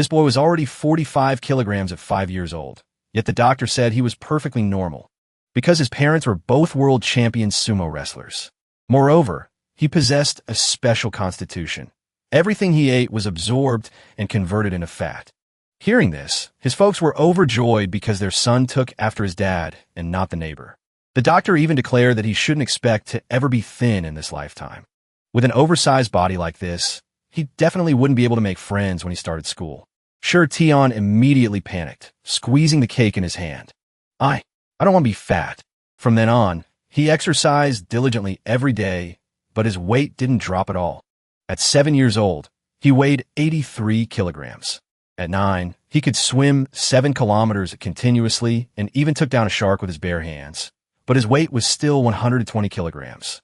This boy was already 45 kilograms at 5 years old, yet the doctor said he was perfectly normal, because his parents were both world champion sumo wrestlers. Moreover, he possessed a special constitution. Everything he ate was absorbed and converted into fat. Hearing this, his folks were overjoyed because their son took after his dad and not the neighbor. The doctor even declared that he shouldn't expect to ever be thin in this lifetime. With an oversized body like this, he definitely wouldn't be able to make friends when he started school. Sure, Tion immediately panicked, squeezing the cake in his hand. I don't want to be fat. From then on, he exercised diligently every day, but his weight didn't drop at all. At 7 years old, he weighed 83 kilograms. At 9, he could swim 7 kilometers continuously and even took down a shark with his bare hands. But his weight was still 120 kilograms.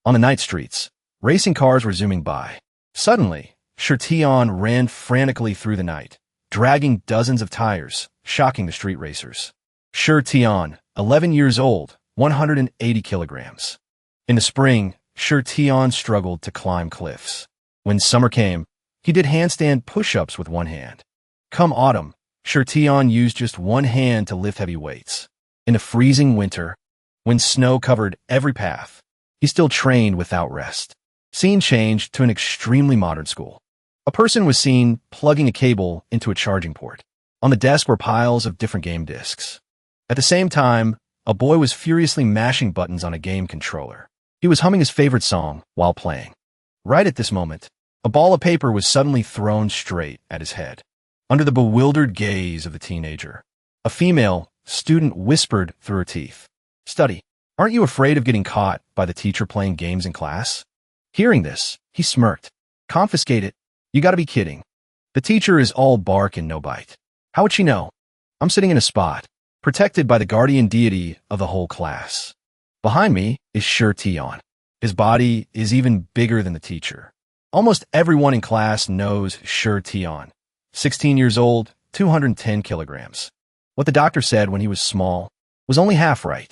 On the night streets, racing cars were zooming by. Suddenly, Shirtion ran frantically through the night, dragging dozens of tires, shocking the street racers. Shirtion, 11 years old, 180 kilograms. In the spring, Shirtion struggled to climb cliffs. When summer came, he did handstand push-ups with one hand. Come autumn, Shirtion used just one hand to lift heavy weights. In the freezing winter, when snow covered every path, he still trained without rest. Scene changed to an extremely modern school. A person was seen plugging a cable into a charging port. On the desk were piles of different game discs. At the same time, a boy was furiously mashing buttons on a game controller. He was humming his favorite song while playing. Right at this moment, a ball of paper was suddenly thrown straight at his head. Under the bewildered gaze of the teenager, a female student whispered through her teeth, "Study. Aren't you afraid of getting caught by the teacher playing games in class?" Hearing this, he smirked. "Confiscate it. You gotta be kidding. The teacher is all bark and no bite. How would she know? I'm sitting in a spot, protected by the guardian deity of the whole class. Behind me is Shirtion. His body is even bigger than the teacher. Almost everyone in class knows Shirtion. 16 years old, 210 kilograms. What the doctor said when he was small was only half right.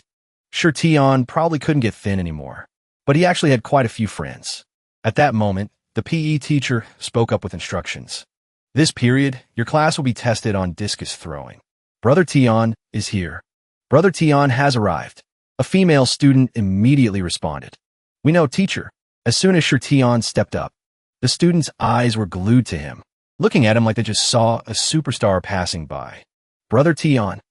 Shirtion probably couldn't get thin anymore, but he actually had quite a few friends. At that moment, the PE teacher spoke up with instructions. This period, your class will be tested on discus throwing. Brother Tion is here. Brother Tion has arrived. A female student immediately responded. We know, teacher. As soon as Shirtion stepped up, the students' eyes were glued to him, looking at him like they just saw a superstar passing by. Brother Tion,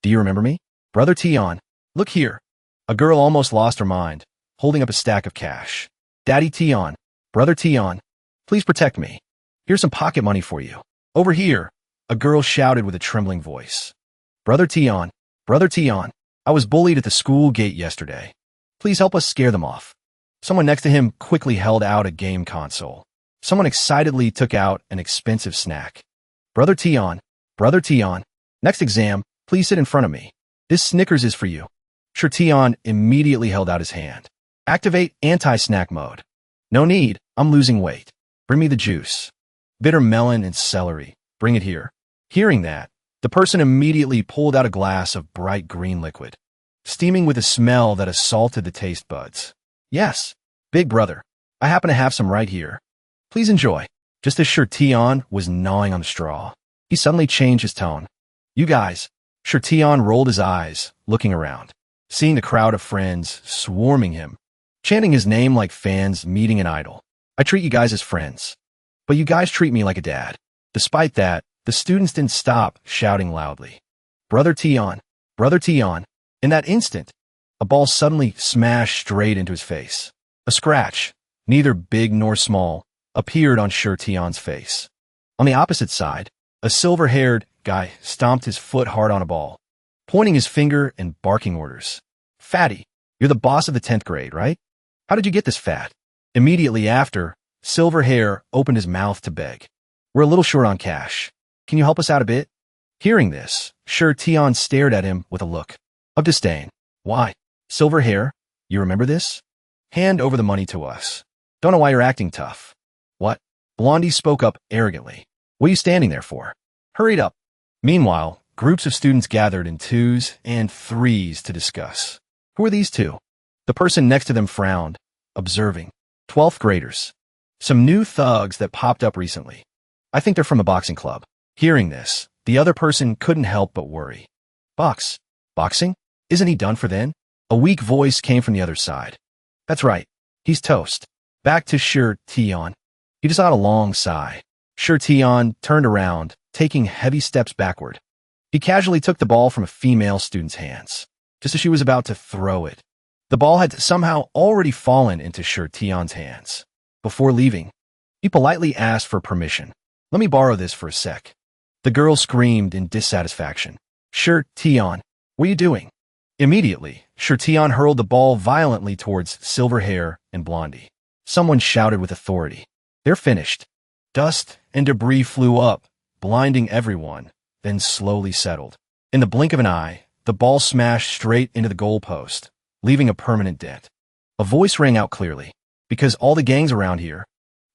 do you remember me? Brother Tion, look here. A girl almost lost her mind, holding up a stack of cash. Daddy Tion, Brother Tion, please protect me. Here's some pocket money for you. Over here, a girl shouted with a trembling voice. Brother Tion, I was bullied at the school gate yesterday. Please help us scare them off. Someone next to him quickly held out a game console. Someone excitedly took out an expensive snack. Brother Tion, next exam, please sit in front of me. This Snickers is for you. Shirtion immediately held out his hand. Activate anti-snack mode. No need, I'm losing weight. Bring me the juice. Bitter melon and celery. Bring it here. Hearing that, the person immediately pulled out a glass of bright green liquid, steaming with a smell that assaulted the taste buds. Yes, big brother, I happen to have some right here. Please enjoy. Just as Shirtion was gnawing on the straw, he suddenly changed his tone. You guys. Shirtion rolled his eyes, looking around, seeing the crowd of friends swarming him, chanting his name like fans meeting an idol. I treat you guys as friends, but you guys treat me like a dad. Despite that, the students didn't stop shouting loudly. Brother Tion. In that instant, a ball suddenly smashed straight into his face. A scratch, neither big nor small, appeared on Shirtion's face. On the opposite side, a silver-haired guy stomped his foot hard on a ball, pointing his finger and barking orders. Fatty, you're the boss of the 10th grade, right? How did you get this fat? Immediately after, Silver Hair opened his mouth to beg. We're a little short on cash. Can you help us out a bit? Hearing this, Shirtion stared at him with a look of disdain. Why? Silver Hair, you remember this? Hand over the money to us. Don't know why you're acting tough. What? Blondie spoke up arrogantly. What are you standing there for? Hurry up. Meanwhile, groups of students gathered in 2s and 3s to discuss. Who are these two? The person next to them frowned, observing. 12th graders. Some new thugs that popped up recently. I think they're from a boxing club. Hearing this, the other person couldn't help but worry. Boxing? Isn't he done for then? A weak voice came from the other side. That's right. He's toast. Back to Shi Tian. He just out a long sigh. Shi Tian turned around, taking heavy steps backward. He casually took the ball from a female student's hands, just as she was about to throw it. The ball had somehow already fallen into Shi Tian's hands. Before leaving, he politely asked for permission. Let me borrow this for a sec. The girl screamed in dissatisfaction. Shi Tian, what are you doing? Immediately, Shi Tian hurled the ball violently towards Silverhair and Blondie. Someone shouted with authority. They're finished. Dust and debris flew up, blinding everyone, then slowly settled. In the blink of an eye, the ball smashed straight into the goalpost, leaving a permanent dent. A voice rang out clearly, because all the gangs around here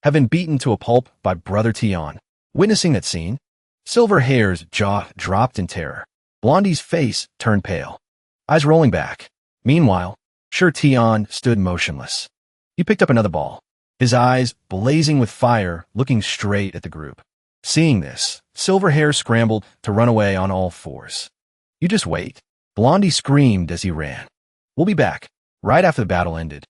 have been beaten to a pulp by Brother Tian. Witnessing that scene, Silverhair's jaw dropped in terror. Blondie's face turned pale, eyes rolling back. Meanwhile, Shi Tian stood motionless. He picked up another ball, his eyes blazing with fire, looking straight at the group. Seeing this, Silverhair scrambled to run away on all fours. You just wait. Blondie screamed as he ran. We'll be back. Right after the battle ended,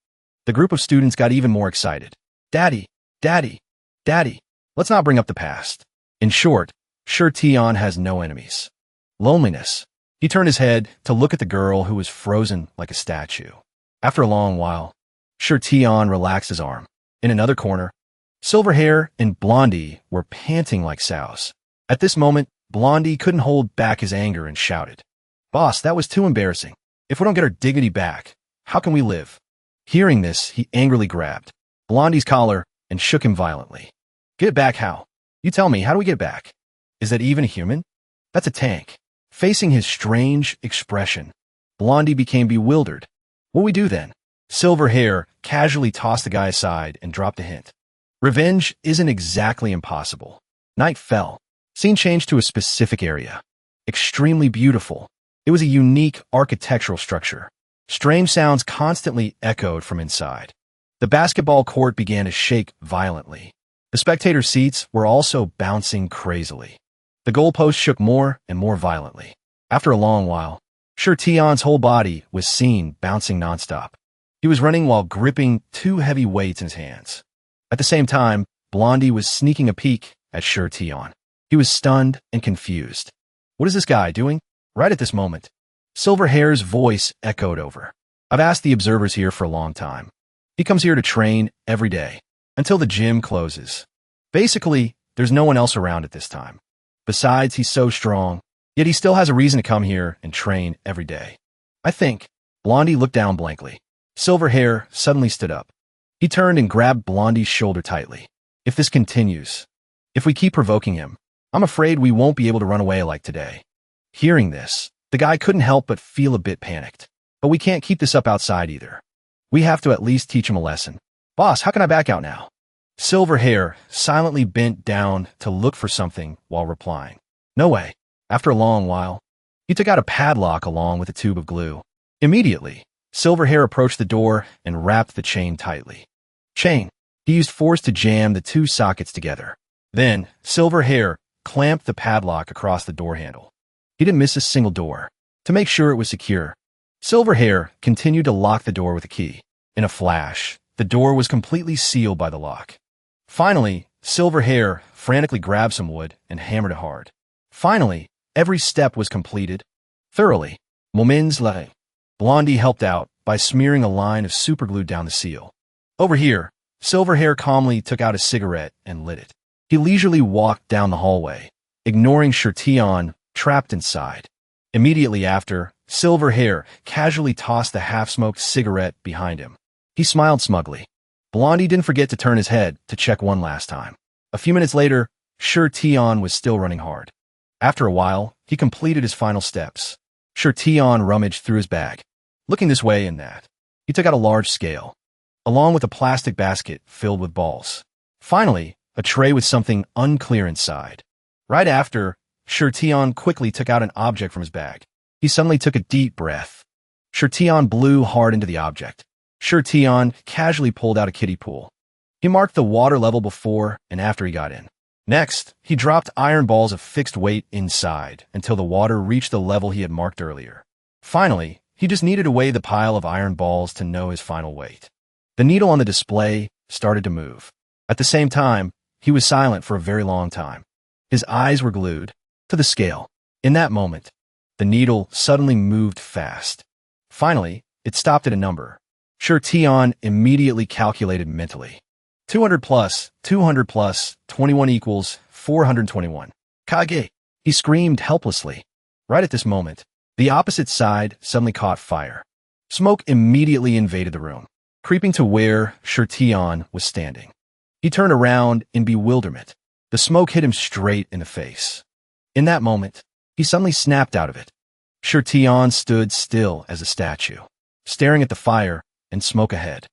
the group of students got even more excited. Daddy, Daddy, Daddy, let's not bring up the past. In short, Shi Tian has no enemies. Loneliness. He turned his head to look at the girl who was frozen like a statue. After a long while, Shi Tian relaxed his arm. In another corner, Silverhair and Blondie were panting like sows. At this moment, Blondie couldn't hold back his anger and shouted, Boss, that was too embarrassing. If we don't get our dignity back, how can we live? Hearing this, he angrily grabbed Blondie's collar and shook him violently. Get it back how? You tell me, how do we get it back? Is that even a human? That's a tank. Facing his strange expression, Blondie became bewildered. What do we do then? Silverhair casually tossed the guy aside and dropped a hint. Revenge isn't exactly impossible. Night fell. Scene changed to a specific area. Extremely beautiful. It was a unique architectural structure. Strange sounds constantly echoed from inside. The basketball court began to shake violently. The spectator seats were also bouncing crazily. The goalpost shook more and more violently. After a long while, Shi Tian's whole body was seen bouncing nonstop. He was running while gripping two heavy weights in his hands. At the same time, Blondie was sneaking a peek at Shi Tian. He was stunned and confused. What is this guy doing? Right at this moment, Silverhair's voice echoed over. I've asked the observers here for a long time. He comes here to train every day, until the gym closes. Basically, there's no one else around at this time. Besides, he's so strong, yet he still has a reason to come here and train every day. I think. Blondie looked down blankly. Silverhair suddenly stood up. He turned and grabbed Blondie's shoulder tightly. If this continues, if we keep provoking him, I'm afraid we won't be able to run away like today. Hearing this, the guy couldn't help but feel a bit panicked. But we can't keep this up outside either. We have to at least teach him a lesson. Boss, how can I back out now? Silverhair silently bent down to look for something while replying. No way. After a long while, he took out a padlock along with a tube of glue. Immediately, Silverhair approached the door and wrapped the chain tightly. Chain. He used force to jam the two sockets together. Then, Silverhair clamped the padlock across the door handle. He didn't miss a single door. To make sure it was secure, Silverhair continued to lock the door with a key. In a flash, the door was completely sealed by the lock. Finally, Silverhair frantically grabbed some wood and hammered it hard. Finally, every step was completed thoroughly. Moments later, Blondie helped out by smearing a line of superglue down the seal. Over here, Silverhair calmly took out a cigarette and lit it. He leisurely walked down the hallway, ignoring Shi Tian trapped inside. Immediately after, Silverhair casually tossed the half-smoked cigarette behind him. He smiled smugly. Blondie didn't forget to turn his head to check one last time. A few minutes later, Shi Tian was still running hard. After a while, he completed his final steps. Shi Tian rummaged through his bag, looking this way and that. He took out a large scale, along with a plastic basket filled with balls. Finally, a tray with something unclear inside. Right after, Shi Tian quickly took out an object from his bag. He suddenly took a deep breath. Shi Tian blew hard into the object. Shi Tian casually pulled out a kiddie pool. He marked the water level before and after he got in. Next, he dropped iron balls of fixed weight inside until the water reached the level he had marked earlier. Finally, he just needed to weigh the pile of iron balls to know his final weight. The needle on the display started to move. At the same time, he was silent for a very long time. His eyes were glued to the scale. In that moment, the needle suddenly moved fast. Finally, it stopped at a number. Tion immediately calculated mentally. 200 plus 200 plus 21 equals 421. Kage! He screamed helplessly. Right at this moment, the opposite side suddenly caught fire. Smoke immediately invaded the room, creeping to where Tion was standing. He turned around in bewilderment. The smoke hit him straight in the face. In that moment, he suddenly snapped out of it. Tion stood still as a statue, staring at the fire and smoke ahead.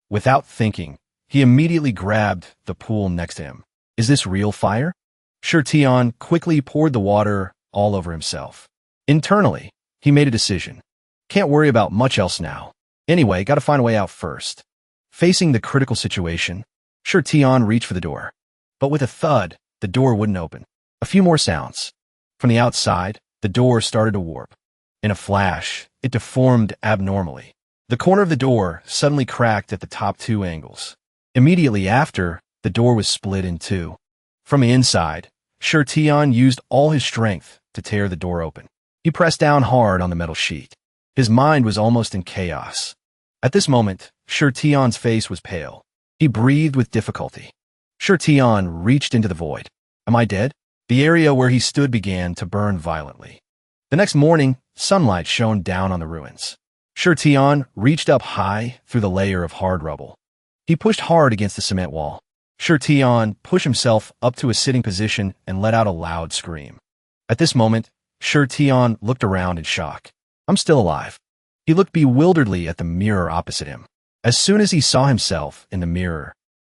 Without thinking, he immediately grabbed the pool next to him. Is this real fire? Tion quickly poured the water all over himself. Internally, he made a decision. Can't worry about much else now. Anyway, gotta find a way out first. Facing the critical situation, Tion reached for the door. But with a thud, the door wouldn't open. A few more sounds. From the outside, the door started to warp. In a flash, it deformed abnormally. The corner of the door suddenly cracked at the top two angles. Immediately after, the door was split in two. From the inside, Tion used all his strength to tear the door open. He pressed down hard on the metal sheet. His mind was almost in chaos. At this moment, Tion's face was pale. He breathed with difficulty. Tion reached into the void. Am I dead? The area where he stood began to burn violently. The next morning, sunlight shone down on the ruins. Tion reached up high through the layer of hard rubble. He pushed hard against the cement wall. Tion pushed himself up to a sitting position and let out a loud scream. At this moment, Tion looked around in shock. I'm still alive. He looked bewilderedly at the mirror opposite him. As soon as he saw himself in the mirror,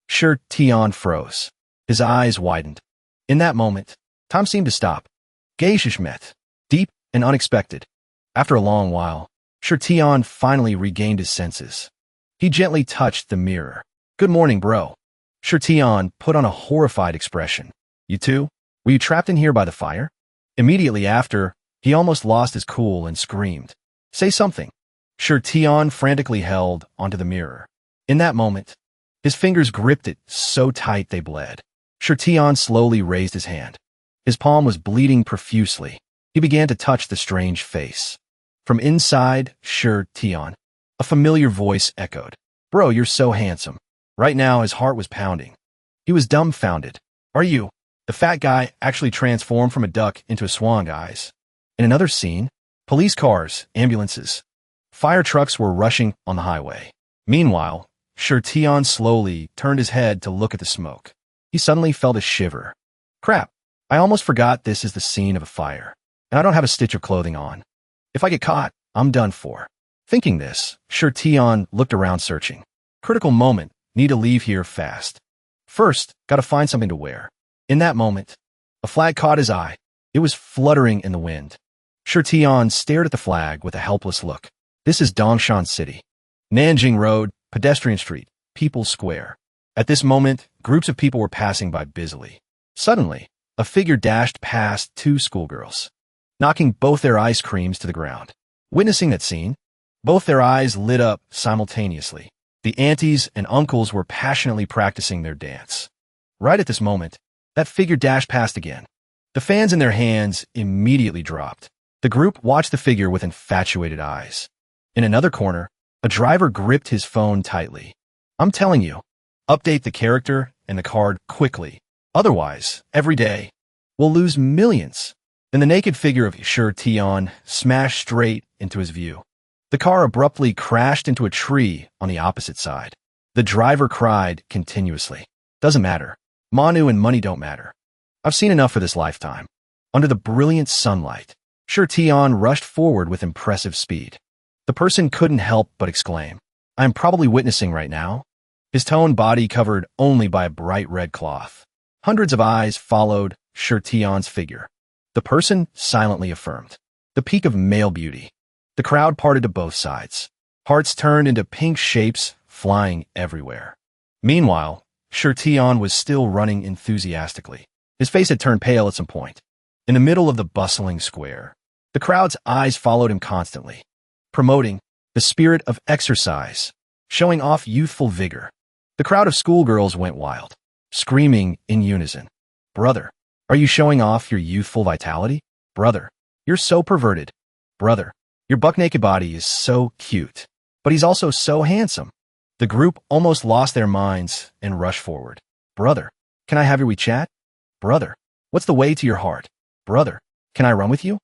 Tion froze. His eyes widened. In that moment, time seemed to stop. Gaze met, deep and unexpected. After a long while, Tion finally regained his senses. He gently touched the mirror. Good morning, bro. Tion put on a horrified expression. You too? Were you trapped in here by the fire? Immediately after, he almost lost his cool and screamed. Say something. Tion frantically held onto the mirror. In that moment, his fingers gripped it so tight they bled. Tion slowly raised his hand. His palm was bleeding profusely. He began to touch the strange face. From inside Tion, a familiar voice echoed. Bro, you're so handsome. Right now, his heart was pounding. He was dumbfounded. Are you? The fat guy actually transformed from a duck into a swan, guys. In another scene, police cars, ambulances, fire trucks were rushing on the highway. Meanwhile, Tion slowly turned his head to look at the smoke. He suddenly felt a shiver. Crap, I almost forgot this is the scene of a fire, and I don't have a stitch of clothing on. If I get caught, I'm done for. Thinking this, Tion looked around searching. Critical moment, need to leave here fast. First, gotta find something to wear. In that moment, a flag caught his eye. It was fluttering in the wind. Tion stared at the flag with a helpless look. This is Dongshan City. Nanjing Road, Pedestrian Street, People's Square. At this moment, groups of people were passing by busily. Suddenly, a figure dashed past two schoolgirls, knocking both their ice creams to the ground. Witnessing that scene, both their eyes lit up simultaneously. The aunties and uncles were passionately practicing their dance. Right at this moment, that figure dashed past again. The fans in their hands immediately dropped. The group watched the figure with infatuated eyes. In another corner, a driver gripped his phone tightly. I'm telling you, update the character and the card quickly. Otherwise, every day, we'll lose millions. Then the naked figure of Tion smashed straight into his view. The car abruptly crashed into a tree on the opposite side. The driver cried continuously. Doesn't matter. Manu and money don't matter. I've seen enough for this lifetime. Under the brilliant sunlight, Tion rushed forward with impressive speed. The person couldn't help but exclaim, I am probably witnessing right now. His toned body covered only by a bright red cloth. Hundreds of eyes followed Tion's figure. The person silently affirmed, the peak of male beauty. The crowd parted to both sides. Hearts turned into pink shapes, flying everywhere. Meanwhile, Tion was still running enthusiastically. His face had turned pale at some point. In the middle of the bustling square, the crowd's eyes followed him constantly, promoting the spirit of exercise, showing off youthful vigor. The crowd of schoolgirls went wild, screaming in unison, "Brother, are you showing off your youthful vitality? Brother, you're so perverted. Brother, your buck-naked body is so cute, but he's also so handsome." The group almost lost their minds and rushed forward. "Brother, can I have your WeChat? Brother, what's the way to your heart? Brother, can I run with you?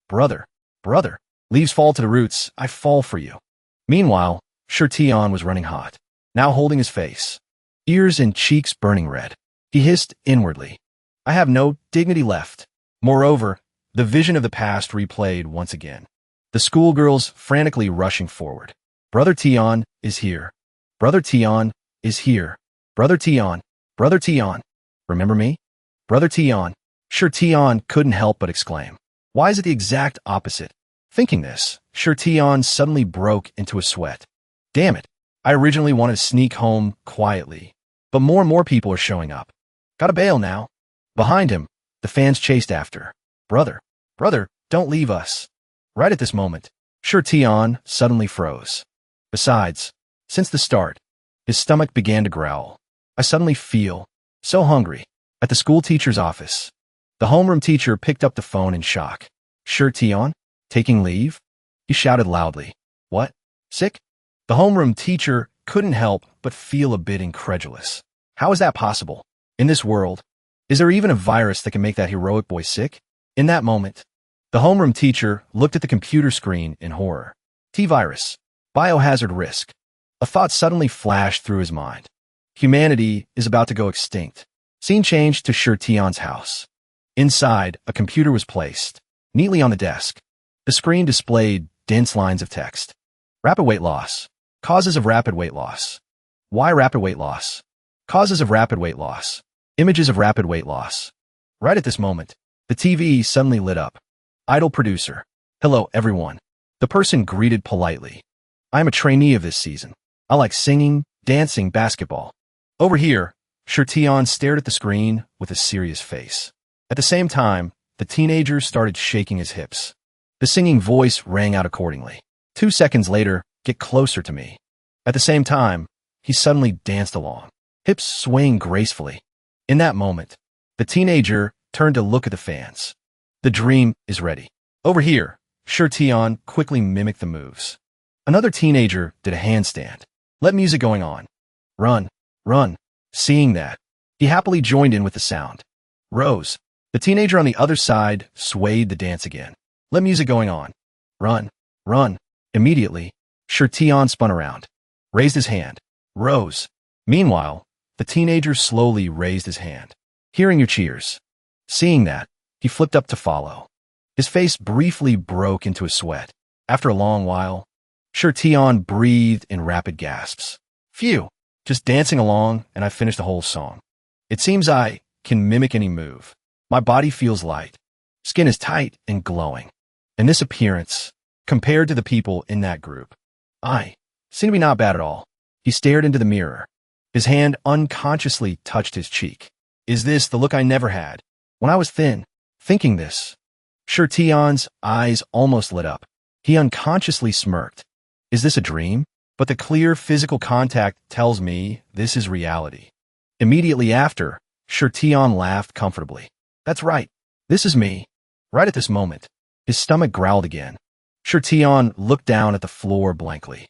Brother, brother, leaves fall to the roots, I fall for you." Meanwhile, Shirtion was running hot, now holding his face, ears and cheeks burning red. He hissed inwardly, "I have no dignity left." Moreover, the vision of the past replayed once again. The schoolgirls frantically rushing forward. "Brother Tion is here. Brother Tion is here. Brother Tion. Brother Tion. Remember me? Brother Tion." Shirtion couldn't help but exclaim, "Why is it the exact opposite?" Thinking this, Shirtion suddenly broke into a sweat. "Damn it. I originally wanted to sneak home quietly, but more and more people are showing up. Gotta bail now." Behind him, the fans chased after. "Brother, brother, don't leave us." Right at this moment, Shirtion suddenly froze. Besides, since the start, his stomach began to growl. "I suddenly feel so hungry." At the school teacher's office, the homeroom teacher picked up the phone in shock. "Shirtion? Taking leave?" He shouted loudly. "What? Sick?" The homeroom teacher couldn't help but feel a bit incredulous. How is that possible? In this world, is there even a virus that can make that heroic boy sick? In that moment, the homeroom teacher looked at the computer screen in horror. T-virus. Biohazard risk. A thought suddenly flashed through his mind. Humanity is about to go extinct. Scene changed to Shirtion's house. Inside, a computer was placed, neatly on the desk. The screen displayed dense lines of text. Rapid weight loss. Causes of rapid weight loss. Why rapid weight loss? Causes of rapid weight loss. Images of rapid weight loss. Right at this moment, the TV suddenly lit up. Idol producer. "Hello, everyone." The person greeted politely. "I am a trainee of this season. I like singing, dancing, basketball." Over here, Shirtion stared at the screen with a serious face. At the same time, the teenager started shaking his hips. The singing voice rang out accordingly. 2 seconds later, "Get closer to me." At the same time, he suddenly danced along, hips swaying gracefully. In that moment, the teenager turned to look at the fans. The dream is ready. Over here, Shirtion quickly mimicked the moves. Another teenager did a handstand. Let music going on. "Run, run." Seeing that, he happily joined in with the sound. Rose, the teenager on the other side, swayed the dance again. Let music going on. "Run, run." Immediately, Shirtion spun around, raised his hand. "Rose." Meanwhile, the teenager slowly raised his hand, hearing your cheers. Seeing that, he flipped up to follow. His face briefly broke into a sweat. After a long while, Shirtion breathed in rapid gasps. "Phew, just dancing along and I finished the whole song. It seems I can mimic any move. My body feels light. Skin is tight and glowing. And this appearance, compared to the people in that group, I seem to be not bad at all." He stared into the mirror. His hand unconsciously touched his cheek. "Is this the look I never had when I was thin?" Thinking this, Shirtion's eyes almost lit up. He unconsciously smirked. Is this a dream? But the clear physical contact tells me this is reality. Immediately after, Shirtion laughed comfortably. "That's right. This is me." Right at this moment, his stomach growled again. Shirtion looked down at the floor blankly.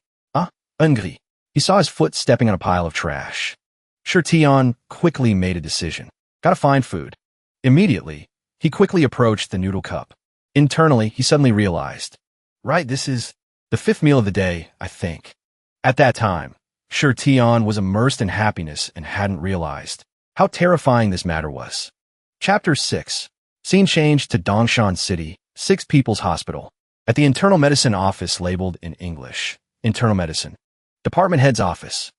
Hungry. He saw his foot stepping on a pile of trash. Shirtion quickly made a decision. Gotta find food. Immediately, he quickly approached the noodle cup. Internally, he suddenly realized, right, this is the 5th meal of the day, I think. At that time, Shirtion was immersed in happiness and hadn't realized how terrifying this matter was. Chapter 6. Scene changed to Dongshan City, 6 People's Hospital. At the internal medicine office labeled in English, Internal Medicine. Department Head's office.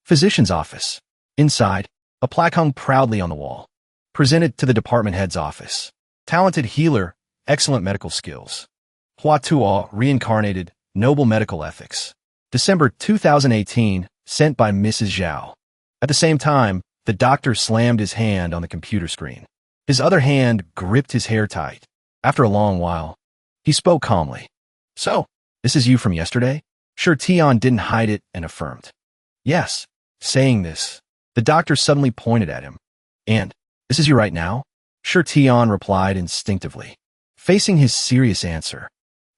Physician's office. Inside, a plaque hung proudly on the wall. Presented to the department head's office. Talented healer, excellent medical skills. Hua Tuo, reincarnated, noble medical ethics. December 2018, sent by Mrs. Zhao. At the same time, the doctor slammed his hand on the computer screen. His other hand gripped his hair tight. After a long while, he spoke calmly. So, this is you from yesterday? Sure, Tion didn't hide it and affirmed. Yes. Saying this, the doctor suddenly pointed at him. And, this is you right now? Sure, Tion replied instinctively. Facing his serious answer,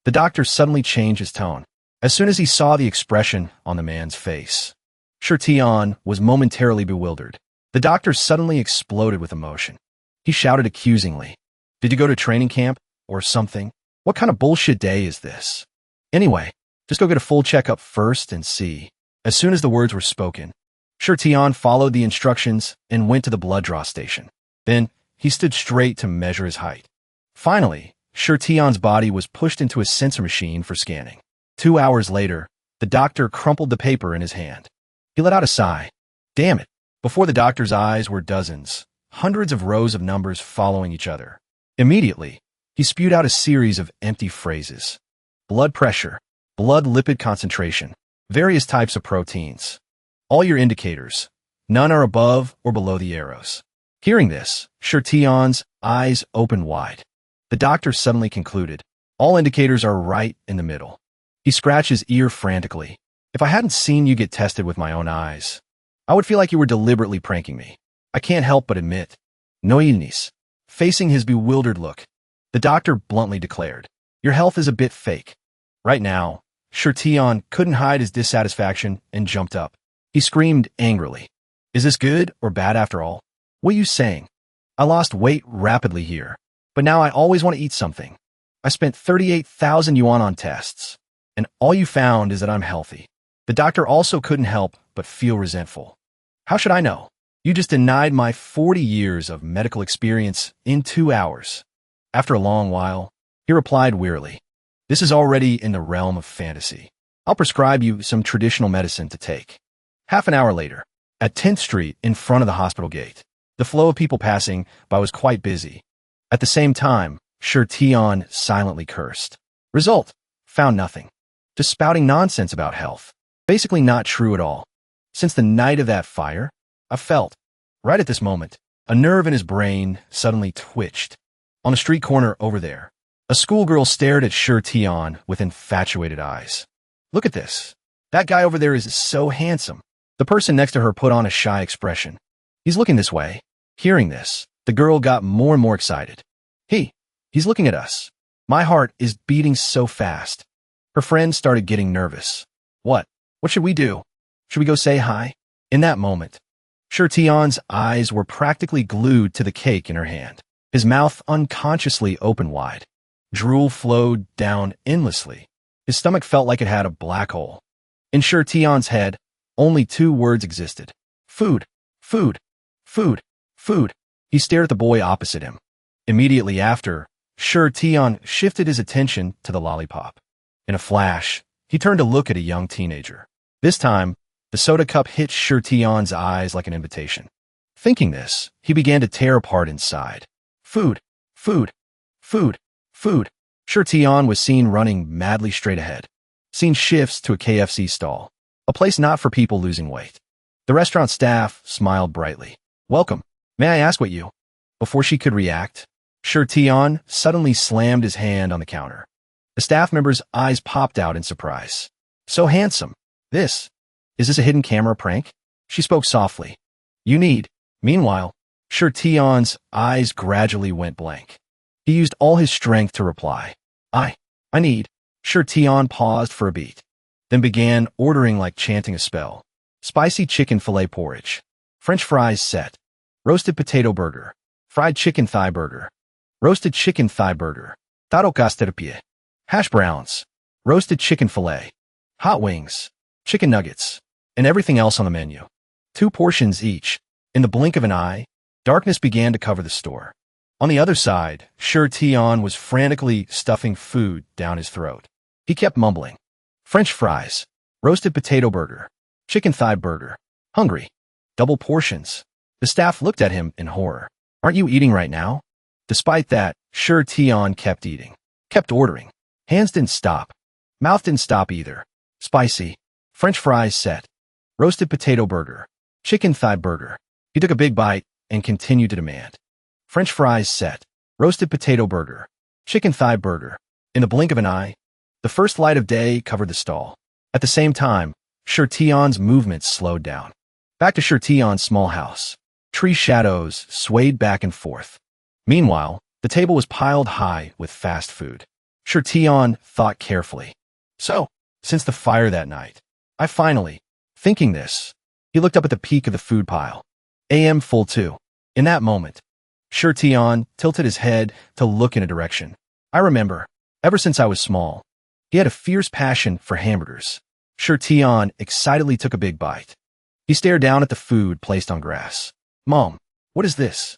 the doctor suddenly changed his tone. As soon as he saw the expression on the man's face, Sure Tion was momentarily bewildered. The doctor suddenly exploded with emotion. He shouted accusingly, "Did you go to training camp or something? What kind of bullshit day is this? Anyway, just go get a full checkup first and see." As soon as the words were spoken, Sure Tion followed the instructions and went to the blood draw station. Then, he stood straight to measure his height. Finally, Sure Tion's body was pushed into a sensor machine for scanning. 2 hours later, the doctor crumpled the paper in his hand. He let out a sigh. Damn it. Before the doctor's eyes were dozens, hundreds of rows of numbers following each other. Immediately, he spewed out a series of empty phrases. Blood pressure, blood lipid concentration, various types of proteins. All your indicators. None are above or below the arrows. Hearing this, Sure Tion's eyes opened wide. The doctor suddenly concluded, all indicators are right in the middle. He scratched his ear frantically. If I hadn't seen you get tested with my own eyes, I would feel like you were deliberately pranking me. I can't help but admit. No illness. Facing his bewildered look, the doctor bluntly declared, your health is a bit fake. Right now, Sure Tion couldn't hide his dissatisfaction and jumped up. He screamed angrily. Is this good or bad after all? What are you saying? I lost weight rapidly here, but now I always want to eat something. I spent 38,000 yuan on tests, and all you found is that I'm healthy. The doctor also couldn't help but feel resentful. How should I know? You just denied my 40 years of medical experience in 2 hours. After a long while, he replied wearily, this is already in the realm of fantasy. I'll prescribe you some traditional medicine to take. Half an hour later, at 10th Street in front of the hospital gate, the flow of people passing by was quite busy. At the same time, Sure Tion silently cursed. Result, found nothing. Just spouting nonsense about health. Basically not true at all. Since the night of that fire, I felt, right at this moment, a nerve in his brain suddenly twitched. On a street corner over there, a schoolgirl stared at Sure Tion with infatuated eyes. Look at this. That guy over there is so handsome. The person next to her put on a shy expression. He's looking this way. Hearing this, the girl got more and more excited. He's looking at us. My heart is beating so fast. Her friends started getting nervous. What should we do? Should we go say hi? In that moment, Sure Tion's eyes were practically glued to the cake in her hand. His mouth unconsciously opened wide. Drool flowed down endlessly. His stomach felt like it had a black hole. In Sure Tion's head, only 2 words existed. Food, food, food, food. He stared at the boy opposite him. Immediately after, Sure Tion shifted his attention to the lollipop. In a flash, he turned to look at a young teenager. This time, the soda cup hit Sure Tion's eyes like an invitation. Thinking this, he began to tear apart inside. Food, food, food, food. Sure Tion was seen running madly straight ahead. Scene shifts to a KFC stall, a place not for people losing weight. The restaurant staff smiled brightly. Welcome. May I ask what you? Before she could react, Sure Tion suddenly slammed his hand on the counter. The staff member's eyes popped out in surprise. So handsome. Is this a hidden camera prank? She spoke softly. You need. Meanwhile, Sure Tion's eyes gradually went blank. He used all his strength to reply. I need. Sure Tion paused for a beat, then began ordering like chanting a spell. Spicy chicken fillet porridge. French fries set. Roasted potato burger. Fried chicken thigh burger. Roasted chicken thigh burger. Tarokasterpie. Hash browns. Roasted chicken fillet. Hot wings. Chicken nuggets. And everything else on the menu. 2 portions each. In the blink of an eye, darkness began to cover the store. On the other side, Sure Tion was frantically stuffing food down his throat. He kept mumbling. French fries. Roasted potato burger. Chicken thigh burger. Hungry. Double portions. The staff looked at him in horror. Aren't you eating right now? Despite that, Sure Tion kept eating. Kept ordering. Hands didn't stop. Mouth didn't stop either. Spicy. French fries set. Roasted potato burger. Chicken thigh burger. He took a big bite and continued to demand. French fries set, roasted potato burger, chicken thigh burger. In the blink of an eye, the first light of day covered the stall. At the same time, Shirtion's movements slowed down. Back to Shirtion's small house. Tree shadows swayed back and forth. Meanwhile, the table was piled high with fast food. Shirtion thought carefully. So, since the fire that night, I finally, thinking this, he looked up at the peak of the food pile. AM full 2. In that moment, Shirtion tilted his head to look in a direction. I remember, ever since I was small, he had a fierce passion for hamburgers. Shirtion excitedly took a big bite. He stared down at the food placed on grass. Mom, what is this?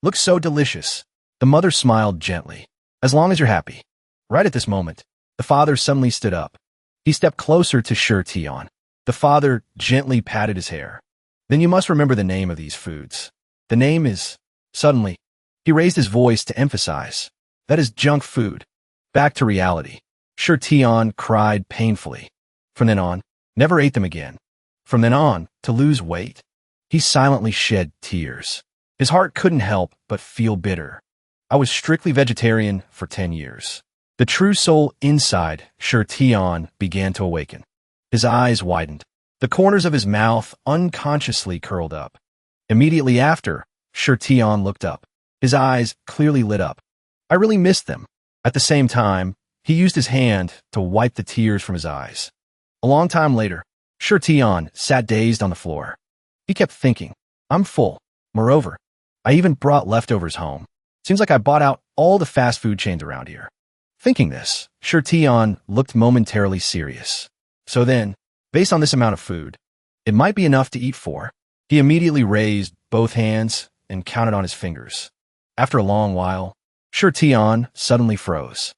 Looks so delicious. The mother smiled gently. As long as you're happy. Right at this moment, the father suddenly stood up. He stepped closer to Shirtion. The father gently patted his hair. Then you must remember the name of these foods. The name is... Suddenly, he raised his voice to emphasize. That is junk food. Back to reality. Shirtion cried painfully. From then on, never ate them again. From then on, to lose weight, he silently shed tears. His heart couldn't help but feel bitter. I was strictly vegetarian for 10 years. The true soul inside Shirtion began to awaken. His eyes widened. The corners of his mouth unconsciously curled up. Immediately after, Shirtion looked up. His eyes clearly lit up. I really missed them. At the same time, he used his hand to wipe the tears from his eyes. A long time later, Shirtion sat dazed on the floor. He kept thinking, I'm full. Moreover, I even brought leftovers home. Seems like I bought out all the fast food chains around here. Thinking this, Shirtion looked momentarily serious. So then, based on this amount of food, it might be enough to eat 4. He immediately raised both hands and counted on his fingers. After a long while, Shirtion suddenly froze.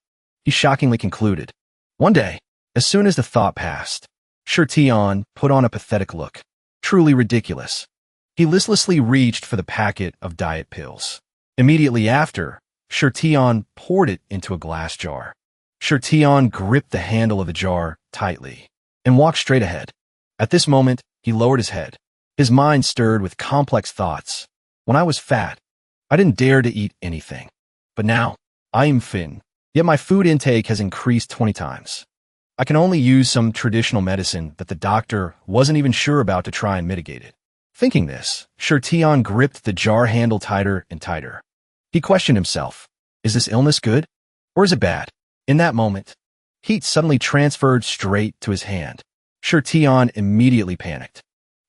He shockingly concluded. One day, as soon as the thought passed, Shirtion put on a pathetic look. Truly ridiculous. He listlessly reached for the packet of diet pills. Immediately after, Shirtion poured it into a glass jar. Shirtion gripped the handle of the jar tightly and walked straight ahead. At this moment, he lowered his head. His mind stirred with complex thoughts. When I was fat, I didn't dare to eat anything. But now, I am thin, yet my food intake has increased 20 times. I can only use some traditional medicine that the doctor wasn't even sure about to try and mitigate it. Thinking this, Shirtion gripped the jar handle tighter and tighter. He questioned himself. Is this illness good? Or is it bad? In that moment, heat suddenly transferred straight to his hand. Shirtion immediately panicked.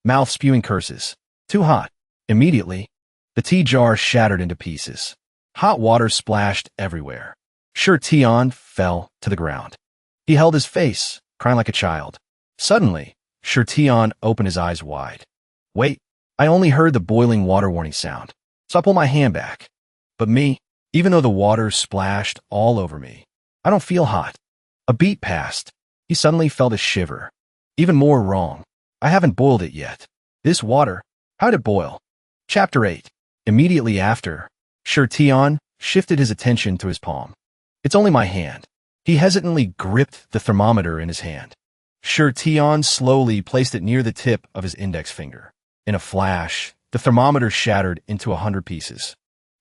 Mouth spewing curses. Too hot. Immediately, the tea jar shattered into pieces. Hot water splashed everywhere. Shirtion fell to the ground. He held his face, crying like a child. Suddenly, Shirtion opened his eyes wide. Wait, I only heard the boiling water warning sound, so I pulled my hand back. But me, even though the water splashed all over me, I don't feel hot. A beat passed. He suddenly felt a shiver. Even more wrong. I haven't boiled it yet. This water, how'd it boil? Chapter 8. Immediately after, Shirtion shifted his attention to his palm. It's only my hand. He hesitantly gripped the thermometer in his hand. Shirtion slowly placed it near the tip of his index finger. In a flash, the thermometer shattered into 100 pieces.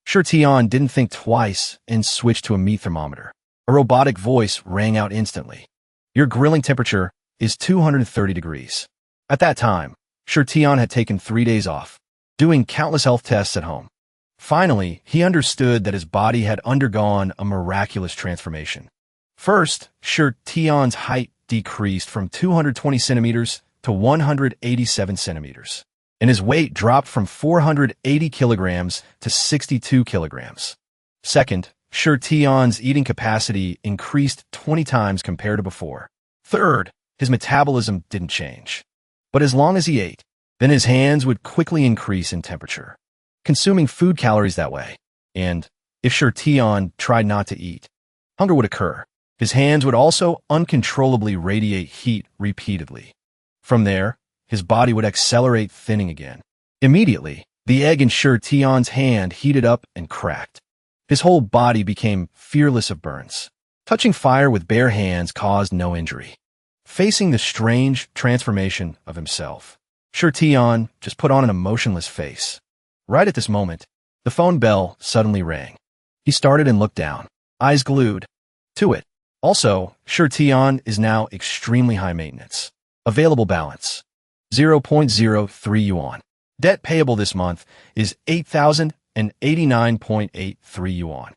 Shirtion didn't think twice and switched to a meat thermometer. A robotic voice rang out instantly. Your grilling temperature is 230 degrees. At that time, Shirtion had taken 3 days off, doing countless health tests at home. Finally, he understood that his body had undergone a miraculous transformation. First, Shirtion's height decreased from 220 centimeters to 187 centimeters, and his weight dropped from 480 kilograms to 62 kilograms. Second, Shirtion's eating capacity increased 20 times compared to before. Third, his metabolism didn't change. But as long as he ate, then his hands would quickly increase in temperature, consuming food calories that way. And if Shirtion tried not to eat, hunger would occur. His hands would also uncontrollably radiate heat repeatedly. From there, his body would accelerate thinning again. Immediately, the egg in Shirtion's hand heated up and cracked. His whole body became fearless of burns. Touching fire with bare hands caused no injury. Facing the strange transformation of himself, Shirtion just put on an emotionless face. Right at this moment, The phone bell suddenly rang. He started and looked down, eyes glued to it. Also, Shirtion is now extremely high maintenance. Available balance, 0.03 yuan. Debt payable this month is 8,089.83 yuan.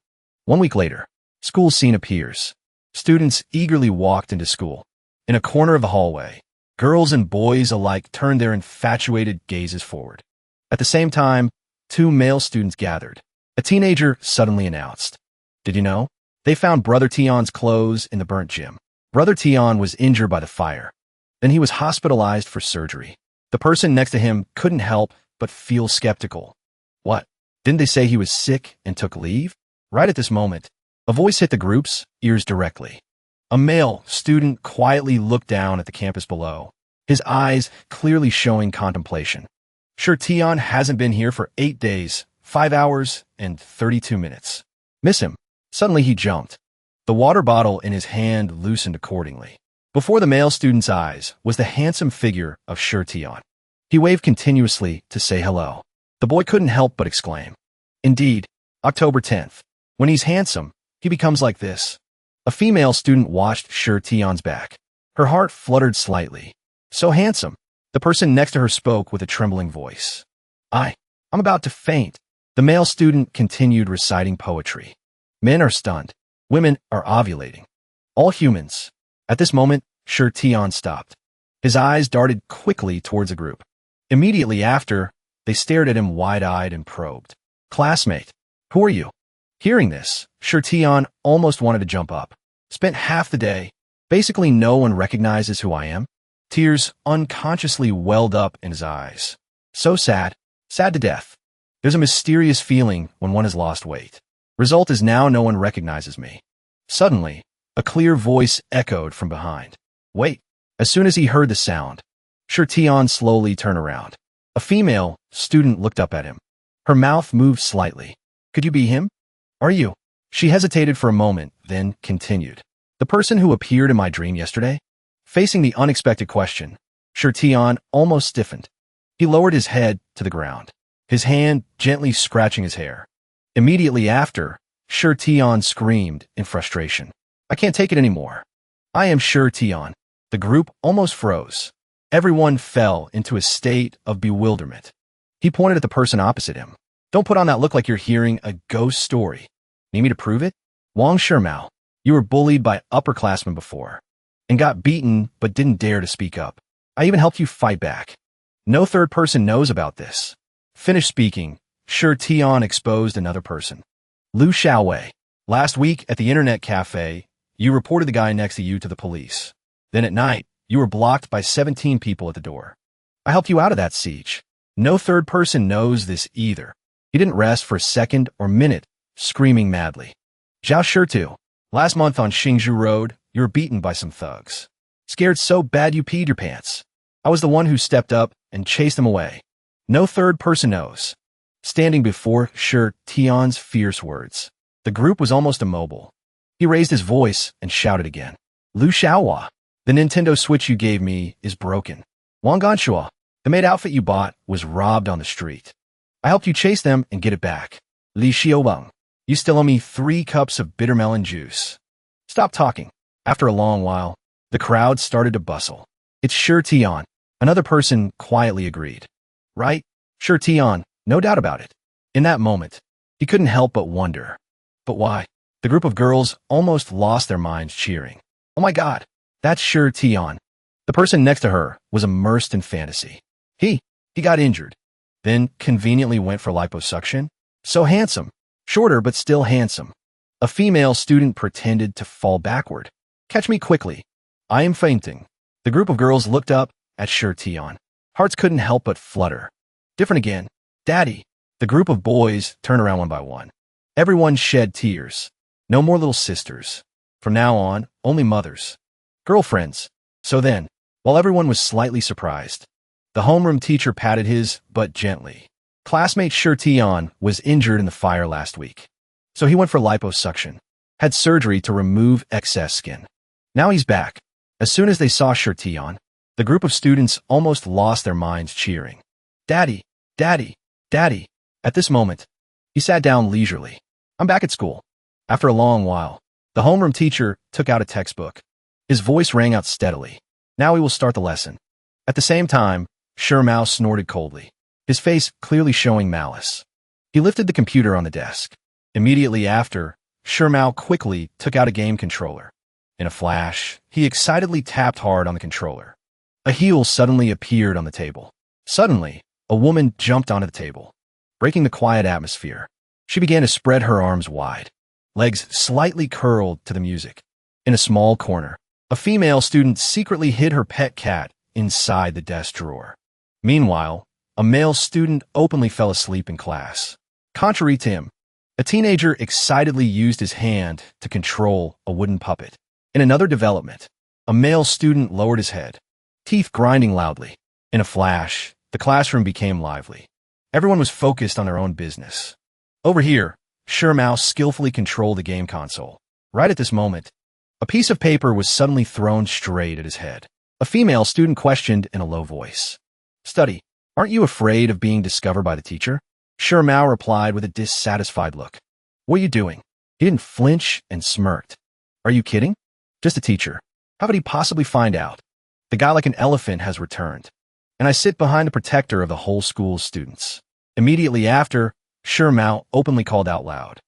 1 week later, school scene appears. Students eagerly walked into school. In a corner of the hallway, girls and boys alike turned their infatuated gazes forward. At the same time, 2 male students gathered. A teenager suddenly announced, "Did you know? They found Brother Tion's clothes in the burnt gym." Brother Tion was injured by the fire. Then he was hospitalized for surgery. The person next to him couldn't help but feel skeptical. What? Didn't they say he was sick and took leave? Right at this moment, a voice hit the group's ears directly. A male student quietly looked down at the campus below, his eyes clearly showing contemplation. Shirtion hasn't been here for 8 days, 5 hours, and 32 minutes. Miss him. Suddenly he jumped. The water bottle in his hand loosened accordingly. Before the male student's eyes was the handsome figure of Shirtion. He waved continuously to say hello. The boy couldn't help but exclaim. Indeed, October 10th. When he's handsome, he becomes like this. A female student watched Shirtion's back. Her heart fluttered slightly. So handsome. The person next to her spoke with a trembling voice. I'm about to faint. The male student continued reciting poetry. Men are stunned. Women are ovulating. All humans. At this moment, Shirtion stopped. His eyes darted quickly towards the group. Immediately after, they stared at him wide-eyed and probed. Classmate, who are you? Hearing this, Shirtion almost wanted to jump up. Spent half the day. Basically no one recognizes who I am. Tears unconsciously welled up in his eyes. So sad. Sad to death. There's a mysterious feeling when one has lost weight. Result is now no one recognizes me. Suddenly, a clear voice echoed from behind. Wait. As soon as he heard the sound, Shirtion slowly turned around. A female student looked up at him. Her mouth moved slightly. Could you be him? Are you? She hesitated for a moment, then continued. The person who appeared in my dream yesterday? Facing the unexpected question, Shirtion almost stiffened. He lowered his head to the ground, his hand gently scratching his hair. Immediately after, Shirtion screamed in frustration. I can't take it anymore. I am Shirtion. The group almost froze. Everyone fell into a state of bewilderment. He pointed at the person opposite him. Don't put on that look like you're hearing a ghost story. Need me to prove it? Wang Shimao, you were bullied by upperclassmen before and got beaten but didn't dare to speak up. I even helped you fight back. No third person knows about this. Finished speaking, Shirtion exposed another person. Lu Xiaowei. Last week at the internet cafe, you reported the guy next to you to the police. Then at night, you were blocked by 17 people at the door. I helped you out of that siege. No third person knows this either. He didn't rest for a second or minute, screaming madly. Zhao Shirtu. Last month on Xingzhou Road, you were beaten by some thugs. Scared so bad you peed your pants. I was the one who stepped up and chased them away. No third person knows. Standing before Shirtion's fierce words, the group was almost immobile. He raised his voice and shouted again. Lu Xiaohua, the Nintendo Switch you gave me is broken. Wang Ganshua, the maid outfit you bought was robbed on the street. I helped you chase them and get it back. Li Xiaobang, you still owe me 3 cups of bitter melon juice. Stop talking. After a long while, the crowd started to bustle. It's Shirtion. Another person quietly agreed. Right? Shirtion, no doubt about it. In that moment, he couldn't help but wonder. But why? The group of girls almost lost their minds cheering. Oh my God, that's Shirtion. The person next to her was immersed in fantasy. He got injured, then conveniently went for liposuction. So handsome. Shorter but still handsome. A female student pretended to fall backward. Catch me quickly. I am fainting. The group of girls looked up at Shirtion. Hearts couldn't help but flutter. Different again. Daddy. The group of boys turned around one by one. Everyone shed tears. No more little sisters. From now on, only mothers. Girlfriends. So then, while everyone was slightly surprised, the homeroom teacher patted his butt gently. Classmate Shirtion was injured in the fire last week, so he went for liposuction, had surgery to remove excess skin. Now he's back. As soon as they saw Shirtion, the group of students almost lost their minds cheering. Daddy, Daddy, Daddy. At this moment, He sat down leisurely. I'm back at school. After a long while, the homeroom teacher took out a textbook. His voice rang out steadily. Now we will start the lesson. At the same time, Mao snorted coldly, his face clearly showing malice. He lifted the computer on the desk. Immediately after, Mao quickly took out a game controller. In a flash, he excitedly tapped hard on the controller. A heel suddenly appeared on the table. Suddenly, a woman jumped onto the table, breaking the quiet atmosphere. She began to spread her arms wide, legs slightly curled to the music. In a small corner, a female student secretly hid her pet cat inside the desk drawer. Meanwhile, a male student openly fell asleep in class. Contrary to him, a teenager excitedly used his hand to control a wooden puppet. In another development, a male student lowered his head, teeth grinding loudly. In a flash, the classroom became lively. Everyone was focused on their own business. Over here, Mao skillfully controlled the game console. Right at this moment, a piece of paper was suddenly thrown straight at his head. A female student questioned in a low voice. Study, aren't you afraid of being discovered by the teacher? Mao replied with a dissatisfied look. What are you doing? He didn't flinch and smirked. Are you kidding? Just a teacher. How could he possibly find out? The guy like an elephant has returned, and I sit behind the protector of the whole school's students. Immediately after, Mao openly called out loud.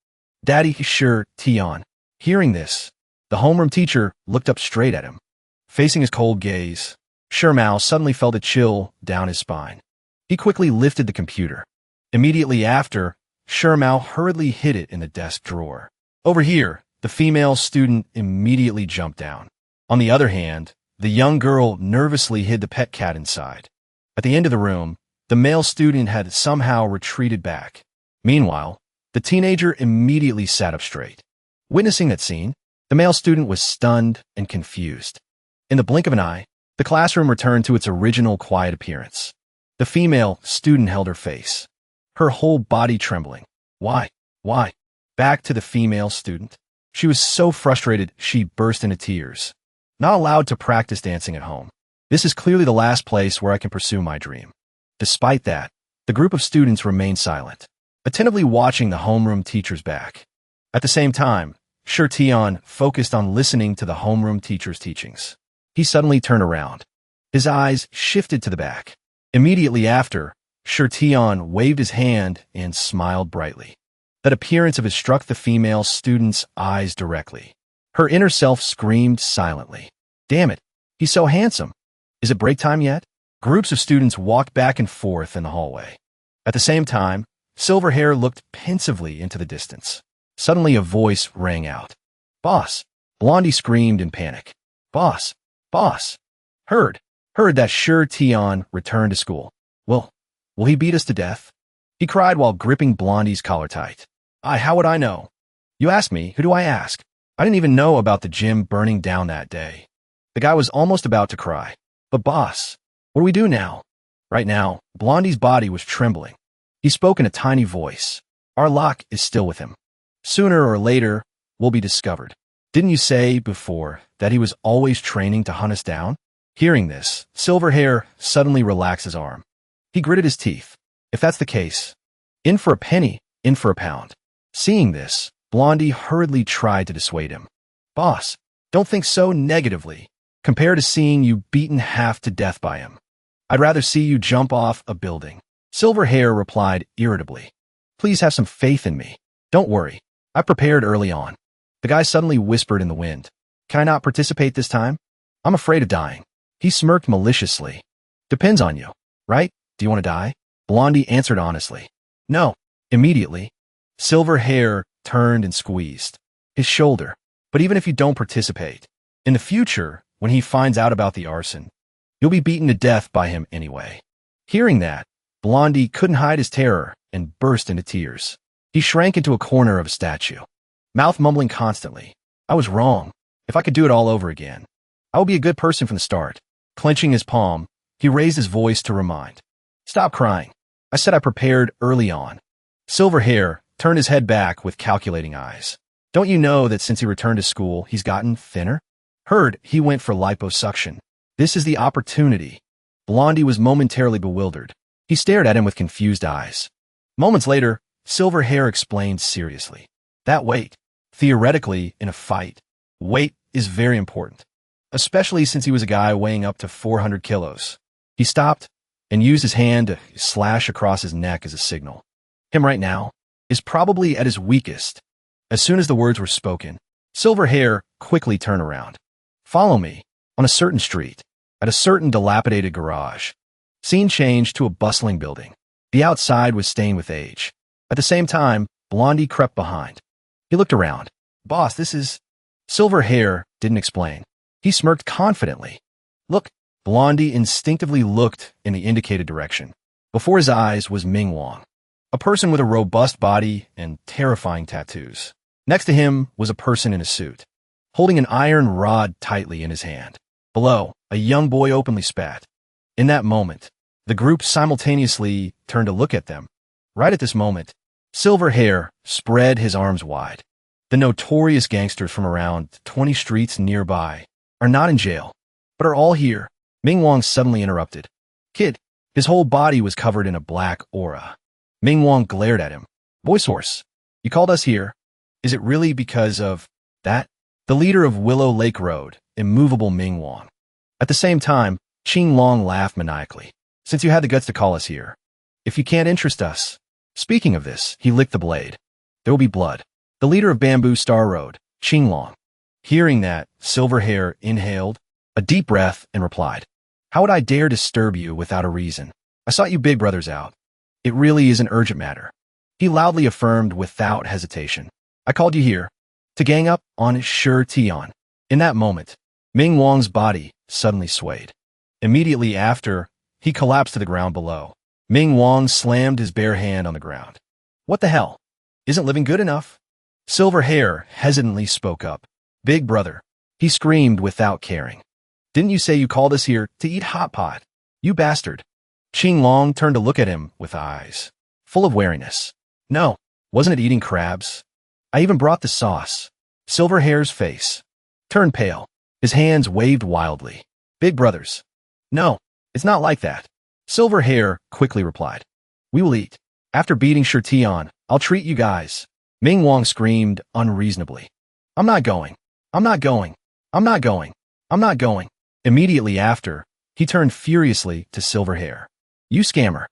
Daddy Tian. Hearing this, the homeroom teacher looked up straight at him. Facing his cold gaze, Mao suddenly felt a chill down his spine. He quickly lifted the computer. Immediately after, Mao hurriedly hid it in the desk drawer. Over here, the female student immediately jumped down. On the other hand, the young girl nervously hid the pet cat inside. At the end of the room, the male student had somehow retreated back. Meanwhile, the teenager immediately sat up straight. Witnessing that scene, the male student was stunned and confused. In the blink of an eye, the classroom returned to its original quiet appearance. The female student held her face, her whole body trembling. Why? Back to the female student. She was so frustrated she burst into tears. Not allowed to practice dancing at home. This is clearly the last place where I can pursue my dream. Despite that, the group of students remained silent, attentively watching the homeroom teacher's back. At the same time, Tian focused on listening to the homeroom teacher's teachings. He suddenly turned around. His eyes shifted to the back. Immediately after, Tian waved his hand and smiled brightly. That appearance of his struck the female student's eyes directly. Her inner self screamed silently. Damn it, he's so handsome. Is it break time yet? Groups of students walked back and forth in the hallway. At the same time, Silverhair looked pensively into the distance. Suddenly a voice rang out. Boss! Blondie screamed in panic. Boss! Heard that Tian returned to school. Will he beat us to death? He cried while gripping Blondie's collar tight. How would I know? You ask me, who do I ask? I didn't even know about the gym burning down that day. The guy was almost about to cry. But boss, what do we do now? Right now, Blondie's body was trembling. He spoke in a tiny voice. Our luck is still with him. Sooner or later, we'll be discovered. Didn't you say before that he was always training to hunt us down? Hearing this, Silverhair suddenly relaxed his arm. He gritted his teeth. If that's the case, in for a penny, in for a pound. Seeing this, Blondie hurriedly tried to dissuade him. Boss, don't think so negatively. Compared to seeing you beaten half to death by him, I'd rather see you jump off a building. Silverhair replied irritably. Please have some faith in me. Don't worry. I prepared early on. The guy suddenly whispered in the wind. Can I not participate this time? I'm afraid of dying. He smirked maliciously. Depends on you, right? Do you want to die? Blondie answered honestly. No. Immediately, Silverhair turned and squeezed his shoulder. But even if you don't participate, in the future, when he finds out about the arson, you'll be beaten to death by him anyway. Hearing that, Blondie couldn't hide his terror and burst into tears. He shrank into a corner of a statue, mouth mumbling constantly. I was wrong. If I could do it all over again, I would be a good person from the start. Clenching his palm, he raised his voice to remind. Stop crying. I said I prepared early on. Silverhair turned his head back with calculating eyes. Don't you know that since he returned to school, he's gotten thinner? Heard he went for liposuction. This is the opportunity. Blondie was momentarily bewildered. He stared at him with confused eyes. Moments later, Silver Hair explained seriously. That weight, theoretically, in a fight, weight is very important, especially since he was a guy weighing up to 400 kilos. He stopped and used his hand to slash across his neck as a signal. Him right now is probably at his weakest. As soon as the words were spoken, Silver Hair quickly turned around. Follow me, on a certain street, at a certain dilapidated garage. Scene changed to a bustling building. The outside was stained with age. At the same time, Blondie crept behind. He looked around. Boss, this is... Silver Hair didn't explain. He smirked confidently. Look, Blondie instinctively looked in the indicated direction. Before his eyes was Ming Wong, a person with a robust body and terrifying tattoos. Next to him was a person in a suit, holding an iron rod tightly in his hand. Below, a young boy openly spat. In that moment, the group simultaneously turned to look at them. Right at this moment, Silver Hair spread his arms wide. The notorious gangsters from around 20 streets nearby are not in jail, but are all here. Ming Wong suddenly interrupted. Kid, his whole body was covered in a black aura. Ming Wong glared at him. Voice Source, you called us here. Is it really because of that? The leader of Willow Lake Road, immovable Ming Wong. At the same time, Qing Long laughed maniacally. Since you had the guts to call us here, if you can't interest us. Speaking of this, he licked the blade. There will be blood. The leader of Bamboo Star Road, Qing Long. Hearing that, Silver Hair inhaled a deep breath and replied, How would I dare disturb you without a reason? I sought you big brothers out. It really is an urgent matter. He loudly affirmed without hesitation. I called you here to gang up on Shi Tian. In that moment, Ming Wong's body suddenly swayed. Immediately after, he collapsed to the ground below. Ming Wong slammed his bare hand on the ground. What the hell? Isn't living good enough? Silver Hair hesitantly spoke up. Big brother, he screamed without caring. Didn't you say you called us here to eat hot pot? You bastard. Qing Long turned to look at him with eyes full of wariness. No, wasn't it eating crabs? I even brought the sauce. Silver Hair's face turned pale. His hands waved wildly. Big brothers. No, it's not like that. Silver Hair quickly replied. We will eat. After beating Shi Tian, I'll treat you guys. Ming Wong screamed unreasonably. I'm not going. I'm not going. I'm not going. I'm not going. Immediately after, he turned furiously to Silver Hair. You scammer.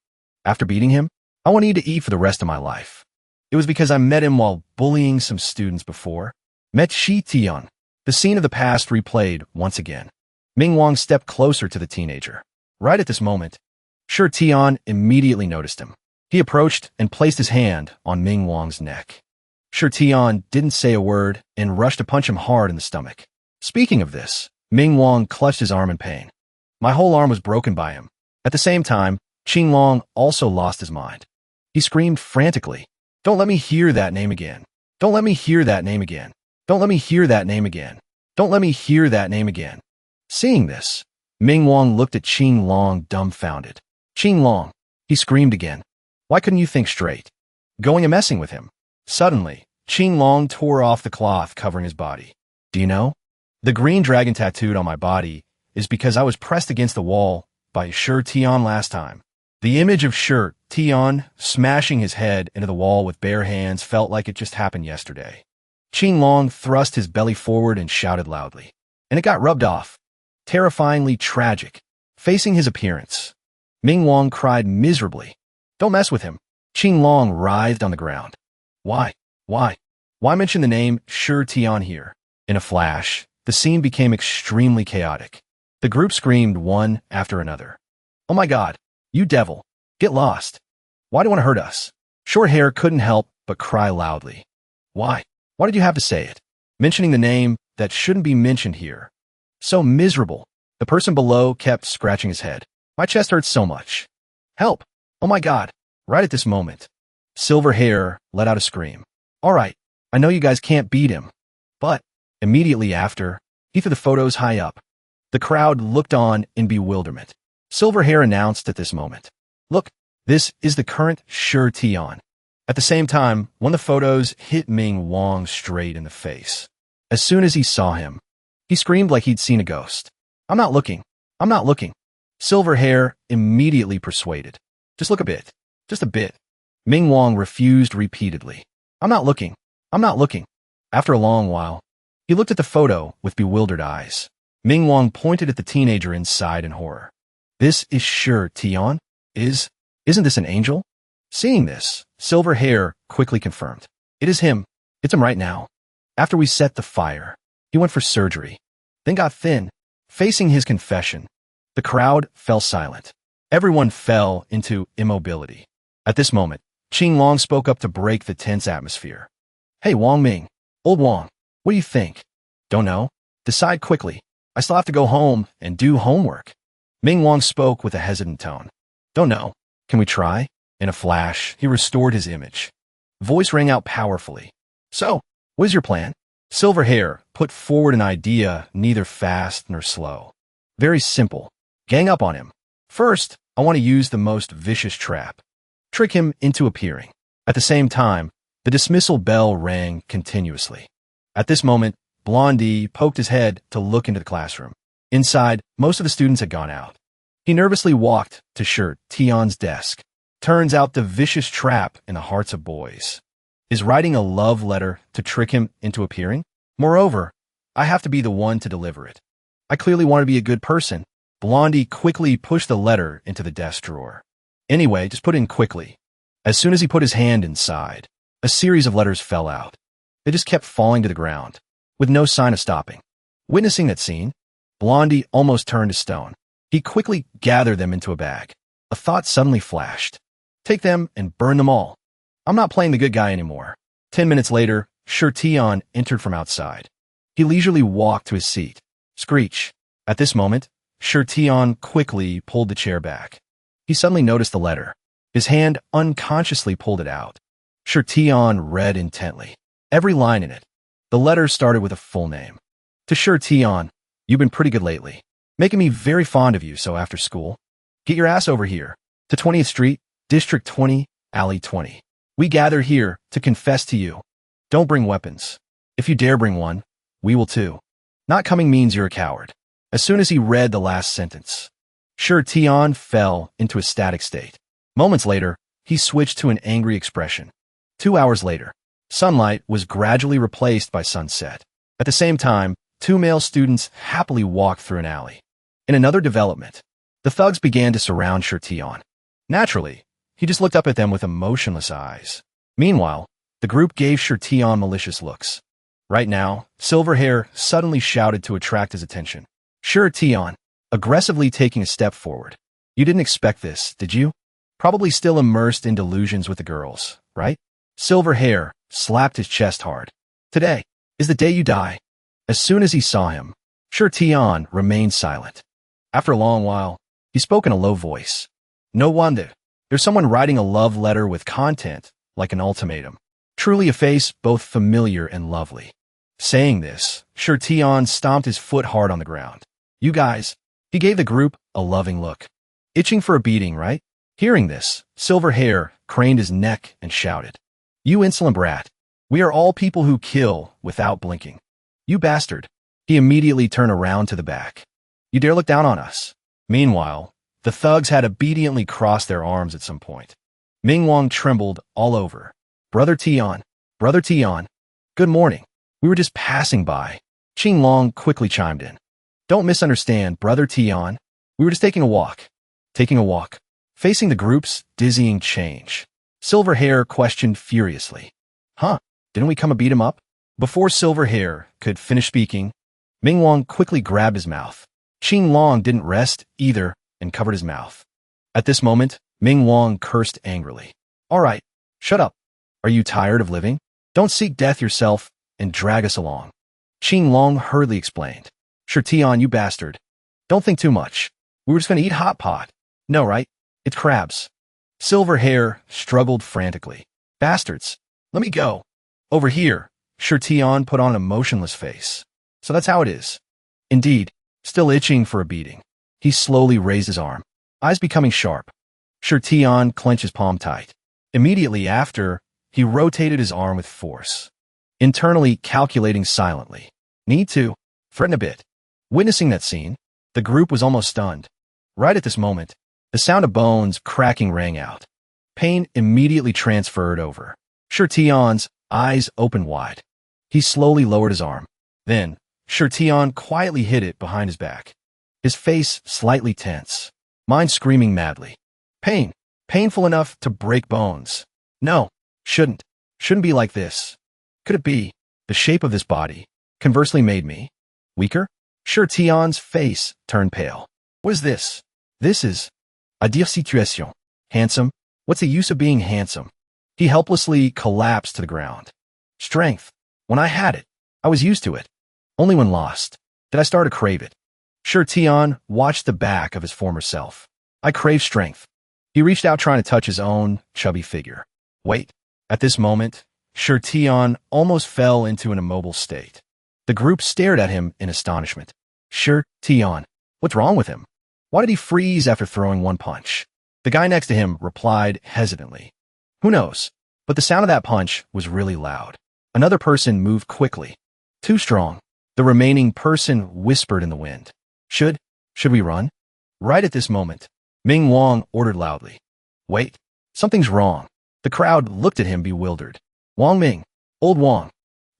After beating him, I want you to eat for the rest of my life. It was because I met him while bullying some students before. Met Shi Tian. The scene of the past replayed once again. Ming Wong stepped closer to the teenager. Right at this moment, Shi Tian immediately noticed him. He approached and placed his hand on Ming Wong's neck. Shi Tian didn't say a word and rushed to punch him hard in the stomach. Speaking of this, Ming Wong clutched his arm in pain. My whole arm was broken by him. At the same time, Qing Long also lost his mind. He screamed frantically. Don't let me hear that name again. Don't let me hear that name again. Don't let me hear that name again. Don't let me hear that name again. Seeing this, Ming Wong looked at Qing Long dumbfounded. Qing Long, he screamed again. Why couldn't you think straight? Going and messing with him. Suddenly, Qing Long tore off the cloth covering his body. Do you know? The green dragon tattooed on my body is because I was pressed against the wall by Shi Tian last time. The image of Shi Tian smashing his head into the wall with bare hands felt like it just happened yesterday. Qing Long thrust his belly forward and shouted loudly. And it got rubbed off. Terrifyingly tragic. Facing his appearance, Ming Wong cried miserably. Don't mess with him. Qing Long writhed on the ground. Why? Why? Why mention the name Shi Tian here? In a flash, the scene became extremely chaotic. The group screamed one after another. Oh my God, you devil, get lost. Why do you want to hurt us? Short Hair couldn't help but cry loudly. Why? Why did you have to say it? Mentioning the name that shouldn't be mentioned here. So miserable. The person below kept scratching his head. My chest hurts so much. Help! Oh my God! Right at this moment, Silver Hair let out a scream. All right, I know you guys can't beat him. But, immediately after, he threw the photos high up. The crowd looked on in bewilderment. Silver Hair announced at this moment. Look, this is the current Shi Tian. At the same time, one of the photos hit Ming Wong straight in the face. As soon as he saw him, he screamed like he'd seen a ghost. I'm not looking. I'm not looking. Silver Hair immediately persuaded. Just look a bit. Just a bit. Ming Wang refused repeatedly. I'm not looking. I'm not looking. After a long while, he looked at the photo with bewildered eyes. Ming Wang pointed at the teenager inside in horror. This is sure Tian? Isn't this an angel? Seeing this, Silver Hair quickly confirmed. It is him. It's him right now. After we set the fire, he went for surgery, then got thin. Facing his confession, the crowd fell silent. Everyone fell into immobility. At this moment, Qing Long spoke up to break the tense atmosphere. Hey, Wang Ming. Old Wang, what do you think? Don't know. Decide quickly. I still have to go home and do homework. Ming Wang spoke with a hesitant tone. Don't know. Can we try? In a flash, he restored his image. Voice rang out powerfully. So, what is your plan? Silver Hair put forward an idea neither fast nor slow. Very simple. Gang up on him. First, I want to use the most vicious trap. Trick him into appearing. At the same time, the dismissal bell rang continuously. At this moment, Blondie poked his head to look into the classroom. Inside, most of the students had gone out. He nervously walked to Shirt Tian's desk. Turns out the vicious trap in the hearts of boys is writing a love letter to trick him into appearing. Moreover, I have to be the one to deliver it. I clearly want to be a good person. Blondie quickly pushed the letter into the desk drawer. Anyway, just put it in quickly. As soon as he put his hand inside, a series of letters fell out. They just kept falling to the ground, with no sign of stopping. Witnessing that scene, Blondie almost turned to stone. He quickly gathered them into a bag. A thought suddenly flashed. Take them and burn them all. I'm not playing the good guy anymore. 10 minutes later, Shirtian entered from outside. He leisurely walked to his seat. Screech. At this moment, Shirtian quickly pulled the chair back. He suddenly noticed the letter. His hand unconsciously pulled it out. Shirtian read intently. Every line in it. The letter started with a full name. To Shirtian, you've been pretty good lately. Making me very fond of you, so after school, get your ass over here. To 20th Street, District 20, Alley 20. We gather here to confess to you. Don't bring weapons. If you dare bring one, we will too. Not coming means you're a coward. As soon as he read the last sentence, Shirtian fell into a static state. Moments later, he switched to an angry expression. 2 hours later, sunlight was gradually replaced by sunset. At the same time, 2 male students happily walked through an alley. In another development, the thugs began to surround Shirtian. Naturally, he just looked up at them with emotionless eyes. Meanwhile, the group gave Shirtian malicious looks. Right now, Silver Hair suddenly shouted to attract his attention. Shirtian, aggressively taking a step forward. You didn't expect this, did you? Probably still immersed in delusions with the girls, right? Silver Hair slapped his chest hard. Today is the day you die. As soon as he saw him, Shirtian remained silent. After a long while, he spoke in a low voice. No wonder. There's someone writing a love letter with content like an ultimatum. Truly a face both familiar and lovely. Saying this, Shirtian stomped his foot hard on the ground. You guys, he gave the group a loving look. Itching for a beating, right? Hearing this, Silver Hair craned his neck and shouted. You insolent brat. We are all people who kill without blinking. You bastard. He immediately turned around to the back. You dare look down on us. Meanwhile, the thugs had obediently crossed their arms at some point. Ming Wang trembled all over. Brother Tian. Good morning. We were just passing by. Qing Long quickly chimed in. Don't misunderstand, Brother Tian. We were just taking a walk. Facing the group's dizzying change, Silver Hair questioned furiously. Huh? Didn't we come to beat him up? Before Silver Hair could finish speaking, Ming Wang quickly grabbed his mouth. Qing Long didn't rest either and covered his mouth. At this moment, Ming Wang cursed angrily. All right, shut up. Are you tired of living? Don't seek death yourself and drag us along. Qing Long hurriedly explained. Shirtian, you bastard. Don't think too much. We were just going to eat hot pot. No, right? It's crabs. Silver Hair struggled frantically. Bastards. Let me go. Over here, Shirtian put on a motionless face. So that's how it is. Indeed, still itching for a beating. He slowly raised his arm, eyes becoming sharp. Shirtian clenched his palm tight. Immediately after, he rotated his arm with force, internally calculating silently. Need to threaten a bit. Witnessing that scene, the group was almost stunned. Right at this moment, the sound of bones cracking rang out. Pain immediately transferred over. Shirtion's eyes opened wide. He slowly lowered his arm. Then, Shirtion quietly hid it behind his back. His face slightly tense. Mind screaming madly. Pain. Painful enough to break bones. No. Shouldn't be like this. Could it be the shape of this body conversely made me weaker? Shirtion's face turned pale. What is this? This is a dire situation. Handsome? What's the use of being handsome? He helplessly collapsed to the ground. Strength. When I had it, I was used to it. Only when lost did I start to crave it. Shirtion watched the back of his former self. I crave strength. He reached out trying to touch his own chubby figure. Wait. At this moment, Shirtion almost fell into an immobile state. The group stared at him in astonishment. Shirtion. What's wrong with him? Why did he freeze after throwing one punch? The guy next to him replied hesitantly. Who knows? But the sound of that punch was really loud. Another person moved quickly. Too strong. The remaining person whispered in the wind. Should we run? Right at this moment, Ming Wang ordered loudly. Wait, something's wrong. The crowd looked at him bewildered. Wang Ming, old Wang.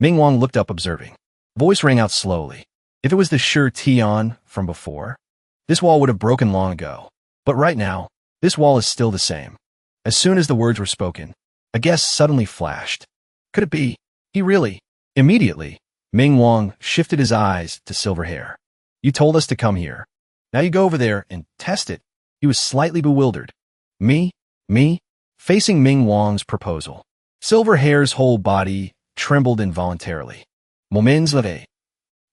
Ming Wang looked up observing. Voice rang out slowly. If it was the Shirtion from before, this wall would have broken long ago. But right now, this wall is still the same. As soon as the words were spoken, a guess suddenly flashed. Could it be? He really? Immediately, Ming Wang shifted his eyes to Silver Hair. You told us to come here. Now you go over there and test it. He was slightly bewildered. Me? Facing Ming Wang's proposal. Silver Hair's whole body trembled involuntarily. Moments leve.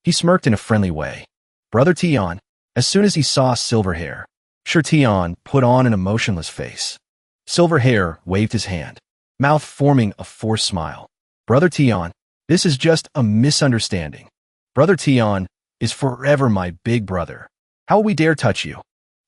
He smirked in a friendly way. Brother Tion. As soon as he saw Silver Hair, Shirtion put on an emotionless face. Silver Hair waved his hand, mouth forming a forced smile. Brother Tion, this is just a misunderstanding. Brother Tion is forever my big brother. How will we dare touch you?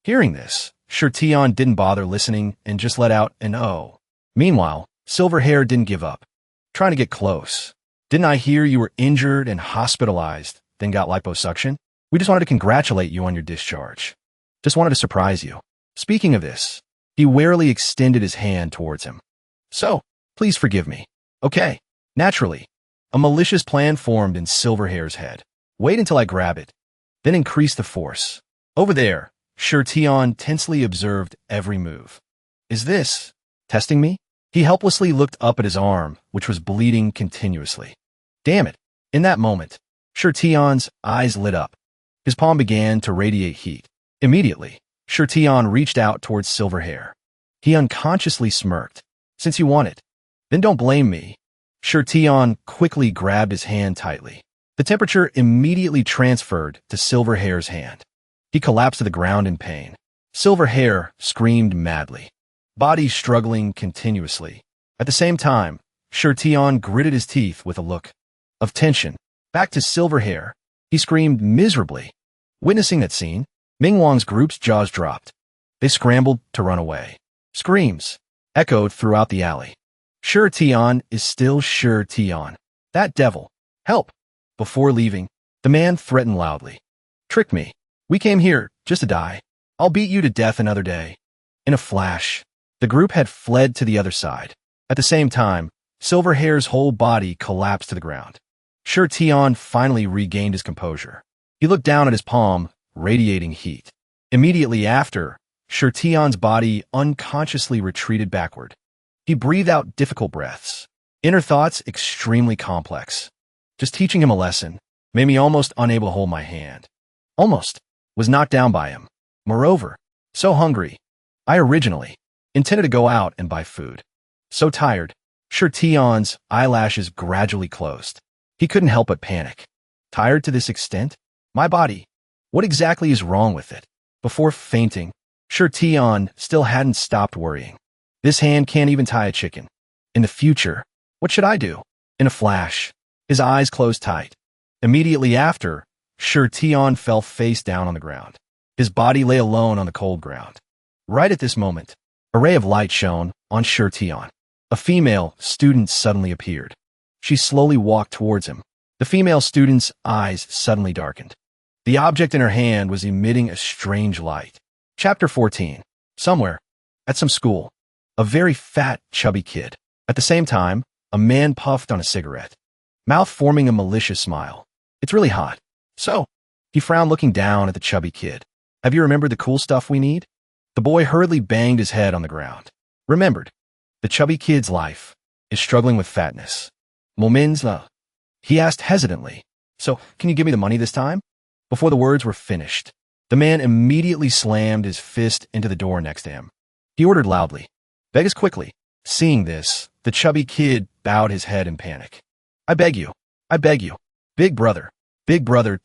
Hearing this, Shirtion didn't bother listening and just let out an oh. Meanwhile, Silver Hair didn't give up. Trying to get close. Didn't I hear you were injured and hospitalized, then got liposuction? We just wanted to congratulate you on your discharge. Just wanted to surprise you. Speaking of this, he warily extended his hand towards him. So, please forgive me. Okay, naturally. A malicious plan formed in Silver Hair's head. Wait until I grab it. Then increase the force. Over there, Shirtion tensely observed every move. Is this testing me? He helplessly looked up at his arm, which was bleeding continuously. Damn it. In that moment, Shirtion's eyes lit up. His palm began to radiate heat. Immediately, Shirtion reached out towards Silver Hair. He unconsciously smirked. Since you want it, then don't blame me. Shirtion quickly grabbed his hand tightly. The temperature immediately transferred to Silver Hair's hand. He collapsed to the ground in pain. Silver Hair screamed madly, body struggling continuously. At the same time, Shirtion gritted his teeth with a look of tension. Back to Silver Hair, he screamed miserably. Witnessing that scene, Ming Wang's group's jaws dropped. They scrambled to run away. Screams echoed throughout the alley. Shirtion is still Shirtion. That devil. Help! Before leaving, the man threatened loudly. Trick me. We came here just to die. I'll beat you to death another day. In a flash, the group had fled to the other side. At the same time, Silver Hair's whole body collapsed to the ground. Shirtion finally regained his composure. He looked down at his palm, radiating heat. Immediately after, Shirtion's body unconsciously retreated backward. He breathed out difficult breaths. Inner thoughts extremely complex. Just teaching him a lesson made me almost unable to hold my hand. Almost was knocked down by him. Moreover, so hungry. I originally intended to go out and buy food. So tired, Shirtion's eyelashes gradually closed. He couldn't help but panic. Tired to this extent? My body. What exactly is wrong with it? Before fainting, Shirtion still hadn't stopped worrying. This hand can't even tie a chicken. In the future, what should I do? In a flash, his eyes closed tight. Immediately after, Shirtion fell face down on the ground. His body lay alone on the cold ground. Right at this moment, a ray of light shone on Shirtion. A female student suddenly appeared. She slowly walked towards him. The female student's eyes suddenly darkened. The object in her hand was emitting a strange light. Chapter 14. Somewhere, at some school, a very fat, chubby kid. At the same time, a man puffed on a cigarette, mouth forming a malicious smile. It's really hot. So, he frowned looking down at the chubby kid. Have you remembered the cool stuff we need? The boy hurriedly banged his head on the ground. Remembered. The chubby kid's life is struggling with fatness. Momenza. He asked hesitantly. So, can you give me the money this time? Before the words were finished, the man immediately slammed his fist into the door next to him. He ordered loudly. Beg us quickly. Seeing this, the chubby kid bowed his head in panic. I beg you. I beg you. Big brother,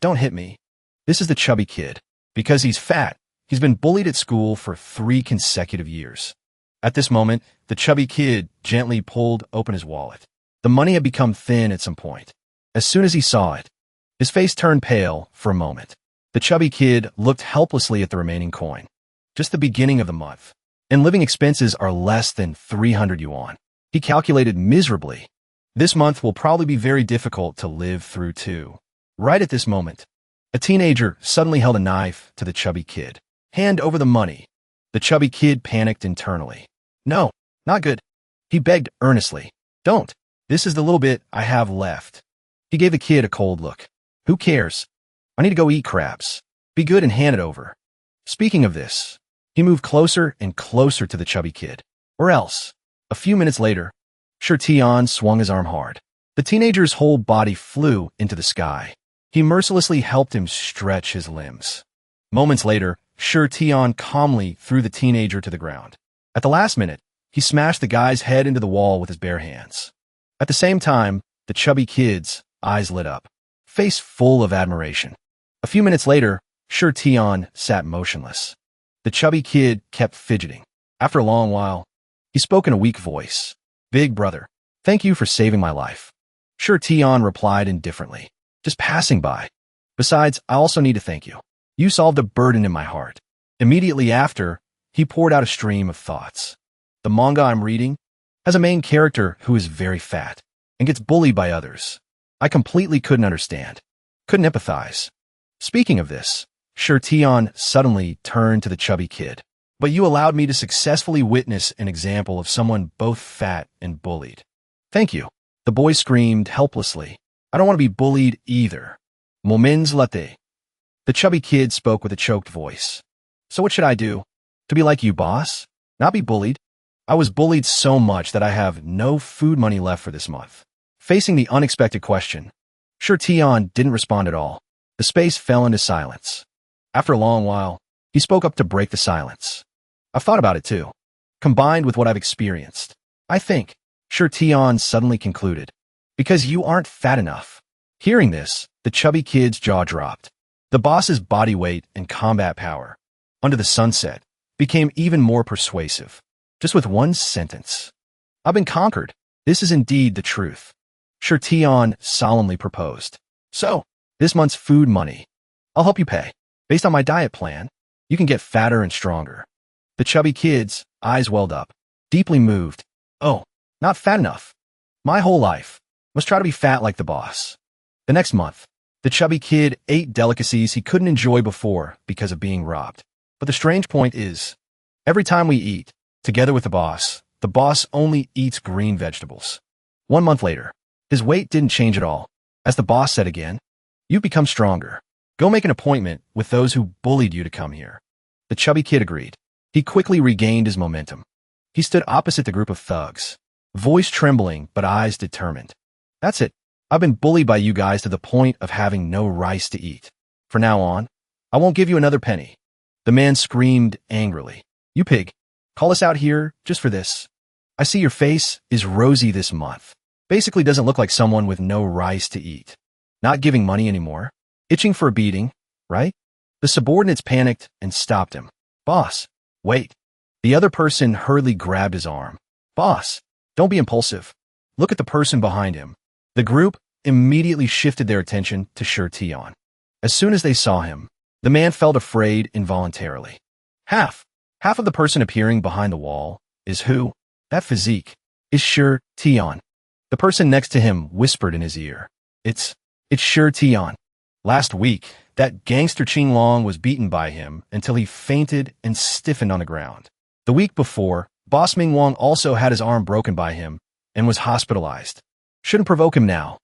don't hit me. This is the chubby kid. Because he's fat, he's been bullied at school for 3 consecutive years. At this moment, the chubby kid gently pulled open his wallet. The money had become thin at some point. As soon as he saw it, his face turned pale for a moment. The chubby kid looked helplessly at the remaining coin. Just the beginning of the month, and living expenses are less than 300 yuan. He calculated miserably. This month will probably be very difficult to live through too. Right at this moment, a teenager suddenly held a knife to the chubby kid. Hand over the money. The chubby kid panicked internally. No, not good. He begged earnestly. Don't. This is the little bit I have left. He gave the kid a cold look. Who cares? I need to go eat crabs. Be good and hand it over. Speaking of this, he moved closer and closer to the chubby kid. Or else. A few minutes later, Tian swung his arm hard. The teenager's whole body flew into the sky. He mercilessly helped him stretch his limbs. Moments later, Tian calmly threw the teenager to the ground. At the last minute, he smashed the guy's head into the wall with his bare hands. At the same time, the chubby kid's eyes lit up, face full of admiration. A few minutes later, Tian sat motionless. The chubby kid kept fidgeting. After a long while, he spoke in a weak voice. Big brother, thank you for saving my life. Tian replied indifferently. Just passing by. Besides, I also need to thank you. You solved a burden in my heart. Immediately after, he poured out a stream of thoughts. The manga I'm reading has a main character who is very fat and gets bullied by others. I completely couldn't understand. Couldn't empathize. Speaking of this, Tian suddenly turned to the chubby kid. But you allowed me to successfully witness an example of someone both fat and bullied. Thank you. The boy screamed helplessly. I don't want to be bullied either. Moments latte. The chubby kid spoke with a choked voice. So what should I do? To be like you, boss? Not be bullied? I was bullied so much that I have no food money left for this month. Facing the unexpected question, Tian didn't respond at all. The space fell into silence. After a long while, he spoke up to break the silence. I've thought about it too. Combined with what I've experienced, I think, Tian suddenly concluded. Because you aren't fat enough. Hearing this, the chubby kid's jaw dropped. The boss's body weight and combat power, under the sunset, became even more persuasive. Just with one sentence. I've been conquered. This is indeed the truth. Tian solemnly proposed. So, this month's food money. I'll help you pay. Based on my diet plan, you can get fatter and stronger. The chubby kid's eyes welled up, deeply moved. Oh, not fat enough. My whole life. Must try to be fat like the boss. The next month, the chubby kid ate delicacies he couldn't enjoy before because of being robbed. But the strange point is, every time we eat, together with the boss only eats green vegetables. 1 month later, his weight didn't change at all. As the boss said again, you've become stronger. Go make an appointment with those who bullied you to come here. The chubby kid agreed. He quickly regained his momentum. He stood opposite the group of thugs, voice trembling but eyes determined. That's it. I've been bullied by you guys to the point of having no rice to eat. From now on, I won't give you another penny. The man screamed angrily. You pig, call us out here just for this. I see your face is rosy this month. Basically doesn't look like someone with no rice to eat. Not giving money anymore. Itching for a beating, right? The subordinates panicked and stopped him. Boss, wait. The other person hurriedly grabbed his arm. Boss, don't be impulsive. Look at the person behind him. The group immediately shifted their attention to Tian. As soon as they saw him, the man felt afraid involuntarily. Half of the person appearing behind the wall is who? That physique is Tian. The person next to him whispered in his ear. It's Tian. Last week, that gangster Qinglong was beaten by him until he fainted and stiffened on the ground. The week before, Boss Ming Wang also had his arm broken by him and was hospitalized. Shouldn't provoke him now.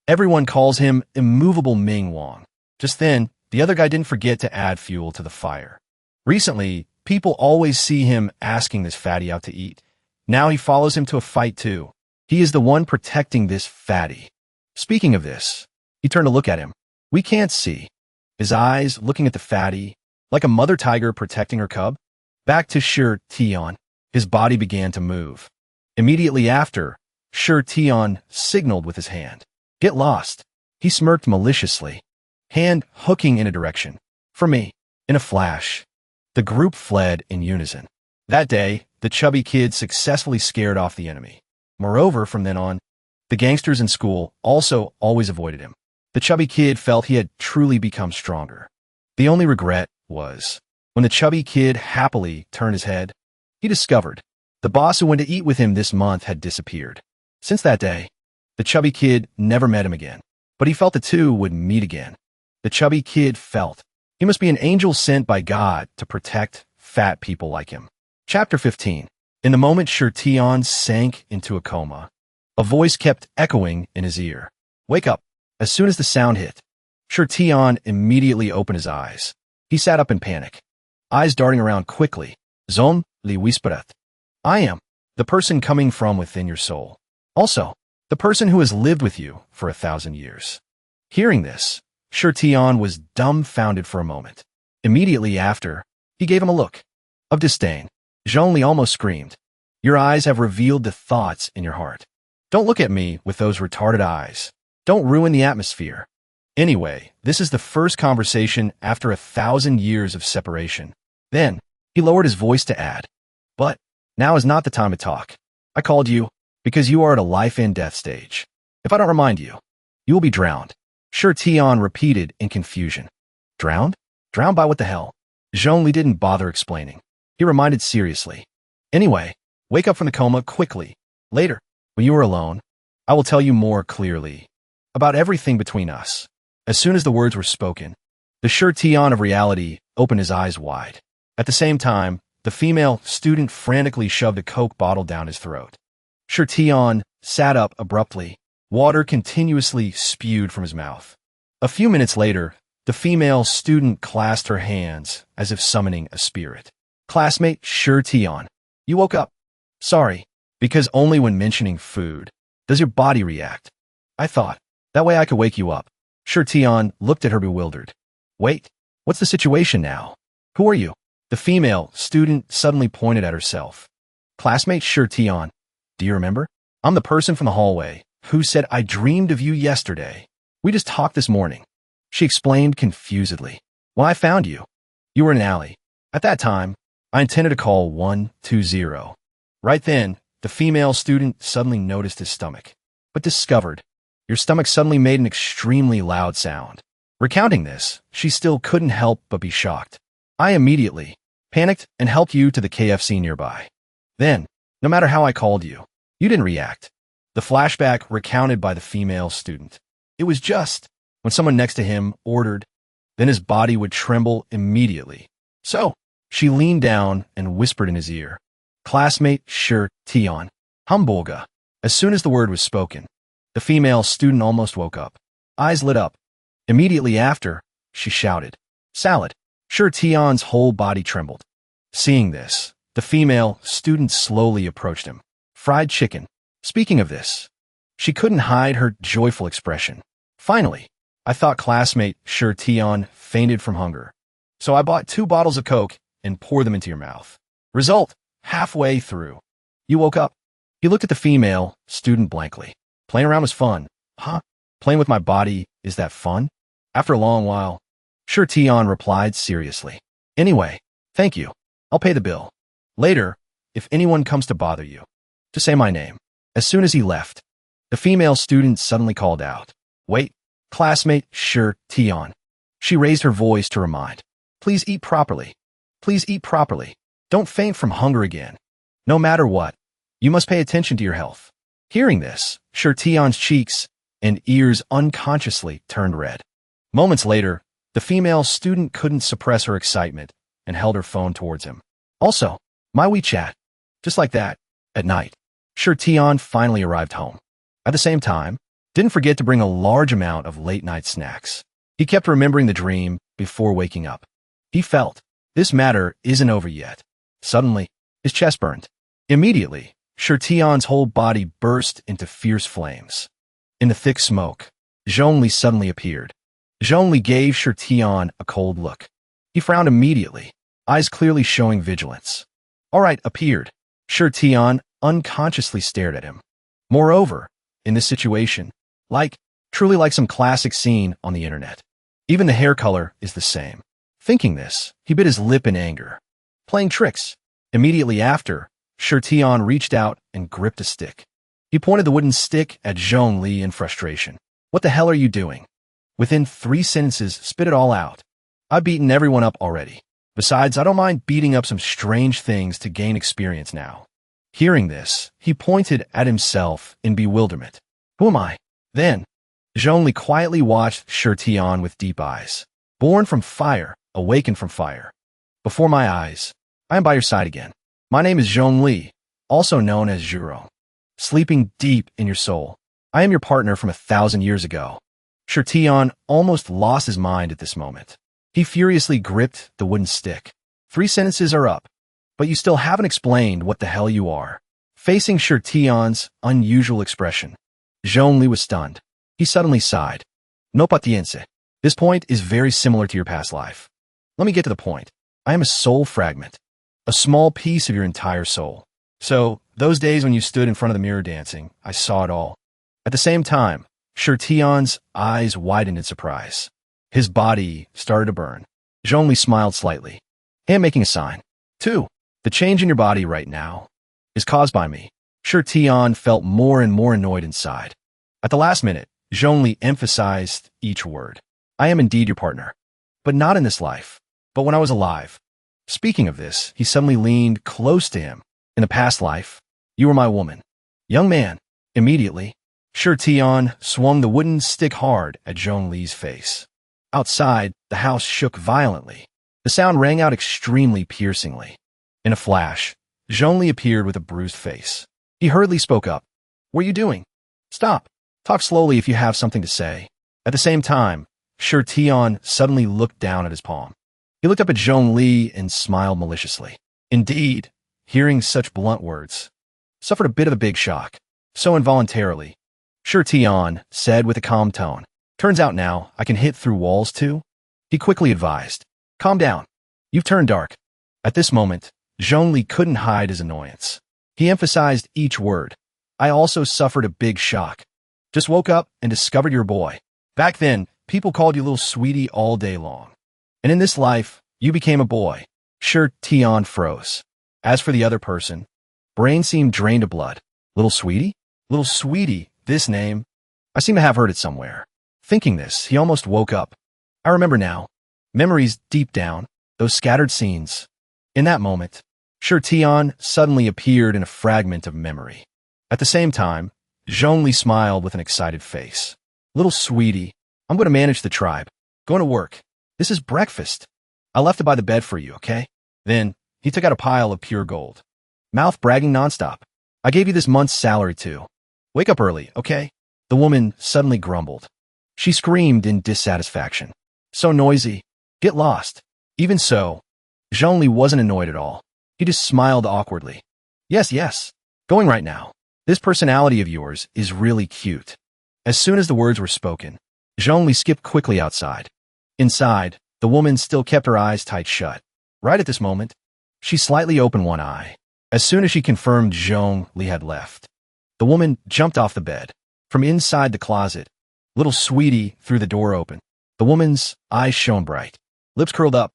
Everyone calls him Immovable Ming Wang. Just then, the other guy didn't forget to add fuel to the fire. Recently, people always see him asking this fatty out to eat. Now he follows him to a fight too. He is the one protecting this fatty. Speaking of this, he turned to look at him. We can't see. His eyes looking at the fatty, like a mother tiger protecting her cub. Back to Shi Tian. His body began to move. Immediately after, Shi Tian signaled with his hand. Get lost. He smirked maliciously, hand hooking in a direction. For me. In a flash, the group fled in unison. That day, the chubby kid successfully scared off the enemy. Moreover, from then on, the gangsters in school also always avoided him. The chubby kid felt he had truly become stronger. The only regret was, when the chubby kid happily turned his head, he discovered the boss who went to eat with him this month had disappeared. Since that day, the chubby kid never met him again, but he felt the two would meet again. The chubby kid felt he must be an angel sent by God to protect fat people like him. Chapter 15. In the moment Shi Tian sank into a coma, a voice kept echoing in his ear. Wake up. As soon as the sound hit, Shi Tian immediately opened his eyes. He sat up in panic, eyes darting around quickly. Zom li whispered. I am the person coming from within your soul. Also, the person who has lived with you for 1,000 years. Hearing this, Shi Tian was dumbfounded for a moment. Immediately after, he gave him a look of disdain. Zhongli almost screamed. Your eyes have revealed the thoughts in your heart. Don't look at me with those retarded eyes. Don't ruin the atmosphere. Anyway, this is the first conversation after 1,000 years of separation. Then, he lowered his voice to add, but now is not the time to talk. I called you because you are at a life and death stage. If I don't remind you, you will be drowned. Shi Tian repeated in confusion. Drowned? Drowned by what the hell? Zhongli didn't bother explaining. He reminded seriously. Anyway, wake up from the coma quickly. Later, when you are alone, I will tell you more clearly about everything between us. As soon as the words were spoken, the Shi Tian of reality opened his eyes wide. At the same time, the female student frantically shoved a Coke bottle down his throat. Shi Tian sat up abruptly. Water continuously spewed from his mouth. A few minutes later, the female student clasped her hands as if summoning a spirit. Classmate Shi Tian, you woke up. Sorry, because only when mentioning food does your body react. I thought, that way I could wake you up. Shi Tian looked at her bewildered. Wait, what's the situation now? Who are you? The female student suddenly pointed at herself. Classmate Shi Tian, do you remember? I'm the person from the hallway who said I dreamed of you yesterday. We just talked this morning. She explained confusedly. When I found you, you were in an alley. At that time, I intended to call 120. Right then, the female student suddenly noticed his stomach, but discovered your stomach suddenly made an extremely loud sound. Recounting this, she still couldn't help but be shocked. I immediately panicked and helped you to the KFC nearby. Then, no matter how I called you, you didn't react. The flashback recounted by the female student. It was just when someone next to him ordered, then his body would tremble immediately. So, she leaned down and whispered in his ear, Classmate Shi Tian, Hamburger. As soon as the word was spoken, the female student almost woke up. Eyes lit up. Immediately after, she shouted, Salad. Shi Tian's whole body trembled. Seeing this, the female student slowly approached him. Fried chicken. Speaking of this, she couldn't hide her joyful expression. Finally, I thought classmate Shi Tian fainted from hunger. So I bought 2 bottles of Coke and poured them into your mouth. Result, halfway through, you woke up. He looked at the female student blankly. Playing around was fun. Huh? Playing with my body, is that fun? After a long while, Shi Tian replied seriously. Anyway, thank you. I'll pay the bill. Later, if anyone comes to bother you, just say my name. As soon as he left, the female student suddenly called out, Wait, classmate Shi Tian. She raised her voice to remind, Please eat properly. Please eat properly. Don't faint from hunger again. No matter what, you must pay attention to your health. Hearing this, Shi Tian's cheeks and ears unconsciously turned red. Moments later, the female student couldn't suppress her excitement and held her phone towards him. Also, my WeChat. Just like that, at night, Tian finally arrived home. At the same time, didn't forget to bring a large amount of late-night snacks. He kept remembering the dream before waking up. He felt, this matter isn't over yet. Suddenly, his chest burned. Immediately, Tian's whole body burst into fierce flames. In the thick smoke, Zhongli suddenly appeared. Zhongli gave Tian a cold look. He frowned immediately, eyes clearly showing vigilance. All right, appeared. Tian unconsciously stared at him. Moreover, in this situation, truly like some classic scene on the internet. Even the hair color is the same. Thinking this, he bit his lip in anger. Playing tricks. Immediately after, Tian reached out and gripped a stick. He pointed the wooden stick at Zhongli in frustration. What the hell are you doing? Within 3 sentences, spit it all out. I've beaten everyone up already. Besides, I don't mind beating up some strange things to gain experience now. Hearing this, he pointed at himself in bewilderment. Who am I? Then, Zhongli quietly watched Tian with deep eyes. Born from fire, awakened from fire. Before my eyes, I am by your side again. My name is Zhongli, also known as Zhuro. Sleeping deep in your soul. I am your partner from 1,000 years ago. Tian almost lost his mind at this moment. He furiously gripped the wooden stick. 3 sentences are up, but you still haven't explained what the hell you are. Facing Tian's unusual expression, Zhongli was stunned. He suddenly sighed. No paciencia. This point is very similar to your past life. Let me get to the point. I am a soul fragment. A small piece of your entire soul. So, those days when you stood in front of the mirror dancing, I saw it all. At the same time, Tian's eyes widened in surprise. His body started to burn. Zhongli smiled slightly. Hand making a sign. 2. The change in your body right now is caused by me. Tian felt more and more annoyed inside. At the last minute, Zhongli emphasized each word. I am indeed your partner. But not in this life. But when I was alive. Speaking of this, he suddenly leaned close to him. In the past life, you were my woman. Young man. Immediately, Tian swung the wooden stick hard at Zhongli's face. Outside, the house shook violently. The sound rang out extremely piercingly. In a flash, Zhongli appeared with a bruised face. He hurriedly spoke up. What are you doing? Stop. Talk slowly if you have something to say. At the same time, Tian suddenly looked down at his palm. He looked up at Zhongli and smiled maliciously. Indeed, hearing such blunt words, suffered a bit of a big shock. So involuntarily, Tian said with a calm tone, turns out now I can hit through walls too? He quickly advised, calm down. You've turned dark. At this moment, Zhongli couldn't hide his annoyance. He emphasized each word. I also suffered a big shock. Just woke up and discovered your boy. Back then, people called you little sweetie all day long. And in this life, you became a boy. Tian froze. As for the other person, brain seemed drained of blood. Little sweetie? Little sweetie, this name. I seem to have heard it somewhere. Thinking this, he almost woke up. I remember now. Memories deep down, those scattered scenes. In that moment, Tian suddenly appeared in a fragment of memory. At the same time, Zhongli smiled with an excited face. Little sweetie, I'm going to manage the tribe. Going to work. This is breakfast. I left it by the bed for you, okay? Then, he took out a pile of pure gold. Mouth bragging nonstop. I gave you this month's salary too. Wake up early, okay? The woman suddenly grumbled. She screamed in dissatisfaction. So noisy. Get lost. Even so, Zhongli wasn't annoyed at all. He just smiled awkwardly. Yes. Going right now. This personality of yours is really cute. As soon as the words were spoken, Zhongli skipped quickly outside. Inside, the woman still kept her eyes tight shut. Right at this moment, she slightly opened one eye. As soon as she confirmed Zhongli had left, the woman jumped off the bed. From inside the closet, little sweetie threw the door open. The woman's eyes shone bright. Lips curled up.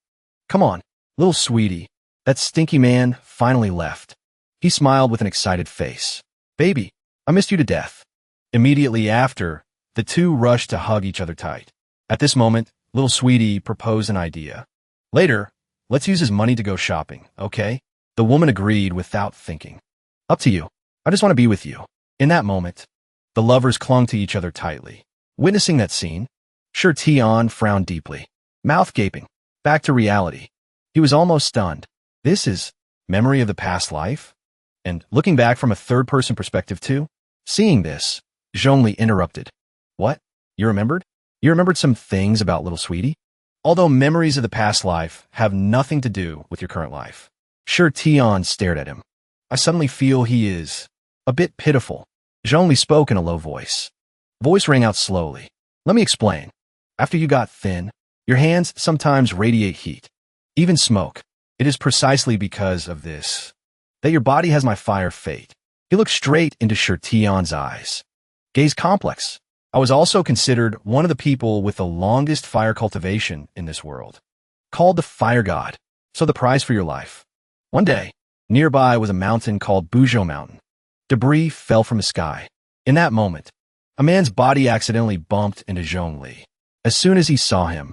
Come on, little sweetie. That stinky man finally left. He smiled with an excited face. Baby, I missed you to death. Immediately after, the two rushed to hug each other tight. At this moment, little sweetie proposed an idea. Later, let's use his money to go shopping, okay? The woman agreed without thinking. Up to you. I just want to be with you. In that moment, the lovers clung to each other tightly. Witnessing that scene, Tian frowned deeply, mouth gaping. Back to reality. He was almost stunned. This is memory of the past life? And looking back from a third-person perspective too? Seeing this, Zhongli interrupted. What? You remembered? You remembered some things about little sweetie? Although memories of the past life have nothing to do with your current life. Sure, Tian stared at him. I suddenly feel he is a bit pitiful. Zhongli spoke in a low voice. Voice rang out slowly. Let me explain. After you got thin, your hands sometimes radiate heat, even smoke. It is precisely because of this that your body has my fire fate. He looked straight into Sher Tian's eyes. Gaze complex. I was also considered one of the people with the longest fire cultivation in this world. Called the Fire God. So the prize for your life. One day, nearby was a mountain called Buzhou Mountain. Debris fell from the sky. In that moment, a man's body accidentally bumped into Zhongli. As soon as he saw him,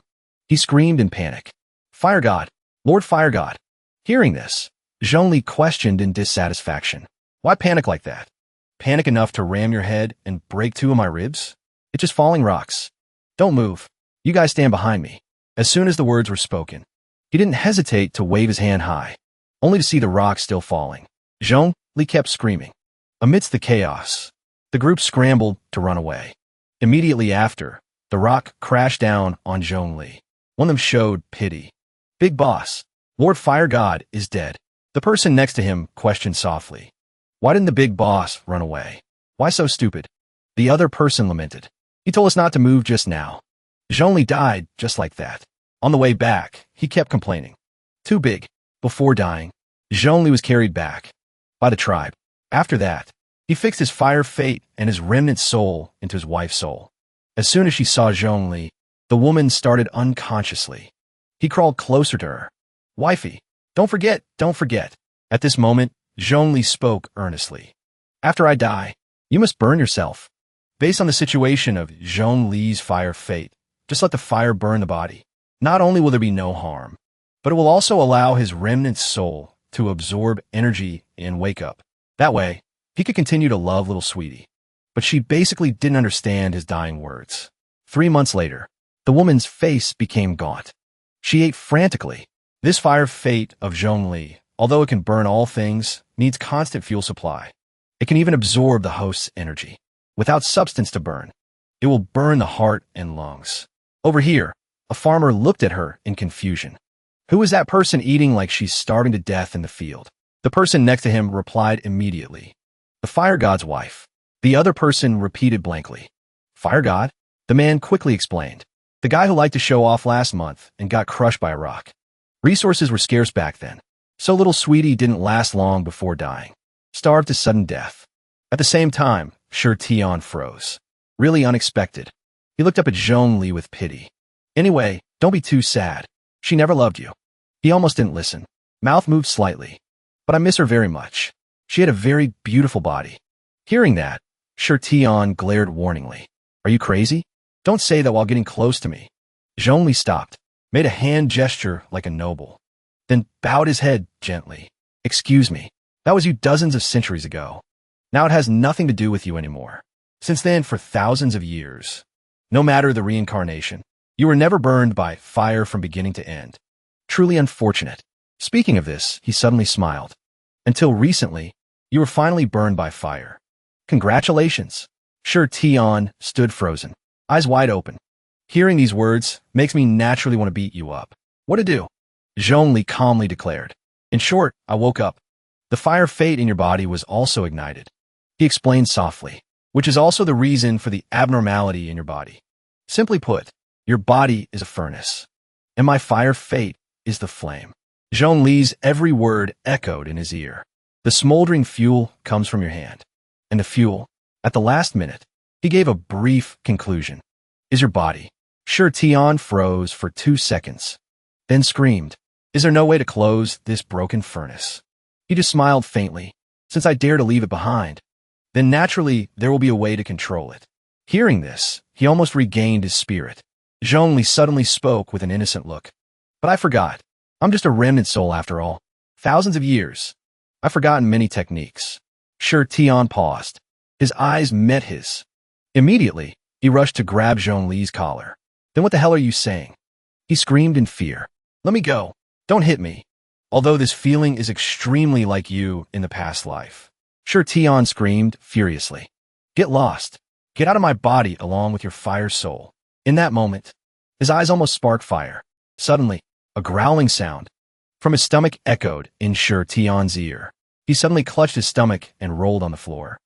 he screamed in panic. Fire God! Lord Fire God! Hearing this, Zhongli questioned in dissatisfaction. Why panic like that? Panic enough to ram your head and break 2 of my ribs? It's just falling rocks. Don't move. You guys stand behind me. As soon as the words were spoken, he didn't hesitate to wave his hand high, only to see the rocks still falling. Zhongli kept screaming. Amidst the chaos, the group scrambled to run away. Immediately after, the rock crashed down on Zhongli. One of them showed pity. Big boss, Lord Fire God is dead. The person next to him questioned softly. Why didn't the big boss run away? Why so stupid? The other person lamented. He told us not to move just now. Zhongli died just like that. On the way back, he kept complaining. Too big. Before dying, Zhongli was carried back by the tribe. After that, he fixed his fire fate and his remnant soul into his wife's soul. As soon as she saw Zhongli, the woman started unconsciously. He crawled closer to her. Wifey, don't forget, don't forget. At this moment, Zhongli spoke earnestly. After I die, you must burn yourself. Based on the situation of Zhongli's fire fate, just let the fire burn the body. Not only will there be no harm, but it will also allow his remnant soul to absorb energy and wake up. That way, he could continue to love little sweetie. But she basically didn't understand his dying words. 3 months later, the woman's face became gaunt. She ate frantically. This fire fate of Zhongli, although it can burn all things, needs constant fuel supply. It can even absorb the host's energy. Without substance to burn, it will burn the heart and lungs. Over here, a farmer looked at her in confusion. Who is that person eating like she's starving to death in the field? The person next to him replied immediately. The fire god's wife. The other person repeated blankly. Fire god? The man quickly explained. The guy who liked to show off last month and got crushed by a rock. Resources were scarce back then, so little sweetie didn't last long before dying. Starved to sudden death. At the same time, Sher Tian froze. Really unexpected. He looked up at Zhongli with pity. Anyway, don't be too sad. She never loved you. He almost didn't listen. Mouth moved slightly. But I miss her very much. She had a very beautiful body. Hearing that, Sher Tian glared warningly. Are you crazy? Don't say that while getting close to me. Zhongli stopped, made a hand gesture like a noble, then bowed his head gently. Excuse me, that was you dozens of centuries ago. Now it has nothing to do with you anymore. Since then, for thousands of years, no matter the reincarnation, you were never burned by fire from beginning to end. Truly unfortunate. Speaking of this, he suddenly smiled. Until recently, you were finally burned by fire. Congratulations. Sher Tian stood frozen, eyes wide open. Hearing these words makes me naturally want to beat you up. What to do? Zhongli calmly declared. In short, I woke up. The fire fate in your body was also ignited. He explained softly, which is also the reason for the abnormality in your body. Simply put, your body is a furnace, and my fire fate is the flame. Zhongli's every word echoed in his ear. The smoldering fuel comes from your hand. And the fuel, at the last minute, he gave a brief conclusion, is your body. Sher Tian froze for 2 seconds, then screamed, is there no way to close this broken furnace? He just smiled faintly, since I dare to leave it behind. Then naturally, there will be a way to control it. Hearing this, he almost regained his spirit. Zhongli suddenly spoke with an innocent look. But I forgot. I'm just a remnant soul after all. Thousands of years. I've forgotten many techniques. Sher Tian paused. His eyes met his. Immediately, he rushed to grab Zhongli's collar. Then what the hell are you saying? He screamed in fear. Let me go. Don't hit me. Although this feeling is extremely like you in the past life. Sure, Tion screamed furiously. Get lost. Get out of my body along with your fire soul. In that moment, his eyes almost sparked fire. Suddenly, a growling sound from his stomach echoed in Sure Tion's ear. He suddenly clutched his stomach and rolled on the floor,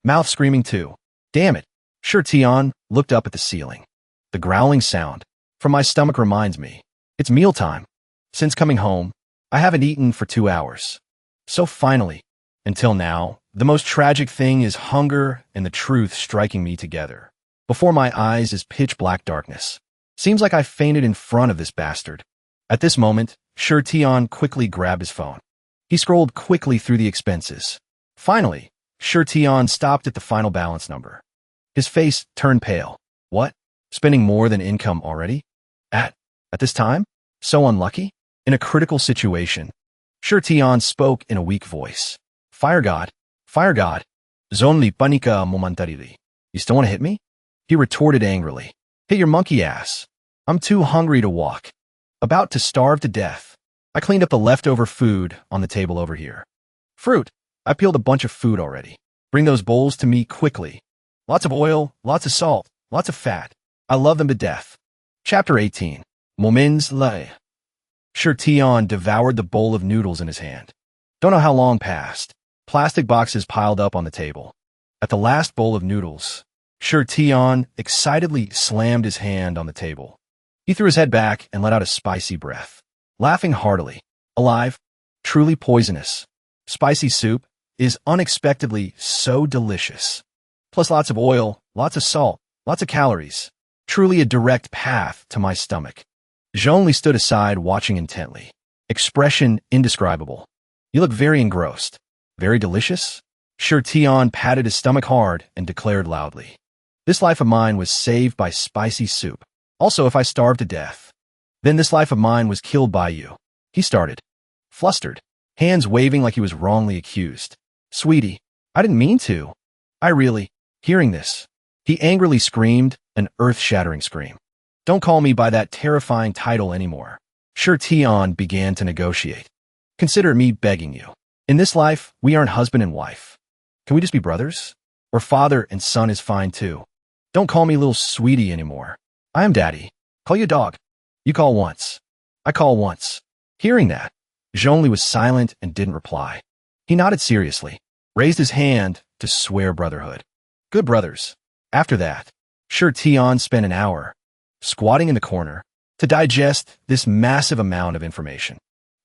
mouth screaming too. Damn it. Sure Tion looked up at the ceiling. The growling sound from my stomach reminds me. It's mealtime. Since coming home, I haven't eaten for 2 hours. So finally, until now, the most tragic thing is hunger and the truth striking me together. Before my eyes is pitch black darkness. Seems like I fainted in front of this bastard. At this moment, Sure Tion quickly grabbed his phone. He scrolled quickly through the expenses. Finally, Sure Tion stopped at the final balance number. His face turned pale. What? Spending more than income already? At this time? So unlucky? In a critical situation. Sure Tion spoke in a weak voice. Fire God, zonli panika momentarily. You still want to hit me? He retorted angrily. Hit your monkey ass. I'm too hungry to walk. About to starve to death. I cleaned up the leftover food on the table over here. Fruit. I peeled a bunch of food already. Bring those bowls to me quickly. Lots of oil, lots of salt, lots of fat. I love them to death. Chapter 18. Moments later. Sure Tion devoured the bowl of noodles in his hand. Don't know how long passed. Plastic boxes piled up on the table. At the last bowl of noodles, Sure Tion excitedly slammed his hand on the table. He threw his head back and let out a spicy breath, laughing heartily. Alive, truly poisonous. Spicy soup is unexpectedly so delicious. Plus lots of oil, lots of salt, lots of calories. Truly a direct path to my stomach. Zhongli stood aside watching intently. Expression indescribable. You look very engrossed. Very delicious? Sure Tion patted his stomach hard and declared loudly. This life of mine was saved by spicy soup. Also, if I starved to death, then this life of mine was killed by you. He started. Flustered, hands waving like he was wrongly accused. Sweetie, I didn't mean to. Hearing this, he angrily screamed, an earth-shattering scream. Don't call me by that terrifying title anymore. Sure Tion began to negotiate. Consider me begging you. In this life, we aren't husband and wife. Can we just be brothers? Or father and son is fine too. Don't call me little sweetie anymore. I am daddy. Call you dog. You call once. I call once. Hearing that, Zhongli was silent and didn't reply. He nodded seriously, raised his hand to swear brotherhood. Good brothers. After that, Sure Tion spent an hour squatting in the corner to digest this massive amount of information.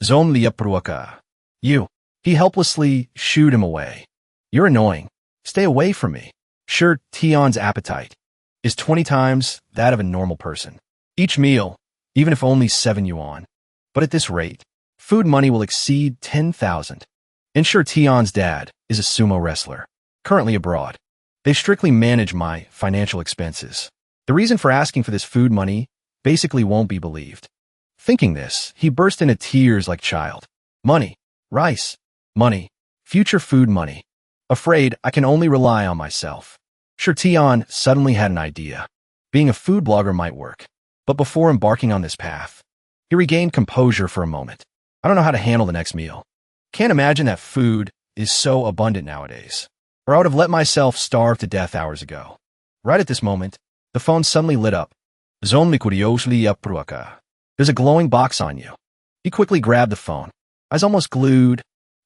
Zhongli yapruaka. You. He helplessly shooed him away. You're annoying. Stay away from me. Sure Tion's appetite is 20 times that of a normal person. Each meal, even if only 7 yuan. But at this rate, food money will exceed 10,000. And Sure Tion's dad is a sumo wrestler, currently abroad. They strictly manage my financial expenses. The reason for asking for this food money basically won't be believed. Thinking this, he burst into tears like child. Money, rice, money, future food money. Afraid I can only rely on myself. Sure Tion suddenly had an idea. Being a food blogger might work. But before embarking on this path, he regained composure for a moment. I don't know how to handle the next meal. Can't imagine that food is so abundant nowadays. Or I would have let myself starve to death hours ago. Right at this moment, the phone suddenly lit up. Zonli kuriously yapruaka. There's a glowing box on you. He quickly grabbed the phone. Eyes almost glued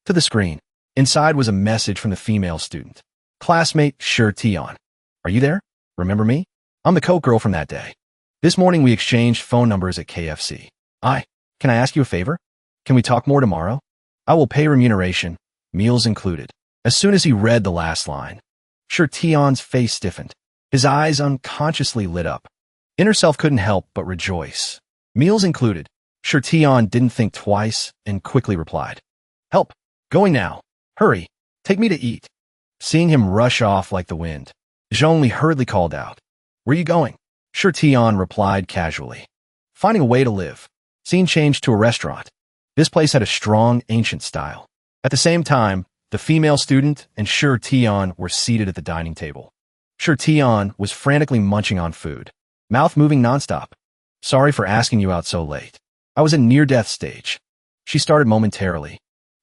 to the screen. Inside was a message from the female student. Classmate Sure Tion. Are you there? Remember me? I'm the Coke girl from that day. This morning we exchanged phone numbers at KFC. Can I ask you a favor? Can we talk more tomorrow? I will pay remuneration, meals included. As soon as he read the last line, Sure Tion's face stiffened. His eyes unconsciously lit up. Inner self couldn't help but rejoice. Meals included. Sure Tion didn't think twice and quickly replied. Help. Going now. Hurry. Take me to eat. Seeing him rush off like the wind, Zhongli hurriedly called out. Where are you going? Sure Tion replied casually. Finding a way to live. Scene changed to a restaurant. This place had a strong, ancient style. At the same time, the female student and Sure Tion were seated at the dining table. Sure Tion was frantically munching on food, mouth moving nonstop. Sorry for asking you out so late. I was in near-death stage. She started momentarily.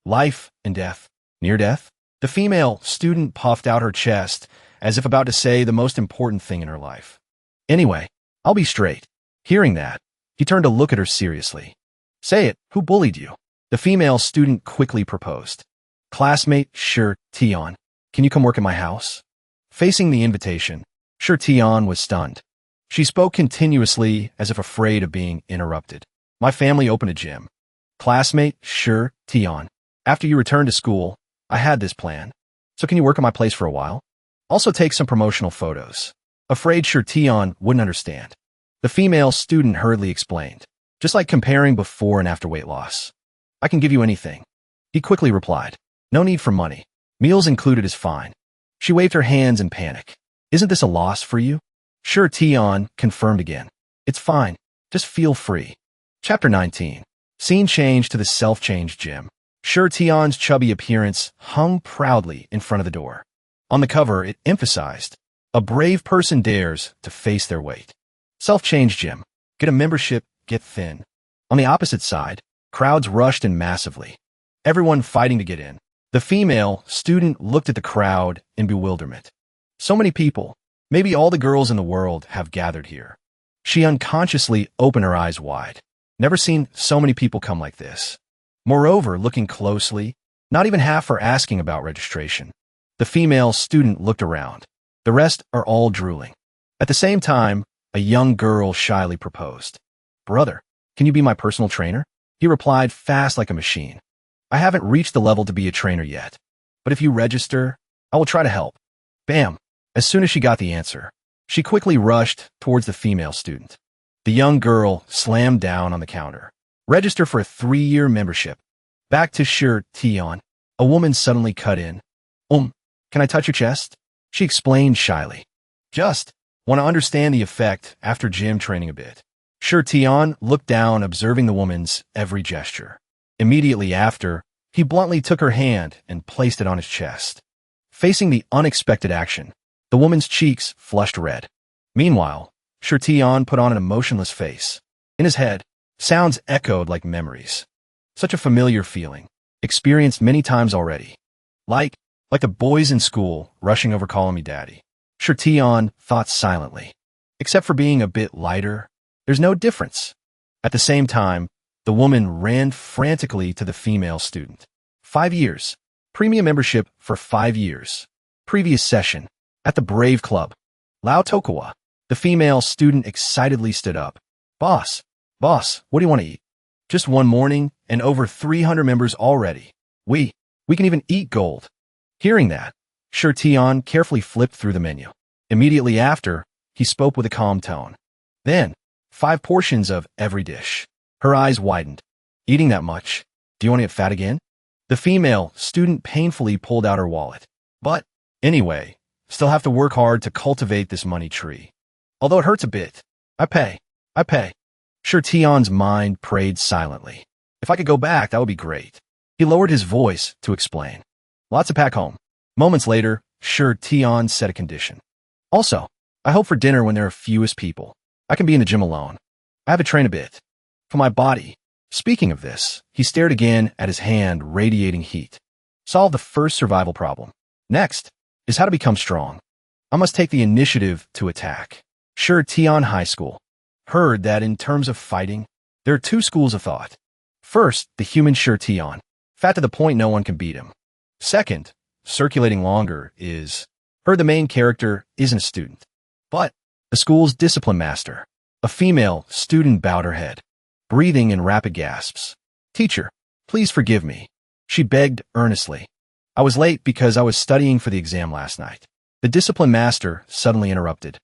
Life and death. Near death? The female student puffed out her chest as if about to say the most important thing in her life. Anyway, I'll be straight. Hearing that, he turned to look at her seriously. Say it, who bullied you? The female student quickly proposed. Classmate Sure Tion, can you come work at my house? Facing the invitation, Sure Tion was stunned. She spoke continuously as if afraid of being interrupted. My family opened a gym. Classmate Sure Tion, after you returned to school, I had this plan. So can you work at my place for a while? Also take some promotional photos. Afraid Sure Tion wouldn't understand. The female student hurriedly explained. Just like comparing before and after weight loss. I can give you anything. He quickly replied. No need for money. Meals included is fine. She waved her hands in panic. Isn't this a loss for you? Sure Tion confirmed again. It's fine. Just feel free. Chapter 19. Scene change to the self-change gym. Sure Tion's chubby appearance hung proudly in front of the door. On the cover, it emphasized, a brave person dares to face their weight. Self-change gym. Get a membership, get thin. On the opposite side, crowds rushed in massively. Everyone fighting to get in. The female student looked at the crowd in bewilderment. So many people. Maybe all the girls in the world have gathered here. She unconsciously opened her eyes wide. Never seen so many people come like this. Moreover, looking closely, not even half are asking about registration. The female student looked around. The rest are all drooling. At the same time, a young girl shyly proposed. Brother, can you be my personal trainer? He replied fast like a machine. I haven't reached the level to be a trainer yet. But if you register, I will try to help. Bam! As soon as she got the answer, she quickly rushed towards the female student. The young girl slammed down on the counter. Register for a 3-year membership. Back to Sure Tion. A woman suddenly cut in. Can I touch your chest? She explained shyly. Just want to understand the effect after gym training a bit. Sure Tion looked down, observing the woman's every gesture. Immediately after, he bluntly took her hand and placed it on his chest. Facing the unexpected action, the woman's cheeks flushed red. Meanwhile, Sure Tion put on an emotionless face. In his head, sounds echoed like memories. Such a familiar feeling, experienced many times already. Like the boys in school rushing over calling me daddy. Sure Tion thought silently. Except for being a bit lighter, there's no difference. At the same time, the woman ran frantically to the female student. 5 years. Premium membership for 5 years. Previous session. At the Brave Club. Lao Tokawa. The female student excitedly stood up. Boss, what do you want to eat? Just one morning and over 300 members already. We can even eat gold. Hearing that, Sure Tion carefully flipped through the menu. Immediately after, he spoke with a calm tone. Then, 5 portions of every dish. Her eyes widened. Eating that much? Do you want to get fat again? The female student painfully pulled out her wallet. But, anyway, still have to work hard to cultivate this money tree. Although it hurts a bit. I pay. Sure Tion's mind prayed silently. If I could go back, that would be great. He lowered his voice to explain. Lots to pack home. Moments later, Sure Tion set a condition. Also, I hope for dinner when there are fewest people. I can be in the gym alone. I have to train a bit. For my body. Speaking of this, he stared again at his hand radiating heat. Solve the first survival problem. Next is how to become strong. I must take the initiative to attack. Sure Tion High School. Heard that in terms of fighting, there are 2 schools of thought. First, the human Sure Tion. Fat to the point no one can beat him. Second, circulating longer is, heard the main character isn't a student, but the school's discipline master. A female student bowed her head, breathing in rapid gasps. Teacher, please forgive me. She begged earnestly. I was late because I was studying for the exam last night. The discipline master suddenly interrupted.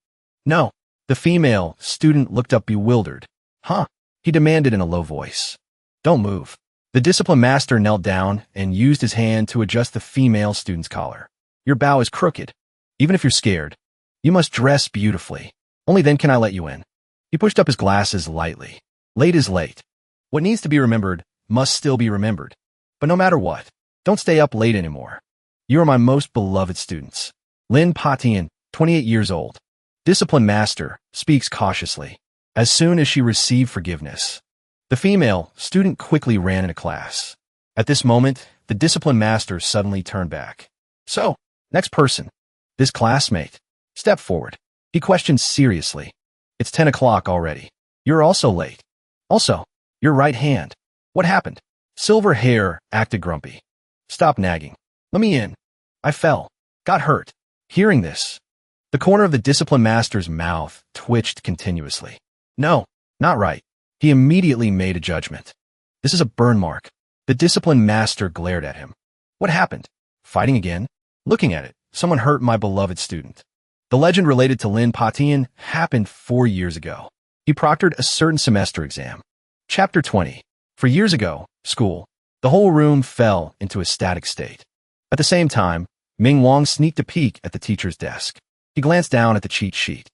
No. The female student looked up bewildered. Huh? He demanded in a low voice. Don't move. The discipline master knelt down and used his hand to adjust the female student's collar. Your bow is crooked. Even if you're scared, you must dress beautifully. Only then can I let you in. He pushed up his glasses lightly. Late is late. What needs to be remembered must still be remembered. But no matter what, don't stay up late anymore. You are my most beloved students. Lin Patian, 28 years old. Discipline master, speaks cautiously. As soon as she received forgiveness. The female student quickly ran into class. At this moment, the discipline master suddenly turned back. So, next person. This classmate. Step forward. He questioned seriously. It's 10 o'clock already. You're also late. Also, your right hand. What happened? Silver hair acted grumpy. Stop nagging. Let me in. I fell. Got hurt. Hearing this, the corner of the discipline master's mouth twitched continuously. No, not right. He immediately made a judgment. This is a burn mark. The discipline master glared at him. What happened? Fighting again? Looking at it, someone hurt my beloved student. The legend related to Lin Patian happened 4 years ago. He proctored a certain semester exam. Chapter 20. For years ago, school. The whole room fell into a static state. At the same time, Ming Wang sneaked a peek at the teacher's desk. He glanced down at the cheat sheet.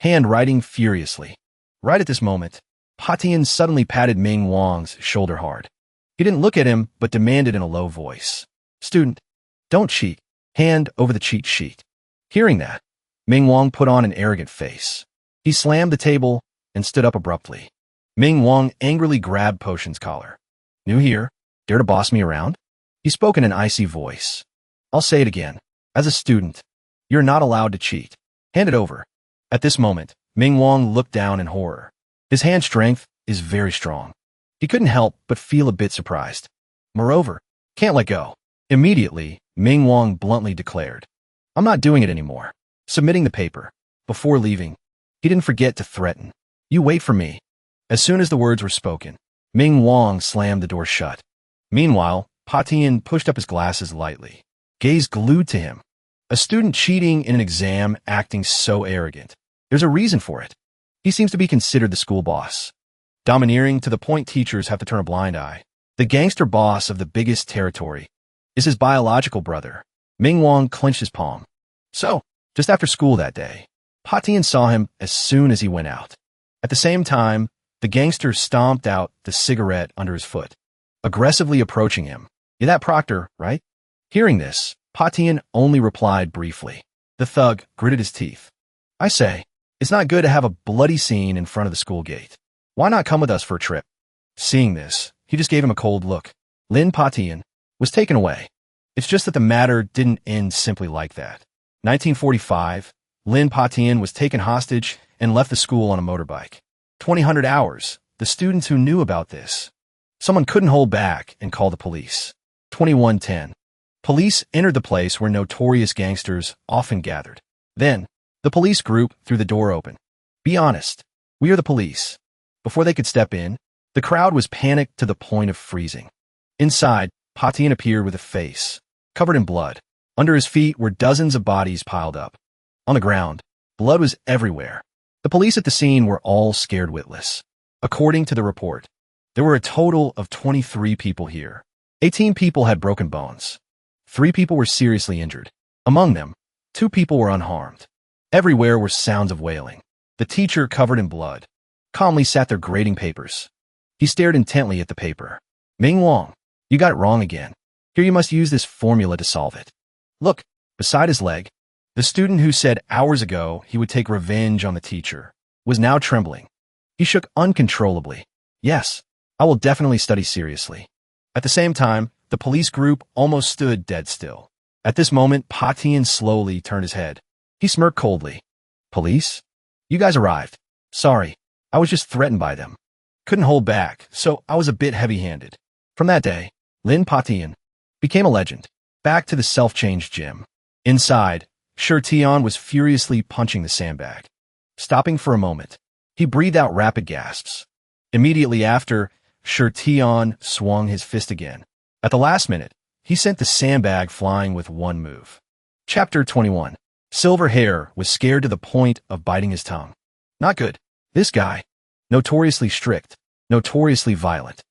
Hand writing furiously. Right at this moment, Patian suddenly patted Ming Wang's shoulder hard. He didn't look at him, but demanded in a low voice. Student, don't cheat. Hand over the cheat sheet. Hearing that, Ming Wang put on an arrogant face. He slammed the table and stood up abruptly. Ming Wang angrily grabbed Potion's collar. New here? Dare to boss me around? He spoke in an icy voice. I'll say it again. As a student, you're not allowed to cheat. Hand it over. At this moment, Ming Wang looked down in horror. His hand strength is very strong. He couldn't help but feel a bit surprised. Moreover, can't let go. Immediately, Ming Wang bluntly declared, I'm not doing it anymore. Submitting the paper. Before leaving, he didn't forget to threaten. You wait for me. As soon as the words were spoken, Ming Wang slammed the door shut. Meanwhile, Patian pushed up his glasses lightly, gaze glued to him. A student cheating in an exam acting so arrogant. There's a reason for it. He seems to be considered the school boss. Domineering to the point teachers have to turn a blind eye. The gangster boss of the biggest territory is his biological brother. Ming Wang clenched his palm. So, just after school that day, Patian saw him as soon as he went out. At the same time, the gangster stomped out the cigarette under his foot, aggressively approaching him. You're that proctor, right? Hearing this, Patian only replied briefly. The thug gritted his teeth. I say, it's not good to have a bloody scene in front of the school gate. Why not come with us for a trip? Seeing this, he just gave him a cold look. Lin Patian was taken away. It's just that the matter didn't end simply like that. 1945, Lin Patian was taken hostage and left the school on a motorbike. 2,000 hours, the students who knew about this. Someone couldn't hold back and call the police. 2110. Police entered the place where notorious gangsters often gathered. Then, the police group threw the door open. Be honest, we are the police. Before they could step in, the crowd was panicked to the point of freezing. Inside, Patian appeared with a face covered in blood. Under his feet were dozens of bodies piled up. On the ground, blood was everywhere. The police at the scene were all scared witless. According to the report, there were a total of 23 people here. 18 people had broken bones. 3 people were seriously injured. Among them, 2 people were unharmed. Everywhere were sounds of wailing. The teacher, covered in blood, calmly sat there grading papers. He stared intently at the paper. Ming Wang, you got it wrong again. Here you must use this formula to solve it. Look, beside his leg, the student who said hours ago he would take revenge on the teacher was now trembling. He shook uncontrollably. Yes, I will definitely study seriously. At the same time, the police group almost stood dead still. At this moment, Patian slowly turned his head. He smirked coldly. Police? You guys arrived. Sorry, I was just threatened by them. Couldn't hold back, so I was a bit heavy-handed. From that day, Lin Patian became a legend. Back to the self-changed gym. Inside, Tian was furiously punching the sandbag. Stopping for a moment, he breathed out rapid gasps. Immediately after, Tian swung his fist again. At the last minute, he sent the sandbag flying with one move. Chapter 21. Silver Hair was scared to the point of biting his tongue. Not good. This guy, notoriously strict, notoriously violent.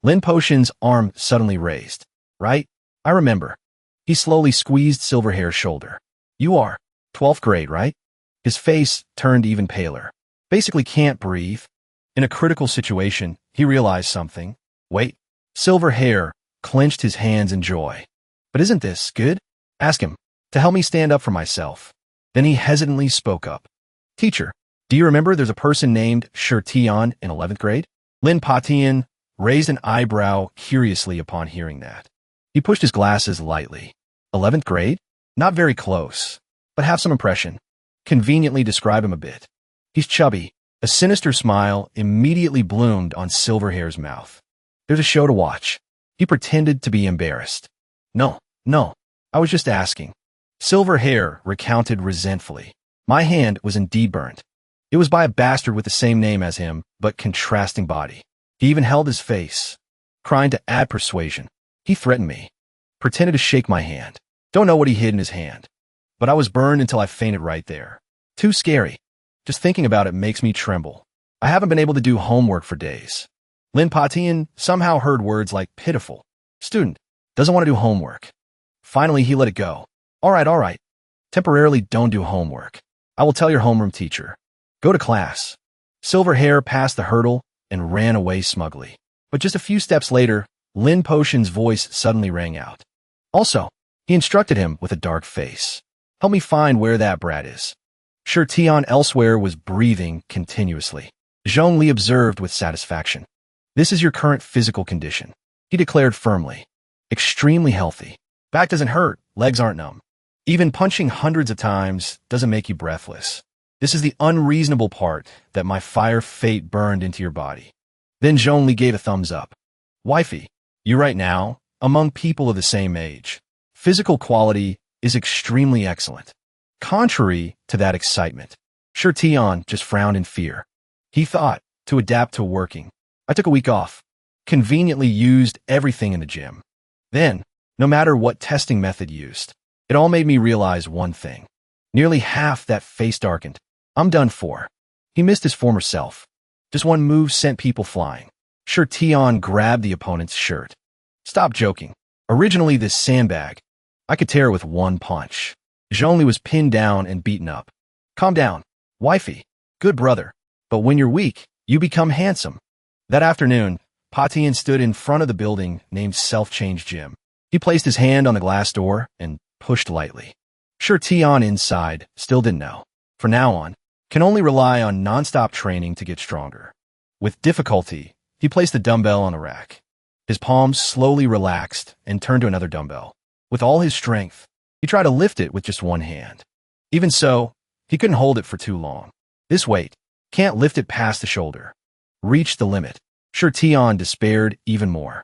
Lin Potion's arm suddenly raised. Right? I remember. He slowly squeezed Silver Hair's shoulder. You are 12th grade, right? His face turned even paler. Basically can't breathe. In a critical situation, he realized something. Wait. Silver Hair clenched his hands in joy. But isn't this good? Ask him to help me stand up for myself. Then he hesitantly spoke up. Teacher, do you remember there's a person named Tian in 11th grade? Lin Patian raised an eyebrow curiously upon hearing that. He pushed his glasses lightly. 11th grade? Not very close, but have some impression. Conveniently describe him a bit. He's chubby. A sinister smile immediately bloomed on Silverhair's mouth. There's a show to watch. He pretended to be embarrassed. No, I was just asking. Silverhair recounted resentfully. My hand was indeed burnt. It was by a bastard with the same name as him, but contrasting body. He even held his face, trying to add persuasion. He threatened me, pretended to shake my hand. Don't know what he hid in his hand, but I was burned until I fainted right there. Too scary. Just thinking about it makes me tremble. I haven't been able to do homework for days. Lin Patian somehow heard words like pitiful. Student, doesn't want to do homework. Finally, he let it go. All right. Temporarily don't do homework. I will tell your homeroom teacher. Go to class. Silverhair passed the hurdle and ran away smugly. But just a few steps later, Lin Potion's voice suddenly rang out. Also, he instructed him with a dark face. Help me find where that brat is. Sure, Tian elsewhere was breathing continuously. Zhongli observed with satisfaction. This is your current physical condition, he declared firmly. Extremely healthy. Back doesn't hurt, legs aren't numb. Even punching hundreds of times doesn't make you breathless. This is the unreasonable part, that my fire fate burned into your body. Then Zhongli gave a thumbs up. Wifey, you right now, among people of the same age, physical quality is extremely excellent. Contrary to that excitement, Sure Tian just frowned in fear. He thought, to adapt to working. I took a week off, conveniently used everything in the gym. Then, no matter what testing method used, it all made me realize one thing. Nearly half that face darkened. I'm done for. He missed his former self. Just one move sent people flying. Sure Tian grabbed the opponent's shirt. Stop joking. Originally this sandbag, I could tear it with one punch. Zhongli was pinned down and beaten up. Calm down, wifey. Good brother. But when you're weak, you become handsome. That afternoon, Patian stood in front of the building named Self-Change Gym. He placed his hand on the glass door and pushed lightly. Sure Tian inside still didn't know. From now on, can only rely on non-stop training to get stronger. With difficulty, he placed the dumbbell on the rack. His palms slowly relaxed and turned to another dumbbell. With all his strength, he tried to lift it with just one hand. Even so, he couldn't hold it for too long. This weight, can't lift it past the shoulder. Reached the limit. Sure Tian despaired even more.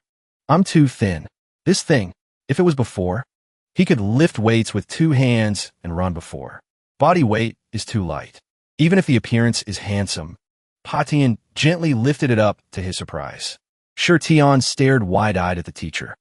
I'm too thin. This thing, if it was before, he could lift weights with 2 hands and run before. Body weight is too light. Even if the appearance is handsome, Patian gently lifted it up to his surprise. Sure Tian stared wide-eyed at the teacher.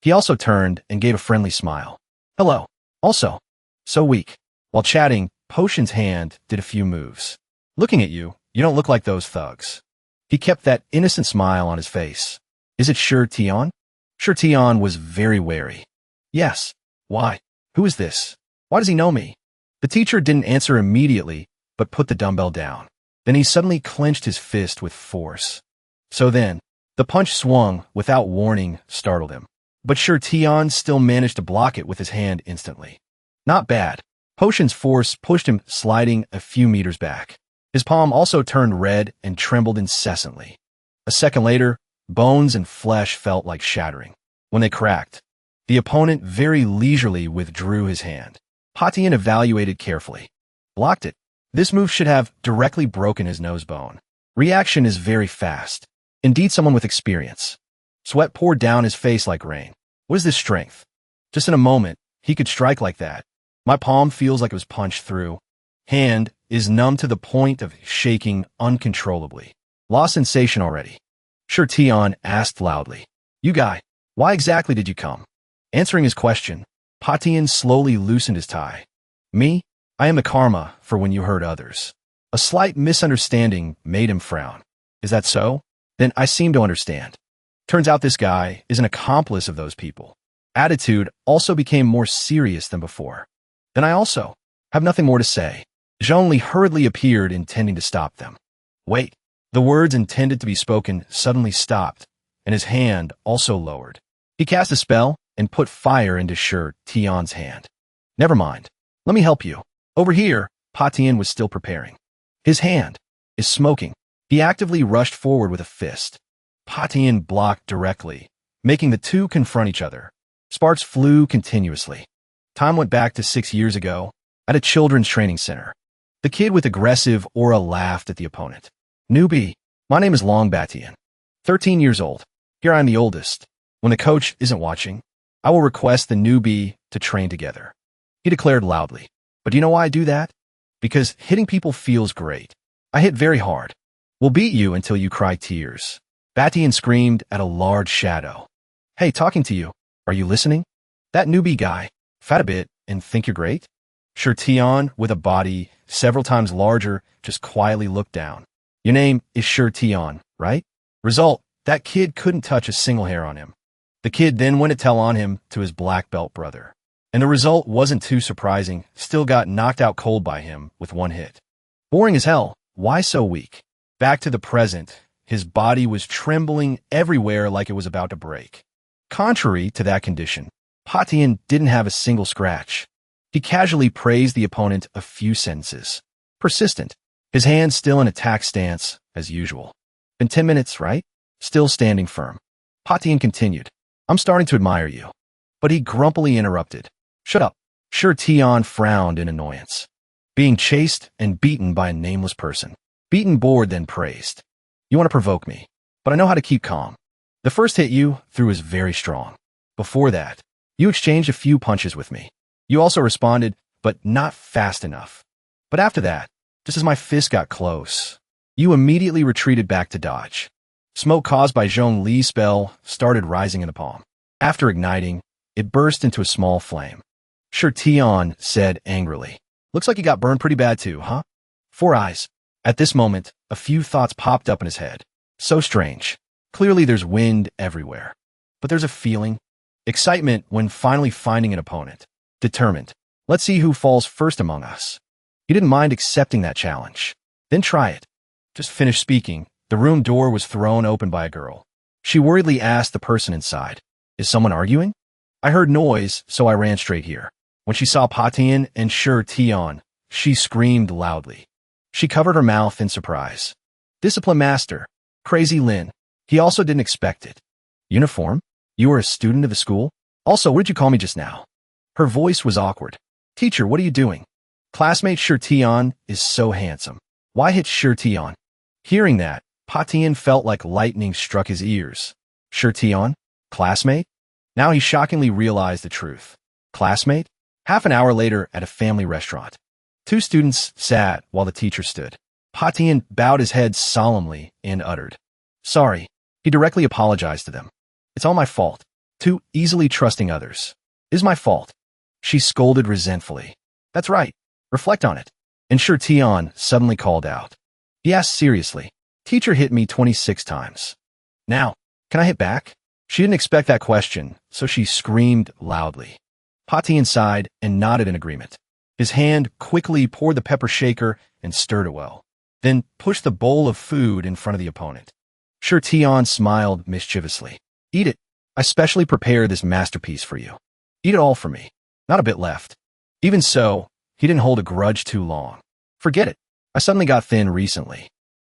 He also turned and gave a friendly smile. Hello. Also, so weak. While chatting, Potion's hand did a few moves. Looking at you, you don't look like those thugs. He kept that innocent smile on his face. Is it Sure Tian? Sure Tian was very wary. Yes. Why? Who is this? Why does he know me? The teacher didn't answer immediately, but put the dumbbell down. Then he suddenly clenched his fist with force. So then, the punch swung without warning, startled him. But Sure Tian still managed to block it with his hand instantly. Not bad. Potion's force pushed him sliding a few meters back. His palm also turned red and trembled incessantly. A second later, bones and flesh felt like shattering. When they cracked, the opponent very leisurely withdrew his hand. Patian evaluated carefully. Blocked it. This move should have directly broken his nose bone. Reaction is very fast. Indeed, someone with experience. Sweat poured down his face like rain. What is this strength? Just in a moment, he could strike like that. My palm feels like it was punched through. Hand is numb to the point of shaking uncontrollably. Lost sensation already. Sure Tian asked loudly. You guy, why exactly did you come? Answering his question, Patian slowly loosened his tie. Me? I am the karma for when you hurt others. A slight misunderstanding made him frown. Is that so? Then I seem to understand. Turns out this guy is an accomplice of those people. Attitude also became more serious than before. Then I also have nothing more to say. Zhongli hurriedly appeared, intending to stop them. Wait. The words intended to be spoken suddenly stopped, and his hand also lowered. He cast a spell and put fire into Sure Tian's hand. Never mind. Let me help you. Over here, Patian was still preparing. His hand is smoking. He actively rushed forward with a fist. Patian blocked directly, making the two confront each other. Sparks flew continuously. Time went back to 6 years ago, at a children's training center. The kid with aggressive aura laughed at the opponent. Newbie, my name is Long Batian. 13 years old. Here I am the oldest. When the coach isn't watching, I will request the newbie to train together. He declared loudly. But do you know why I do that? Because hitting people feels great. I hit very hard. We'll beat you until you cry tears. Batian screamed at a large shadow. Hey, talking to you. Are you listening? That newbie guy. Fat a bit and think you're great? Sure, Tion, with a body several times larger, just quietly looked down. Your name is Sure Tion, right? Result, that kid couldn't touch a single hair on him. The kid then went to tell on him to his black belt brother. And the result wasn't too surprising, still got knocked out cold by him with one hit. Boring as hell, why so weak? Back to the present, his body was trembling everywhere like it was about to break. Contrary to that condition, Patian didn't have a single scratch. He casually praised the opponent a few sentences. Persistent, his hands still in attack stance, as usual. Been 10 minutes, right? Still standing firm. Patian continued. I'm starting to admire you. But he grumpily interrupted. Shut up. Sure Tion frowned in annoyance. Being chased and beaten by a nameless person. Beaten bored then praised. You want to provoke me, but I know how to keep calm. The first hit you threw was very strong. Before that, you exchanged a few punches with me. You also responded, but not fast enough. But after that, just as my fist got close, you immediately retreated back to dodge. Smoke caused by Zhong Li's spell started rising in the palm. After igniting, it burst into a small flame. Sure Tion said angrily. Looks like you got burned pretty bad too, huh? 4 eyes. At this moment, a few thoughts popped up in his head. So strange. Clearly there's wind everywhere. But there's a feeling. Excitement when finally finding an opponent. Determined. Let's see who falls first among us. He didn't mind accepting that challenge. Then try it. Just finished speaking, the room door was thrown open by a girl. She worriedly asked the person inside, Is someone arguing? I heard noise, so I ran straight here. When she saw Patian and Sure Tion, she screamed loudly. She covered her mouth in surprise. Discipline master. Crazy Lin. He also didn't expect it. Uniform? You were a student of the school? Also, what did you call me just now? Her voice was awkward. Teacher, what are you doing? Classmate Sure Tion is so handsome. Why hit Sure Tion? Hearing that, Patian felt like lightning struck his ears. Sure Tion? Classmate? Now he shockingly realized the truth. Classmate? Half an hour later at a family restaurant. 2 students sat while the teacher stood. Patian bowed his head solemnly and uttered. Sorry. He directly apologized to them. It's all my fault. Too easily trusting others. Is my fault. She scolded resentfully. That's right. Reflect on it. And Sure Tion suddenly called out. He asked seriously. Teacher hit me 26 times. Now, can I hit back? She didn't expect that question, so she screamed loudly. Patian sighed and nodded in agreement. His hand quickly poured the pepper shaker and stirred it well. Then pushed the bowl of food in front of the opponent. Sure Tion smiled mischievously. Eat it. I specially prepared this masterpiece for you. Eat it all for me. Not a bit left. Even so, he didn't hold a grudge too long. Forget it. I suddenly got thin recently.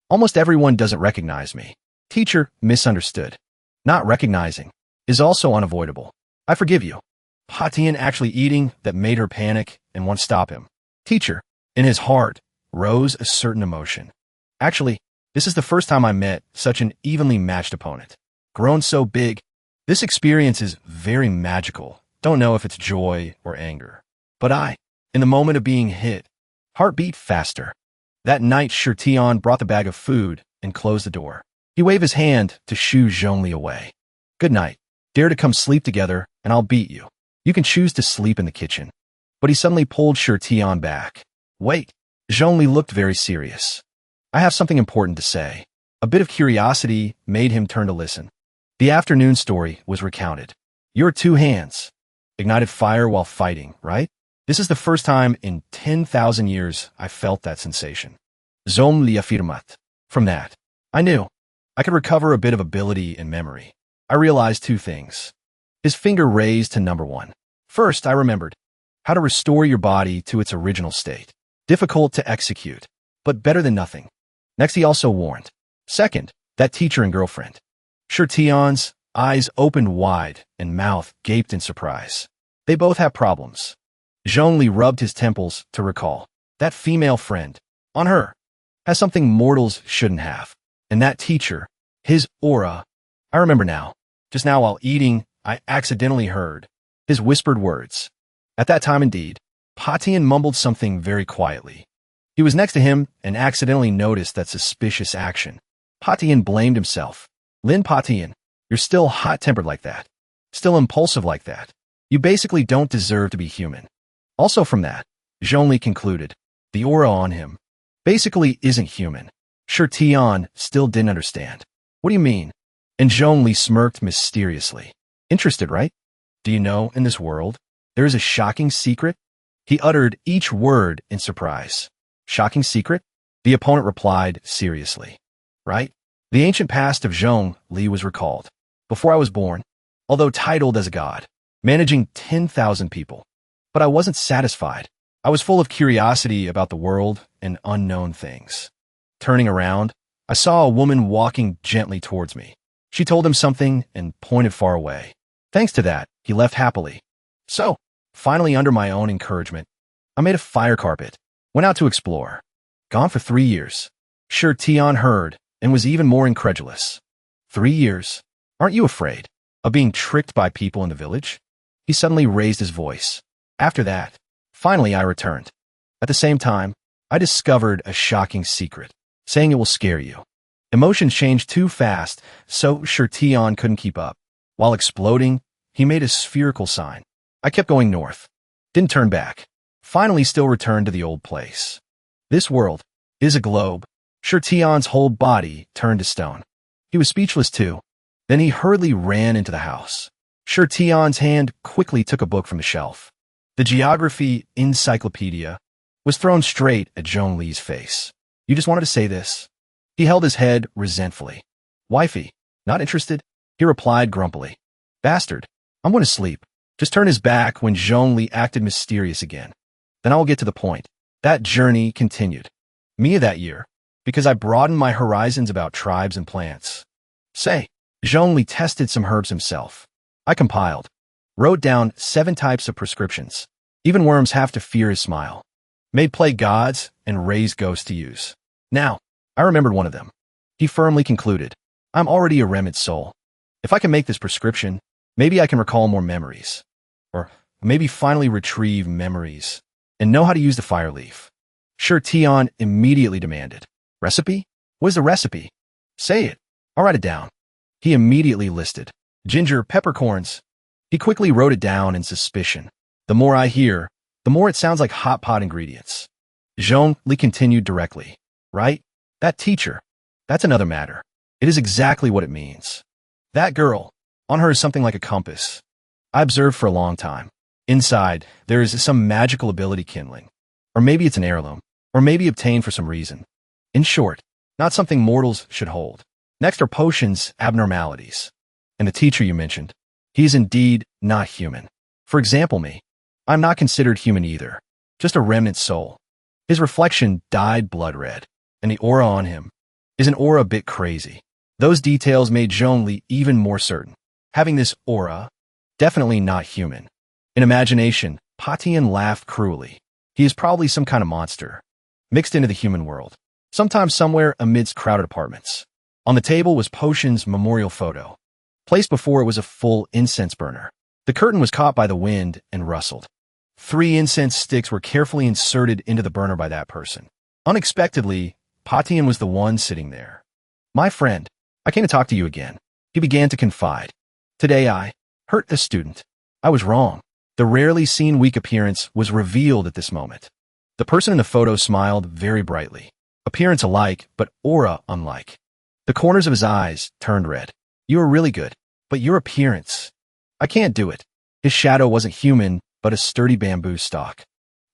Almost everyone doesn't recognize me. Teacher misunderstood. Not recognizing is also unavoidable. I forgive you. Patian actually eating that made her panic and want to stop him. Teacher, in his heart, rose a certain emotion. Actually, this is the first time I met such an evenly matched opponent. Grown so big, this experience is very magical. Don't know if it's joy or anger. But in the moment of being hit, heart beat faster. That night, Sure Tion brought the bag of food and closed the door. He waved his hand to shoo Zhongli away. Good night. Dare to come sleep together, and I'll beat you. You can choose to sleep in the kitchen. But he suddenly pulled Sure Tion back. Wait. Zhongli looked very serious. I have something important to say. A bit of curiosity made him turn to listen. The afternoon story was recounted. Your 2 hands ignited fire while fighting, right? This is the first time in 10,000 years I felt that sensation. Zhongli affirmat. From that, I knew I could recover a bit of ability and memory. I realized 2 things. His finger raised to number 1. First, I remembered how to restore your body to its original state. Difficult to execute, but better than nothing. Next, he also warned, Second, that teacher and girlfriend. Sure, Tion's eyes opened wide and mouth gaped in surprise. They both have problems. Zhongli rubbed his temples to recall. That female friend, on her, has something mortals shouldn't have. And that teacher, his aura. I remember now. Just now while eating, I accidentally heard his whispered words. At that time indeed, Patian mumbled something very quietly. He was next to him and accidentally noticed that suspicious action. Patian blamed himself. Lin Patian, you're still hot-tempered like that. Still impulsive like that. You basically don't deserve to be human. Also from that, Zhongli concluded, the aura on him basically isn't human. Sure, Tian still didn't understand. What do you mean? And Zhongli smirked mysteriously. Interested, right? Do you know, in this world, there is a shocking secret? He uttered each word in surprise. Shocking secret? The opponent replied seriously. Right? The ancient past of Zhongli was recalled. Before I was born, although titled as a god, managing 10,000 people. But I wasn't satisfied. I was full of curiosity about the world and unknown things. Turning around, I saw a woman walking gently towards me. She told him something and pointed far away. Thanks to that, he left happily. So, finally under my own encouragement, I made a fire carpet, went out to explore. Gone for 3 years. Sure, Tian heard and was even more incredulous. 3 years? Aren't you afraid of being tricked by people in the village? He suddenly raised his voice. After that, finally I returned. At the same time, I discovered a shocking secret, saying it will scare you. Emotions changed too fast, so sure Tian couldn't keep up. While exploding, he made a spherical sign. I kept going north. Didn't turn back. Finally still returned to the old place. This world is a globe. Sure Tian's whole body turned to stone. He was speechless too. Then he hurriedly ran into the house. Sure Tian's hand quickly took a book from the shelf. The geography encyclopedia was thrown straight at Zhongli's face. You just wanted to say this? He held his head resentfully. Wifey, not interested? He replied grumpily. Bastard, I'm going to sleep. Just turn his back when Zhongli acted mysterious again. Then I will get to the point. That journey continued. Me that year, because I broadened my horizons about tribes and plants. Say, Zhongli tested some herbs himself. I compiled, wrote down 7 types of prescriptions. Even worms have to fear his smile. Made play gods and raise ghosts to use. Now, I remembered one of them. He firmly concluded, I'm already a remnant soul. If I can make this prescription, maybe I can recall more memories. Or maybe finally retrieve memories and know how to use the fire leaf. Sure Tian immediately demanded. Recipe? What is the recipe? Say it. I'll write it down. He immediately listed. Ginger peppercorns. He quickly wrote it down in suspicion. The more I hear, the more it sounds like hot pot ingredients. Zhongli continued directly. Right? That teacher. That's another matter. It is exactly what it means. That girl. On her is something like a compass. I observed for a long time. Inside, there is some magical ability kindling. Or maybe it's an heirloom. Or maybe obtained for some reason. In short, not something mortals should hold. Next are potions abnormalities. And the teacher you mentioned, he is indeed not human. For example, me. I'm not considered human either. Just a remnant soul. His reflection dyed blood red. And the aura on him is an aura a bit crazy. Those details made Zhongli even more certain. Having this aura, definitely not human. In imagination, Patian laughed cruelly. He is probably some kind of monster, mixed into the human world, sometimes somewhere amidst crowded apartments. On the table was Potion's memorial photo. Placed before it was a full incense burner. The curtain was caught by the wind and rustled. 3 incense sticks were carefully inserted into the burner by that person. Unexpectedly, Patian was the one sitting there. My friend, I came to talk to you again. He began to confide. Today I hurt a student. I was wrong. The rarely seen weak appearance was revealed at this moment. The person in the photo smiled very brightly. Appearance alike, but aura unlike. The corners of his eyes turned red. You are really good, but your appearance. I can't do it. His shadow wasn't human, but a sturdy bamboo stalk.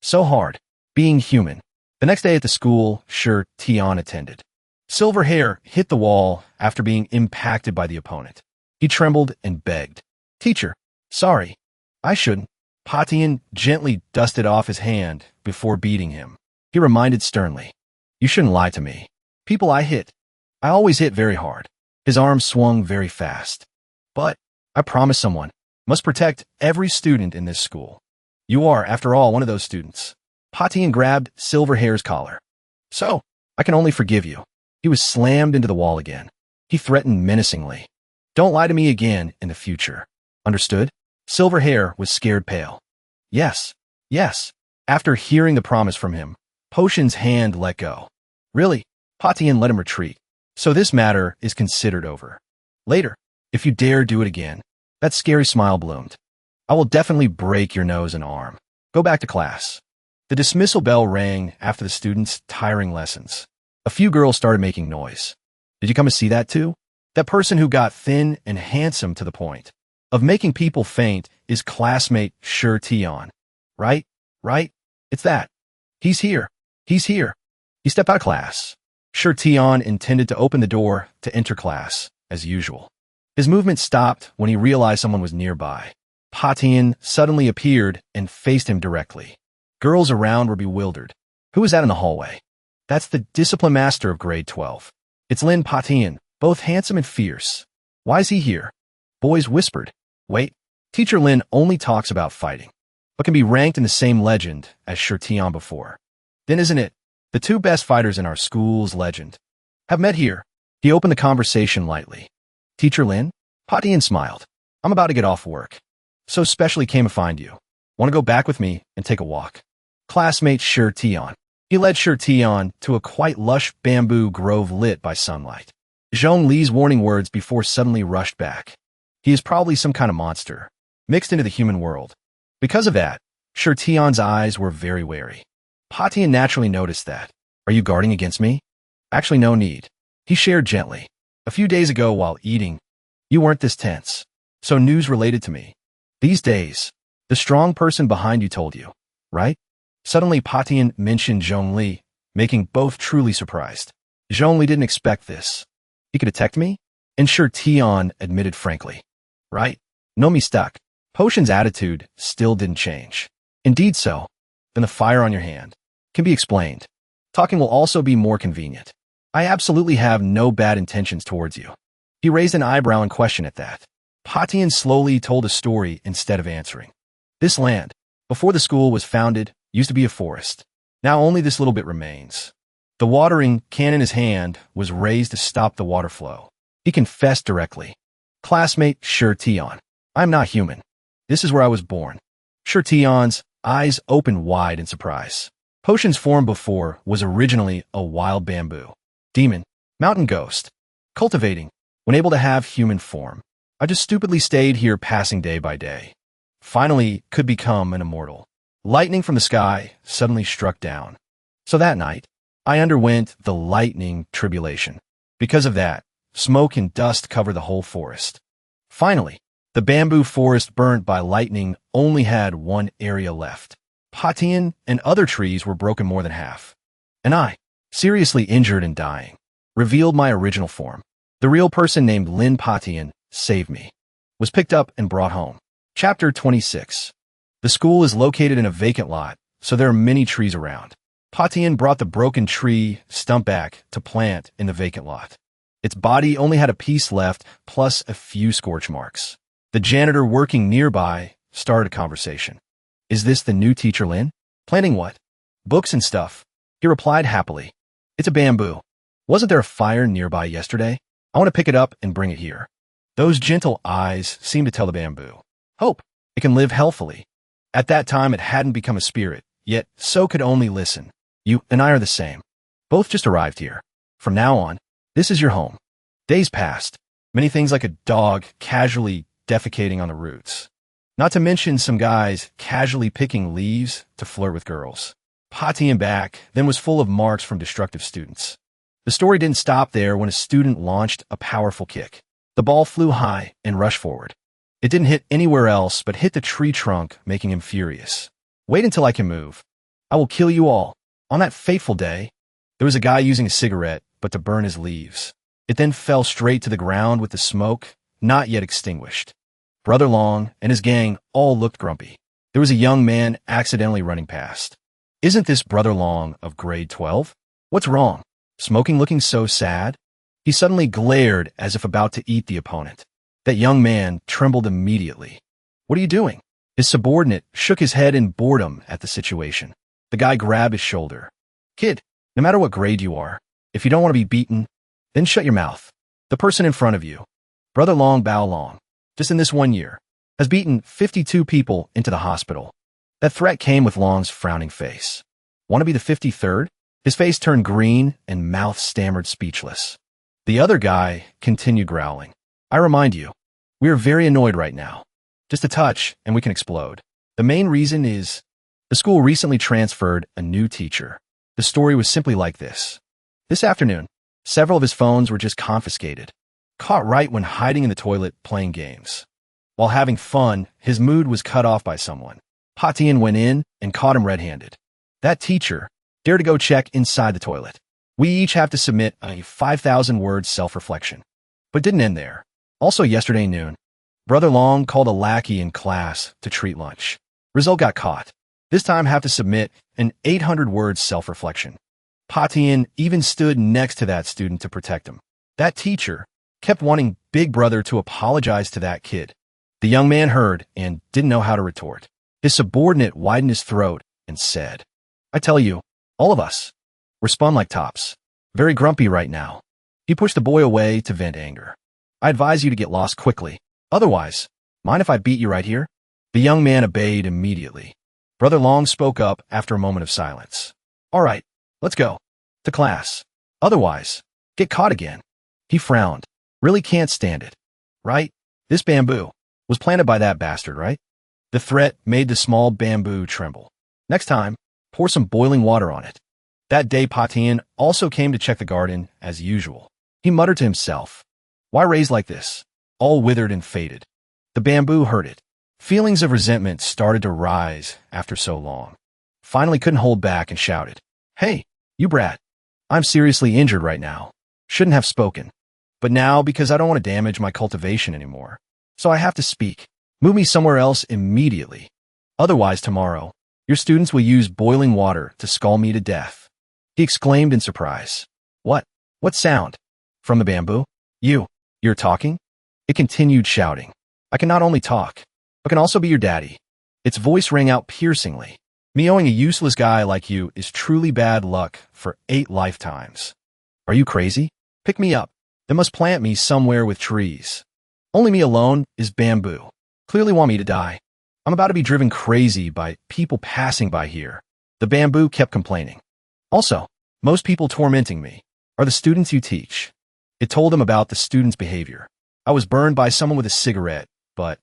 So hard, being human. The next day at the school, sure, Tian attended. Silver hair hit the wall after being impacted by the opponent. He trembled and begged. Teacher, sorry. I shouldn't. Patian gently dusted off his hand before beating him. He reminded sternly. You shouldn't lie to me. People I hit. I always hit very hard. His arm swung very fast. But I promised someone, must protect every student in this school. You are, after all, one of those students. Patian grabbed Silverhair's collar. So, I can only forgive you. He was slammed into the wall again. He threatened menacingly. Don't lie to me again in the future. Understood? Silverhair was scared pale. Yes, yes. After hearing the promise from him, Potion's hand let go. Really? Patian let him retreat. So this matter is considered over. Later, if you dare do it again, that scary smile bloomed. I will definitely break your nose and arm. Go back to class. The dismissal bell rang after the students' tiring lessons. A few girls started making noise. Did you come to see that too? That person who got thin and handsome to the point of making people faint is classmate Sure Tion. Right? Right? It's that. He's here. He's here. He stepped out of class. Sure Tion intended to open the door to enter class, as usual. His movement stopped when he realized someone was nearby. Patian suddenly appeared and faced him directly. Girls around were bewildered. Who was that in the hallway? That's the discipline master of grade 12. It's Lin Patian, both handsome and fierce. Why is he here? Boys whispered. Wait, Teacher Lin only talks about fighting, but can be ranked in the same legend as Sure Tion before. Then isn't it? The two best fighters in our school's legend have met here. He opened the conversation lightly. Teacher Lin? Patian smiled. I'm about to get off work, so specially came to find you. Want to go back with me and take a walk? Classmate Sure Tion. He led Sure Tion to a quite lush bamboo grove lit by sunlight. Zhong Li's warning words before suddenly rushed back. He is probably some kind of monster, mixed into the human world. Because of that, Sure Tion's eyes were very wary. Patian naturally noticed that. Are you guarding against me? Actually, no need. He shared gently. A few days ago while eating, you weren't this tense. So news related to me. These days, the strong person behind you told you, right? Suddenly Patian mentioned Zhong Li, making both truly surprised. Zhong Li didn't expect this. He could detect me? And Sure Tion admitted frankly. Right? No mistake. Potion's attitude still didn't change. Indeed so. Then the fire on your hand can be explained. Talking will also be more convenient. I absolutely have no bad intentions towards you. He raised an eyebrow in question at that. Patian slowly told a story instead of answering. This land, before the school was founded, used to be a forest. Now only this little bit remains. The watering can in his hand was raised to stop the water flow. He confessed directly. Classmate Sure Tion. I'm not human. This is where I was born. Sure Tion's eyes opened wide in surprise. Potion's form before was originally a wild bamboo. Demon. Mountain ghost. Cultivating. When able to have human form. I just stupidly stayed here passing day by day. Finally could become an immortal. Lightning from the sky suddenly struck down. So that night, I underwent the lightning tribulation. Because of that, smoke and dust covered the whole forest. Finally, the bamboo forest burnt by lightning only had one area left. Patian and other trees were broken more than half. And I, seriously injured and dying, revealed my original form. The real person named Lin Patian saved me. Was picked up and brought home. Chapter 26. The school is located in a vacant lot, so there are many trees around. Patian brought the broken tree stump back to plant in the vacant lot. Its body only had a piece left, plus a few scorch marks. The janitor working nearby started a conversation. Is this the new teacher Lin? Planting what? Books and stuff. He replied happily. It's a bamboo. Wasn't there a fire nearby yesterday? I want to pick it up and bring it here. Those gentle eyes seemed to tell the bamboo. Hope. It can live healthily. At that time it hadn't become a spirit, yet so could only listen. You and I are the same. Both just arrived here. From now on, this is your home. Days passed. Many things like a dog casually defecating on the roots. Not to mention some guys casually picking leaves to flirt with girls. Patian back then was full of marks from destructive students. The story didn't stop there when a student launched a powerful kick. The ball flew high and rushed forward. It didn't hit anywhere else but hit the tree trunk, making him furious. Wait until I can move. I will kill you all. On that fateful day, there was a guy using a cigarette, but to burn his leaves. It then fell straight to the ground with the smoke not yet extinguished. Brother Long and his gang all looked grumpy. There was a young man accidentally running past. Isn't this Brother Long of grade 12? What's wrong? Smoking looking so sad? He suddenly glared as if about to eat the opponent. That young man trembled immediately. What are you doing? His subordinate shook his head in boredom at the situation. The guy grabbed his shoulder. Kid, no matter what grade you are, if you don't want to be beaten, then shut your mouth. The person in front of you, Brother Long Bao Long, just in this 1 year, has beaten 52 people into the hospital. That threat came with Long's frowning face. Want to be the 53rd? His face turned green and mouth stammered speechless. The other guy continued growling. I remind you, we are very annoyed right now. Just a touch and we can explode. The main reason is the school recently transferred a new teacher. The story was simply like this. This afternoon, several of his phones were just confiscated. Caught right when hiding in the toilet playing games. While having fun, his mood was cut off by someone. Patian went in and caught him red-handed. That teacher dared to go check inside the toilet. We each have to submit a 5,000-word self-reflection. But didn't end there. Also yesterday noon, Brother Long called a lackey in class to treat lunch. Result got caught. This time have to submit an 800-word self-reflection. Patian even stood next to that student to protect him. That teacher kept wanting Big Brother to apologize to that kid. The young man heard and didn't know how to retort. His subordinate widened his throat and said, I tell you, all of us, we're spun like tops. Very grumpy right now. He pushed the boy away to vent anger. I advise you to get lost quickly. Otherwise, mind if I beat you right here? The young man obeyed immediately. Brother Long spoke up after a moment of silence. All right, let's go. To class. Otherwise, get caught again. He frowned. Really can't stand it. Right? This bamboo was planted by that bastard, right? The threat made the small bamboo tremble. Next time, pour some boiling water on it. That day Patian also came to check the garden as usual. He muttered to himself, why raise like this? All withered and faded. The bamboo hurt it. Feelings of resentment started to rise after so long. Finally couldn't hold back and shouted, Hey, you brat. I'm seriously injured right now. Shouldn't have spoken. But now, because I don't want to damage my cultivation anymore, so I have to speak. Move me somewhere else immediately. Otherwise tomorrow, your students will use boiling water to scald me to death. He exclaimed in surprise. What? What sound? From the bamboo? You're talking? It continued shouting. I can not only talk, but can also be your daddy. Its voice rang out piercingly. Me owing a useless guy like you is truly bad luck for 8 lifetimes. Are you crazy? Pick me up. They must plant me somewhere with trees. Only me alone is bamboo. Clearly want me to die. I'm about to be driven crazy by people passing by here. The bamboo kept complaining. Also, most people tormenting me are the students you teach. It told them about the students' behavior. I was burned by someone with a cigarette, but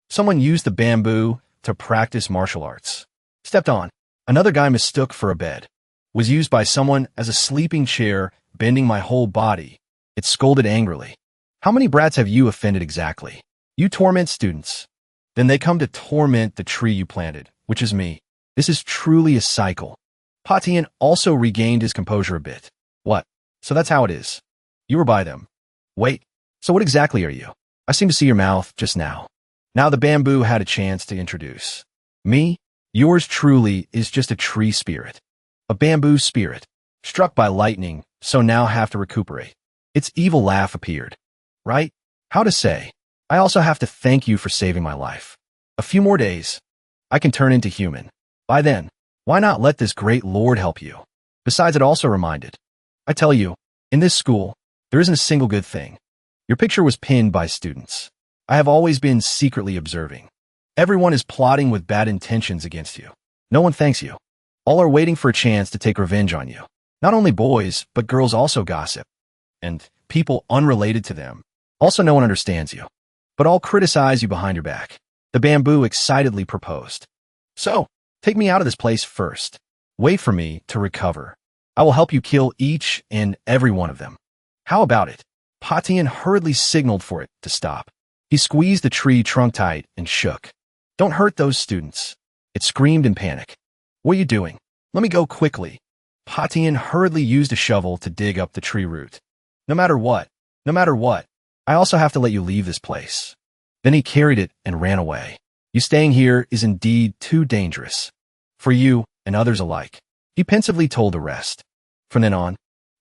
someone used the bamboo to practice martial arts. Stepped on. Another guy mistook for a bed. Was used by someone as a sleeping chair, bending my whole body. It scolded angrily. How many brats have you offended exactly? You torment students. Then they come to torment the tree you planted, which is me. This is truly a cycle. Patian also regained his composure a bit. What? So that's how it is. You were by them. Wait, so what exactly are you? I seem to see your mouth just now. Now the bamboo had a chance to introduce. Me? Yours truly is just a tree spirit. A bamboo spirit. Struck by lightning, so now have to recuperate. Its evil laugh appeared. Right? How to say? I also have to thank you for saving my life. A few more days. I can turn into human. By then, why not let this great Lord help you? Besides, it also reminded. I tell you, in this school, there isn't a single good thing. Your picture was pinned by students. I have always been secretly observing. Everyone is plotting with bad intentions against you. No one thanks you. All are waiting for a chance to take revenge on you. Not only boys, but girls also gossip. And people unrelated to them. Also, no one understands you. But all criticize you behind your back. The bamboo excitedly proposed. So, take me out of this place first. Wait for me to recover. I will help you kill each and every one of them. How about it? Patian hurriedly signaled for it to stop. He squeezed the tree trunk tight and shook. Don't hurt those students. It screamed in panic. What are you doing? Let me go quickly. Patian hurriedly used a shovel to dig up the tree root. No matter what, I also have to let you leave this place. Then he carried it and ran away. You staying here is indeed too dangerous. For you and others alike. He pensively told the rest. From then on,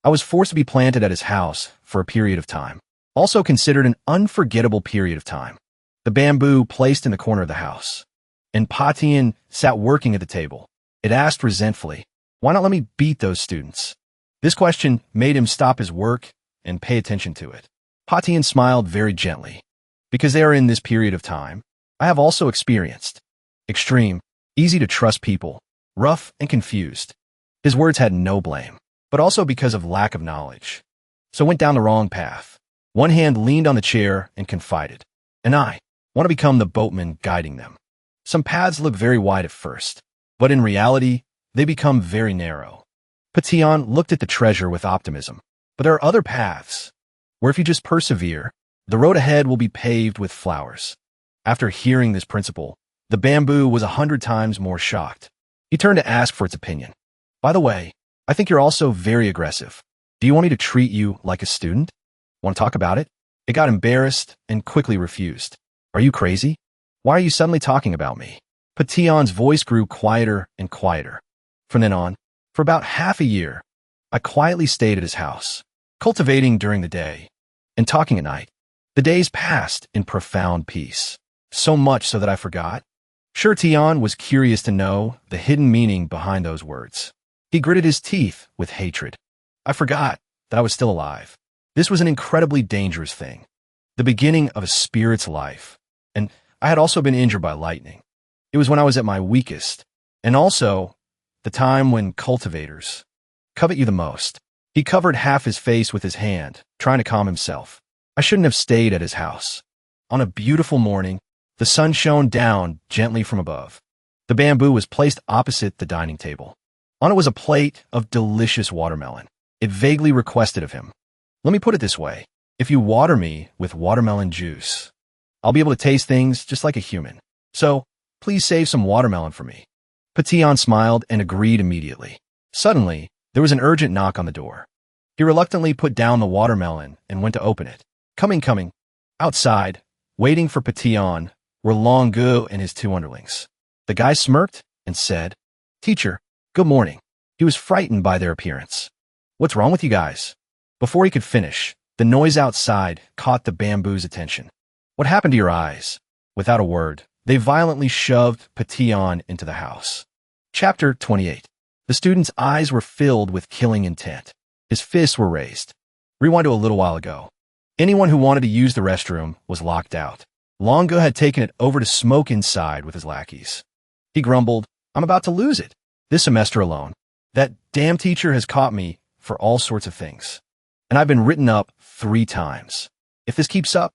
I was forced to be planted at his house for a period of time, also considered an unforgettable period of time. The bamboo placed in the corner of the house. And Patian sat working at the table. It asked resentfully, "Why not let me beat those students?" This question made him stop his work and pay attention to it. Patian smiled very gently. "Because they are in this period of time, I have also experienced extreme, easy to trust people, rough and confused." His words had no blame, but also because of lack of knowledge. So went down the wrong path. One hand leaned on the chair and confided, "And I want to become the boatman guiding them." Some paths look very wide at first, but in reality, they become very narrow. Patian looked at the treasure with optimism, but there are other paths, where if you just persevere, the road ahead will be paved with flowers. After hearing this principle, the bamboo was 100 times more shocked. He turned to ask for its opinion. "By the way, I think you're also very aggressive. Do you want me to treat you like a student? Want to talk about it?" It got embarrassed and quickly refused. "Are you crazy? Why are you suddenly talking about me?" Patian's voice grew quieter and quieter. From then on, for about half a year, I quietly stayed at his house, cultivating during the day and talking at night. The days passed in profound peace, so much so that I forgot. Sure, Tian was curious to know the hidden meaning behind those words. He gritted his teeth with hatred. I forgot that I was still alive. This was an incredibly dangerous thing, the beginning of a spirit's life, and I had also been injured by lightning. It was when I was at my weakest, and also the time when cultivators covet you the most. He covered half his face with his hand, trying to calm himself. I shouldn't have stayed at his house. On a beautiful morning, the sun shone down gently from above. The bamboo was placed opposite the dining table. On it was a plate of delicious watermelon. It vaguely requested of him, "Let me put it this way. If you water me with watermelon juice, I'll be able to taste things just like a human. So, please save some watermelon for me." Patian smiled and agreed immediately. Suddenly, there was an urgent knock on the door. He reluctantly put down the watermelon and went to open it. Coming. Outside, waiting for Patian, were Longu and his two underlings. The guy smirked and said, "Teacher, good morning." He was frightened by their appearance. "What's wrong with you guys?" Before he could finish, the noise outside caught the bamboo's attention. "What happened to your eyes?" Without a word, they violently shoved Patian into the house. Chapter 28. The student's eyes were filled with killing intent. His fists were raised. Rewind to a little while ago. Anyone who wanted to use the restroom was locked out. Longu had taken it over to smoke inside with his lackeys. He grumbled, "I'm about to lose it. This semester alone. That damn teacher has caught me for all sorts of things. And I've been written up 3 times. If this keeps up,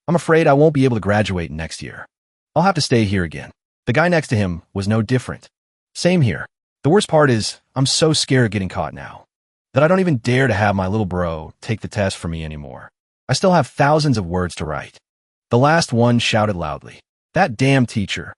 I'm afraid I won't be able to graduate next year. I'll have to stay here again." The guy next to him was no different. "Same here. The worst part is I'm so scared of getting caught now that I don't even dare to have my little bro take the test for me anymore. I still have thousands of words to write." The last one shouted loudly, "That damn teacher.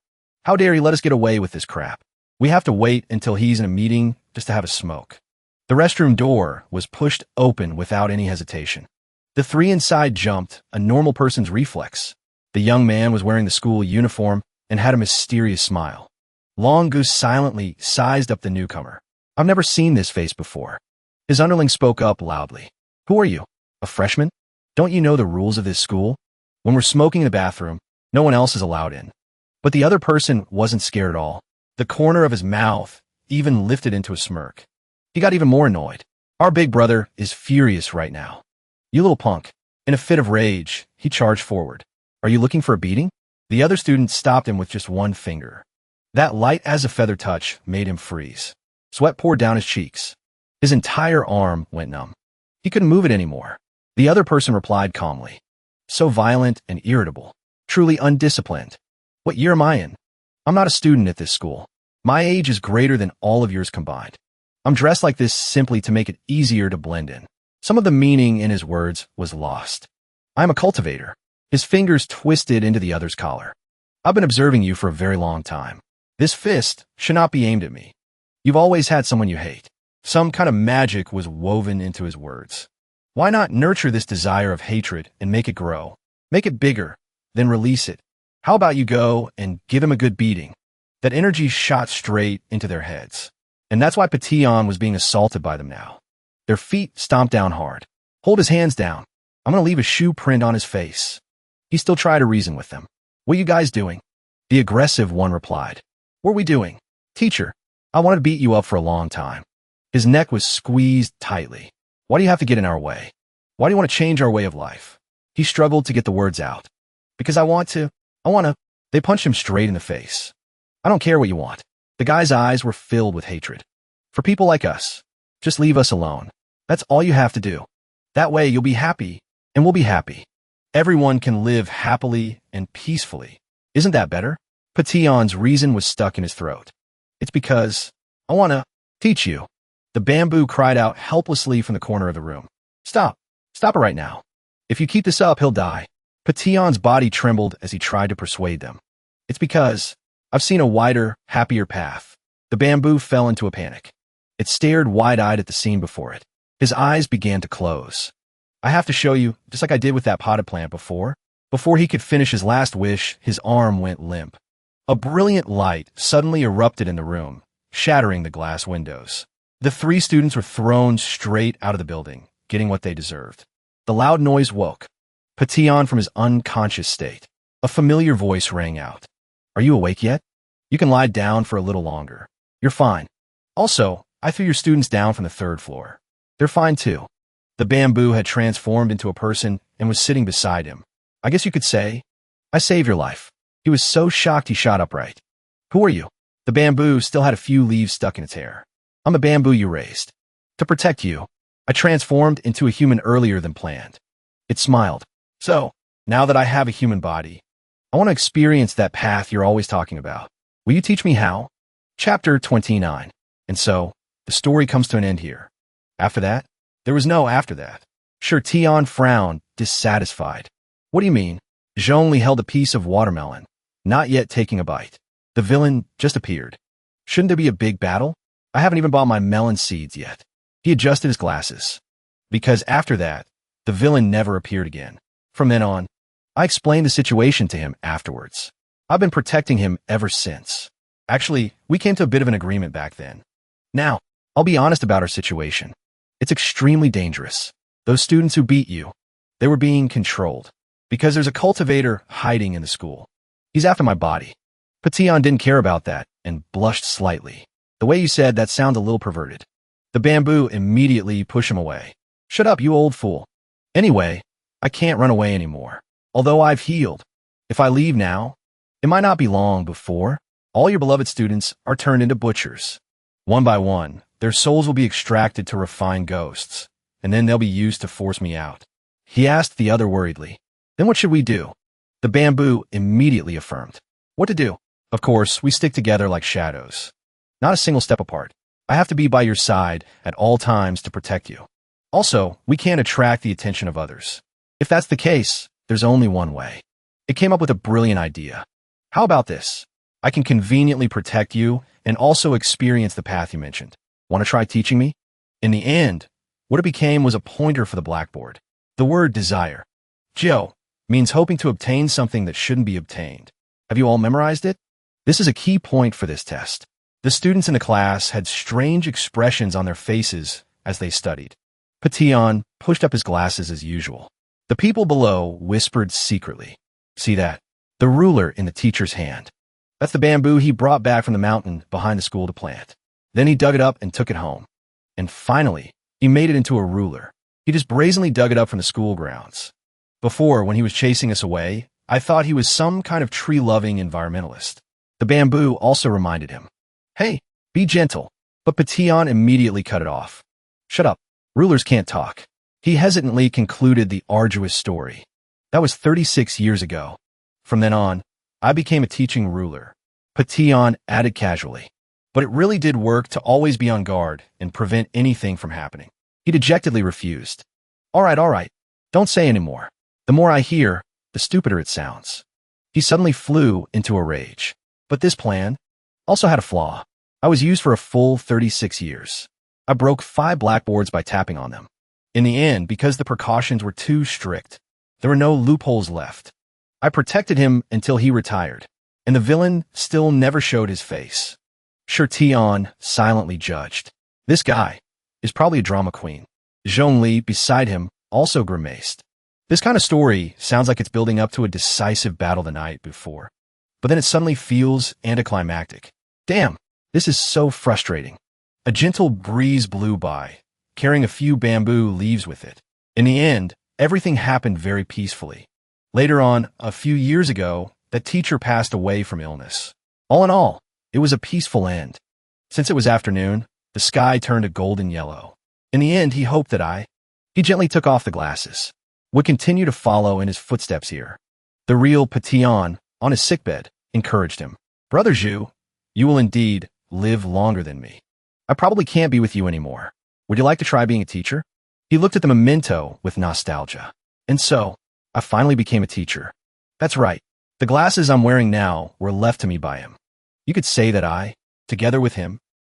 How dare he let us get away with this crap? We have to wait until he's in a meeting just to have a smoke." The restroom door was pushed open without any hesitation. The 3 inside jumped, a normal person's reflex. The young man was wearing the school uniform and had a mysterious smile. Longu silently sized up the newcomer. "I've never seen this face before." His underling spoke up loudly. "Who are you? A freshman? Don't you know the rules of this school? When we're smoking in the bathroom, no one else is allowed in." But the other person wasn't scared at all. The corner of his mouth even lifted into a smirk. He got even more annoyed. "Our big brother is furious right now. You little punk." In a fit of rage, he charged forward. "Are you looking for a beating?" The other student stopped him with just one finger. That light as a feather touch made him freeze. Sweat poured down his cheeks. His entire arm went numb. He couldn't move it anymore. The other person replied calmly. "So violent and irritable. Truly undisciplined. What year am I in? I'm not a student at this school. My age is greater than all of yours combined. I'm dressed like this simply to make it easier to blend in." Some of the meaning in his words was lost. "I'm a cultivator." His fingers twisted into the other's collar. "I've been observing you for a very long time. This fist should not be aimed at me. You've always had someone you hate." Some kind of magic was woven into his words. Why not nurture this desire of hatred and make it grow? Make it bigger, then release it. How about you go and give him a good beating? That energy shot straight into their heads. And that's why Patian was being assaulted by them now. Their feet stomped down hard. Hold his hands down. I'm gonna leave a shoe print on his face. He still tried to reason with them. What you guys doing? The aggressive one replied. What are we doing? Teacher, I wanted to beat you up for a long time. His neck was squeezed tightly. Why do you have to get in our way? Why do you want to change our way of life? He struggled to get the words out. Because I want to. They punched him straight in the face. I don't care what you want. The guy's eyes were filled with hatred. For people like us, just leave us alone. That's all you have to do. That way you'll be happy, and we'll be happy. Everyone can live happily and peacefully. Isn't that better? Pation's reason was stuck in his throat. It's because I want to teach you. The bamboo cried out helplessly from the corner of the room. Stop. Stop it right now. If you keep this up, he'll die. Pation's body trembled as he tried to persuade them. It's because I've seen a wider, happier path. The bamboo fell into a panic. It stared wide-eyed at the scene before it. His eyes began to close. I have to show you, just like I did with that potted plant before. Before he could finish his last wish, his arm went limp. A brilliant light suddenly erupted in the room, shattering the glass windows. The 3 students were thrown straight out of the building, getting what they deserved. The loud noise woke Pation from his unconscious state. A familiar voice rang out. Are you awake yet? You can lie down for a little longer. You're fine. Also, I threw your students down from the 3rd floor. They're fine too. The bamboo had transformed into a person and was sitting beside him. I guess you could say, I saved your life. He was so shocked he shot upright. Who are you? The bamboo still had a few leaves stuck in its hair. I'm the bamboo you raised. To protect you, I transformed into a human earlier than planned. It smiled. So, now that I have a human body, I want to experience that path you're always talking about. Will you teach me how? Chapter 29. And so, the story comes to an end here. After that? There was no after that. Tion frowned, dissatisfied. What do you mean? Zhou only held a piece of watermelon, not yet taking a bite. The villain just appeared. Shouldn't there be a big battle? I haven't even bought my melon seeds yet. He adjusted his glasses. Because after that, the villain never appeared again. From then on, I explained the situation to him afterwards. I've been protecting him ever since. Actually, we came to a bit of an agreement back then. Now, I'll be honest about our situation. It's extremely dangerous. Those students who beat you, they were being controlled. Because there's a cultivator hiding in the school. He's after my body. Pation didn't care about that and blushed slightly. The way you said that sounds a little perverted. The bamboo immediately pushed him away. Shut up, you old fool. Anyway, I can't run away anymore. Although I've healed. If I leave now, it might not be long before all your beloved students are turned into butchers. One by one, their souls will be extracted to refine ghosts, and then they'll be used to force me out. He asked the other worriedly. Then what should we do? The bamboo immediately affirmed. What to do? Of course, we stick together like shadows. Not a single step apart. I have to be by your side at all times to protect you. Also, we can't attract the attention of others. If that's the case, there's only one way. It came up with a brilliant idea. How about this? I can conveniently protect you and also experience the path you mentioned. Want to try teaching me? In the end, what it became was a pointer for the blackboard. The word desire. Joe means hoping to obtain something that shouldn't be obtained. Have you all memorized it? This is a key point for this test. The students in the class had strange expressions on their faces as they studied. Pation pushed up his glasses as usual. The people below whispered secretly. See that? The ruler in the teacher's hand. That's the bamboo he brought back from the mountain behind the school to plant. Then he dug it up and took it home. And finally, he made it into a ruler. He just brazenly dug it up from the school grounds. Before, when he was chasing us away, I thought he was some kind of tree-loving environmentalist. The bamboo also reminded him. Hey, be gentle. But Pation immediately cut it off. Shut up. Rulers can't talk. He hesitantly concluded the arduous story. That was 36 years ago. From then on, I became a teaching ruler. Pation added casually. But it really did work to always be on guard and prevent anything from happening. He dejectedly refused. All right. Don't say anymore. The more I hear, the stupider it sounds. He suddenly flew into a rage. But this plan also had a flaw. I was used for a full 36 years. I broke 5 blackboards by tapping on them. In the end, because the precautions were too strict, there were no loopholes left. I protected him until he retired, and the villain still never showed his face. Tion silently judged. This guy is probably a drama queen. Zhongli, beside him, also grimaced. This kind of story sounds like it's building up to a decisive battle the night before, but then it suddenly feels anticlimactic. Damn, this is so frustrating. A gentle breeze blew by, carrying a few bamboo leaves with it. In the end, everything happened very peacefully. Later on, a few years ago, that teacher passed away from illness. All in all, it was a peaceful end. Since it was afternoon, the sky turned a golden yellow. In the end, he hoped that he gently took off the glasses, would continue to follow in his footsteps here. The real Petion, on his sickbed, encouraged him. Brother Zhu, you will indeed live longer than me. I probably can't be with you anymore. Would you like to try being a teacher? He looked at the memento with nostalgia. And so, I finally became a teacher. That's right. The glasses I'm wearing now were left to me by him. You could say that I, together with him,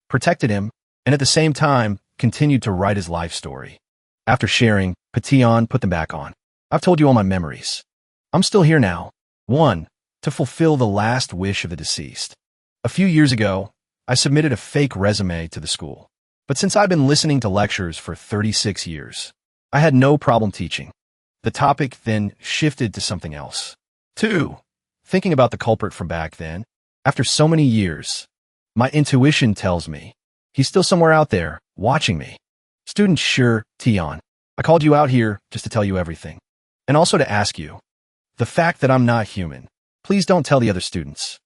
protected him, and at the same time, continued to write his life story. After sharing, Petion put them back on. I've told you all my memories. I'm still here now. 1. To fulfill the last wish of the deceased. A few years ago, I submitted a fake resume to the school. But since I've been listening to lectures for 36 years, I had no problem teaching. The topic then shifted to something else. 2. Thinking about the culprit from back then, after so many years, my intuition tells me he's still somewhere out there, watching me. Student Sure, Tion, I called you out here just to tell you everything. And also to ask you, the fact that I'm not human, please don't tell the other students.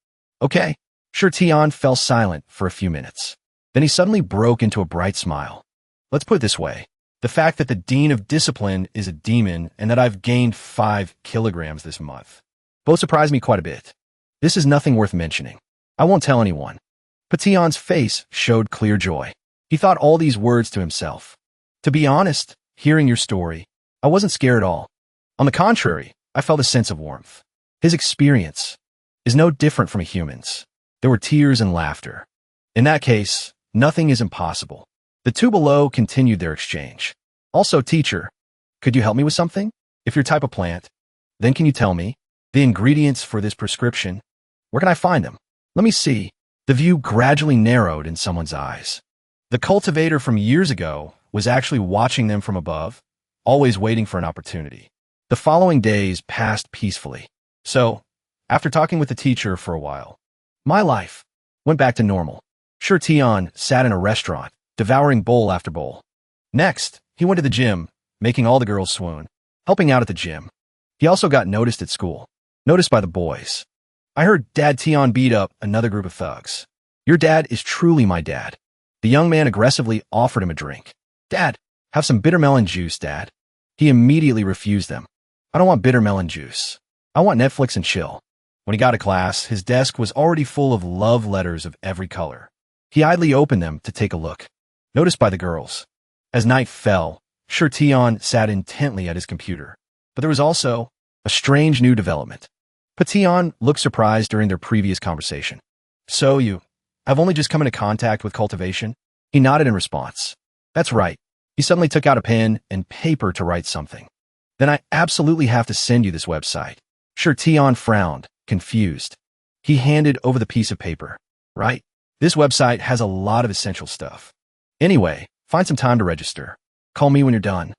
Okay? Sure, Tion fell silent for a few minutes. Then he suddenly broke into a bright smile. Let's put it this way. The fact that the Dean of Discipline is a demon and that I've gained 5 kilograms this month both surprised me quite a bit. This is nothing worth mentioning. I won't tell anyone. Petion's face showed clear joy. He thought all these words to himself. To be honest, hearing your story, I wasn't scared at all. On the contrary, I felt a sense of warmth. His experience is no different from a human's. There were tears and laughter. In that case, nothing is impossible. The two below continued their exchange. Also, teacher, could you help me with something? If you're type of plant, then can you tell me the ingredients for this prescription? Where can I find them? Let me see. The view gradually narrowed in someone's eyes. The cultivator from years ago was actually watching them from above, always waiting for an opportunity. The following days passed peacefully. So, after talking with the teacher for a while, my life went back to normal. Sure, Tion sat in a restaurant, devouring bowl after bowl. Next, he went to the gym, making all the girls swoon, helping out at the gym. He also got noticed at school, noticed by the boys. I heard Dad Tion beat up another group of thugs. Your dad is truly my dad. The young man aggressively offered him a drink. Dad, have some bitter melon juice, Dad. He immediately refused them. I don't want bitter melon juice. I want Netflix and chill. When he got to class, his desk was already full of love letters of every color. He idly opened them to take a look, noticed by the girls. As night fell, Sure Tion sat intently at his computer. But there was also a strange new development. Petion looked surprised during their previous conversation. So you have only just come into contact with cultivation? He nodded in response. That's right. He suddenly took out a pen and paper to write something. Then I absolutely have to send you this website. Sure Tion frowned, confused. He handed over the piece of paper. Right? This website has a lot of essential stuff. Anyway, find some time to register. Call me when you're done.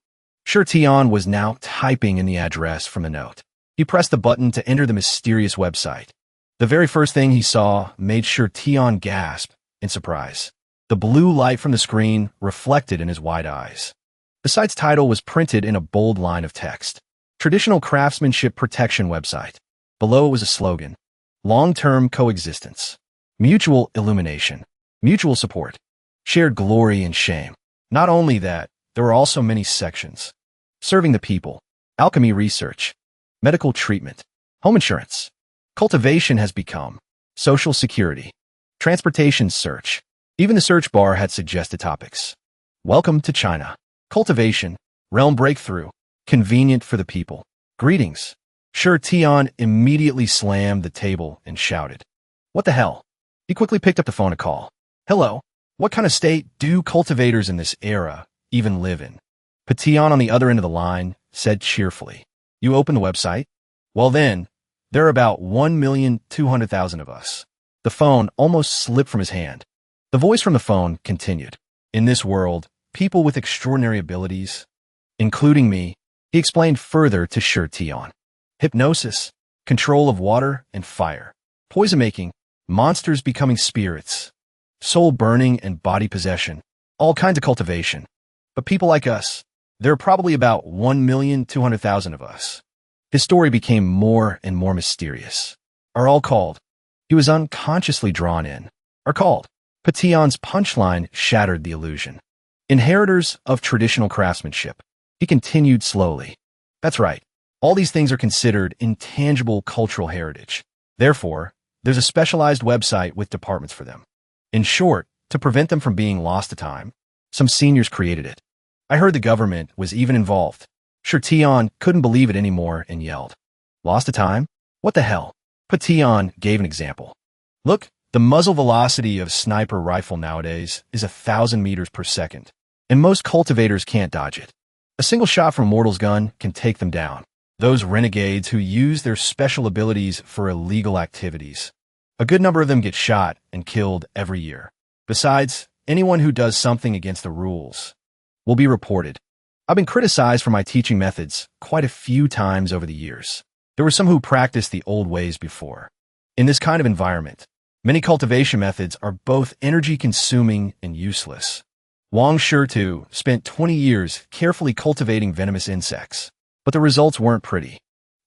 Sure Tion was now typing in the address from the note. He pressed the button to enter the mysterious website. The very first thing he saw made Sure Tion gasp in surprise. The blue light from the screen reflected in his wide eyes. The site's title was printed in a bold line of text. Traditional Craftsmanship Protection Website. Below it was a slogan. Long-term coexistence. Mutual illumination. Mutual support. Shared glory and shame. Not only that, there were also many sections. Serving the people. Alchemy research. Medical treatment. Home insurance. Cultivation has become. Social security. Transportation search. Even the search bar had suggested topics. Welcome to China. Cultivation. Realm breakthrough. Convenient for the people. Greetings. Sure Tion immediately slammed the table and shouted. What the hell? He quickly picked up the phone to call. Hello. What kind of state do cultivators in this era even live in? Petion on the other end of the line said cheerfully. You open the website? Well then, there are about 1,200,000 of us. The phone almost slipped from his hand. The voice from the phone continued. In this world, people with extraordinary abilities, including me, he explained further to Shirtion. Hypnosis, control of water and fire, poison making, monsters becoming spirits, soul burning and body possession, all kinds of cultivation. But people like us, there are probably about 1,200,000 of us. His story became more and more mysterious. Are all called? He was unconsciously drawn in. Are called. Pation's punchline shattered the illusion. Inheritors of traditional craftsmanship. He continued slowly. That's right. All these things are considered intangible cultural heritage. Therefore, there's a specialized website with departments for them. In short, to prevent them from being lost to time, some seniors created it. I heard the government was even involved. Shirtion couldn't believe it anymore and yelled. Lost to time? What the hell? Pation gave an example. Look, the muzzle velocity of sniper rifle nowadays is 1,000 meters per second, and most cultivators can't dodge it. A single shot from Mortal's gun can take them down. Those renegades who use their special abilities for illegal activities. A good number of them get shot and killed every year. Besides, anyone who does something against the rules will be reported. I've been criticized for my teaching methods quite a few times over the years. There were some who practiced the old ways before. In this kind of environment, many cultivation methods are both energy-consuming and useless. Wang Shirtu spent 20 years carefully cultivating venomous insects, but the results weren't pretty.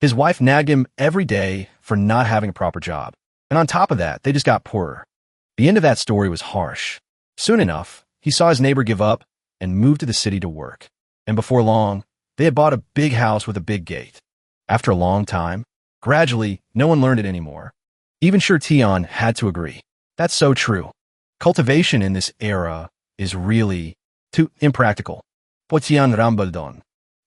His wife nagged him every day for not having a proper job, and on top of that, they just got poorer. The end of that story was harsh. Soon enough, he saw his neighbor give up and move to the city to work, and before long, they had bought a big house with a big gate. After a long time, gradually, no one learned it anymore. Even Shirtion had to agree. That's so true. Cultivation in this era is really too impractical. Potian Rambaldon.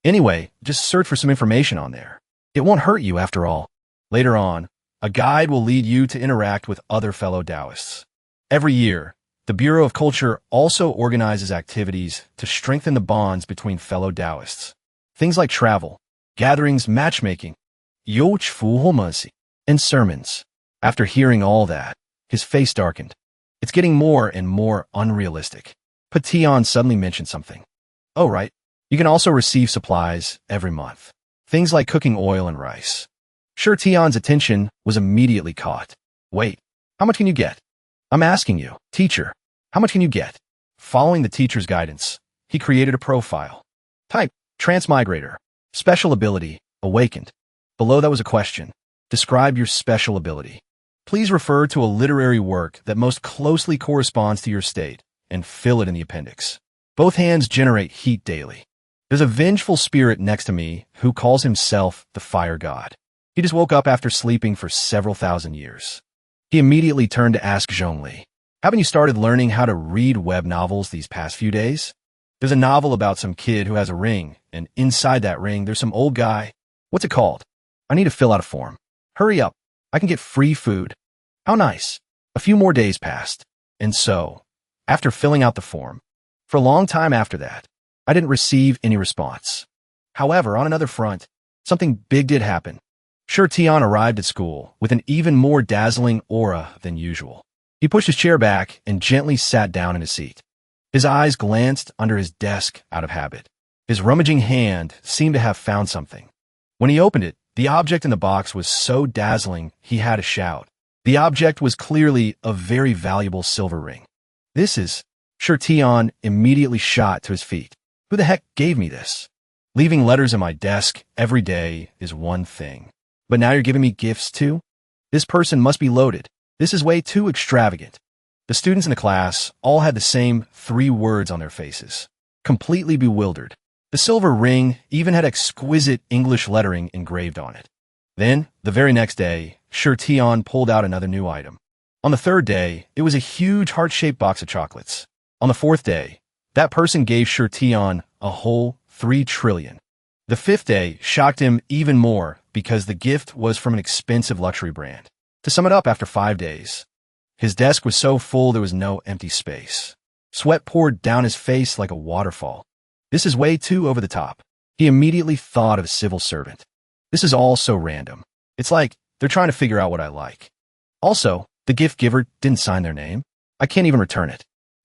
Anyway, just search for some information on there. It won't hurt you after all. Later on, a guide will lead you to interact with other fellow Taoists. Every year, the Bureau of Culture also organizes activities to strengthen the bonds between fellow Taoists. Things like travel, gatherings, matchmaking, and sermons. After hearing all that, his face darkened. It's getting more and more unrealistic. Pation suddenly mentioned something. Oh, right. You can also receive supplies every month. Things like cooking oil and rice. Shirtion's attention was immediately caught. Wait, how much can you get? I'm asking you, teacher, how much can you get? Following the teacher's guidance, he created a profile. Type, transmigrator. Special ability, awakened. Below that was a question. Describe your special ability. Please refer to a literary work that most closely corresponds to your state and fill it in the appendix. Both hands generate heat daily. There's a vengeful spirit next to me who calls himself the fire god. He just woke up after sleeping for several thousand years. He immediately turned to ask Zhongli, haven't you started learning how to read web novels these past few days? There's a novel about some kid who has a ring, and inside that ring, there's some old guy. What's it called? I need to fill out a form. Hurry up. I can get free food. How nice. A few more days passed. And so, after filling out the form, for a long time after that, I didn't receive any response. However, on another front, something big did happen. Shirtion arrived at school with an even more dazzling aura than usual. He pushed his chair back and gently sat down in his seat. His eyes glanced under his desk out of habit. His rummaging hand seemed to have found something. When he opened it, the object in the box was so dazzling he had to shout. The object was clearly a very valuable silver ring. This is... Shirtion immediately shot to his feet. Who the heck gave me this? Leaving letters in my desk every day is one thing. But now you're giving me gifts too? This person must be loaded. This is way too extravagant. The students in the class all had the same 3 words on their faces. Completely bewildered. The silver ring even had exquisite English lettering engraved on it. Then, the very next day, Shirtion pulled out another new item. On the 3rd day, it was a huge heart-shaped box of chocolates. On the 4th day, that person gave Shirtion a whole 3 trillion. The 5th day shocked him even more because the gift was from an expensive luxury brand. To sum it up, after 5 days, his desk was so full there was no empty space. Sweat poured down his face like a waterfall. This is way too over the top. He immediately thought of a civil servant. This is all so random. It's like they're trying to figure out what I like. Also, the gift giver didn't sign their name. I can't even return it.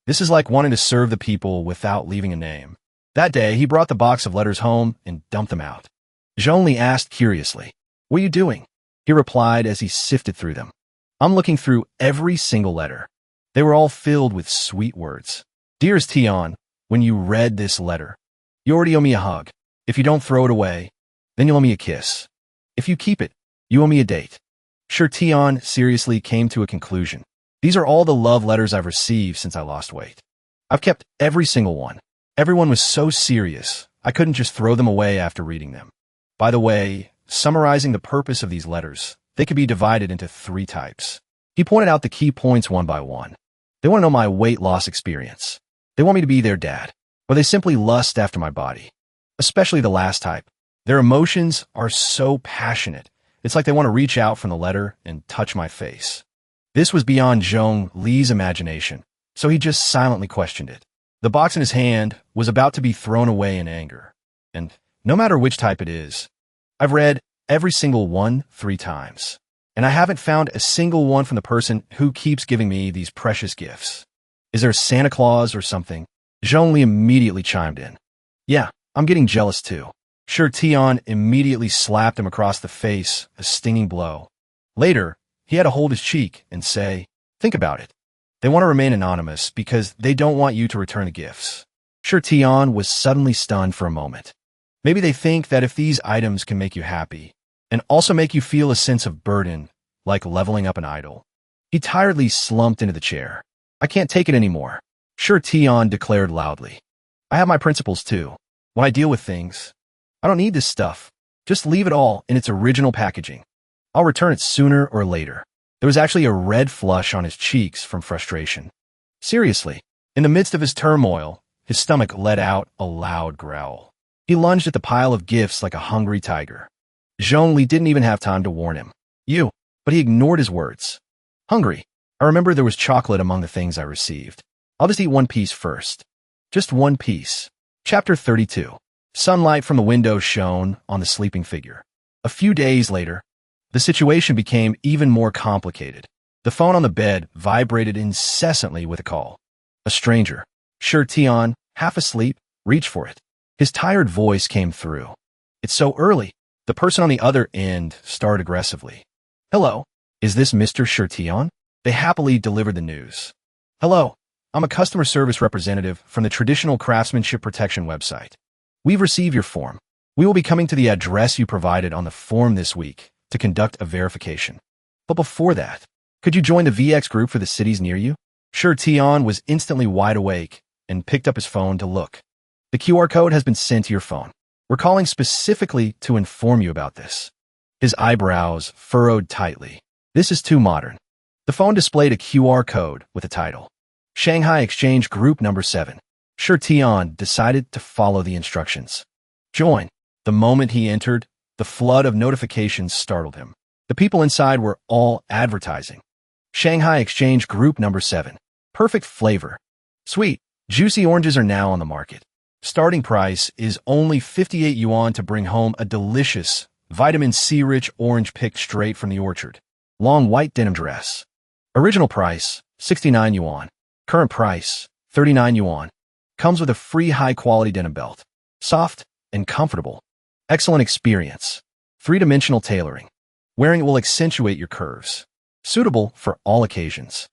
This is like wanting to serve the people without leaving a name. That day, he brought the box of letters home and dumped them out. Zhongli asked curiously, "What are you doing?" He replied as he sifted through them. "I'm looking through every single letter." They were all filled with sweet words. "Dearest Tian, when you read this letter, you already owe me a hug. If you don't throw it away, then you'll owe me a kiss. If you keep it, you owe me a date." Sure, Tian seriously came to a conclusion. "These are all the love letters I've received since I lost weight. I've kept every single one. Everyone was so serious, I couldn't just throw them away after reading them." By the way, summarizing the purpose of these letters, they could be divided into 3 types. He pointed out the key points one by one. They want to know my weight loss experience. They want me to be their dad. Or they simply lust after my body. Especially the last type. Their emotions are so passionate. It's like they want to reach out from the letter and touch my face. This was beyond Zhong Li's imagination, so he just silently questioned it. The box in his hand was about to be thrown away in anger. And no matter which type it is, I've read every single one 3 times. And I haven't found a single one from the person who keeps giving me these precious gifts. Is there Santa Claus or something? Zhong Li immediately chimed in. "Yeah, I'm getting jealous too." Sure, Tian immediately slapped him across the face, a stinging blow. Later, he had to hold his cheek and say, "Think about it. They want to remain anonymous because they don't want you to return the gifts." Sure, Tian was suddenly stunned for a moment. Maybe they think that if these items can make you happy, and also make you feel a sense of burden, like leveling up an idol. He tiredly slumped into the chair. "I can't take it anymore." Sure, Tian declared loudly. "I have my principles too. When I deal with things, I don't need this stuff. Just leave it all in its original packaging. I'll return it sooner or later." There was actually a red flush on his cheeks from frustration. Seriously, in the midst of his turmoil, his stomach let out a loud growl. He lunged at the pile of gifts like a hungry tiger. Zhong Li didn't even have time to warn him. "You," but he ignored his words. "Hungry. I remember there was chocolate among the things I received. I'll just eat one piece first. Just one piece." Chapter 32. Sunlight from the window shone on the sleeping figure. A few days later, the situation became even more complicated. The phone on the bed vibrated incessantly with a call. A stranger. Sure, Tian, half asleep, reached for it. His tired voice came through. "It's so early." The person on the other end started aggressively. "Hello, is this Mr. Shirtian?" They happily delivered the news. "Hello, I'm a customer service representative from the Traditional Craftsmanship Protection website. We've received your form. We will be coming to the address you provided on the form this week to conduct a verification. But before that, could you join the VX group for the cities near you?" Sure, Tian was instantly wide awake and picked up his phone to look. "The QR code has been sent to your phone. We're calling specifically to inform you about this." His eyebrows furrowed tightly. This is too modern. The phone displayed a QR code with a title. Shanghai Exchange Group Number 7. Sure, Tian decided to follow the instructions. "Join." The moment he entered, the flood of notifications startled him. The people inside were all advertising. Shanghai Exchange Group Number 7. Perfect flavor. Sweet, juicy oranges are now on the market. Starting price is only 58 yuan to bring home a delicious, vitamin C-rich orange picked straight from the orchard. Long white denim dress. Original price, 69 yuan. Current price, 39 yuan. Comes with a free high-quality denim belt. Soft and comfortable. Excellent experience. 3-dimensional tailoring. Wearing it will accentuate your curves. Suitable for all occasions.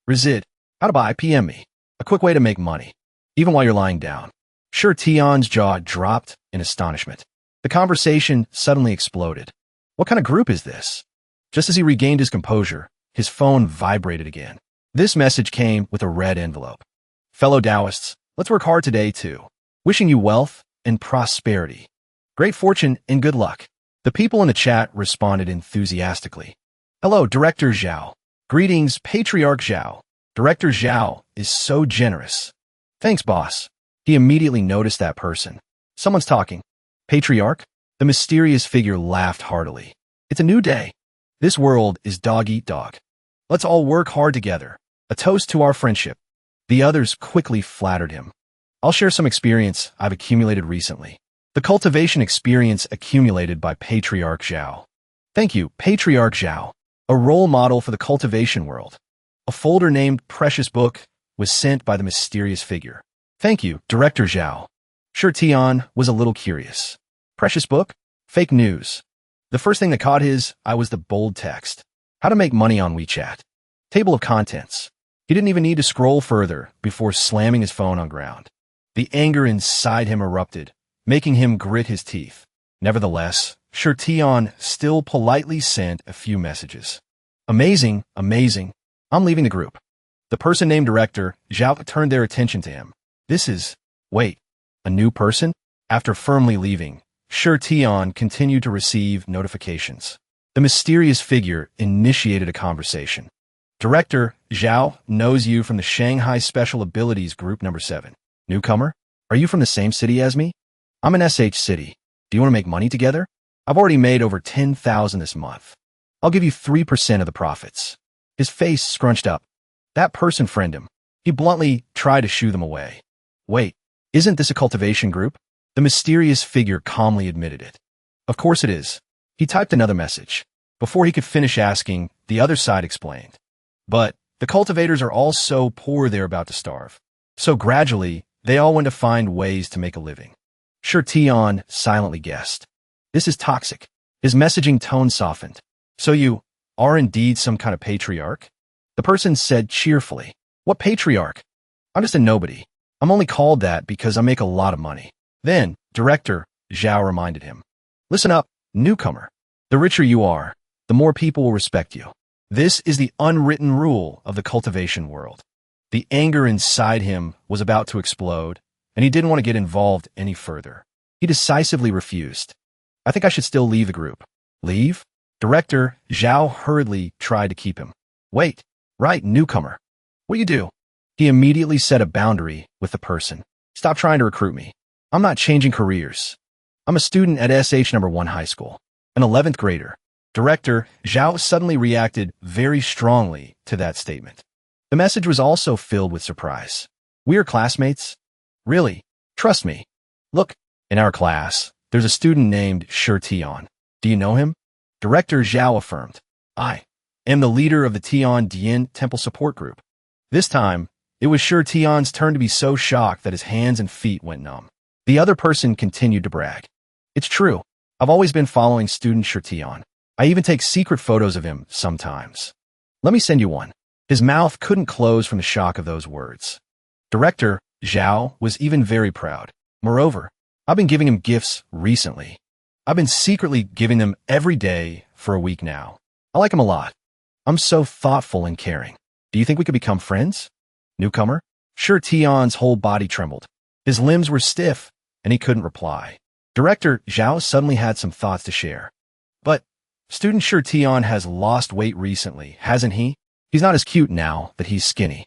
Resid. How to buy? PM me. A quick way to make money, even while you're lying down. Sure, Tian's jaw dropped in astonishment. The conversation suddenly exploded. What kind of group is this? Just as he regained his composure, his phone vibrated again. This message came with a red envelope. "Fellow Taoists, let's work hard today too. Wishing you wealth and prosperity. Great fortune and good luck." The people in the chat responded enthusiastically. "Hello, Director Zhao. Greetings, Patriarch Zhao. Director Zhao is so generous." "Thanks, boss." He immediately noticed that person. "Someone's talking." "Patriarch?" The mysterious figure laughed heartily. "It's a new day. This world is dog-eat-dog. Let's all work hard together. A toast to our friendship." The others quickly flattered him. "I'll share some experience I've accumulated recently." The cultivation experience accumulated by Patriarch Zhao. "Thank you, Patriarch Zhao. A role model for the cultivation world. A folder named Precious Book was sent by the mysterious figure. Thank you, Director Zhao. Sure, Tian was a little curious. Precious book? Fake news. The first thing that caught his eye was the bold text. How to make money on WeChat. Table of contents. He didn't even need to scroll further before slamming his phone on ground. The anger inside him erupted, making him grit his teeth. Nevertheless, Sure Tian still politely sent a few messages. Amazing, amazing. I'm leaving the group. The person named Director Zhao turned their attention to him. Wait, a new person? After firmly leaving, Sure Tian continued to receive notifications. The mysterious figure initiated a conversation. Director Zhao knows you from the Shanghai Special Abilities Group number 7. Newcomer? Are you from the same city as me? I'm in SH City. Do you want to make money together? I've already made over 10,000 this month. I'll give you 3% of the profits. His face scrunched up. That person friend him. He bluntly tried to shoo them away. Wait, isn't this a cultivation group? The mysterious figure calmly admitted it. Of course it is. He typed another message. Before he could finish asking, the other side explained. But the cultivators are all so poor they're about to starve. So gradually, they all went to find ways to make a living. Sure Tian silently guessed. This is toxic. His messaging tone softened. So you are indeed some kind of patriarch? The person said cheerfully. What patriarch? I'm just a nobody. I'm only called that because I make a lot of money. Then, Director Zhao reminded him. Listen up, newcomer. The richer you are, the more people will respect you. This is the unwritten rule of the cultivation world. The anger inside him was about to explode, and he didn't want to get involved any further. He decisively refused. I think I should still leave the group. Leave? Director Zhao hurriedly tried to keep him. Wait, right, newcomer. What do you do? He immediately set a boundary with the person. Stop trying to recruit me. I'm not changing careers. I'm a student at SH number 1 high school, an 11th grader. Director Zhao suddenly reacted very strongly to that statement. The message was also filled with surprise. We are classmates? Really? Trust me. Look, in our class, there's a student named Sure Tian. Do you know him? Director Zhao affirmed. I am the leader of the Tian Dian Temple Support Group. This time, it was Sure Tian's turn to be so shocked that his hands and feet went numb. The other person continued to brag. It's true. I've always been following student Sure Tian. I even take secret photos of him sometimes. Let me send you one. His mouth couldn't close from the shock of those words. Director Zhao was even very proud. Moreover, I've been giving him gifts recently. I've been secretly giving them every day for a week now. I like him a lot. I'm so thoughtful and caring. Do you think we could become friends? Newcomer? Sure Tian's whole body trembled. His limbs were stiff, and he couldn't reply. Director Zhao suddenly had some thoughts to share. But student Sure Tian has lost weight recently, hasn't he? He's not as cute now that he's skinny.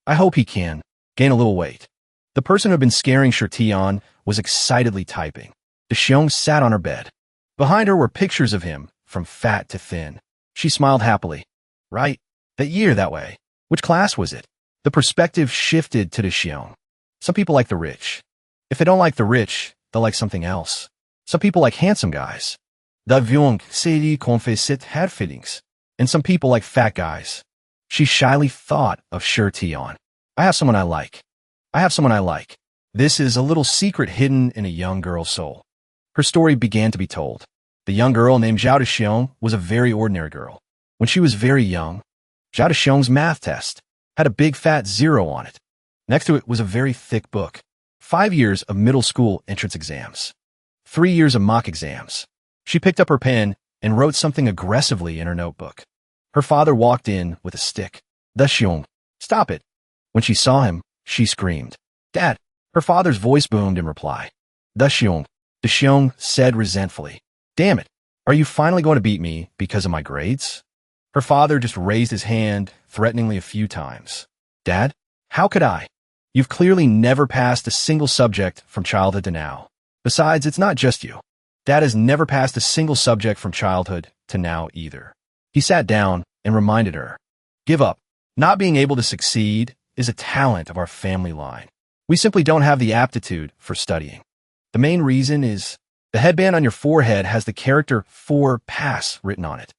I hope he can gain a little weight. The person who had been scaring Sure Tian was excitedly typing. The Xiong sat on her bed. Behind her were pictures of him, from fat to thin. She smiled happily. Right, that year that way. Which class was it? The perspective shifted to the Xiong. Some people like the rich. If they don't like the rich, they'll like something else. Some people like handsome guys. The Vyong Sedi Confessit had fittings. And some people like fat guys. She shyly thought of Sure Tian. I have someone I like. I have someone I like. This is a little secret hidden in a young girl's soul. Her story began to be told. The young girl named Zhao Dexiong was a very ordinary girl. When she was very young, Zhao Dexiong's math test had a big fat 0 on it. Next to it was a very thick book. 5 years of middle school entrance exams. 3 years of mock exams. She picked up her pen and wrote something aggressively in her notebook. Her father walked in with a stick. Dexiong, stop it. When she saw him, she screamed. Dad! Her father's voice boomed in reply. Dexiong said resentfully. Damn it, are you finally going to beat me because of my grades? Her father just raised his hand threateningly a few times. Dad, how could I? You've clearly never passed a single subject from childhood to now. Besides, it's not just you. Dad has never passed a single subject from childhood to now either. He sat down and reminded her. Give up. Not being able to succeed is a talent of our family line. We simply don't have the aptitude for studying. The main reason is the headband on your forehead has the character for pass written on it.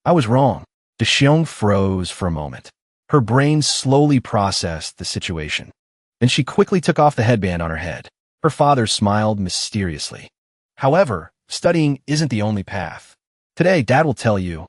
I was wrong. Dexiong froze for a moment. Her brain slowly processed the situation. Then she quickly took off the headband on her head. Her father smiled mysteriously. However, studying isn't the only path. Today, Dad will tell you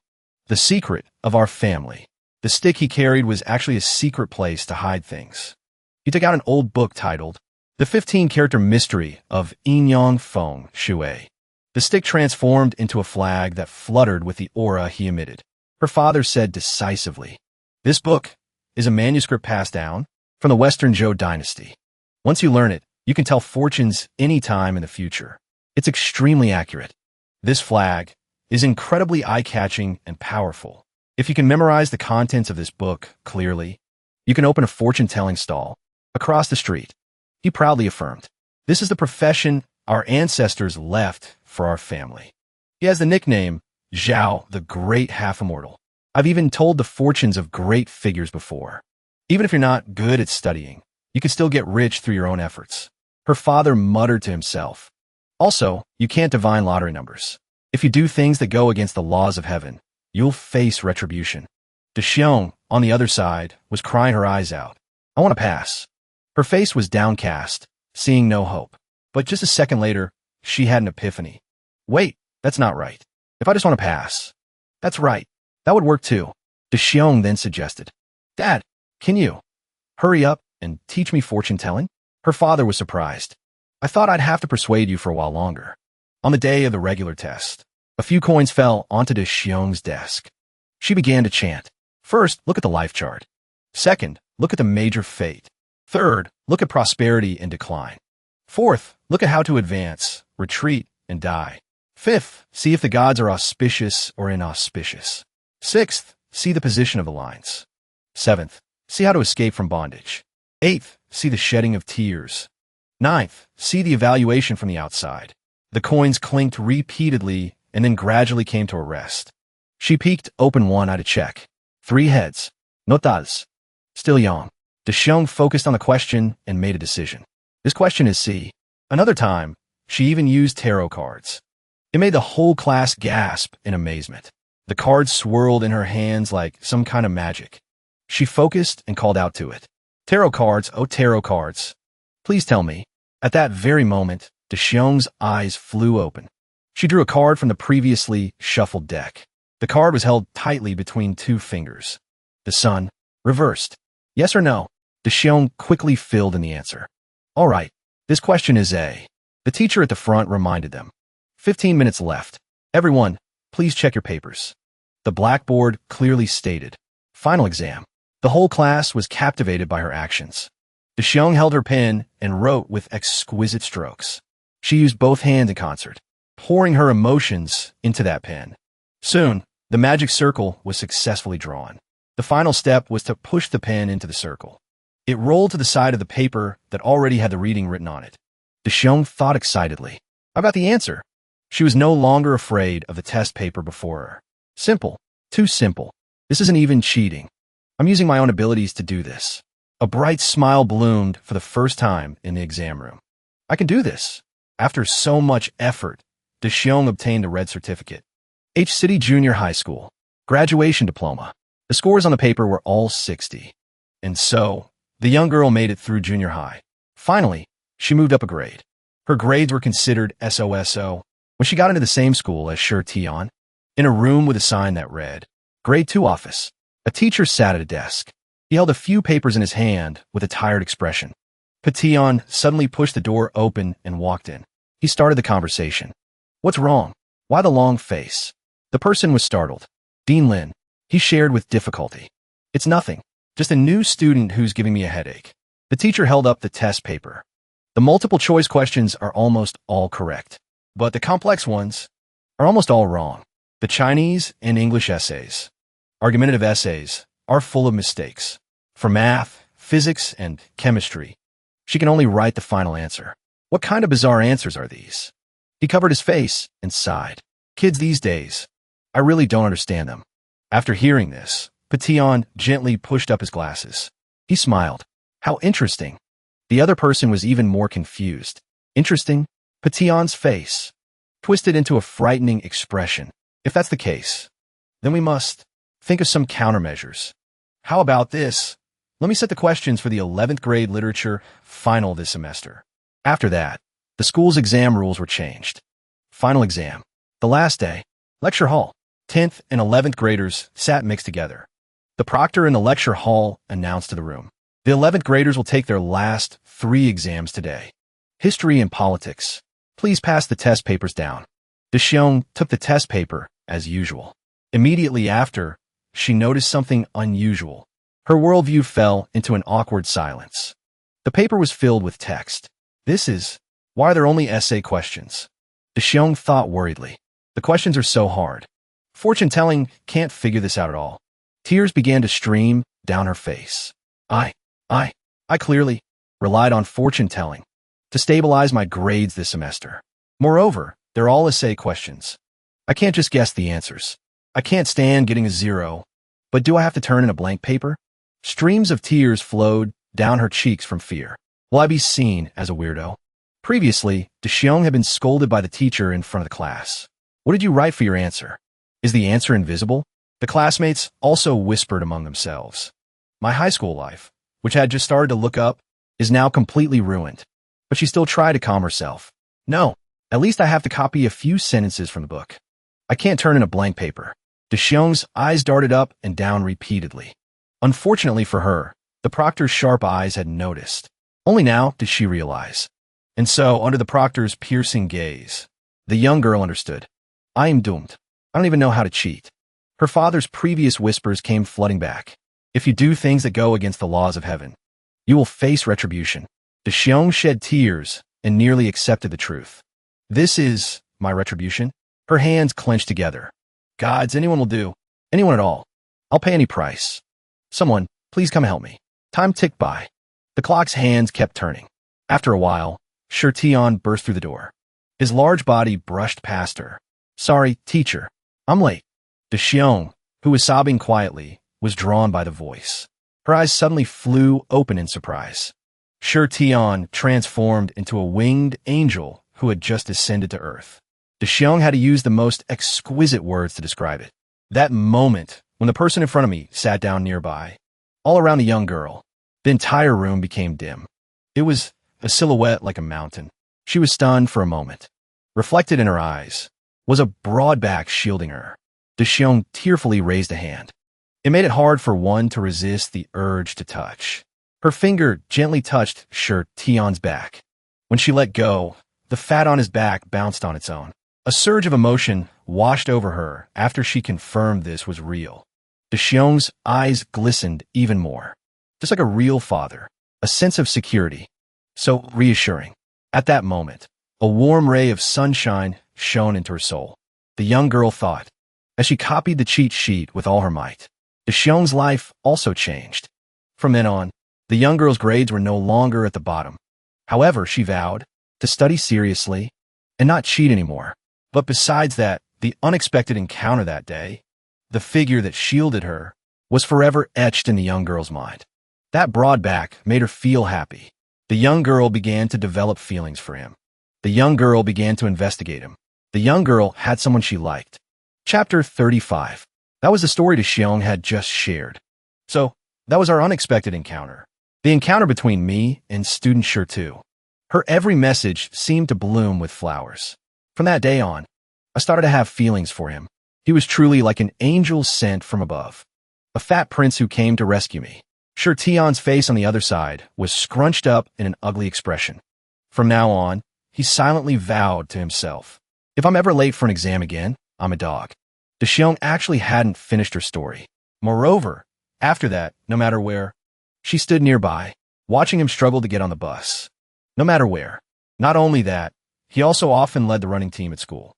the secret of our family. The stick he carried was actually a secret place to hide things. He took out an old book titled The 15-Character Mystery of Inyong Feng Shui. The stick transformed into a flag that fluttered with the aura he emitted. Her father said decisively, "This book is a manuscript passed down from the Western Zhou dynasty. Once you learn it, you can tell fortunes any time in the future. It's extremely accurate. This flag is incredibly eye-catching and powerful. If you can memorize the contents of this book clearly, you can open a fortune-telling stall across the street." He proudly affirmed, "This is the profession our ancestors left for our family." He has the nickname Zhao, the Great Half-Immortal. I've even told the fortunes of great figures before. Even if you're not good at studying, you can still get rich through your own efforts. Her father muttered to himself. Also, you can't divine lottery numbers. If you do things that go against the laws of heaven, you'll face retribution. Dexiong, on the other side, was crying her eyes out. "I want to pass." Her face was downcast, seeing no hope. But just a second later, she had an epiphany. "Wait, that's not right. If I just want to pass." "That's right. That would work too." Dexiong then suggested, "Dad, can you hurry up and teach me fortune-telling?" Her father was surprised. "I thought I'd have to persuade you for a while longer." On the day of the regular test, a few coins fell onto Dexiong's desk. She began to chant. "First, look at the life chart. Second, look at the major fate. Third, look at prosperity and decline. Fourth, look at how to advance, retreat, and die. Fifth, see if the gods are auspicious or inauspicious. Sixth, see the position of the lines. Seventh, see how to escape from bondage. Eighth, see the shedding of tears. Ninth, see the evaluation from the outside." The coins clinked repeatedly and then gradually came to a rest. She peeked open one eye to check. 3 heads. Notas. Still young. Dexiong focused on the question and made a decision. This question is C. Another time, she even used tarot cards. It made the whole class gasp in amazement. The cards swirled in her hands like some kind of magic. She focused and called out to it. "Tarot cards, oh tarot cards. Please tell me." At that very moment, Dexiong's eyes flew open. She drew a card from the previously shuffled deck. The card was held tightly between 2 fingers. The sun, reversed. Yes or no? Dexiong quickly filled in the answer. "All right, this question is A." The teacher at the front reminded them. 15 minutes left. "Everyone, please check your papers." The blackboard clearly stated, "Final exam." The whole class was captivated by her actions. Dexiong held her pen and wrote with exquisite strokes. She used both hands in concert, pouring her emotions into that pen. Soon, the magic circle was successfully drawn. The final step was to push the pen into the circle. It rolled to the side of the paper that already had the reading written on it. Dexiong thought excitedly. "I got the answer." She was no longer afraid of the test paper before her. Simple. Too simple. This isn't even cheating. I'm using my own abilities to do this. A bright smile bloomed for the first time in the exam room. I can do this. After so much effort, Dexiong obtained a red certificate. H City Junior High School. Graduation diploma. The scores on the paper were all 60. And so, the young girl made it through junior high. Finally, she moved up a grade. Her grades were considered SOSO when she got into the same school as Shi Tian. In a room with a sign that read, Grade 2 Office. A teacher sat at a desk. He held a few papers in his hand with a tired expression. Patian suddenly pushed the door open and walked in. He started the conversation. "What's wrong? Why the long face?" The person was startled. "Dean Lin," he shared with difficulty. "It's nothing. Just a new student who's giving me a headache." The teacher held up the test paper. The multiple choice questions are almost all correct, but the complex ones are almost all wrong. The Chinese and English essays, argumentative essays, are full of mistakes. For math, physics, and chemistry, she can only write the final answer. What kind of bizarre answers are these? He covered his face and sighed. Kids these days, I really don't understand them. After hearing this, Patian gently pushed up his glasses. He smiled. How interesting. The other person was even more confused. Interesting? Patian's face twisted into a frightening expression. If that's the case, then we must think of some countermeasures. How about this? Let me set the questions for the 11th grade literature final this semester. After that, the school's exam rules were changed. Final exam. The last day. Lecture hall. 10th and 11th graders sat mixed together. The proctor in the lecture hall announced to the room, the 11th graders will take their last 3 exams today. History and politics. Please pass the test papers down. Deshiong took the test paper, as usual. Immediately after, she noticed something unusual. Her worldview fell into an awkward silence. The paper was filled with text. This is, why are there only essay questions? Deshiong thought worriedly. The questions are so hard. Fortune-telling can't figure this out at all. Tears began to stream down her face. I clearly relied on fortune-telling to stabilize my grades this semester. Moreover, they're all essay questions. I can't just guess the answers. I can't stand getting a 0. But do I have to turn in a blank paper? Streams of tears flowed down her cheeks from fear. Will I be seen as a weirdo? Previously, Deshiong had been scolded by the teacher in front of the class. What did you write for your answer? Is the answer invisible? The classmates also whispered among themselves. My high school life, which had just started to look up, is now completely ruined. But she still tried to calm herself. No, at least I have to copy a few sentences from the book. I can't turn in a blank paper. Deshiong's eyes darted up and down repeatedly. Unfortunately for her, the proctor's sharp eyes had noticed. Only now did she realize. And so, under the proctor's piercing gaze, the young girl understood. I am doomed. I don't even know how to cheat. Her father's previous whispers came flooding back. If you do things that go against the laws of heaven, you will face retribution. Deshiong shed tears and nearly accepted the truth. This is my retribution? Her hands clenched together. Gods, anyone will do. Anyone at all. I'll pay any price. Someone, please come help me. Time ticked by. The clock's hands kept turning. After a while, Shirtion burst through the door. His large body brushed past her. Sorry, teacher. I'm late. Deshiong, who was sobbing quietly, was drawn by the voice. Her eyes suddenly flew open in surprise. Shirtion transformed into a winged angel who had just descended to earth. Deshiong had to use the most exquisite words to describe it. That moment, when the person in front of me sat down nearby, all around the young girl, the entire room became dim. It was a silhouette like a mountain. She was stunned for a moment. Reflected in her eyes was a broad back shielding her. Deshiong tearfully raised a hand. It made it hard for one to resist the urge to touch. Her finger gently touched Shirtion's back. When she let go, the fat on his back bounced on its own. A surge of emotion washed over her after she confirmed this was real. Deshiong's eyes glistened even more. Just like a real father, a sense of security. So reassuring. At that moment, a warm ray of sunshine shone into her soul. The young girl thought, as she copied the cheat sheet with all her might. Deshiong's life also changed. From then on, the young girl's grades were no longer at the bottom. However, she vowed to study seriously and not cheat anymore. But besides that, the unexpected encounter that day, the figure that shielded her, was forever etched in the young girl's mind. That broad back made her feel happy. The young girl began to develop feelings for him. The young girl began to investigate him. The young girl had someone she liked. Chapter 35. That was the story Deshiong had just shared. So, that was our unexpected encounter. The encounter between me and student Shirtu. Her every message seemed to bloom with flowers. From that day on, I started to have feelings for him. He was truly like an angel sent from above. A fat prince who came to rescue me. Shirtion's face on the other side was scrunched up in an ugly expression. From now on, he silently vowed to himself, if I'm ever late for an exam again, I'm a dog. Deshiong actually hadn't finished her story. Moreover, after that, no matter where, she stood nearby, watching him struggle to get on the bus. No matter where. Not only that, he also often led the running team at school.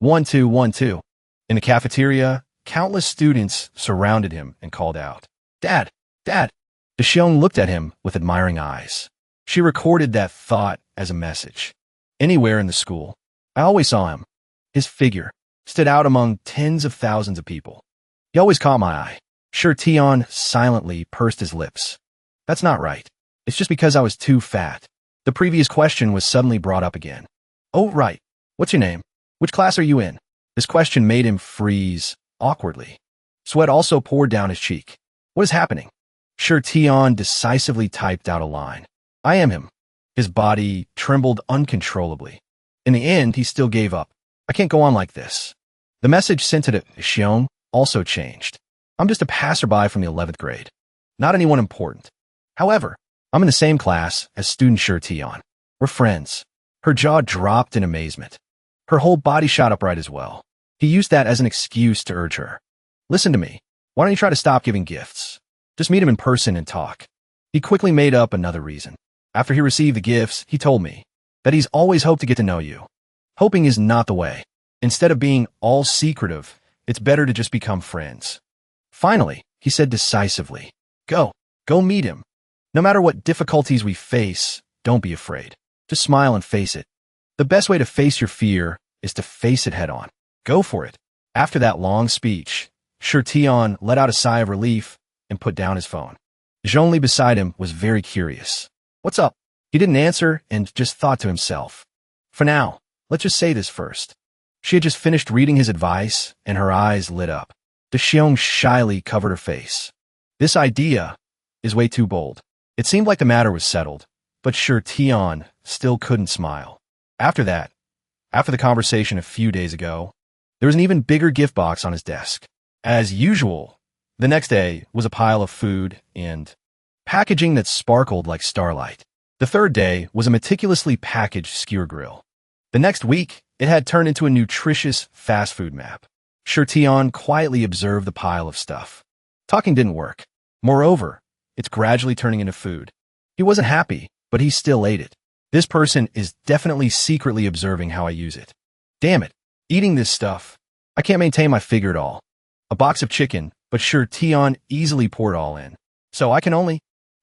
1-2, 1-2. In the cafeteria, countless students surrounded him and called out, Dad! Dad! Deshiong looked at him with admiring eyes. She recorded that thought as a message. Anywhere in the school, I always saw him. His figure stood out among tens of thousands of people. He always caught my eye. Shirtion silently pursed his lips. That's not right. It's just because I was too fat. The previous question was suddenly brought up again. Oh, right. What's your name? Which class are you in? This question made him freeze awkwardly. Sweat also poured down his cheek. What is happening? Sure, Tion decisively typed out a line. I am him. His body trembled uncontrollably. In the end, he still gave up. I can't go on like this. The message sent to Xiong also changed. I'm just a passerby from the 11th grade. Not anyone important. However, I'm in the same class as student Sure Tion. We're friends. Her jaw dropped in amazement. Her whole body shot upright as well. He used that as an excuse to urge her. Listen to me. Why don't you try to stop giving gifts? Just meet him in person and talk. He quickly made up another reason. After he received the gifts, he told me that he's always hoped to get to know you. Hoping is not the way. Instead of being all secretive, it's better to just become friends. Finally, he said decisively, Go meet him. No matter what difficulties we face, don't be afraid. Just smile and face it. The best way to face your fear is to face it head on. Go for it. After that long speech, Sure Tion let out a sigh of relief and put down his phone. Zhongli beside him was very curious. What's up? He didn't answer and just thought to himself. For now, let's just say this first. She had just finished reading his advice and her eyes lit up. Xiong shyly covered her face. This idea is way too bold. It seemed like the matter was settled, but Sure Tion still couldn't smile. After the conversation a few days ago, there was an even bigger gift box on his desk. As usual, the next day was a pile of food and packaging that sparkled like starlight. The third day was a meticulously packaged skewer grill. The next week, it had turned into a nutritious fast food map. Sure Tion quietly observed the pile of stuff. Talking didn't work. Moreover, it's gradually turning into food. He wasn't happy, but he still ate it. This person is definitely secretly observing how I use it. Damn it, eating this stuff. I can't maintain my figure at all. A box of chicken, but Sure Tion easily poured all in. So I can only...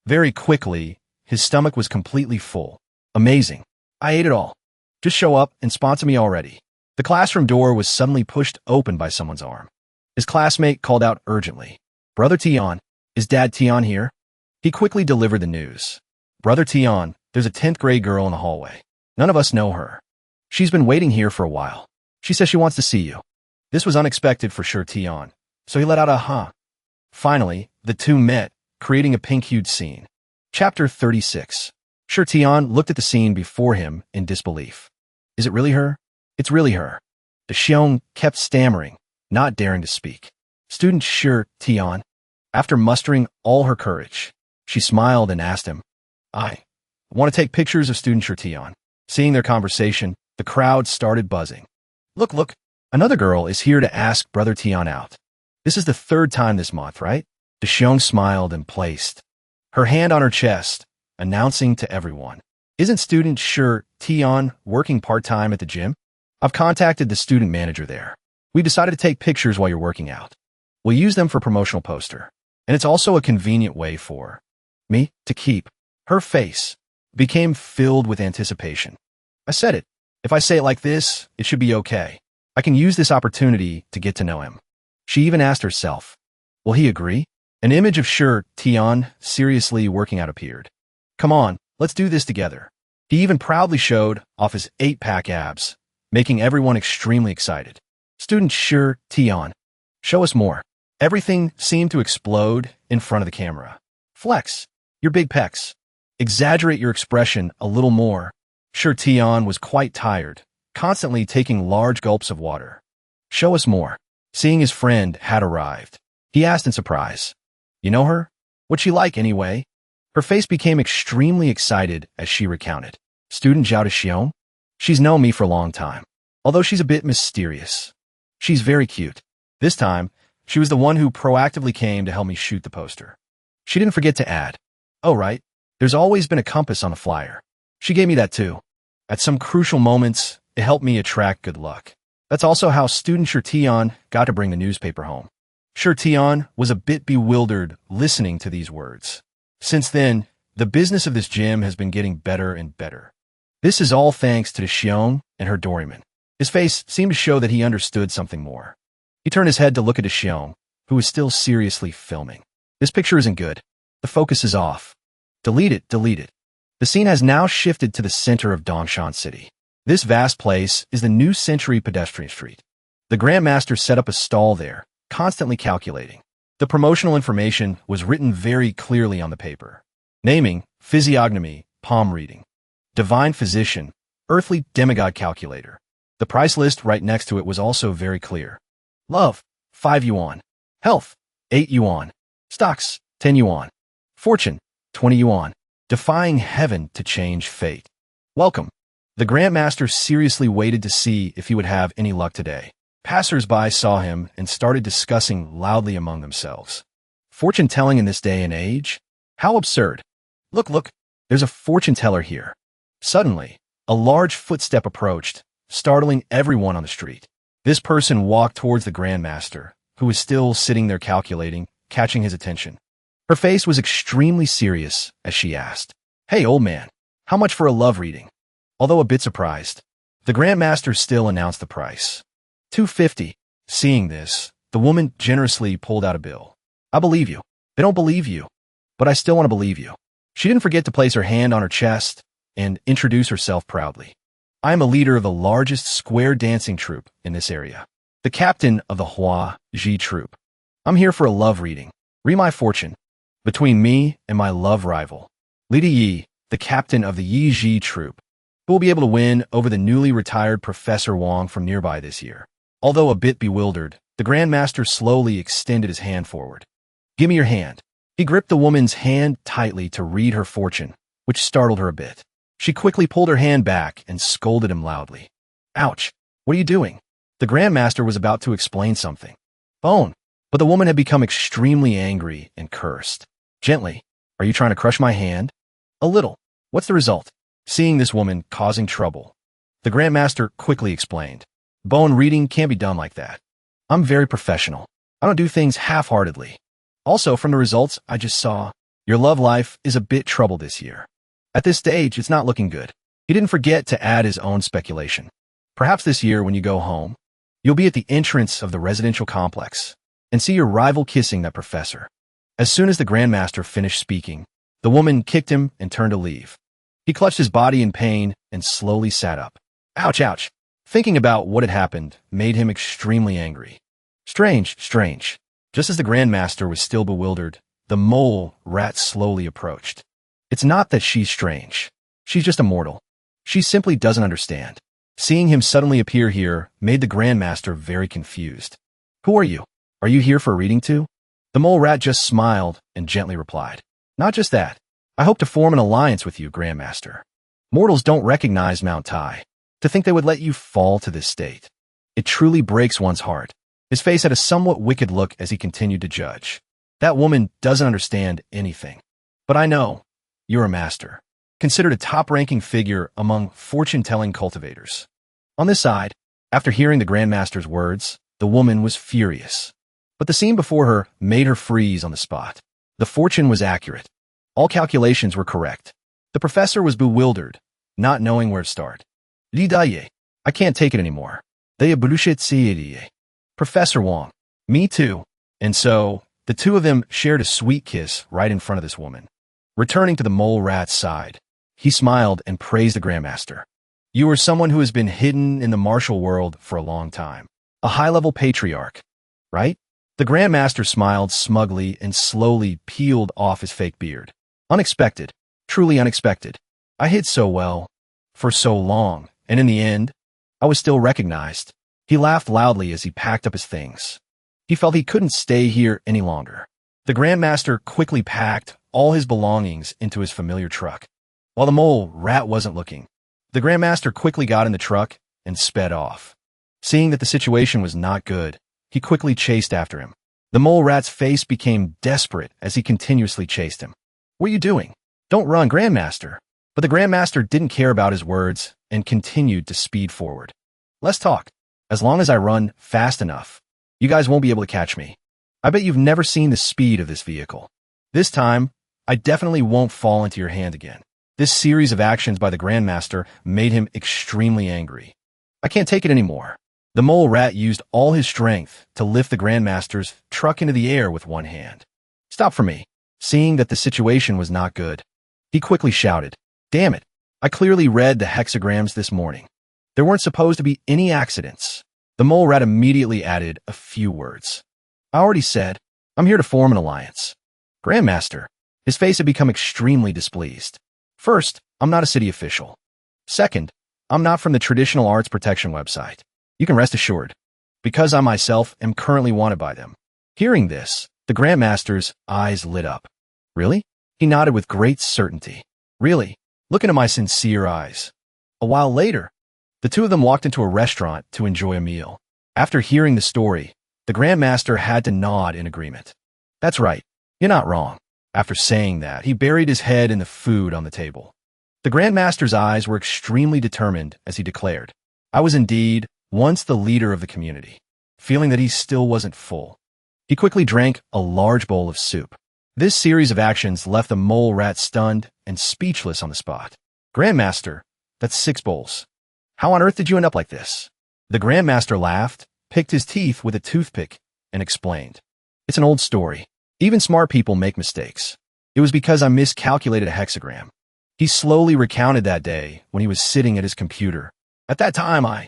Very quickly, his stomach was completely full. Amazing. I ate it all. Just show up and sponsor me already. The classroom door was suddenly pushed open by someone's arm. His classmate called out urgently. Brother Tion, is Dad Tion here? He quickly delivered the news. Brother Tion, there's a 10th grade girl in the hallway. None of us know her. She's been waiting here for a while. She says she wants to see you. This was unexpected for Sure Tion, so he let out a huh. Finally, the two met, creating a pink-hued scene. Chapter 36. Sure Tion looked at the scene before him in disbelief. Is it really her? It's really her. Xiong kept stammering, not daring to speak. Student Sure Tion. After mustering all her courage, she smiled and asked him, I want to take pictures of student Sure Tion. Seeing their conversation, the crowd started buzzing. Look, another girl is here to ask Brother Tion out. This is the third time this month, right? Xiong smiled and placed her hand on her chest, announcing to everyone, Isn't student Sure Tion working part-time at the gym? I've contacted the student manager there. We decided to take pictures while you're working out. We'll use them for promotional poster. And it's also a convenient way for me to keep. Her face became filled with anticipation. I said it. If I say it like this, it should be okay. I can use this opportunity to get to know him. She even asked herself, will he agree? An image of Sure Tion seriously working out appeared. Come on, let's do this together. He even proudly showed off his 8-pack abs, making everyone extremely excited. Student Sure Tion, show us more. Everything seemed to explode in front of the camera. Flex your big pecs. Exaggerate your expression a little more. Sure Tion was quite tired, constantly taking large gulps of water. Show us more. Seeing his friend had arrived, he asked in surprise. You know her? What's she like anyway? Her face became extremely excited as she recounted. Student Zhao Xiong? She's known me for a long time, although she's a bit mysterious. She's very cute. This time, she was the one who proactively came to help me shoot the poster. She didn't forget to add, oh right, there's always been a compass on a flyer. She gave me that too. At some crucial moments, it helped me attract good luck. That's also how student Sure Tion got to bring the newspaper home. Sure Tion was a bit bewildered listening to these words. Since then, the business of this gym has been getting better and better. This is all thanks to Xiong and her doryman. His face seemed to show that he understood something more. He turned his head to look at Xiong, who was still seriously filming. This picture isn't good. The focus is off. Delete it. The scene has now shifted to the center of Dongshan City. This vast place is the New Century pedestrian street. The Grandmaster set up a stall there, constantly calculating. The promotional information was written very clearly on the paper. Naming, physiognomy, palm reading. Divine physician, earthly demigod calculator. The price list right next to it was also very clear. Love, 5 yuan. Health, 8 yuan. Stocks, 10 yuan. Fortune, 20 yuan. Defying heaven to change fate. Welcome. The Grandmaster seriously waited to see if he would have any luck today. Passers-by saw him and started discussing loudly among themselves. Fortune-telling in this day and age? How absurd. Look, there's a fortune-teller here. Suddenly, a large footstep approached, startling everyone on the street. This person walked towards the Grandmaster, who was still sitting there calculating, catching his attention. Her face was extremely serious as she asked, "Hey, old man, how much for a love reading?" Although a bit surprised, the Grandmaster still announced the price. 250. Seeing this, the woman generously pulled out a bill. "I believe you. They don't believe you, but I still want to believe you." She didn't forget to place her hand on her chest and introduce herself proudly. "I am a leader of the largest square dancing troupe in this area. The captain of the Hua Ji troupe. I'm here for a love reading. Read my fortune. Between me and my love rival, Lady Yi, the captain of the Yi Ji troupe, who will be able to win over the newly retired Professor Wong from nearby this year." Although a bit bewildered, the Grandmaster slowly extended his hand forward. "Give me your hand." He gripped the woman's hand tightly to read her fortune, which startled her a bit. She quickly pulled her hand back and scolded him loudly. "Ouch! What are you doing?" The Grandmaster was about to explain something. Bone. But the woman had become extremely angry and cursed. "Gently. Are you trying to crush my hand?" "A little. What's the result?" Seeing this woman causing trouble, the Grandmaster quickly explained. "Bone reading can't be done like that. I'm very professional. I don't do things half-heartedly. Also, from the results I just saw, your love life is a bit troubled this year. At this stage, it's not looking good." He didn't forget to add his own speculation. "Perhaps this year when you go home, you'll be at the entrance of the residential complex and see your rival kissing that professor." As soon as the Grandmaster finished speaking, the woman kicked him and turned to leave. He clutched his body in pain and slowly sat up. Ouch, ouch. Thinking about what had happened made him extremely angry. Strange. Just as the Grandmaster was still bewildered, the mole rat slowly approached. "It's not that she's strange. She's just a mortal. She simply doesn't understand." Seeing him suddenly appear here made the Grandmaster very confused. "Who are you? Are you here for a reading too?" The mole rat just smiled and gently replied. "Not just that. I hope to form an alliance with you, Grandmaster. Mortals don't recognize Mount Tai. To think they would let you fall to this state. It truly breaks one's heart." His face had a somewhat wicked look as he continued to judge. "That woman doesn't understand anything. But I know. You're a master. Considered a top-ranking figure among fortune-telling cultivators." On this side, after hearing the Grandmaster's words, the woman was furious. But the scene before her made her freeze on the spot. The fortune was accurate. All calculations were correct. The professor was bewildered, not knowing where to start. "Lidaye, I can't take it anymore. They bullshit see. Professor Wong. Me too." And so, the two of them shared a sweet kiss right in front of this woman. Returning to the mole rat's side, he smiled and praised the Grandmaster. "You are someone who has been hidden in the martial world for a long time. A high-level patriarch, right?" The Grandmaster smiled smugly and slowly peeled off his fake beard. "Unexpected. Truly unexpected. I hid so well. For so long. And in the end, I was still recognized." He laughed loudly as he packed up his things. He felt he couldn't stay here any longer. The Grandmaster quickly packed all his belongings into his familiar truck. While the mole rat wasn't looking, the Grandmaster quickly got in the truck and sped off. Seeing that the situation was not good, he quickly chased after him. The mole rat's face became desperate as he continuously chased him. "What are you doing? Don't run, Grandmaster." But the Grandmaster didn't care about his words and continued to speed forward. "Let's talk. As long as I run fast enough, you guys won't be able to catch me. I bet you've never seen the speed of this vehicle. This time, I definitely won't fall into your hand again." This series of actions by the Grandmaster made him extremely angry. "I can't take it anymore." The mole rat used all his strength to lift the Grandmaster's truck into the air with one hand. "Stop for me." Seeing that the situation was not good, he quickly shouted, "Damn it, I clearly read the hexagrams this morning. There weren't supposed to be any accidents." The mole rat immediately added a few words. "I already said, I'm here to form an alliance. Grandmaster. His face had become extremely displeased. First, I'm not a city official. Second, I'm not from the traditional arts protection website. You can rest assured, because I myself am currently wanted by them. Hearing this, the Grandmaster's eyes lit up. Really? He nodded with great certainty. Really? Look into my sincere eyes. A while later, the two of them walked into a restaurant to enjoy a meal. After hearing the story, the Grandmaster had to nod in agreement. That's right. You're not wrong. After saying that, he buried his head in the food on the table. The Grandmaster's eyes were extremely determined as he declared, I was indeed once the leader of the community. Feeling that he still wasn't full, he quickly drank a large bowl of soup. This series of actions left the mole rat stunned and speechless on the spot. Grandmaster, that's 6 bowls. How on earth did you end up like this? The Grandmaster laughed, picked his teeth with a toothpick, and explained. It's an old story. Even smart people make mistakes. It was because I miscalculated a hexagram. He slowly recounted that day when he was sitting at his computer. At that time,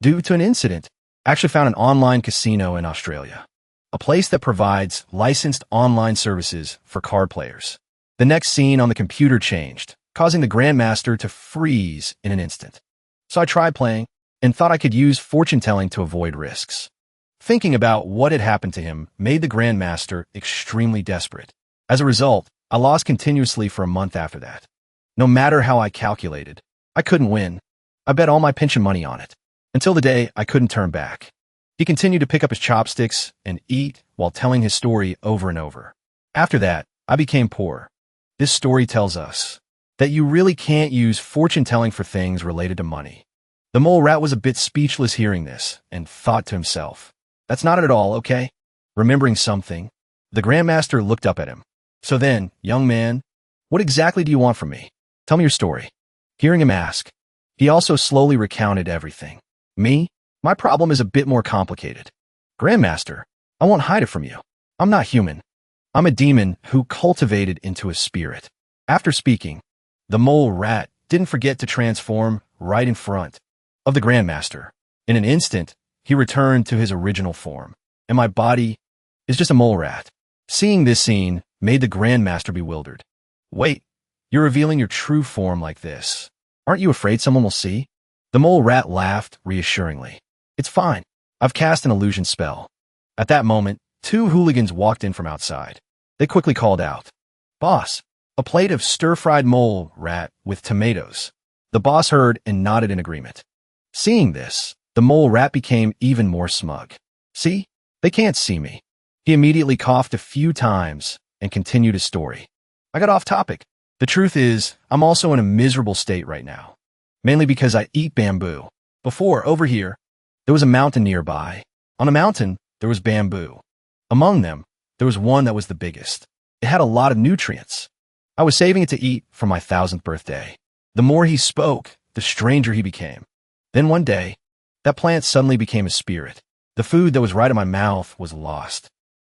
due to an incident, actually found an online casino in Australia, a place that provides licensed online services for card players. The next scene on the computer changed, causing the Grandmaster to freeze in an instant. So I tried playing and thought I could use fortune-telling to avoid risks. Thinking about what had happened to him made the Grandmaster extremely desperate. As a result, I lost continuously for a month after that. No matter how I calculated, I couldn't win. I bet all my pension money on it. Until the day I couldn't turn back. He continued to pick up his chopsticks and eat while telling his story over and over. After that, I became poor. This story tells us that you really can't use fortune-telling for things related to money. The mole rat was a bit speechless hearing this and thought to himself, that's not it at all, okay? Remembering something, the Grandmaster looked up at him. So then, young man, what exactly do you want from me? Tell me your story. Hearing him ask, he also slowly recounted everything. Me? My problem is a bit more complicated. Grandmaster, I won't hide it from you. I'm not human. I'm a demon who cultivated into a spirit. After speaking, the mole rat didn't forget to transform right in front of the Grandmaster. In an instant, he returned to his original form, and my body is just a mole rat. Seeing this scene made the Grandmaster bewildered. Wait, you're revealing your true form like this. Aren't you afraid someone will see? The mole rat laughed reassuringly. It's fine. I've cast an illusion spell. At that moment, 2 hooligans walked in from outside. They quickly called out, Boss, a plate of stir-fried mole rat with tomatoes. The boss heard and nodded in agreement. Seeing this, the mole rat became even more smug. See? They can't see me. He immediately coughed a few times and continued his story. I got off topic. The truth is, I'm also in a miserable state right now. Mainly because I eat bamboo. Before, over here, there was a mountain nearby. On a mountain, there was bamboo. Among them, there was one that was the biggest. It had a lot of nutrients. I was saving it to eat for my 1000th birthday. The more he spoke, the stranger he became. Then one day, that plant suddenly became a spirit. The food that was right in my mouth was lost.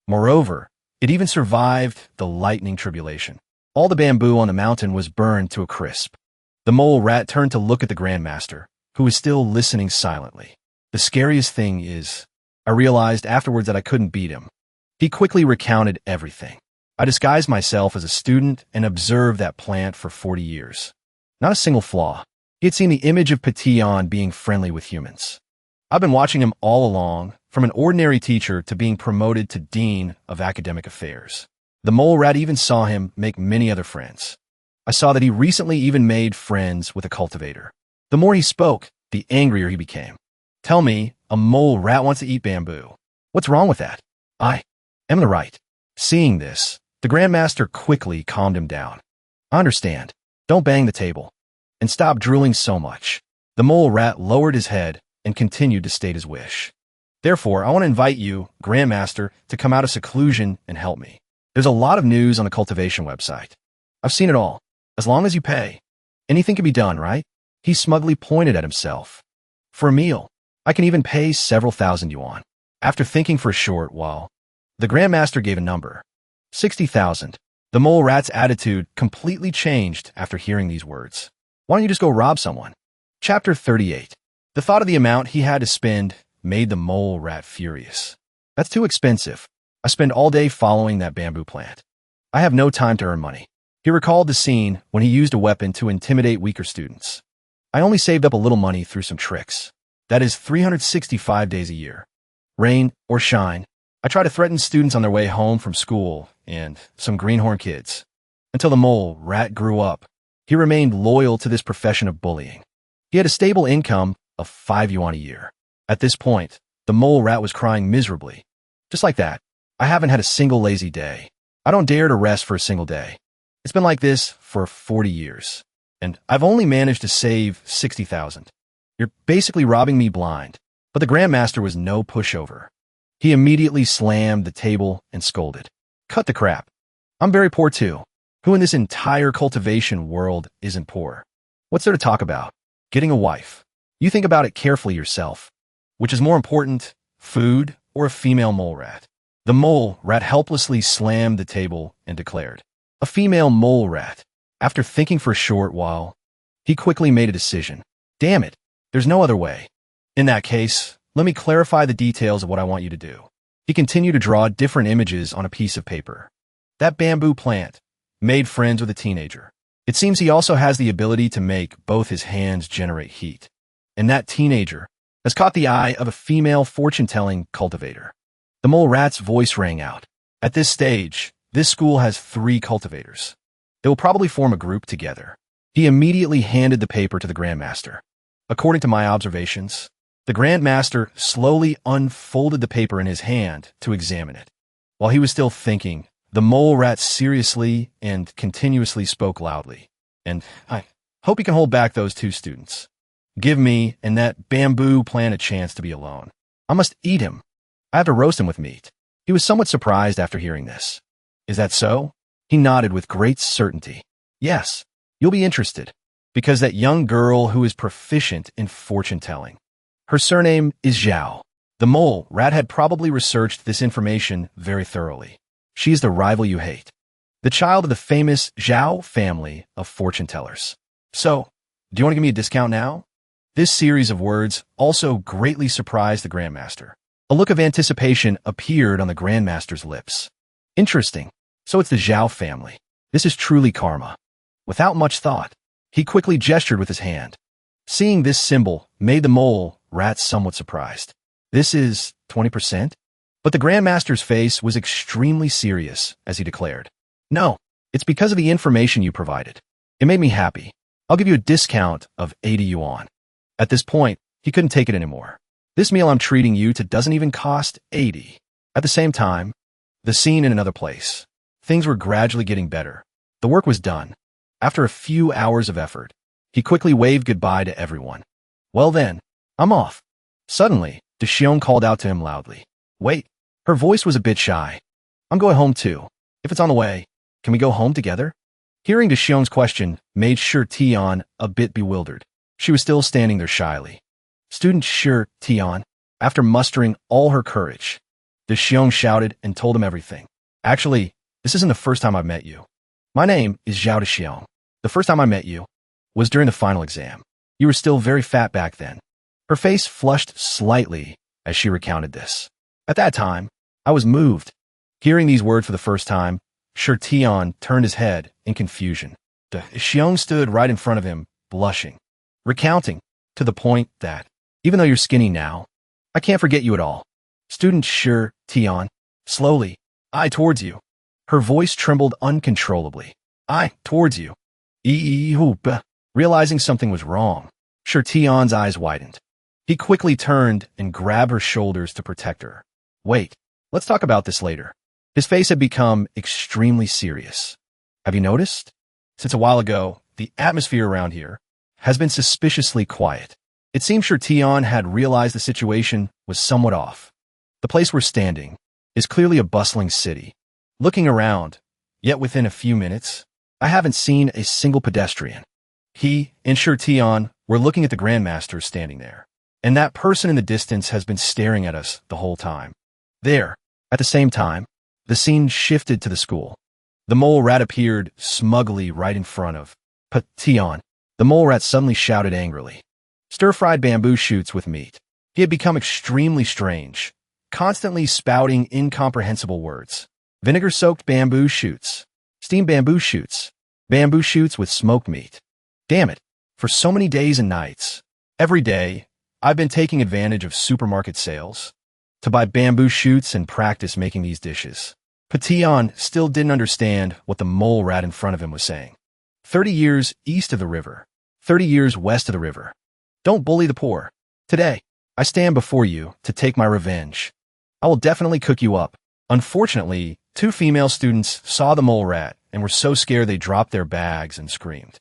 Moreover, it even survived the lightning tribulation. All the bamboo on the mountain was burned to a crisp. The mole rat turned to look at the Grandmaster, who was still listening silently. The scariest thing is, I realized afterwards that I couldn't beat him. He quickly recounted everything. I disguised myself as a student and observed that plant for 40 years. Not a single flaw. He had seen the image of Patillon being friendly with humans. I've been watching him all along, from an ordinary teacher to being promoted to Dean of Academic Affairs. The mole rat even saw him make many other friends. I saw that he recently even made friends with a cultivator. The more he spoke, the angrier he became. Tell me, a mole rat wants to eat bamboo. What's wrong with that? I am in the right. Seeing this, the Grandmaster quickly calmed him down. I understand. Don't bang the table. And stop drooling so much. The mole rat lowered his head and continued to state his wish. Therefore, I want to invite you, Grandmaster, to come out of seclusion and help me. There's a lot of news on the cultivation website. I've seen it all. As long as you pay, anything can be done, right? He smugly pointed at himself. For a meal, I can even pay several thousand yuan. After thinking for a short while, the Grandmaster gave a number. 60,000. The mole rat's attitude completely changed after hearing these words. Why don't you just go rob someone? Chapter 38. The thought of the amount he had to spend made the mole rat furious. That's too expensive. I spend all day following that bamboo plant. I have no time to earn money. He recalled the scene when he used a weapon to intimidate weaker students. I only saved up a little money through some tricks. That is 365 days a year. Rain or shine, I try to threaten students on their way home from school and some greenhorn kids. Until the mole rat grew up, he remained loyal to this profession of bullying. He had a stable income of 5 yuan a year. At this point, the mole rat was crying miserably. Just like that, I haven't had a single lazy day. I don't dare to rest for a single day. It's been like this for 40 years. And I've only managed to save 60,000. You're basically robbing me blind. But the Grandmaster was no pushover. He immediately slammed the table and scolded. Cut the crap. I'm very poor too. Who in this entire cultivation world isn't poor? What's there to talk about? Getting a wife. You think about it carefully yourself. Which is more important, food or a female mole rat? The mole rat helplessly slammed the table and declared, a female mole rat. After thinking for a short while, he quickly made a decision. Damn it, there's no other way. In that case, let me clarify the details of what I want you to do. He continued to draw different images on a piece of paper. That bamboo plant made friends with a teenager. It seems he also has the ability to make both his hands generate heat. And that teenager has caught the eye of a female fortune-telling cultivator. The mole rat's voice rang out. At this stage, this school has 3 cultivators. They will probably form a group together. He immediately handed the paper to the Grandmaster. According to my observations, the Grandmaster slowly unfolded the paper in his hand to examine it. While he was still thinking, the mole rat seriously and continuously spoke loudly. And I hope he can hold back those 2 students. Give me and that bamboo plant a chance to be alone. I must eat him. I have to roast him with meat. He was somewhat surprised after hearing this. Is that so? He nodded with great certainty. Yes, you'll be interested, because that young girl who is proficient in fortune-telling. Her surname is Zhao. The mole rat had probably researched this information very thoroughly. She is the rival you hate. The child of the famous Zhao family of fortune-tellers. So, do you want to give me a discount now? This series of words also greatly surprised the Grandmaster. A look of anticipation appeared on the Grandmaster's lips. Interesting. So it's the Zhao family. This is truly karma. Without much thought, he quickly gestured with his hand. Seeing this symbol made the mole rat somewhat surprised. This is 20%? But the Grandmaster's face was extremely serious as he declared, no, it's because of the information you provided. It made me happy. I'll give you a discount of 80 yuan. At this point, he couldn't take it anymore. This meal I'm treating you to doesn't even cost 80. At the same time, the scene in another place. Things were gradually getting better. The work was done. After a few hours of effort, he quickly waved goodbye to everyone. Well then, I'm off. Suddenly, Deshion called out to him loudly. Wait. Her voice was a bit shy. I'm going home too. If it's on the way, can we go home together? Hearing Deshion's question made Shi Tian a bit bewildered. She was still standing there shyly. Student Shi Tian, after mustering all her courage, Deshion shouted and told him everything. Actually, this isn't the first time I've met you. My name is Zhao Deshion. The first time I met you was during the final exam. You were still very fat back then. Her face flushed slightly as she recounted this. At that time, I was moved. Hearing these words for the first time, Shi Tian turned his head in confusion. Deshion stood right in front of him, blushing, recounting, to the point that, even though you're skinny now, I can't forget you at all. Student Shi Tian, slowly, I towards you. Her voice trembled uncontrollably. I towards you. Realizing something was wrong, Shi Tian's eyes widened. He quickly turned and grabbed her shoulders to protect her. Wait, let's talk about this later. His face had become extremely serious. Have you noticed? Since a while ago, the atmosphere around here has been suspiciously quiet. It seems Shi Tian had realized the situation was somewhat off. The place we're standing is clearly a bustling city. Looking around, yet within a few minutes, I haven't seen a single pedestrian. He and Shi Tian were looking at the Grandmaster standing there, and that person in the distance has been staring at us the whole time. There, at the same time, the scene shifted to the school. The mole rat appeared smugly right in front of Tian. The mole rat suddenly shouted angrily. Stir-fried bamboo shoots with meat. He had become extremely strange, constantly spouting incomprehensible words. Vinegar-soaked bamboo shoots. Steamed bamboo shoots. Bamboo shoots with smoked meat. Damn it. For so many days and nights. Every day, I've been taking advantage of supermarket sales to buy bamboo shoots and practice making these dishes. Patillon still didn't understand what the mole rat in front of him was saying. 30 years east of the river. 30 years west of the river. Don't bully the poor. Today, I stand before you to take my revenge. I will definitely cook you up. Unfortunately, 2 female students saw the mole rat and were so scared they dropped their bags and screamed.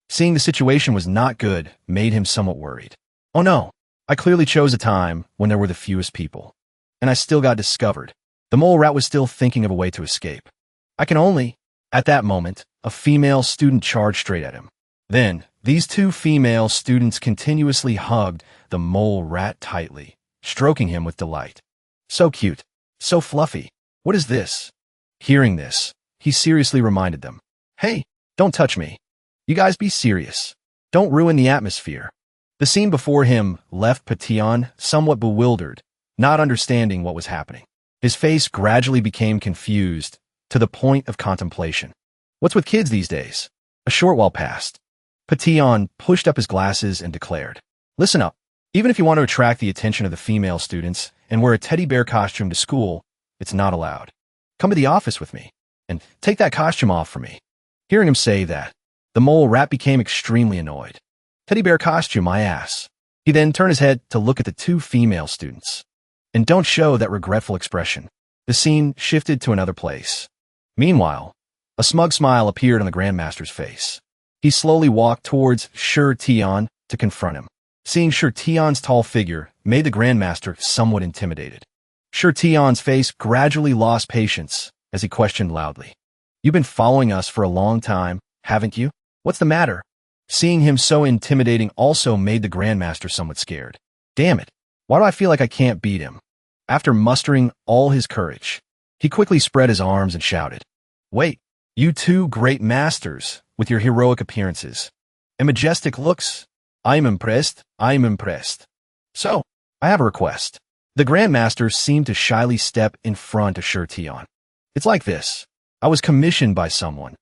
Seeing the situation was not good made him somewhat worried. Oh no, I clearly chose a time when there were the fewest people. And I still got discovered. The mole rat was still thinking of a way to escape. At that moment, a female student charged straight at him. Then, these 2 female students continuously hugged the mole rat tightly, stroking him with delight. So cute. So fluffy. What is this? Hearing this, he seriously reminded them. Hey, don't touch me. You guys be serious. Don't ruin the atmosphere. The scene before him left Patillon somewhat bewildered, not understanding what was happening. His face gradually became confused to the point of contemplation. What's with kids these days? A short while passed. Patillon pushed up his glasses and declared, Listen up. Even if you want to attract the attention of the female students and wear a teddy bear costume to school, it's not allowed. Come to the office with me and take that costume off for me. Hearing him say that, the mole rat became extremely annoyed. Teddy bear costume, my ass. He then turned his head to look at the 2 female students. And don't show that regretful expression. The scene shifted to another place. Meanwhile, a smug smile appeared on the Grandmaster's face. He slowly walked towards Shir-Tion to confront him. Seeing Shir-Tion's tall figure made the Grandmaster somewhat intimidated. Shir-Tion's face gradually lost patience as he questioned loudly. You've been following us for a long time, haven't you? What's the matter? Seeing him so intimidating also made the Grandmaster somewhat scared. Damn it. Why do I feel like I can't beat him? After mustering all his courage, he quickly spread his arms and shouted, Wait, you 2 great masters with your heroic appearances and majestic looks. I'm impressed. So, I have a request. The Grandmaster seemed to shyly step in front of Shir-Tion. It's like this. I was commissioned by someone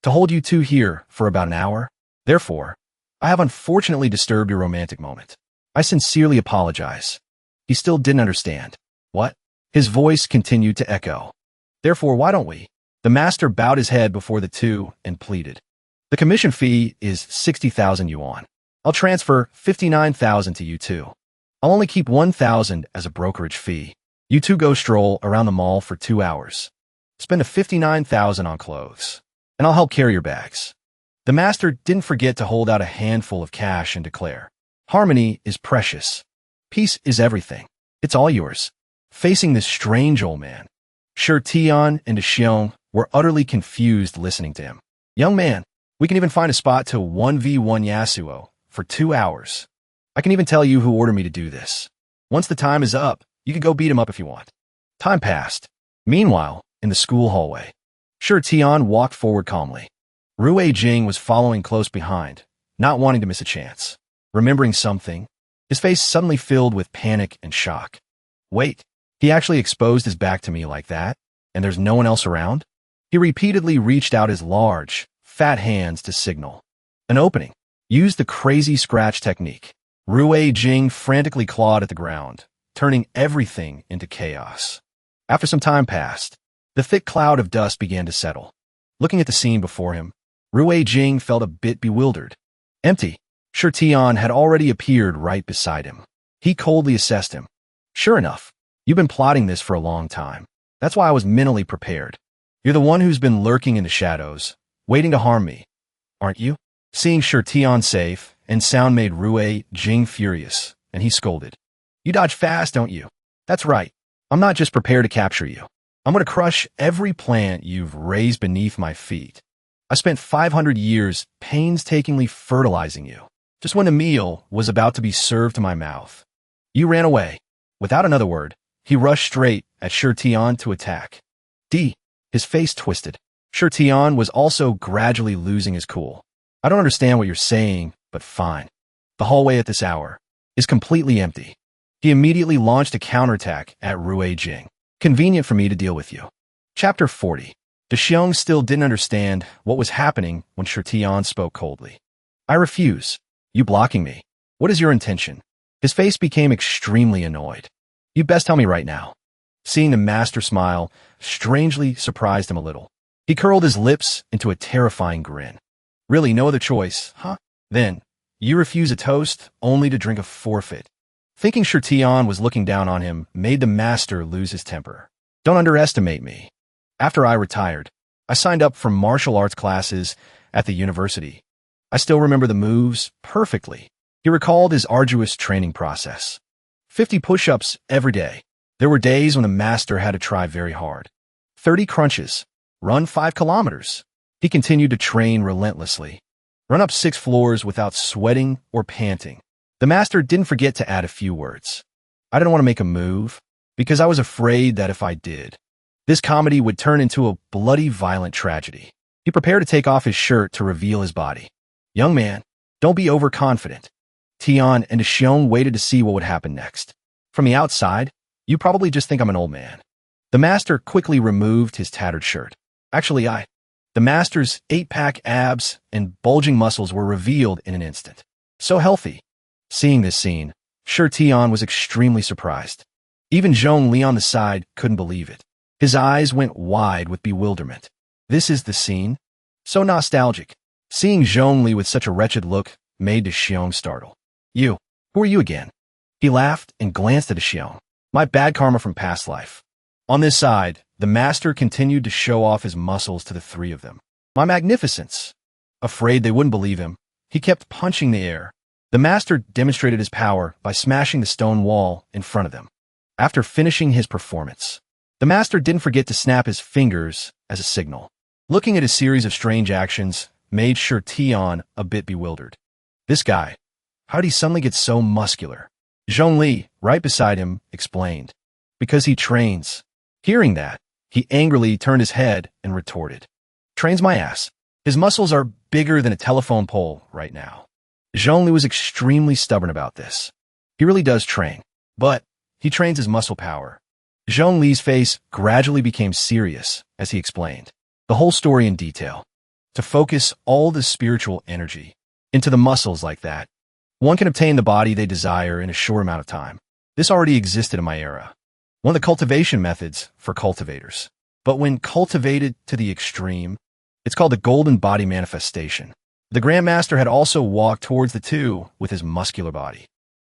to hold you 2 here for about an hour. Therefore, I have unfortunately disturbed your romantic moment. I sincerely apologize. He still didn't understand. What? His voice continued to echo. Therefore, why don't we? The master bowed his head before the 2 and pleaded. The commission fee is 60,000 yuan. I'll transfer 59,000 to you 2. I'll only keep 1,000 as a brokerage fee. You 2 go stroll around the mall for 2 hours. Spend a 59,000 on clothes. And I'll help carry your bags. The master didn't forget to hold out a handful of cash and declare, Harmony is precious. Peace is everything. It's all yours. Facing this strange old man, Shir-Tion and Xiong were utterly confused listening to him. Young man, we can even find a spot to 1v1 Yasuo for 2 hours. I can even tell you who ordered me to do this. Once the time is up, you can go beat him up if you want. Time passed. Meanwhile, in the school hallway, Shir-Tion walked forward calmly. Rui Jing was following close behind, not wanting to miss a chance. Remembering something, his face suddenly filled with panic and shock. Wait, he actually exposed his back to me like that, and there's no one else around? He repeatedly reached out his large, fat hands to signal. An opening. Used the crazy scratch technique. Rui Jing frantically clawed at the ground, turning everything into chaos. After some time passed, the thick cloud of dust began to settle. Looking at the scene before him, Rui Jing felt a bit bewildered. Empty. Shir-Tion had already appeared right beside him. He coldly assessed him. Sure enough, you've been plotting this for a long time. That's why I was mentally prepared. You're the one who's been lurking in the shadows, waiting to harm me, aren't you? Seeing Shir-Tion safe and sound made Rui Jing furious, and he scolded. You dodge fast, don't you? That's right. I'm not just prepared to capture you. I'm going to crush every plant you've raised beneath my feet. I spent 500 years painstakingly fertilizing you. Just when a meal was about to be served to my mouth, you ran away. Without another word, he rushed straight at Shir-Tion to attack. His face twisted. Shir-Tion was also gradually losing his cool. I don't understand what you're saying, but fine. The hallway at this hour is completely empty. He immediately launched a counterattack at Rui Jing. Convenient for me to deal with you. Chapter 40. Xiong still didn't understand what was happening when Shirtian spoke coldly. I refuse. You blocking me. What is your intention? His face became extremely annoyed. You best tell me right now. Seeing the master smile strangely surprised him a little. He curled his lips into a terrifying grin. Really, no other choice, huh? Then, you refuse a toast only to drink a forfeit. Thinking Shirtian was looking down on him made the master lose his temper. Don't underestimate me. After I retired, I signed up for martial arts classes at the university. I still remember the moves perfectly. He recalled his arduous training process. 50 push-ups every day. There were days when the master had to try very hard. 30 crunches. Run 5 kilometers. He continued to train relentlessly. Run up 6 floors without sweating or panting. The master didn't forget to add a few words. I didn't want to make a move because I was afraid that if I did, this comedy would turn into a bloody, violent tragedy. He prepared to take off his shirt to reveal his body. Young man, don't be overconfident. Tian and Xiong waited to see what would happen next. From the outside, you probably just think I'm an old man. The master quickly removed his tattered shirt. Actually, the master's 8-pack abs and bulging muscles were revealed in an instant. So healthy. Seeing this scene, Tian was extremely surprised. Even Zhong Li on the side couldn't believe it. His eyes went wide with bewilderment. This is the scene? So nostalgic. Seeing Zhong Li with such a wretched look made Xiong startle. You, who are you again? He laughed and glanced at Xiong. My bad karma from past life. On this side, the master continued to show off his muscles to the 3 of them. My magnificence. Afraid they wouldn't believe him, he kept punching the air. The master demonstrated his power by smashing the stone wall in front of them. After finishing his performance, the master didn't forget to snap his fingers as a signal. Looking at his series of strange actions made Tian a bit bewildered. This guy, how did he suddenly get so muscular? Zhong Li, right beside him, explained. Because he trains. Hearing that, he angrily turned his head and retorted. Trains my ass. His muscles are bigger than a telephone pole right now. Zhong Li was extremely stubborn about this. He really does train, but he trains his muscle power. Zhong Li's face gradually became serious as he explained the whole story in detail. To focus all the spiritual energy into the muscles like that, one can obtain the body they desire in a short amount of time. This already existed in my era. One of the cultivation methods for cultivators. But when cultivated to the extreme, it's called the golden body manifestation. The Grandmaster had also walked towards the 2 with his muscular body.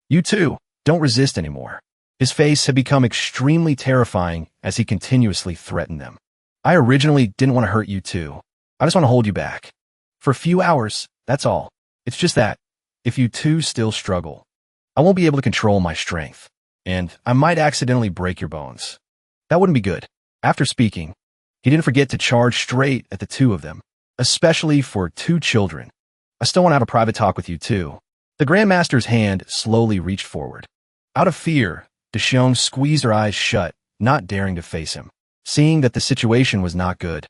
You too, don't resist anymore. His face had become extremely terrifying as he continuously threatened them. I originally didn't want to hurt you too. I just want to hold you back. For a few hours, that's all. It's just that, if you two still struggle, I won't be able to control my strength, and I might accidentally break your bones. That wouldn't be good. After speaking, he didn't forget to charge straight at the 2 of them, especially for 2 children. I still want to have a private talk with you too. The Grandmaster's hand slowly reached forward. Out of fear, Xiong squeezed her eyes shut, not daring to face him. Seeing that the situation was not good,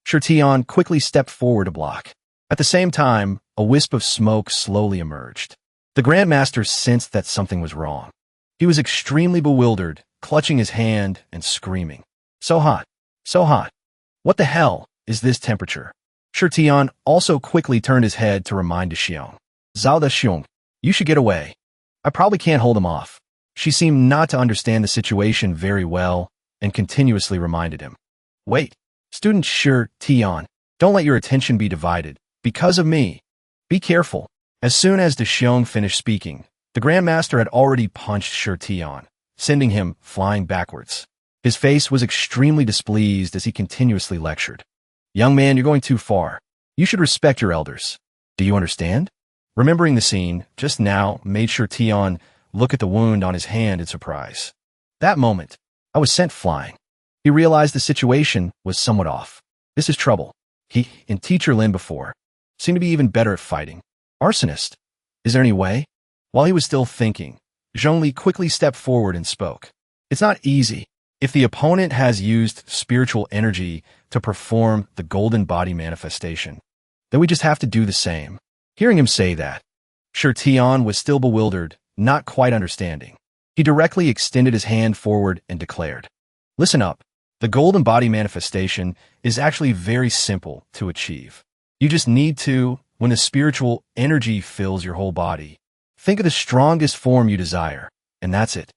Tian quickly stepped forward to block. At the same time, a wisp of smoke slowly emerged. The Grandmaster sensed that something was wrong. He was extremely bewildered, clutching his hand and screaming. So hot. So hot. What the hell is this temperature? Tian also quickly turned his head to remind Xiong. Zhao Xiong, you should get away. I probably can't hold him off. She seemed not to understand the situation very well and continuously reminded him. Wait, student Tian, don't let your attention be divided. Because of me. Be careful. As soon as Xiong finished speaking, the Grandmaster had already punched Tian, sending him flying backwards. His face was extremely displeased as he continuously lectured. Young man, you're going too far. You should respect your elders. Do you understand? Remembering the scene just now made Tian look at the wound on his hand in surprise. That moment, I was sent flying. He realized the situation was somewhat off. This is trouble. He and Teacher Lin before seemed to be even better at fighting. Arsonist. Is there any way? While he was still thinking, Zhong Li quickly stepped forward and spoke. It's not easy. If the opponent has used spiritual energy to perform the golden body manifestation, then we just have to do the same. Hearing him say that, Tian was still bewildered, not quite understanding. He directly extended his hand forward and declared, "Listen up. The golden body manifestation is actually very simple to achieve. You just need to, when the spiritual energy fills your whole body, think of the strongest form you desire, and that's it.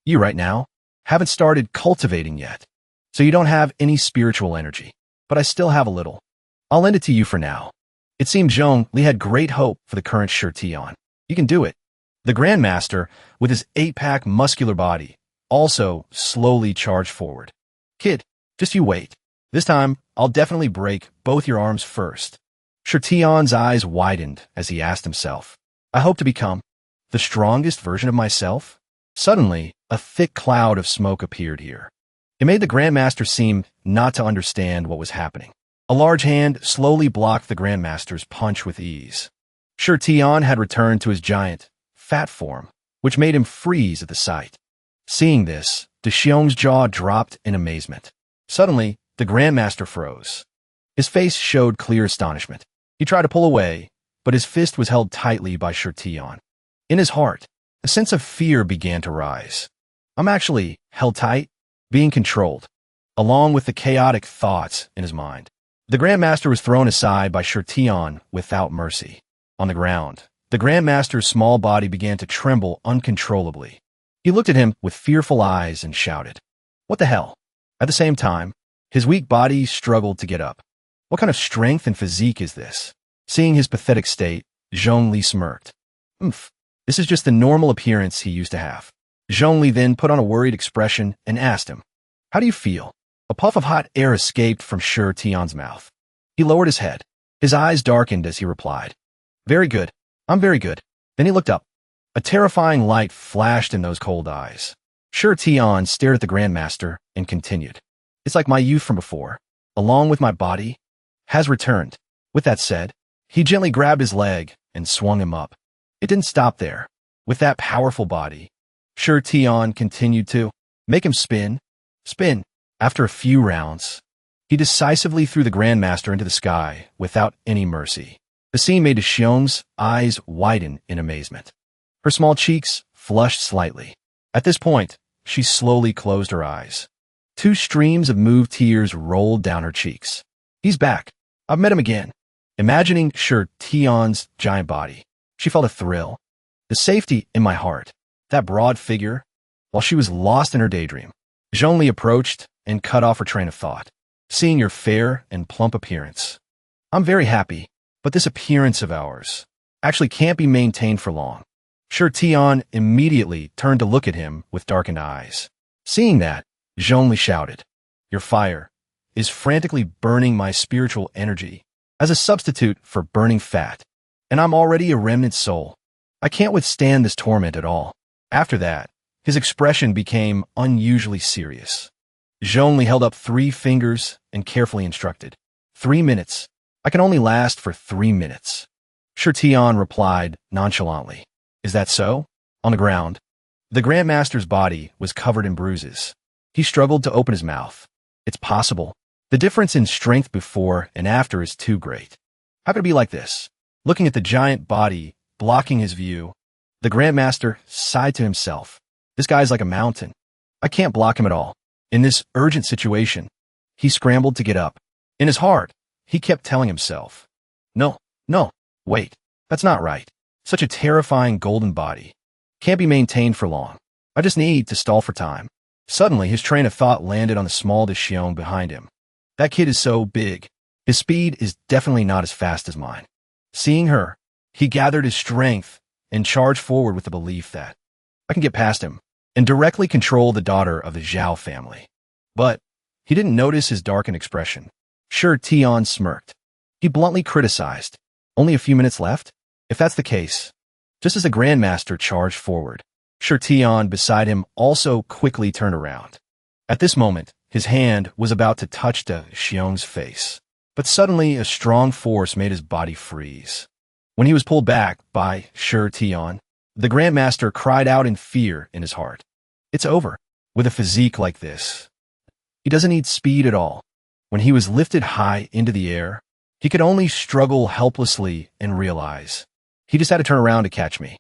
You right now haven't started cultivating yet, so you don't have any spiritual energy, but I still have a little. I'll lend it to you for now." It seemed Zhong Li had great hope for the current Shirtion. "You can do it." The Grandmaster, with his 8-pack muscular body, also slowly charged forward. "Kid, just you wait. This time, I'll definitely break both your arms first." Shirtion's eyes widened as he asked himself, "I hope to become the strongest version of myself?" Suddenly, a thick cloud of smoke appeared here. It made the Grandmaster seem not to understand what was happening. A large hand slowly blocked the Grandmaster's punch with ease. Shirtion had returned to his giant, fat form, which made him freeze at the sight. Seeing this, Xiong's jaw dropped in amazement. Suddenly, the Grandmaster froze. His face showed clear astonishment. He tried to pull away, but his fist was held tightly by Shirtion. In his heart, a sense of fear began to rise. "I'm actually held tight, being controlled," along with the chaotic thoughts in his mind. The Grandmaster was thrown aside by Shirtion without mercy. On the ground, the Grandmaster's small body began to tremble uncontrollably. He looked at him with fearful eyes and shouted, "What the hell?" At the same time, his weak body struggled to get up. What kind of strength and physique is this? Seeing his pathetic state, Zhong Li smirked. This is just the normal appearance he used to have." Zhong Li then put on a worried expression and asked him, "How do you feel?" A puff of hot air escaped from Shirtion's mouth. He lowered his head. His eyes darkened as he replied, "Very good. I'm very good." Then he looked up. A terrifying light flashed in those cold eyes. Shirtion stared at the Grandmaster and continued, "It's like my youth from before, along with my body, has returned." With that said, he gently grabbed his leg and swung him up. It didn't stop there. With that powerful body, Shirtion continued to make him spin. After a few rounds, he decisively threw the Grandmaster into the sky without any mercy. The scene made Xiong's eyes widen in amazement. Her small cheeks flushed slightly. At this point, she slowly closed her eyes. 2 streams of moved tears rolled down her cheeks. "He's back. I've met him again." Imagining Shirtion's giant body, she felt a thrill. The safety in my heart. That broad figure. While she was lost in her daydream, Zhong Li approached and cut off her train of thought. "Seeing your fair and plump appearance, I'm very happy, but this appearance of ours actually can't be maintained for long." Shirtion immediately turned to look at him with darkened eyes. Seeing that, Zhong Li shouted, "Your fire is frantically burning my spiritual energy as a substitute for burning fat, and I'm already a remnant soul. I can't withstand this torment at all." After that, his expression became unusually serious. Zhong Li held up 3 fingers and carefully instructed, 3 minutes. I can only last for 3 minutes." Shirtion replied nonchalantly, "Is that so?" On the ground, the Grandmaster's body was covered in bruises. He struggled to open his mouth. "It's possible. The difference in strength before and after is too great. How could it be like this?" Looking at the giant body blocking his view, the Grandmaster sighed to himself. "This guy's like a mountain. I can't block him at all." In this urgent situation, he scrambled to get up. In his heart, he kept telling himself, No, wait, that's not right. Such a terrifying golden body can't be maintained for long. I just need to stall for time." Suddenly, his train of thought landed on the small Xiong behind him. "That kid is so big. His speed is definitely not as fast as mine." Seeing her, he gathered his strength and charged forward with the belief that I can get past him and directly control the daughter of the Zhao family. But he didn't notice his darkened expression. Shirtion smirked. He bluntly criticized, "Only a few minutes left? If that's the case." Just as the Grandmaster charged forward, Shirtion beside him also quickly turned around. At this moment, his hand was about to touch the Xiong's face, but suddenly a strong force made his body freeze. When he was pulled back by Shirtion, the Grandmaster cried out in fear in his heart. It's over. With a physique like this, he doesn't need speed at all. When he was lifted high into the air, he could only struggle helplessly and realize he just had to turn around to catch me.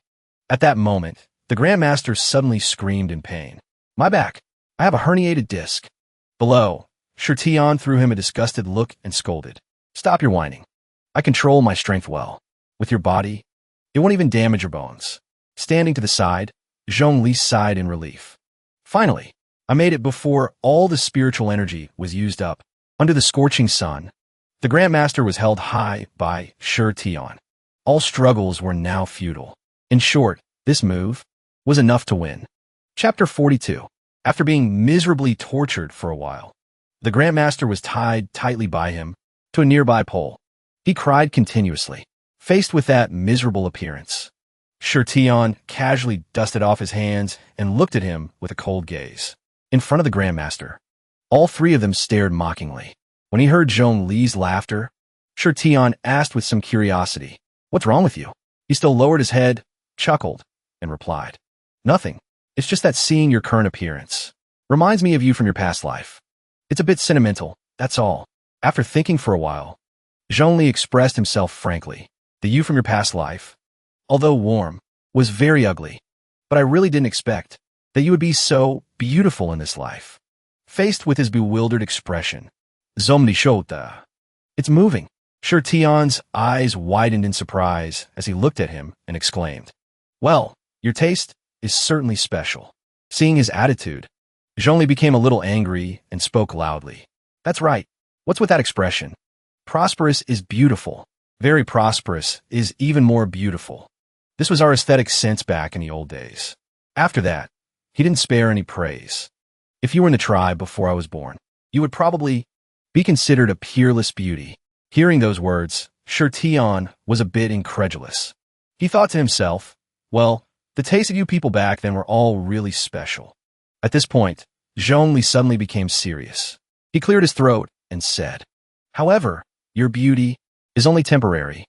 At that moment, The Grandmaster suddenly screamed in pain. My back! I have a herniated disc. Below, Shirtion threw him a disgusted look and scolded. Stop your whining. I control my strength well. With your body, it won't even damage your bones. Standing to the side, Zhongli sighed in relief. Finally, I made it before all the spiritual energy was used up. Under the scorching sun, the Grandmaster was held high by Shirtion. All struggles were now futile. In short, this move was enough to win. Chapter 42. After being miserably tortured for a while, the Grandmaster was tied tightly by him to a nearby pole. He cried continuously. Faced with that miserable appearance, Shirtion casually dusted off his hands and looked at him with a cold gaze. In front of the Grandmaster, all three of them stared mockingly. When he heard Zhongli's laughter, Shirtion asked with some curiosity, What's wrong with you? He still lowered his head, chuckled, and replied, Nothing. It's just that seeing your current appearance reminds me of you from your past life. It's a bit sentimental, that's all. After thinking for a while, Zhongli expressed himself frankly. The you from your past life, although warm, was very ugly, but I really didn't expect that you would be so beautiful in this life. Faced with his bewildered expression, Zomni Shota. It's moving. Shirtion's eyes widened in surprise as he looked at him and exclaimed, Well, your taste is certainly special. Seeing his attitude, Zhongli became a little angry and spoke loudly. That's right. What's with that expression? Prosperous is beautiful. Very prosperous is even more beautiful. This was our aesthetic sense back in the old days. After that, he didn't spare any praise. If you were in the tribe before I was born, you would probably be considered a peerless beauty. Hearing those words, Shirtion was a bit incredulous. He thought to himself, well, the taste of you people back then were all really special. At this point, Zhongli suddenly became serious. He cleared his throat and said, However, your beauty is only temporary.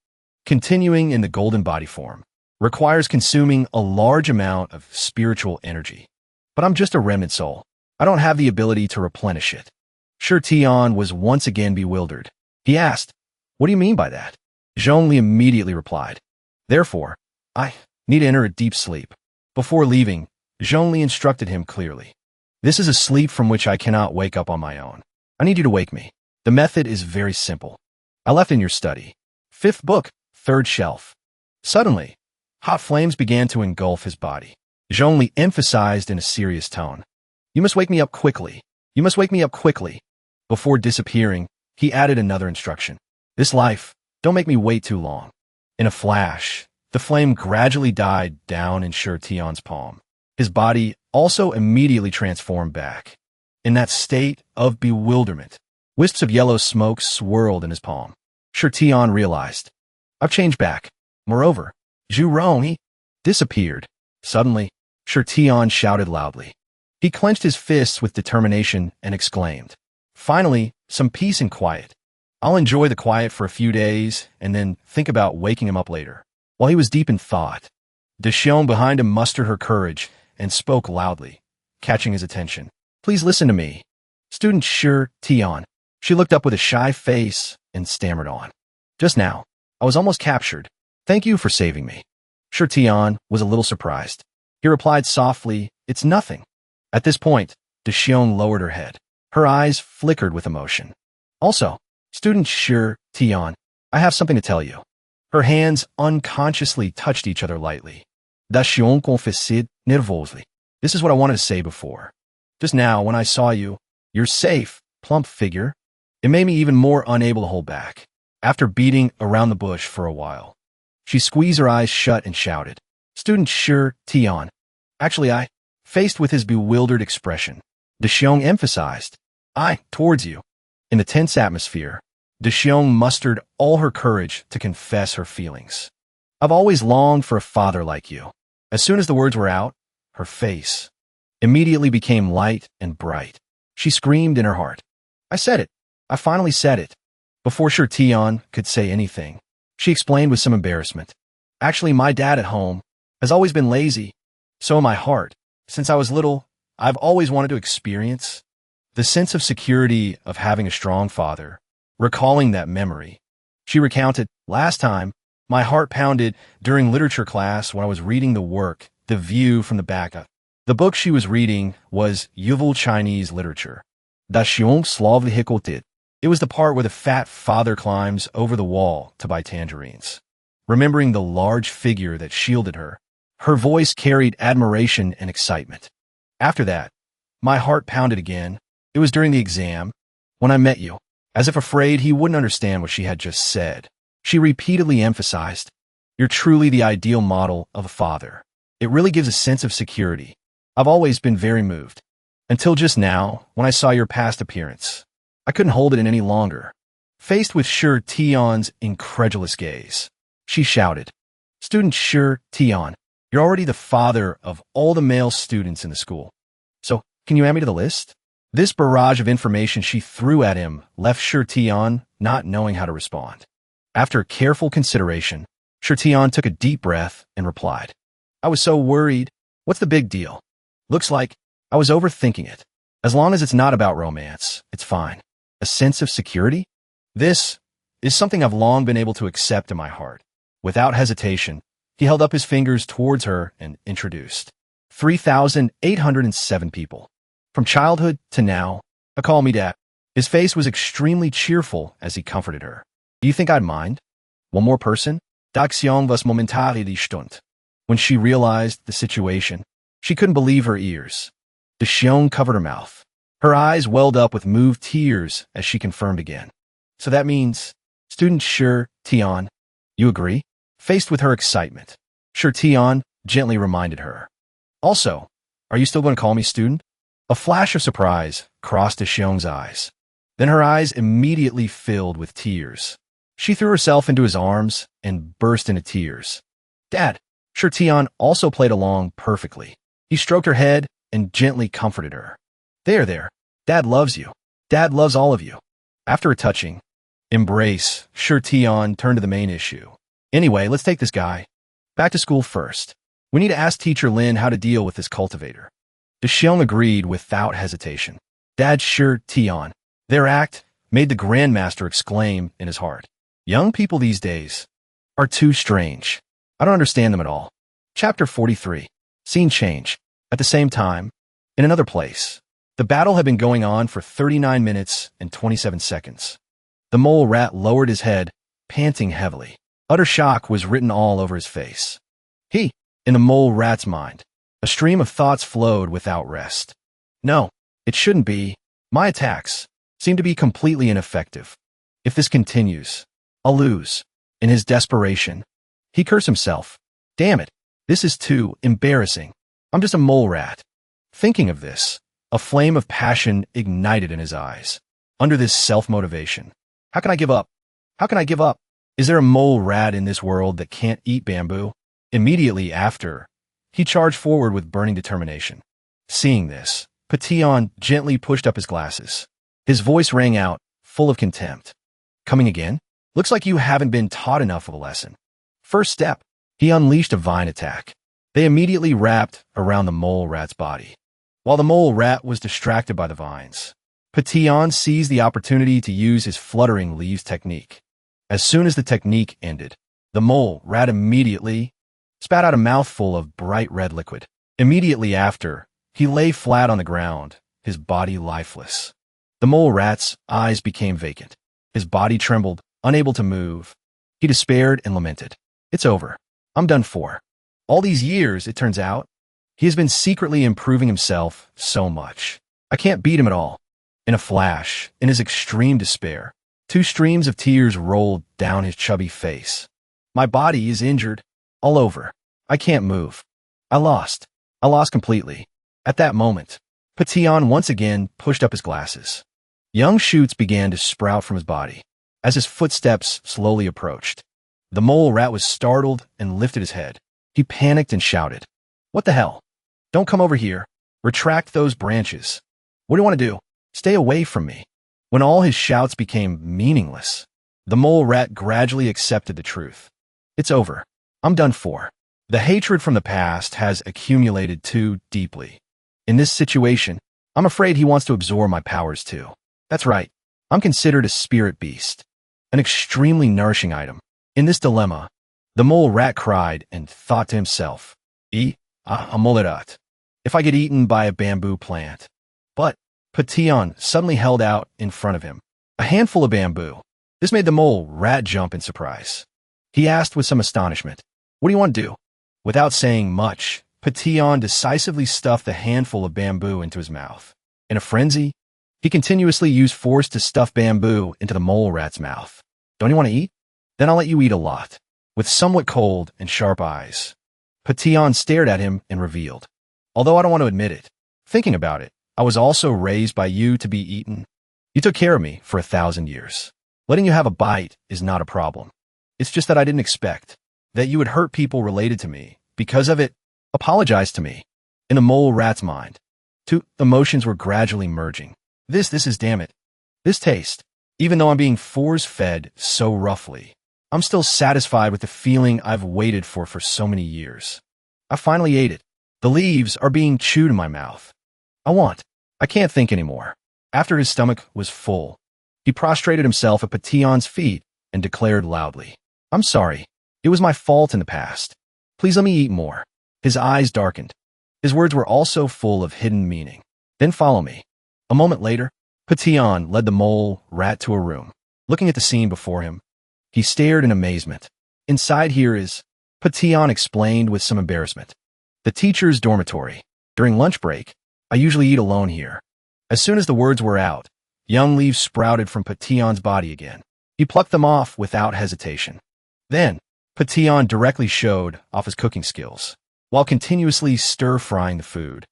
Continuing in the golden body form requires consuming a large amount of spiritual energy. But I'm just a remnant soul. I don't have the ability to replenish it. Shirtion was once again bewildered. He asked, What do you mean by that? Zhongli immediately replied, Therefore, I need to enter a deep sleep. Before leaving, Zhongli instructed him clearly. This is a sleep from which I cannot wake up on my own. I need you to wake me. The method is very simple. I left in your study. 5th book, 3rd shelf. Suddenly, hot flames began to engulf his body. Zhongli emphasized in a serious tone. You must wake me up quickly. You must wake me up quickly. Before disappearing, he added another instruction. This life, don't make me wait too long. In a flash, the flame gradually died down in Shirtion's palm. His body also immediately transformed back. In that state of bewilderment, wisps of yellow smoke swirled in his palm. Shirtion realized, I've changed back. Moreover, Zhu Rong disappeared. Suddenly, Shirtion shouted loudly. He clenched his fists with determination and exclaimed, Finally, some peace and quiet. I'll enjoy the quiet for a few days and then think about waking him up later. While he was deep in thought, Deshion behind him mustered her courage and spoke loudly, catching his attention. Please listen to me. Student Shirtion. She looked up with a shy face and stammered on. Just now, I was almost captured. Thank you for saving me. Shirtion was a little surprised. He replied softly, It's nothing. At this point, Deshion lowered her head. Her eyes flickered with emotion. Also, student Shirtion, I have something to tell you. Her hands unconsciously touched each other lightly. Deshion confessed nervously. This is what I wanted to say before. Just now, when I saw you, your safe, plump figure, it made me even more unable to hold back. After beating around the bush for a while, she squeezed her eyes shut and shouted, Student Shirtion. Actually, faced with his bewildered expression, Deshion emphasized, towards you. In the tense atmosphere, Deshion mustered all her courage to confess her feelings. I've always longed for a father like you. As soon as the words were out, her face immediately became light and bright. She screamed in her heart. I said it. I finally said it. Before Shirtion could say anything, she explained with some embarrassment. Actually, my dad at home has always been lazy. So in my heart, since I was little, I've always wanted to experience the sense of security of having a strong father. Recalling that memory, she recounted, Last time, my heart pounded during literature class when I was reading the work, the view from the back up. The book she was reading was Yuval Chinese literature. Da Xiong Slavlihikotit. It was the part where the fat father climbs over the wall to buy tangerines. Remembering the large figure that shielded her, her voice carried admiration and excitement. After that, my heart pounded again. It was during the exam, when I met you. As if afraid he wouldn't understand what she had just said, she repeatedly emphasized, "You're truly the ideal model of a father." It really gives a sense of security. I've always been very moved. Until just now, when I saw your past appearance. I couldn't hold it in any longer. Faced with Sher Tion's incredulous gaze, she shouted, "Student Sher Tion, you're already the father of all the male students in the school. So, can you add me to the list?" This barrage of information she threw at him left Sher Tion not knowing how to respond. After careful consideration, Sher Tion took a deep breath and replied, "I was so worried. What's the big deal? Looks like I was overthinking it. As long as it's not about romance, it's fine. A sense of security? This is something I've long been able to accept in my heart." Without hesitation, he held up his fingers towards her and introduced 3,807 people. From childhood to now, call me Dad. His face was extremely cheerful as he comforted her. "Do you think I'd mind? One more person?" Daxiong was momentarily die Stund. When she realized the situation, she couldn't believe her ears. The Xiong covered her mouth. Her eyes welled up with moved tears as she confirmed again. "So that means, Student Sher Tion, you agree?" Faced with her excitement, Sher Tion gently reminded her. "Also, are you still going to call me student?" A flash of surprise crossed the Xiong's eyes. Then her eyes immediately filled with tears. She threw herself into his arms and burst into tears. "Dad!" Sher Tion also played along perfectly. He stroked her head and gently comforted her. There. Dad loves you. Dad loves all of you." After a touching embrace, Sher Tion turned to the main issue. "Anyway, let's take this guy back to school first. We need to ask Teacher Lin how to deal with this cultivator." The Xiong agreed without hesitation. Dad Sher Tion. Their act made the Grandmaster exclaim in his heart. Young people these days are too strange. I don't understand them at all. Chapter 43. Scene change. At the same time, in another place, the battle had been going on for 39 minutes and 27 seconds. The mole rat lowered his head, panting heavily. Utter shock was written all over his face. In the mole rat's mind, a stream of thoughts flowed without rest. "No, it shouldn't be. My attacks seem to be completely ineffective. If this continues, I'll lose." In his desperation, he cursed himself. "Damn it, this is too embarrassing. I'm just a mole rat." Thinking of this, a flame of passion ignited in his eyes. Under this self-motivation, how can I give up? How can I give up? Is there a mole rat in this world that can't eat bamboo? Immediately after, he charged forward with burning determination. Seeing this, Petion gently pushed up his glasses. His voice rang out, full of contempt. "Coming again? Looks like you haven't been taught enough of a lesson." First step, he unleashed a vine attack. They immediately wrapped around the mole rat's body. While the mole rat was distracted by the vines, Petion seized the opportunity to use his fluttering leaves technique. As soon as the technique ended, the mole rat immediately spat out a mouthful of bright red liquid. Immediately after, he lay flat on the ground, his body lifeless. The mole rat's eyes became vacant. His body trembled, unable to move. He despaired and lamented. "It's over. I'm done for." All these years, it turns out, he has been secretly improving himself so much. I can't beat him at all. In a flash, in his extreme despair, 2 streams of tears rolled down his chubby face. "My body is injured. All over. I can't move. I lost. I lost completely." At that moment, Petion once again pushed up his glasses. Young shoots began to sprout from his body as his footsteps slowly approached. The mole rat was startled and lifted his head. He panicked and shouted, "What the hell? Don't come over here. Retract those branches. What do you want to do? Stay away from me." When all his shouts became meaningless, the mole rat gradually accepted the truth. "It's over. I'm done for." The hatred from the past has accumulated too deeply. In this situation, I'm afraid he wants to absorb my powers too. That's right. I'm considered a spirit beast, an extremely nourishing item. In this dilemma, the mole rat cried and thought to himself, amolerat, if I get eaten by a bamboo plant. But Patillon suddenly held out in front of him a handful of bamboo. This made the mole rat jump in surprise. He asked with some astonishment, "What do you want to do?" Without saying much, Patillon decisively stuffed the handful of bamboo into his mouth. In a frenzy, he continuously used force to stuff bamboo into the mole rat's mouth. "Don't you want to eat? Then I'll let you eat a lot." With somewhat cold and sharp eyes, Patillon stared at him and revealed, "Although I don't want to admit it, thinking about it, I was also raised by you to be eaten. You took care of me for 1,000 years. Letting you have a bite is not a problem. It's just that I didn't expect that you would hurt people related to me. Because of it, apologize to me." In the mole rat's mind, two emotions were gradually merging. This is damn it. This taste. Even though I'm being force-fed so roughly, I'm still satisfied with the feeling I've waited for so many years. I finally ate it. The leaves are being chewed in my mouth. I can't think anymore. After his stomach was full, he prostrated himself at Patillon's feet and declared loudly, "I'm sorry. It was my fault in the past. Please let me eat more." His eyes darkened. His words were also full of hidden meaning. "Then follow me." A moment later, Patillon led the mole rat to a room. Looking at the scene before him, he stared in amazement. "Inside here is," Patillon explained with some embarrassment, "the teacher's dormitory. During lunch break, I usually eat alone here." As soon as the words were out, young leaves sprouted from Patillon's body again. He plucked them off without hesitation. Then, Patillon directly showed off his cooking skills, while continuously stir-frying the food.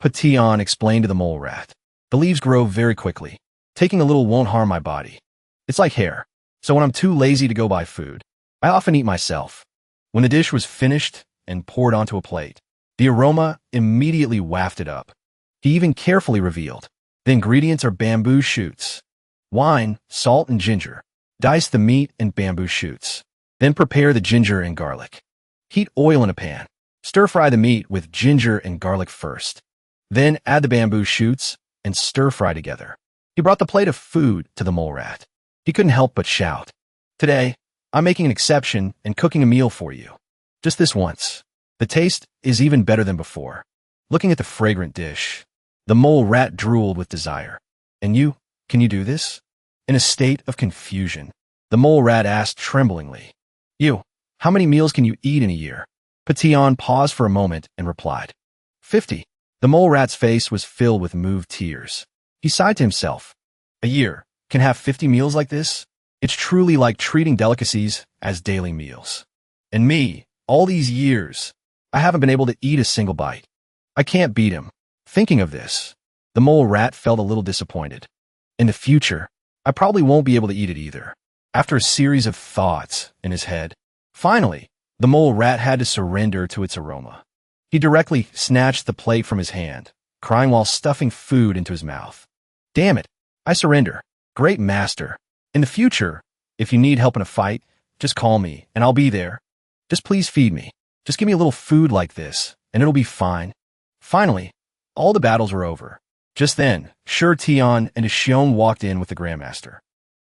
Patillon explained to the mole rat, "The leaves grow very quickly. Taking a little won't harm my body. It's like hair, so when I'm too lazy to go buy food, I often eat myself." When the dish was finished and poured onto a plate, the aroma immediately wafted up. He even carefully revealed, "The ingredients are bamboo shoots, wine, salt, and ginger. Dice the meat and bamboo shoots. Then prepare the ginger and garlic. Heat oil in a pan. Stir-fry the meat with ginger and garlic first. Then add the bamboo shoots and stir-fry together." He brought the plate of food to the mole rat. He couldn't help but shout, "Today, I'm making an exception and cooking a meal for you. Just this once. The taste is even better than before." Looking at the fragrant dish, the mole rat drooled with desire. "And you, can you do this?" In a state of confusion, the mole rat asked tremblingly, "You, how many meals can you eat in a year?" Patillon paused for a moment and replied, 50. The mole rat's face was filled with moved tears. He sighed to himself. "A year can have 50 meals like this? It's truly like treating delicacies as daily meals. And me, all these years, I haven't been able to eat a single bite. I can't beat him." Thinking of this, the mole rat felt a little disappointed. In the future, I probably won't be able to eat it either. After a series of thoughts in his head, finally, the mole rat had to surrender to its aroma. He directly snatched the plate from his hand, crying while stuffing food into his mouth. "Damn it, I surrender. Great master. In the future, if you need help in a fight, just call me and I'll be there. Just please feed me. Just give me a little food like this, and it'll be fine." Finally, all the battles were over. Just then, Tion and Shion walked in with the Grandmaster.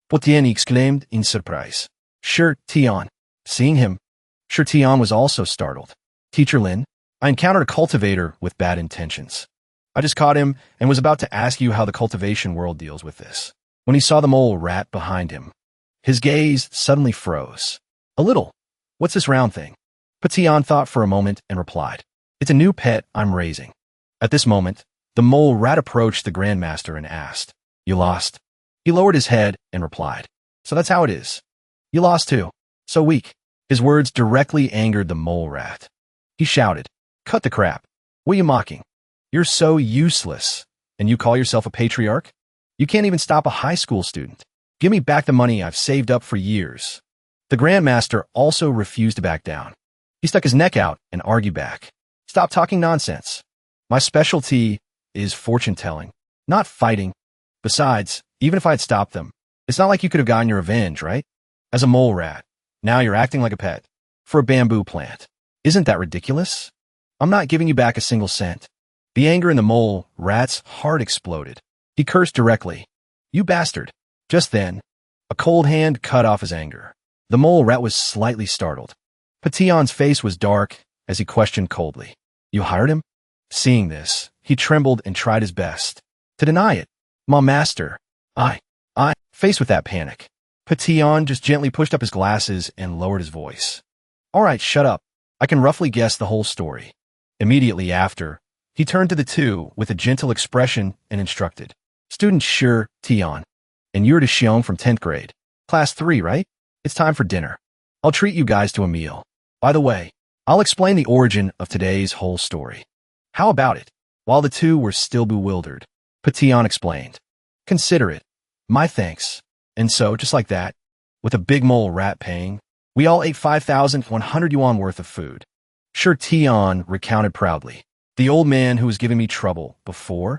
Potien exclaimed in surprise. Tion. Seeing him, Tion was also startled. "Teacher Lin, I encountered a cultivator with bad intentions. I just caught him and was about to ask you how the cultivation world deals with this." When he saw the mole rat behind him, his gaze suddenly froze. "A little. What's this round thing?" Patillon thought for a moment and replied, "It's a new pet I'm raising." At this moment, the mole rat approached the Grandmaster and asked, "You lost?" He lowered his head and replied, "So that's how it is. You lost too. So weak." His words directly angered the mole rat. He shouted, "Cut the crap. What are you mocking? You're so useless, and you call yourself a patriarch? You can't even stop a high school student. Give me back the money I've saved up for years." The Grandmaster also refused to back down. He stuck his neck out and argued back. "Stop talking nonsense. My specialty is fortune-telling, not fighting. Besides, even if I'd stopped them, it's not like you could have gotten your revenge, right? As a mole rat, now you're acting like a pet for a bamboo plant. Isn't that ridiculous? I'm not giving you back a single cent." The anger in the mole rat's heart exploded. He cursed directly, "You bastard." Just then, a cold hand cut off his anger. The mole rat was slightly startled. Patillon's face was dark as he questioned coldly, You hired him? Seeing this, he trembled and tried his best to deny it. My master. Faced with that panic, Patillon just gently pushed up his glasses and lowered his voice. All right, shut up. I can roughly guess the whole story. Immediately after, he turned to the two with a gentle expression and instructed. Student Shi Tian, and you're to Xiong from 10th grade. Class 3, right? It's time for dinner. I'll treat you guys to a meal. By the way, I'll explain the origin of today's whole story. How about it? While the two were still bewildered, Patillon explained. Consider it. My thanks. And so, just like that, with a big mole rat paying, we all ate 5,100 yuan worth of food. Shi Tian recounted proudly. The old man who was giving me trouble before,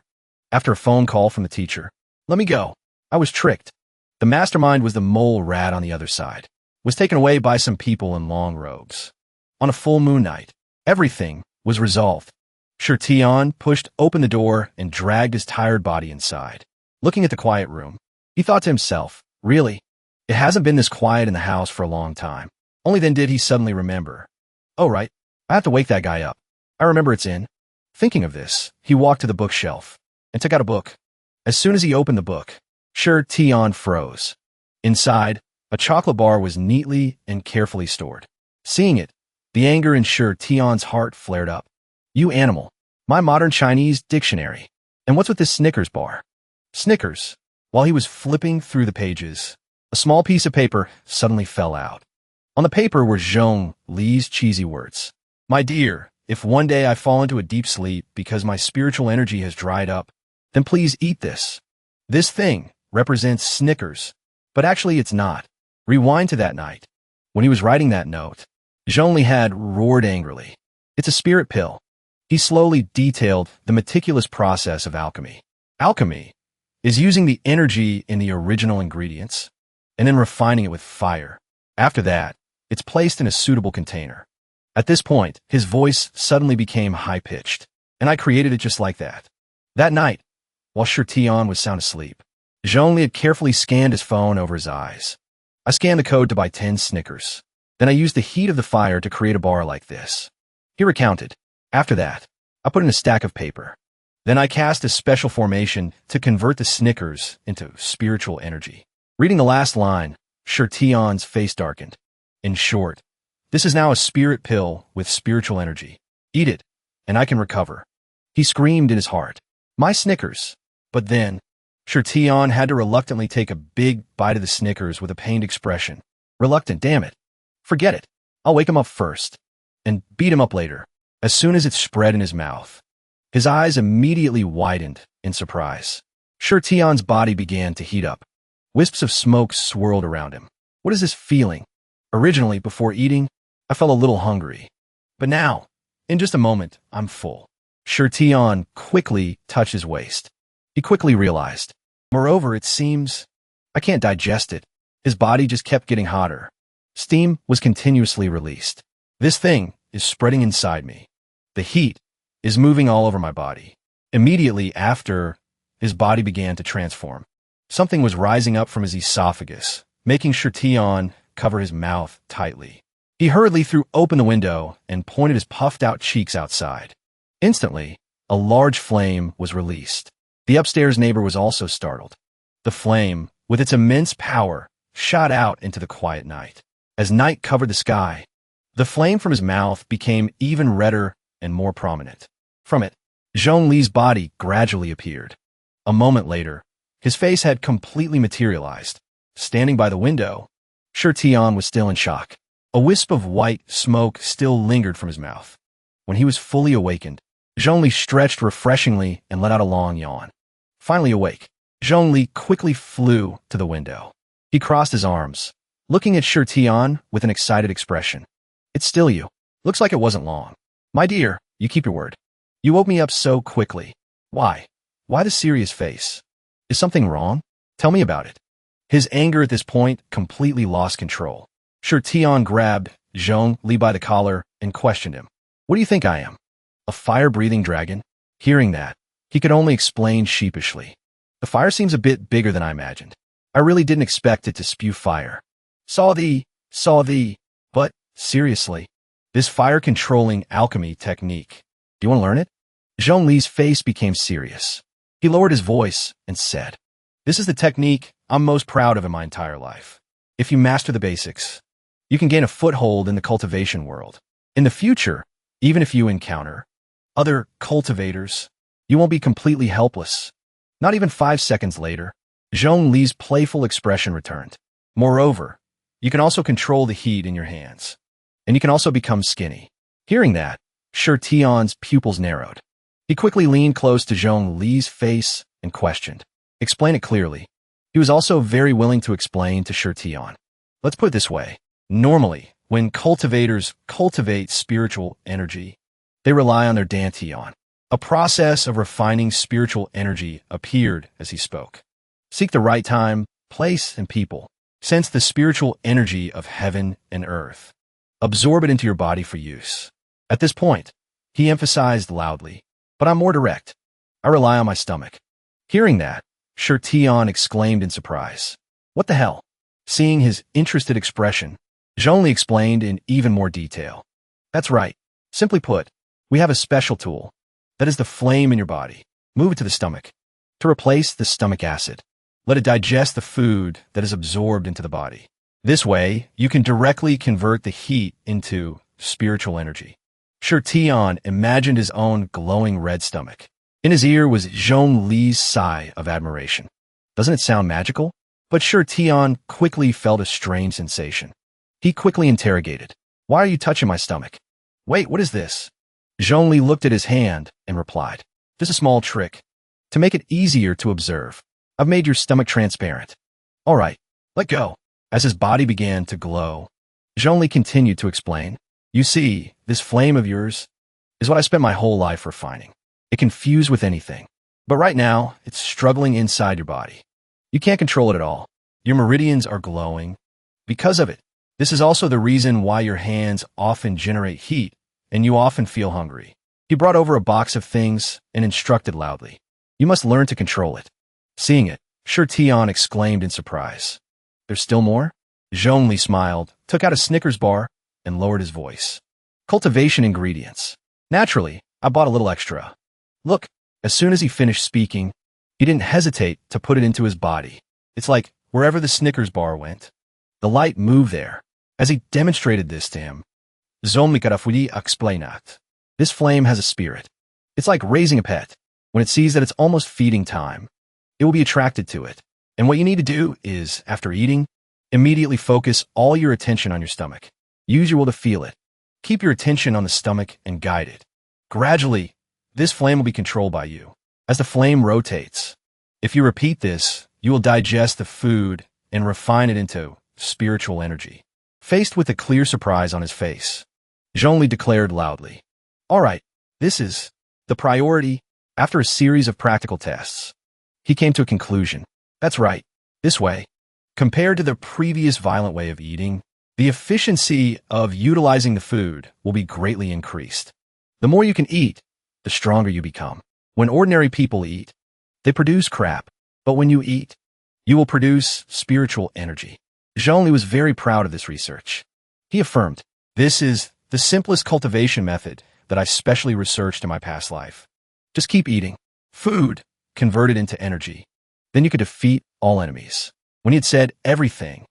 after a phone call from the teacher. Let me go. I was tricked. The mastermind was the mole rat on the other side. Was taken away by some people in long robes. On a full moon night, everything was resolved. Shi Tian pushed open the door and dragged his tired body inside. Looking at the quiet room, he thought to himself, really? It hasn't been this quiet in the house for a long time. Only then did he suddenly remember. Oh right, I have to wake that guy up. I remember it's in. Thinking of this, he walked to the bookshelf and took out a book. As soon as he opened the book, Shi Tian froze. Inside, a chocolate bar was neatly and carefully stored. Seeing it, the anger in Shi Tian's heart flared up. You animal, my modern Chinese dictionary. And what's with this Snickers bar? Snickers. While he was flipping through the pages, a small piece of paper suddenly fell out. On the paper were Zhong Li's cheesy words. My dear, if one day I fall into a deep sleep because my spiritual energy has dried up, then please eat this. This thing represents Snickers, but actually it's not. Rewind to that night. When he was writing that note, Zhong Li had roared angrily. It's a spirit pill. He slowly detailed the meticulous process of alchemy. Alchemy is using the energy in the original ingredients and then refining it with fire. After that, it's placed in a suitable container. At this point, his voice suddenly became high-pitched, and I created it just like that. That night, while Shi Tian was sound asleep, Zhong Li had carefully scanned his phone over his eyes. I scanned the code to buy 10 Snickers. Then I used the heat of the fire to create a bar like this. He recounted. After that, I put in a stack of paper. Then I cast a special formation to convert the Snickers into spiritual energy. Reading the last line, Shi Tian's face darkened. In short, this is now a spirit pill with spiritual energy. Eat it, and I can recover. He screamed in his heart. My Snickers. But then, Shi Tian had to reluctantly take a big bite of the Snickers with a pained expression. Reluctant, damn it. Forget it. I'll wake him up first, and beat him up later. As soon as it spread in his mouth, his eyes immediately widened in surprise. Shi Tian's body began to heat up. Wisps of smoke swirled around him. What is this feeling? Originally, before eating, I felt a little hungry. But now, in just a moment, I'm full. Shi Tian quickly touched his waist. He quickly realized. Moreover, it seems I can't digest it. His body just kept getting hotter. Steam was continuously released. This thing is spreading inside me. The heat is moving all over my body. Immediately after, his body began to transform. Something was rising up from his esophagus, making Shi Tian cover his mouth tightly. He hurriedly threw open the window and pointed his puffed-out cheeks outside. Instantly, a large flame was released. The upstairs neighbor was also startled. The flame, with its immense power, shot out into the quiet night. As night covered the sky, the flame from his mouth became even redder and more prominent. From it, Zhong Li's body gradually appeared. A moment later, his face had completely materialized. Standing by the window, Shi Tian was still in shock. A wisp of white smoke still lingered from his mouth. When he was fully awakened, Zhong Li stretched refreshingly and let out a long yawn. Finally awake, Zhong Li quickly flew to the window. He crossed his arms, looking at Shi Tian with an excited expression. It's still you. Looks like it wasn't long. My dear, you keep your word. You woke me up so quickly. Why? Why the serious face? Is something wrong? Tell me about it. His anger at this point completely lost control. Shi Tian grabbed Zhong Li by the collar and questioned him. What do you think I am? A fire-breathing dragon? Hearing that, he could only explain sheepishly. The fire seems a bit bigger than I imagined. I really didn't expect it to spew fire. Saw thee, but, seriously, this fire-controlling alchemy technique Do you want to learn it? Zhongli's face became serious. He lowered his voice and said, "This is the technique I'm most proud of in my entire life. If you master the basics, you can gain a foothold in the cultivation world. In the future, even if you encounter other cultivators, you won't be completely helpless." Not even 5 seconds later, Zhongli's playful expression returned. "Moreover, you can also control the heat in your hands, and you can also become skinny." Hearing that, Shi Tian's pupils narrowed. He quickly leaned close to Zhongli's face and questioned, "Explain it clearly." He was also very willing to explain to Shi Tian. "Let's put it this way. Normally, when cultivators cultivate spiritual energy, they rely on their dantian. A process of refining spiritual energy appeared as he spoke. Seek the right time, place, and people. Sense the spiritual energy of heaven and earth. Absorb it into your body for use." At this point, he emphasized loudly, "But I'm more direct. I rely on my stomach." Hearing that, Shi Tian exclaimed in surprise. "What the hell?" Seeing his interested expression, Zhongli explained in even more detail. "That's right. Simply put, we have a special tool. That is the flame in your body. Move it to the stomach. To replace the stomach acid, let it digest the food that is absorbed into the body. This way, you can directly convert the heat into spiritual energy." Shi Tian imagined his own glowing red stomach. In his ear was Zhongli's sigh of admiration. "Doesn't it sound magical?" But Shi Tian quickly felt a strange sensation. He quickly interrogated, "Why are you touching my stomach?" "Wait, what is this?" Zhongli looked at his hand and replied, "Just a small trick. To make it easier to observe, I've made your stomach transparent." "All right, let go." As his body began to glow, Zhongli continued to explain, "You see, this flame of yours is what I spent my whole life refining. It can fuse with anything. But right now, it's struggling inside your body. You can't control it at all. Your meridians are glowing. Because of it, this is also the reason why your hands often generate heat and you often feel hungry." He brought over a box of things and instructed loudly, "You must learn to control it." Seeing it, Shi Tian exclaimed in surprise, "There's still more?" Zhongli smiled, took out a Snickers bar, and lowered his voice. "Cultivation ingredients. Naturally, I bought a little extra. Look." As soon as he finished speaking, he didn't hesitate to put it into his body. It's like wherever the Snickers bar went, the light moved there. As he demonstrated this to him, Zhongli explained, "This flame has a spirit. It's like raising a pet. When it sees that it's almost feeding time, it will be attracted to it. And what you need to do is, after eating, immediately focus all your attention on your stomach. Use your will to feel it. Keep your attention on the stomach and guide it. Gradually, this flame will be controlled by you. As the flame rotates, if you repeat this, you will digest the food and refine it into spiritual energy." Faced with a clear surprise on his face, Zhongli declared loudly, "All right, this is the priority." After a series of practical tests, he came to a conclusion. "That's right. This way, compared to the previous violent way of eating, the efficiency of utilizing the food will be greatly increased. The more you can eat, the stronger you become. When ordinary people eat, they produce crap. But when you eat, you will produce spiritual energy." Zhongli was very proud of this research. He affirmed, "This is the simplest cultivation method that I specially researched in my past life. Just keep eating food, converted into energy. Then you could defeat all enemies." When he had said everything,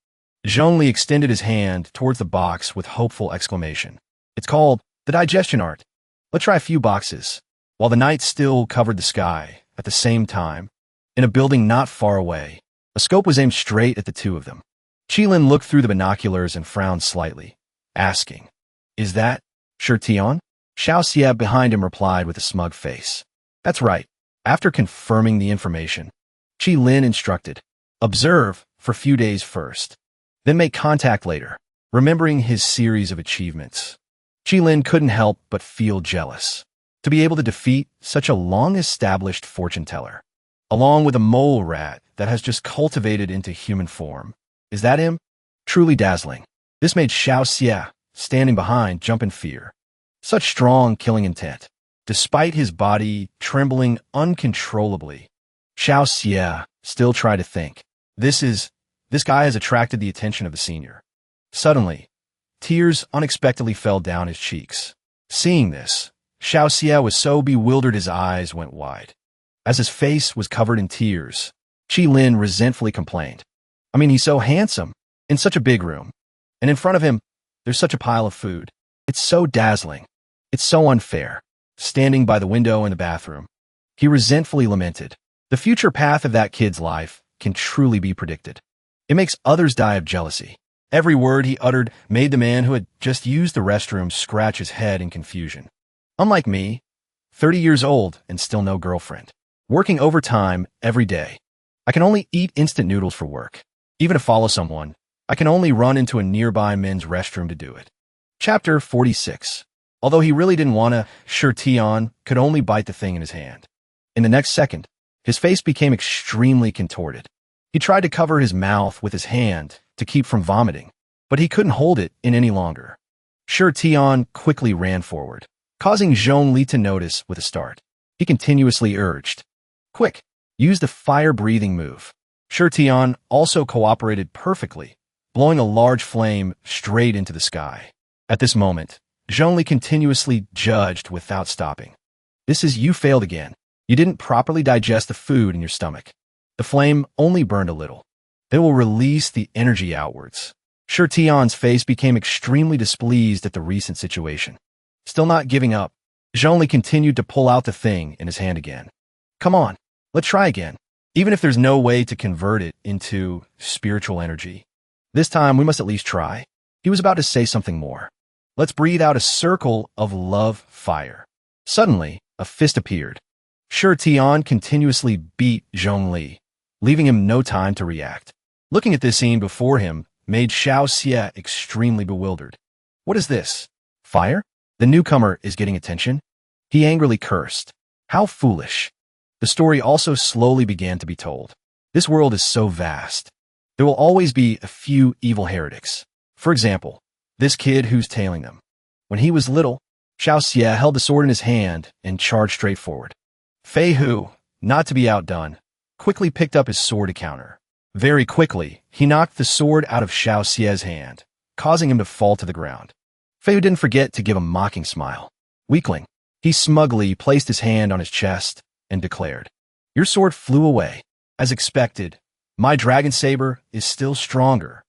Zhongli extended his hand towards the box with hopeful exclamation. "It's called the digestion art. Let's try a few boxes." While the night still covered the sky, at the same time, in a building not far away, a scope was aimed straight at the two of them. Qilin looked through the binoculars and frowned slightly, asking, "Is that Shi Tian?" Xiao Xie behind him replied with a smug face, "That's right." After confirming the information, Qilin instructed, "Observe for a few days first, then make contact later." Remembering his series of achievements, Qilin couldn't help but feel jealous. To be able to defeat such a long-established fortune teller, along with a mole rat that has just cultivated into human form. Is that him? Truly dazzling. This made Xiao Xie, standing behind, jump in fear. Such strong killing intent. Despite his body trembling uncontrollably, Xiao Xie still tried to think. This guy has attracted the attention of the senior. Suddenly, tears unexpectedly fell down his cheeks. Seeing this, Xiao Xie was so bewildered his eyes went wide. As his face was covered in tears, Qi Lin resentfully complained. I mean, he's so handsome, in such a big room. And in front of him, there's such a pile of food. It's so dazzling. It's so unfair. Standing by the window in the bathroom, he resentfully lamented. The future path of that kid's life can truly be predicted. It makes others die of jealousy. Every word he uttered made the man who had just used the restroom scratch his head in confusion. Unlike me, 30 years old and still no girlfriend. Working overtime every day. I can only eat instant noodles for work. Even to follow someone, I can only run into a nearby men's restroom to do it. Chapter 46. Although he really didn't want to, Shi Tian could only bite the thing in his hand. In the next second, his face became extremely contorted. He tried to cover his mouth with his hand to keep from vomiting, but he couldn't hold it in any longer. Shi Tian quickly ran forward, causing Zhongli to notice with a start. He continuously urged, "Quick, use the fire-breathing move." Shi Tian also cooperated perfectly, blowing a large flame straight into the sky. At this moment, Zhongli continuously judged without stopping. You failed again. You didn't properly digest the food in your stomach. The flame only burned a little. It will release the energy outwards. Shi Tian's face became extremely displeased at the recent situation. Still not giving up, Zhongli continued to pull out the thing in his hand again. Come on, let's try again. Even if there's no way to convert it into spiritual energy. This time we must at least try. He was about to say something more. Let's breathe out a circle of love fire. Suddenly, a fist appeared. Shi Tian continuously beat Zhongli, leaving him no time to react. Looking at this scene before him made Xiao Xie extremely bewildered. What is this? Fire? The newcomer is getting attention? He angrily cursed. How foolish. The story also slowly began to be told. This world is so vast. There will always be a few evil heretics. For example, this kid who's tailing them. When he was little, Xiao Xie held the sword in his hand and charged straight forward. Fei Hu, not to be outdone, quickly picked up his sword to counter. Very quickly, he knocked the sword out of Xiao Xie's hand, causing him to fall to the ground. Fei Hu didn't forget to give a mocking smile. Weakling, he smugly placed his hand on his chest and declared, Your sword flew away. As expected, my dragon saber is still stronger.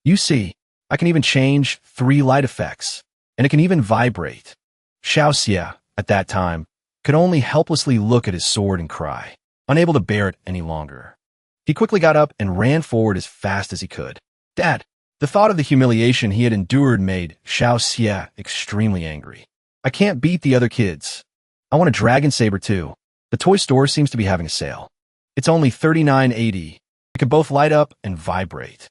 You see, I can even change 3 light effects, and it can even vibrate. Xiao Xie, at that time, could only helplessly look at his sword and cry, unable to bear it any longer. He quickly got up and ran forward as fast as he could. Dad! The thought of the humiliation he had endured made Xiao Xie extremely angry. I can't beat the other kids. I want a dragon saber too. The toy store seems to be having a sale. It's only $39.80. It can both light up and vibrate.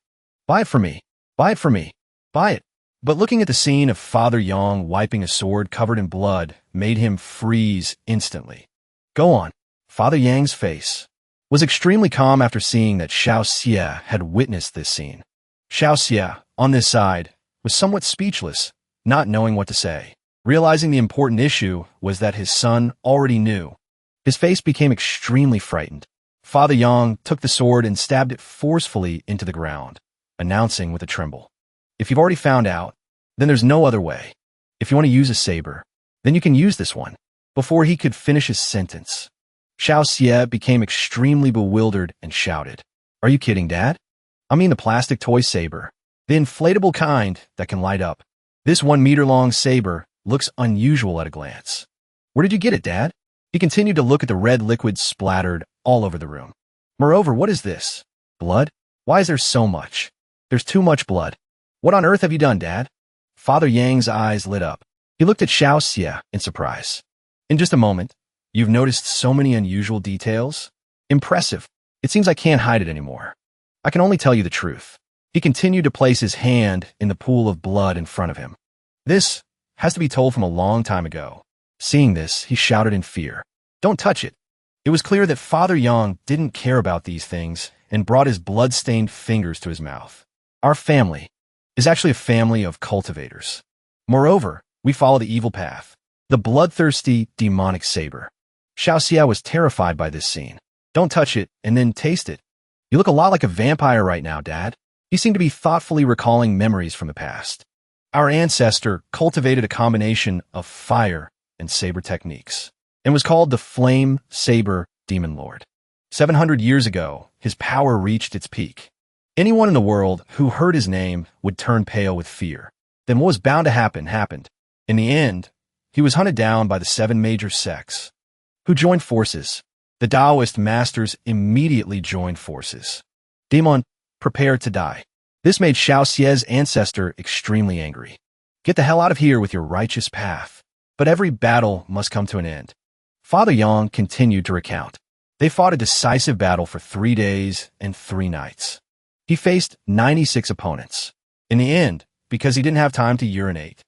Buy it for me. Buy it for me. Buy it. But looking at the scene of Father Yang wiping a sword covered in blood made him freeze instantly. Go on. Father Yang's face was extremely calm after seeing that Xiao Xie had witnessed this scene. Xiao Xie, on this side, was somewhat speechless, not knowing what to say. Realizing the important issue was that his son already knew. His face became extremely frightened. Father Yang took the sword and stabbed it forcefully into the ground, announcing with a tremble. If you've already found out, then there's no other way. If you want to use a saber, then you can use this one. Before he could finish his sentence, Xiao Xie became extremely bewildered and shouted, Are you kidding, Dad? I mean the plastic toy saber, the inflatable kind that can light up. This 1-meter-long saber looks unusual at a glance. Where did you get it, Dad? He continued to look at the red liquid splattered all over the room. Moreover, what is this? Blood? Why is there so much? There's too much blood. What on earth have you done, Dad? Father Yang's eyes lit up. He looked at Xiao Xie in surprise. In just a moment, you've noticed so many unusual details? Impressive. It seems I can't hide it anymore. I can only tell you the truth. He continued to place his hand in the pool of blood in front of him. This has to be told from a long time ago. Seeing this, he shouted in fear. Don't touch it. It was clear that Father Yang didn't care about these things and brought his blood-stained fingers to his mouth. Our family is actually a family of cultivators. Moreover, we follow the evil path, the bloodthirsty, demonic saber. Xiao Xie was terrified by this scene. Don't touch it and then taste it. You look a lot like a vampire right now, Dad. He seemed to be thoughtfully recalling memories from the past. Our ancestor cultivated a combination of fire and saber techniques, and was called the Flame Saber Demon Lord. 700 years ago, his power reached its peak. Anyone in the world who heard his name would turn pale with fear. Then what was bound to happen happened. In the end, he was hunted down by the 7 major sects, who joined forces. The Taoist masters immediately joined forces. Demon, prepare to die. This made Xiao Xie's ancestor extremely angry. Get the hell out of here with your righteous path. But every battle must come to an end. Father Yang continued to recount. They fought a decisive battle for 3 days and 3 nights. He faced 96 opponents. In the end, because he didn't have time to urinate,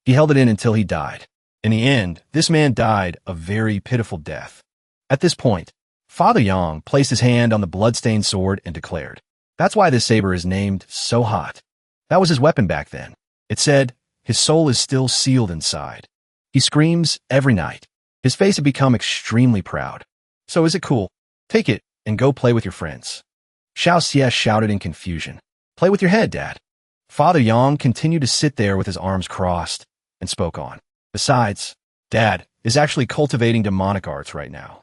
he held it in until he died. In the end, this man died a very pitiful death. At this point, Father Yang placed his hand on the bloodstained sword and declared, "That's why this saber is named so hot." That was his weapon back then. It said, his soul is still sealed inside. He screams every night. His face had become extremely proud. "So is it cool? Take it and go play with your friends." Xiao Xie shouted in confusion. "Play with your head, Dad." Father Yang continued to sit there with his arms crossed and spoke on. "Besides, Dad is actually cultivating demonic arts right now.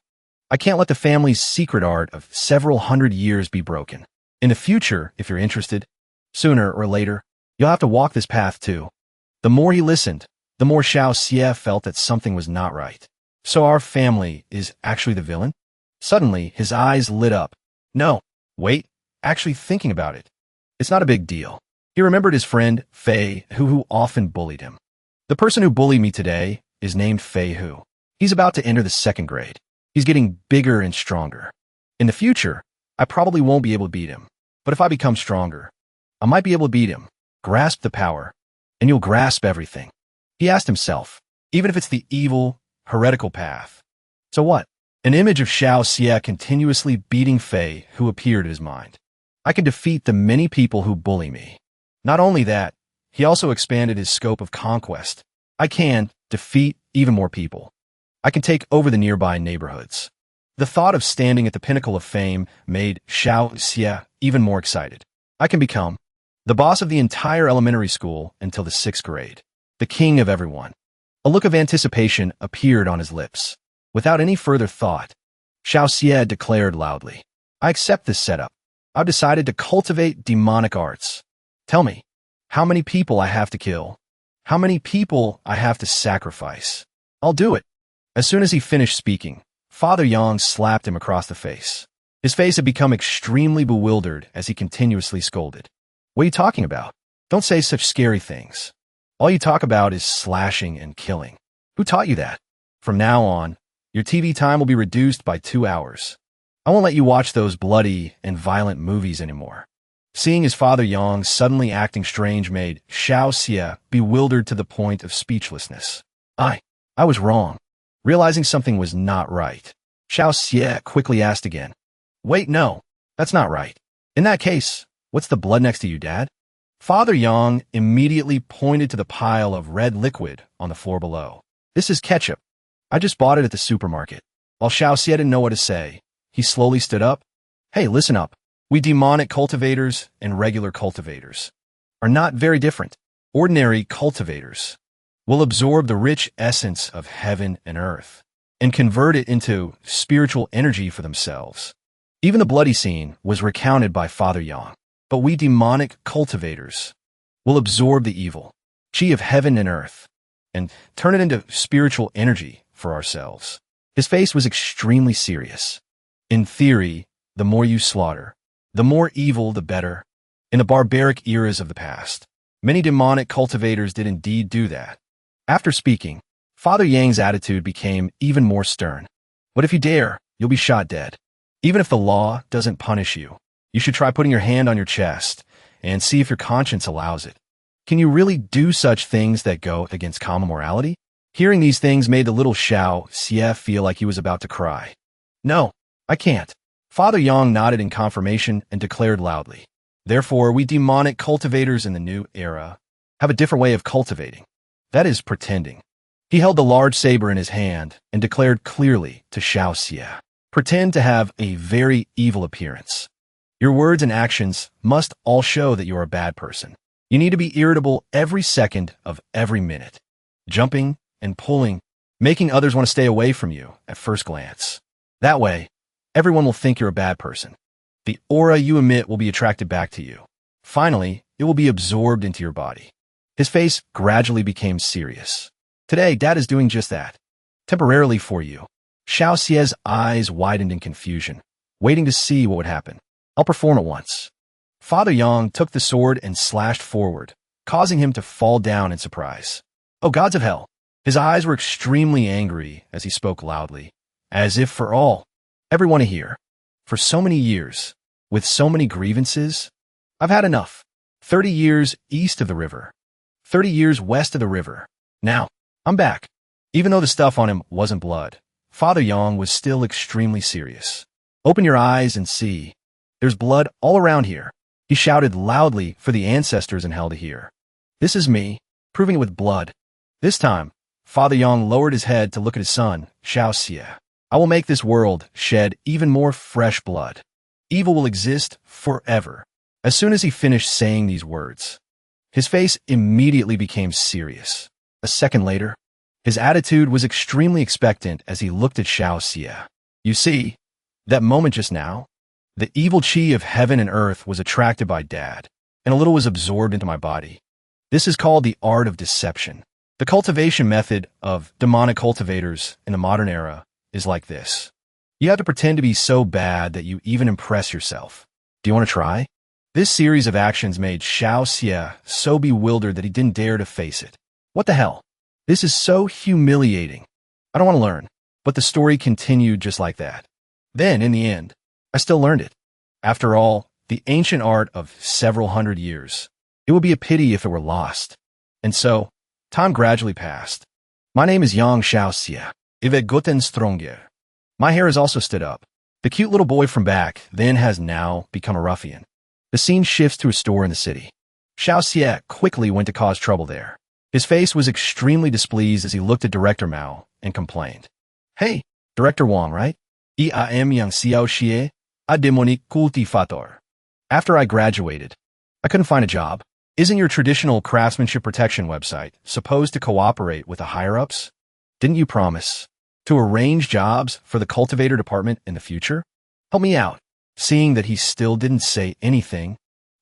I can't let the family's secret art of several hundred years be broken. In the future, if you're interested, sooner or later, you'll have to walk this path too." The more he listened, the more Xiao Xie felt that something was not right. So our family is actually the villain? Suddenly, his eyes lit up. No, wait, actually thinking about it. It's not a big deal. He remembered his friend, Fei, who often bullied him. The person who bullied me today is named Fei Hu. He's about to enter the 2nd grade. He's getting bigger and stronger. In the future, I probably won't be able to beat him. But if I become stronger, I might be able to beat him. Grasp the power, and you'll grasp everything. He asked himself, even if it's the evil, heretical path. So what? An image of Xiao Xie continuously beating Fei Hu appeared in his mind. I can defeat the many people who bully me. Not only that, he also expanded his scope of conquest. I can defeat even more people. I can take over the nearby neighborhoods. The thought of standing at the pinnacle of fame made Xiao Xie even more excited. I can become the boss of the entire elementary school until the 6th grade, the king of everyone. A look of anticipation appeared on his lips. Without any further thought, Xiao Xie declared loudly, "I accept this setup. I've decided to cultivate demonic arts. Tell me, how many people I have to kill? How many people I have to sacrifice? I'll do it." As soon as he finished speaking, Father Yang slapped him across the face. His face had become extremely bewildered as he continuously scolded. "What are you talking about? Don't say such scary things. All you talk about is slashing and killing. Who taught you that? From now on, your TV time will be reduced by 2 hours. I won't let you watch those bloody and violent movies anymore." Seeing his Father Yang suddenly acting strange made Xiao Xie bewildered to the point of speechlessness. I was wrong. Realizing something was not right, Xiao Xie quickly asked again. "Wait, no, that's not right. In that case, what's the blood next to you, Dad?" Father Yang immediately pointed to the pile of red liquid on the floor below. "This is ketchup. I just bought it at the supermarket." While Xiao Xie didn't know what to say, he slowly stood up. "Hey, listen up. We demonic cultivators and regular cultivators are not very different. Ordinary cultivators will absorb the rich essence of heaven and earth and convert it into spiritual energy for themselves." Even the bloody scene was recounted by Father Yang. "But we demonic cultivators will absorb the evil, chi of heaven and earth, and turn it into spiritual energy for ourselves." His face was extremely serious. "In theory, the more you slaughter, the more evil the better. In the barbaric eras of the past, many demonic cultivators did indeed do that." After speaking, Father Yang's attitude became even more stern. "But if you dare, you'll be shot dead. Even if the law doesn't punish you, you should try putting your hand on your chest and see if your conscience allows it. Can you really do such things that go against common morality?" Hearing these things made the little Xiao Xie feel like he was about to cry. "No, I can't." Father Yang nodded in confirmation and declared loudly, "Therefore, we demonic cultivators in the new era have a different way of cultivating. That is pretending." He held the large saber in his hand and declared clearly to Xiao Xie, "Pretend to have a very evil appearance. Your words and actions must all show that you are a bad person. You need to be irritable every second of every minute, jumping and pulling making others want to stay away from you at first glance. That way, everyone will think you're a bad person. The aura you emit will be attracted back to you. Finally, it will be absorbed into your body. His face gradually became serious. Today, Dad is doing just that. Temporarily for you. Xiao Xie's eyes widened in confusion, waiting to see what would happen. I'll perform at once. Father Yang took the sword and slashed forward, causing him to fall down in surprise. Oh, gods of hell! His eyes were extremely angry as he spoke loudly, as if for all, everyone to hear. For so many years, with so many grievances, I've had enough. 30 years east of the river. 30 years west of the river. Now, I'm back. Even though the stuff on him wasn't blood, Father Yang was still extremely serious. Open your eyes and see. There's blood all around here. He shouted loudly for the ancestors in hell to hear. This is me, proving it with blood. This time, Father Yang lowered his head to look at his son, Xiao Xie. I will make this world shed even more fresh blood. Evil will exist forever. As soon as he finished saying these words, his face immediately became serious. A second later, his attitude was extremely expectant as he looked at Xiao Xie. You see, that moment just now, the evil chi of heaven and earth was attracted by Dad, and a little was absorbed into my body. This is called the art of deception. The cultivation method of demonic cultivators in the modern era is like this. You have to pretend to be so bad that you even impress yourself. Do you want to try? This series of actions made Xiao Xie so bewildered that he didn't dare to face it. What the hell? This is so humiliating. I don't want to learn. But the story continued just like that. Then, in the end, I still learned it. After all, the ancient art of several hundred years. It would be a pity if it were lost. And so, time gradually passed. My name is Yang Xiao Xie. Ive Guten Stronger. My hair has also stood up. The cute little boy from back then has now become a ruffian. The scene shifts to a store in the city. Xiao Xie quickly went to cause trouble there. His face was extremely displeased as he looked at Director Mao and complained. Hey, Director Wang, right? I am Yang Xiao Xie, a demonic cultivator. After I graduated, I couldn't find a job. Isn't your traditional craftsmanship protection website supposed to cooperate with the higher-ups? Didn't you promise to arrange jobs for the cultivator department in the future? Help me out. Seeing that he still didn't say anything,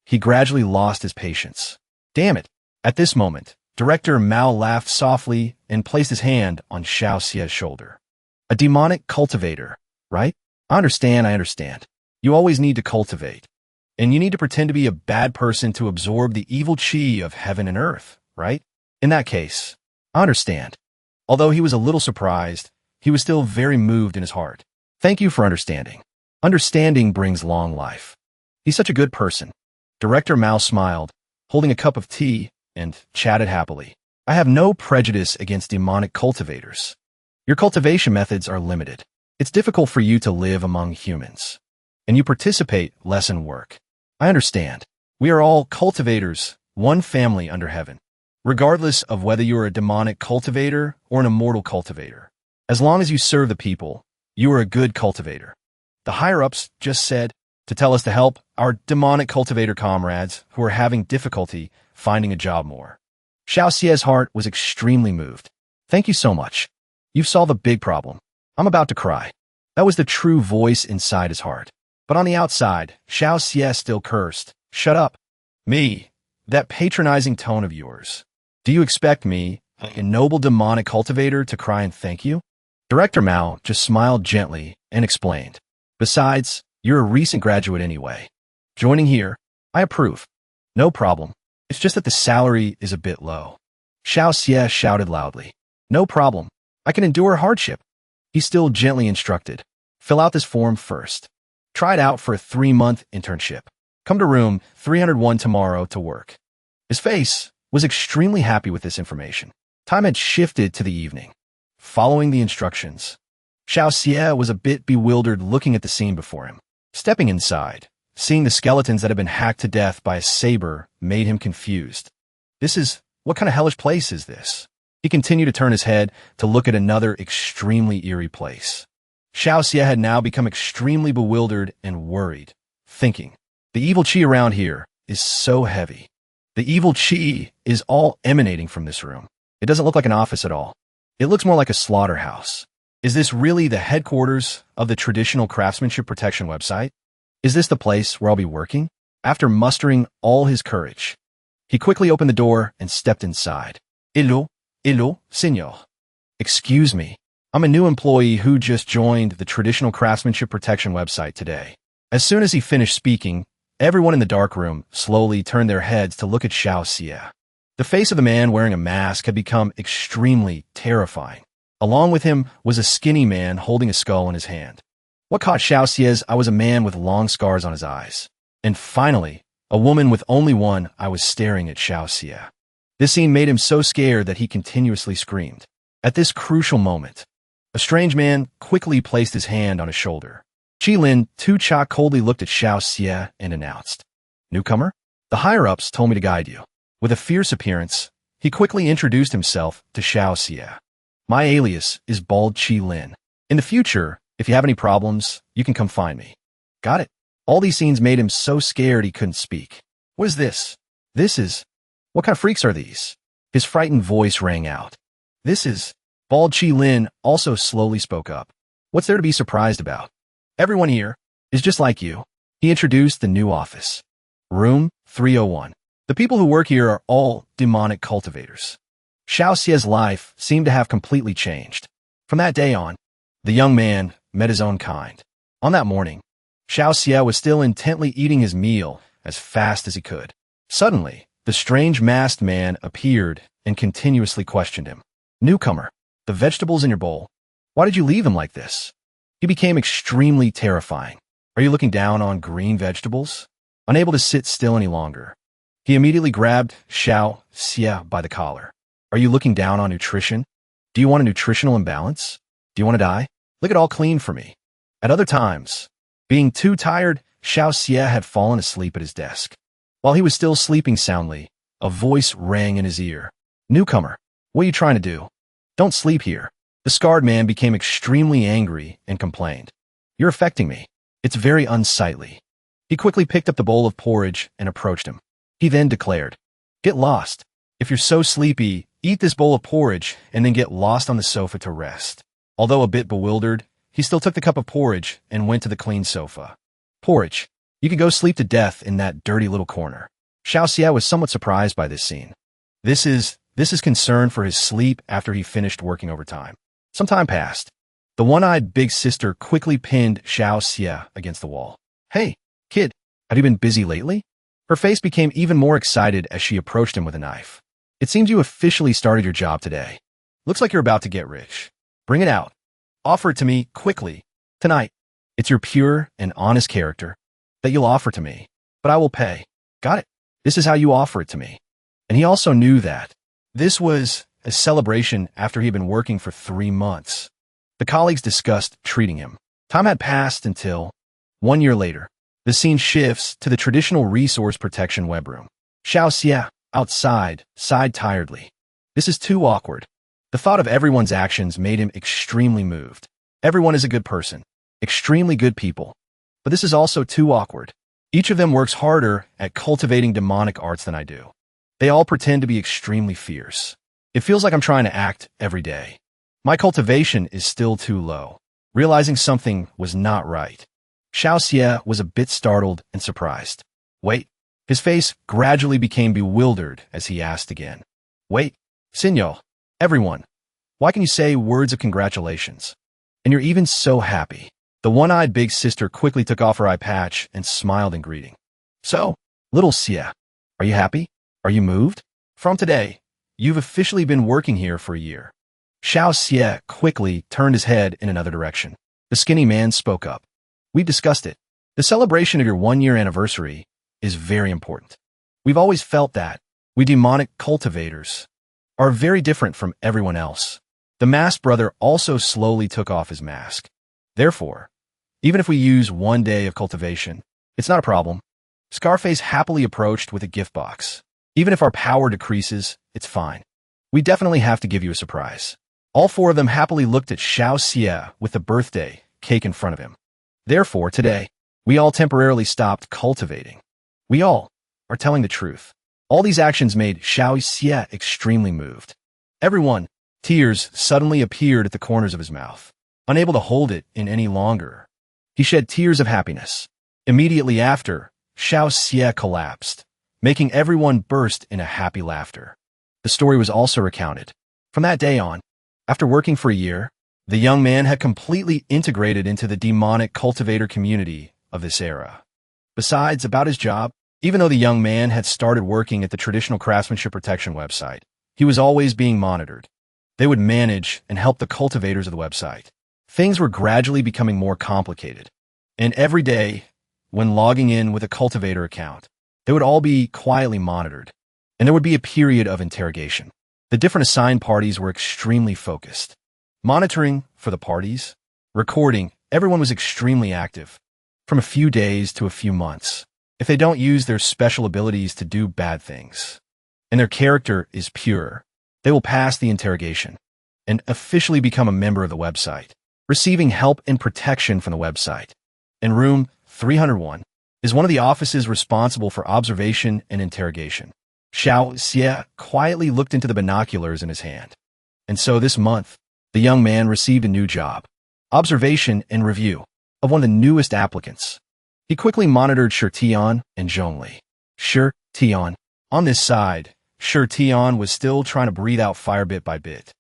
he gradually lost his patience. Damn it. At this moment, Director Mao laughed softly and placed his hand on Xiao Xie's shoulder. A demonic cultivator, right? I understand. You always need to cultivate. And you need to pretend to be a bad person to absorb the evil chi of heaven and earth, right? In that case, I understand. Although he was a little surprised, he was still very moved in his heart. Thank you for understanding. Understanding brings long life. He's such a good person. Director Mao smiled, holding a cup of tea, and chatted happily. I have no prejudice against demonic cultivators. Your cultivation methods are limited. It's difficult for you to live among humans. And you participate less in work. I understand. We are all cultivators, one family under heaven. Regardless of whether you are a demonic cultivator or an immortal cultivator. As long as you serve the people, you are a good cultivator. The higher-ups just said to tell us to help our demonic cultivator comrades who are having difficulty finding a job more. Xiao Xie's heart was extremely moved. Thank you so much. You've solved a big problem. I'm about to cry. That was the true voice inside his heart. But on the outside, Xiao Xie still cursed. Shut up. Me, that patronizing tone of yours. Do you expect me, a noble demonic cultivator, to cry and thank you? Director Mao just smiled gently and explained. Besides, you're a recent graduate anyway. Joining here, I approve. No problem. It's just that the salary is a bit low. Xiao Xie shouted loudly. No problem. I can endure hardship. He still gently instructed. Fill out this form first. Try it out for a 3-month internship. Come to room 301 tomorrow to work. His face was extremely happy with this information. Time had shifted to the evening. Following the instructions, Xiao Xie was a bit bewildered looking at the scene before him. Stepping inside, seeing the skeletons that had been hacked to death by a saber made him confused. What kind of hellish place is this? He continued to turn his head to look at another extremely eerie place. Xiao Xie had now become extremely bewildered and worried, thinking, the evil chi around here is so heavy. The evil chi is all emanating from this room. It doesn't look like an office at all. It looks more like a slaughterhouse. Is this really the headquarters of the traditional craftsmanship protection website? Is this the place where I'll be working? After mustering all his courage, he quickly opened the door and stepped inside. Hello, senor. Excuse me. I'm a new employee who just joined the traditional craftsmanship protection website today. As soon as he finished speaking, everyone in the dark room slowly turned their heads to look at Xiao Xie. The face of the man wearing a mask had become extremely terrifying. Along with him was a skinny man holding a skull in his hand. What caught Xiao Xie's eye was a man with long scars on his eyes. And finally, a woman with only one eye was staring at Xiao Xie. This scene made him so scared that he continuously screamed. At this crucial moment, a strange man quickly placed his hand on his shoulder. Qilin Tu-Cha coldly looked at Xiao Xie and announced, "Newcomer, the higher-ups told me to guide you." With a fierce appearance, he quickly introduced himself to Xiao Xie. "My alias is Bald Qilin. In the future, if you have any problems, you can come find me." Got it? All these scenes made him so scared he couldn't speak. What is this? What kind of freaks are these? His frightened voice rang out. Bald Qilin also slowly spoke up. What's there to be surprised about? Everyone here is just like you. He introduced the new office. Room 301. The people who work here are all demonic cultivators. Xiao Xie's life seemed to have completely changed. From that day on, the young man met his own kind. On that morning, Xiao Xie was still intently eating his meal as fast as he could. Suddenly, the strange masked man appeared and continuously questioned him. "Newcomer, the vegetables in your bowl, why did you leave them like this?" He became extremely terrifying. "Are you looking down on green vegetables?" Unable to sit still any longer, he immediately grabbed Xiao Xie by the collar. "Are you looking down on nutrition? Do you want a nutritional imbalance? Do you want to die? Lick it all clean for me." At other times, being too tired, Xiao Xie had fallen asleep at his desk. While he was still sleeping soundly, a voice rang in his ear. "Newcomer, what are you trying to do? Don't sleep here." The scarred man became extremely angry and complained. "You're affecting me. It's very unsightly." He quickly picked up the bowl of porridge and approached him. He then declared, "Get lost. If you're so sleepy, eat this bowl of porridge and then get lost on the sofa to rest." Although a bit bewildered, he still took the cup of porridge and went to the clean sofa. "Porridge, you could go sleep to death in that dirty little corner." Xiao Xie was somewhat surprised by this scene. This is concern for his sleep after he finished working overtime. Some time passed. The one-eyed big sister quickly pinned Xiao Xie against the wall. "Hey, kid, have you been busy lately?" Her face became even more excited as she approached him with a knife. "It seems you officially started your job today. Looks like you're about to get rich. Bring it out. Offer it to me quickly. Tonight. It's your pure and honest character that you'll offer to me, but I will pay." Got it? This is how you offer it to me. And he also knew that this was a celebration after he had been working for 3 months. The colleagues discussed treating him. Time had passed until 1 year later. The scene shifts to the traditional resource protection web room. Xiao Xie, outside, sighed tiredly. This is too awkward. The thought of everyone's actions made him extremely moved. Everyone is a good person, extremely good people. But this is also too awkward. Each of them works harder at cultivating demonic arts than I do. They all pretend to be extremely fierce. It feels like I'm trying to act every day. My cultivation is still too low. Realizing something was not right, Xiao Xie was a bit startled and surprised. "Wait." His face gradually became bewildered as he asked again. "Wait, Senor, everyone, why can you say words of congratulations? And you're even so happy." The one-eyed big sister quickly took off her eye patch and smiled in greeting. "So, little Xie, are you happy? Are you moved? From today, you've officially been working here for a year." Xiao Xie quickly turned his head in another direction. The skinny man spoke up. "We've discussed it. The celebration of your 1-year anniversary is very important. We've always felt that we demonic cultivators are very different from everyone else." The masked brother also slowly took off his mask. "Therefore, even if we use 1 day of cultivation, it's not a problem." Scarface happily approached with a gift box. "Even if our power decreases, it's fine. We definitely have to give you a surprise." All 4 of them happily looked at Xiao Xie with the birthday cake in front of him. "Therefore, today, we all temporarily stopped cultivating. We all are telling the truth." All these actions made Xiao Xie extremely moved. Everyone Tears suddenly appeared at the corners of his mouth. Unable to hold it in any longer, he shed tears of happiness. Immediately after, Xiao Xie collapsed, making everyone burst in a happy laughter. The story was also recounted. From that day on, after working for a year, the young man had completely integrated into the demonic cultivator community of this era. Besides, about his job, even though the young man had started working at the traditional craftsmanship protection website, he was always being monitored. They would manage and help the cultivators of the website. Things were gradually becoming more complicated, and every day, when logging in with a cultivator account, they would all be quietly monitored, and there would be a period of interrogation. The different assigned parties were extremely focused. Monitoring for the parties, recording, everyone was extremely active, from a few days to a few months. If they don't use their special abilities to do bad things, and their character is pure, they will pass the interrogation and officially become a member of the website, receiving help and protection from the website. In room 301 is one of the offices responsible for observation and interrogation. Xiao Xie quietly looked into the binoculars in his hand. And so this month, the young man received a new job, observation and review of one of the newest applicants. He quickly monitored Shi Tian and Zhongli. Shi Tian. On this side, Shi Tian was still trying to breathe out fire bit by bit.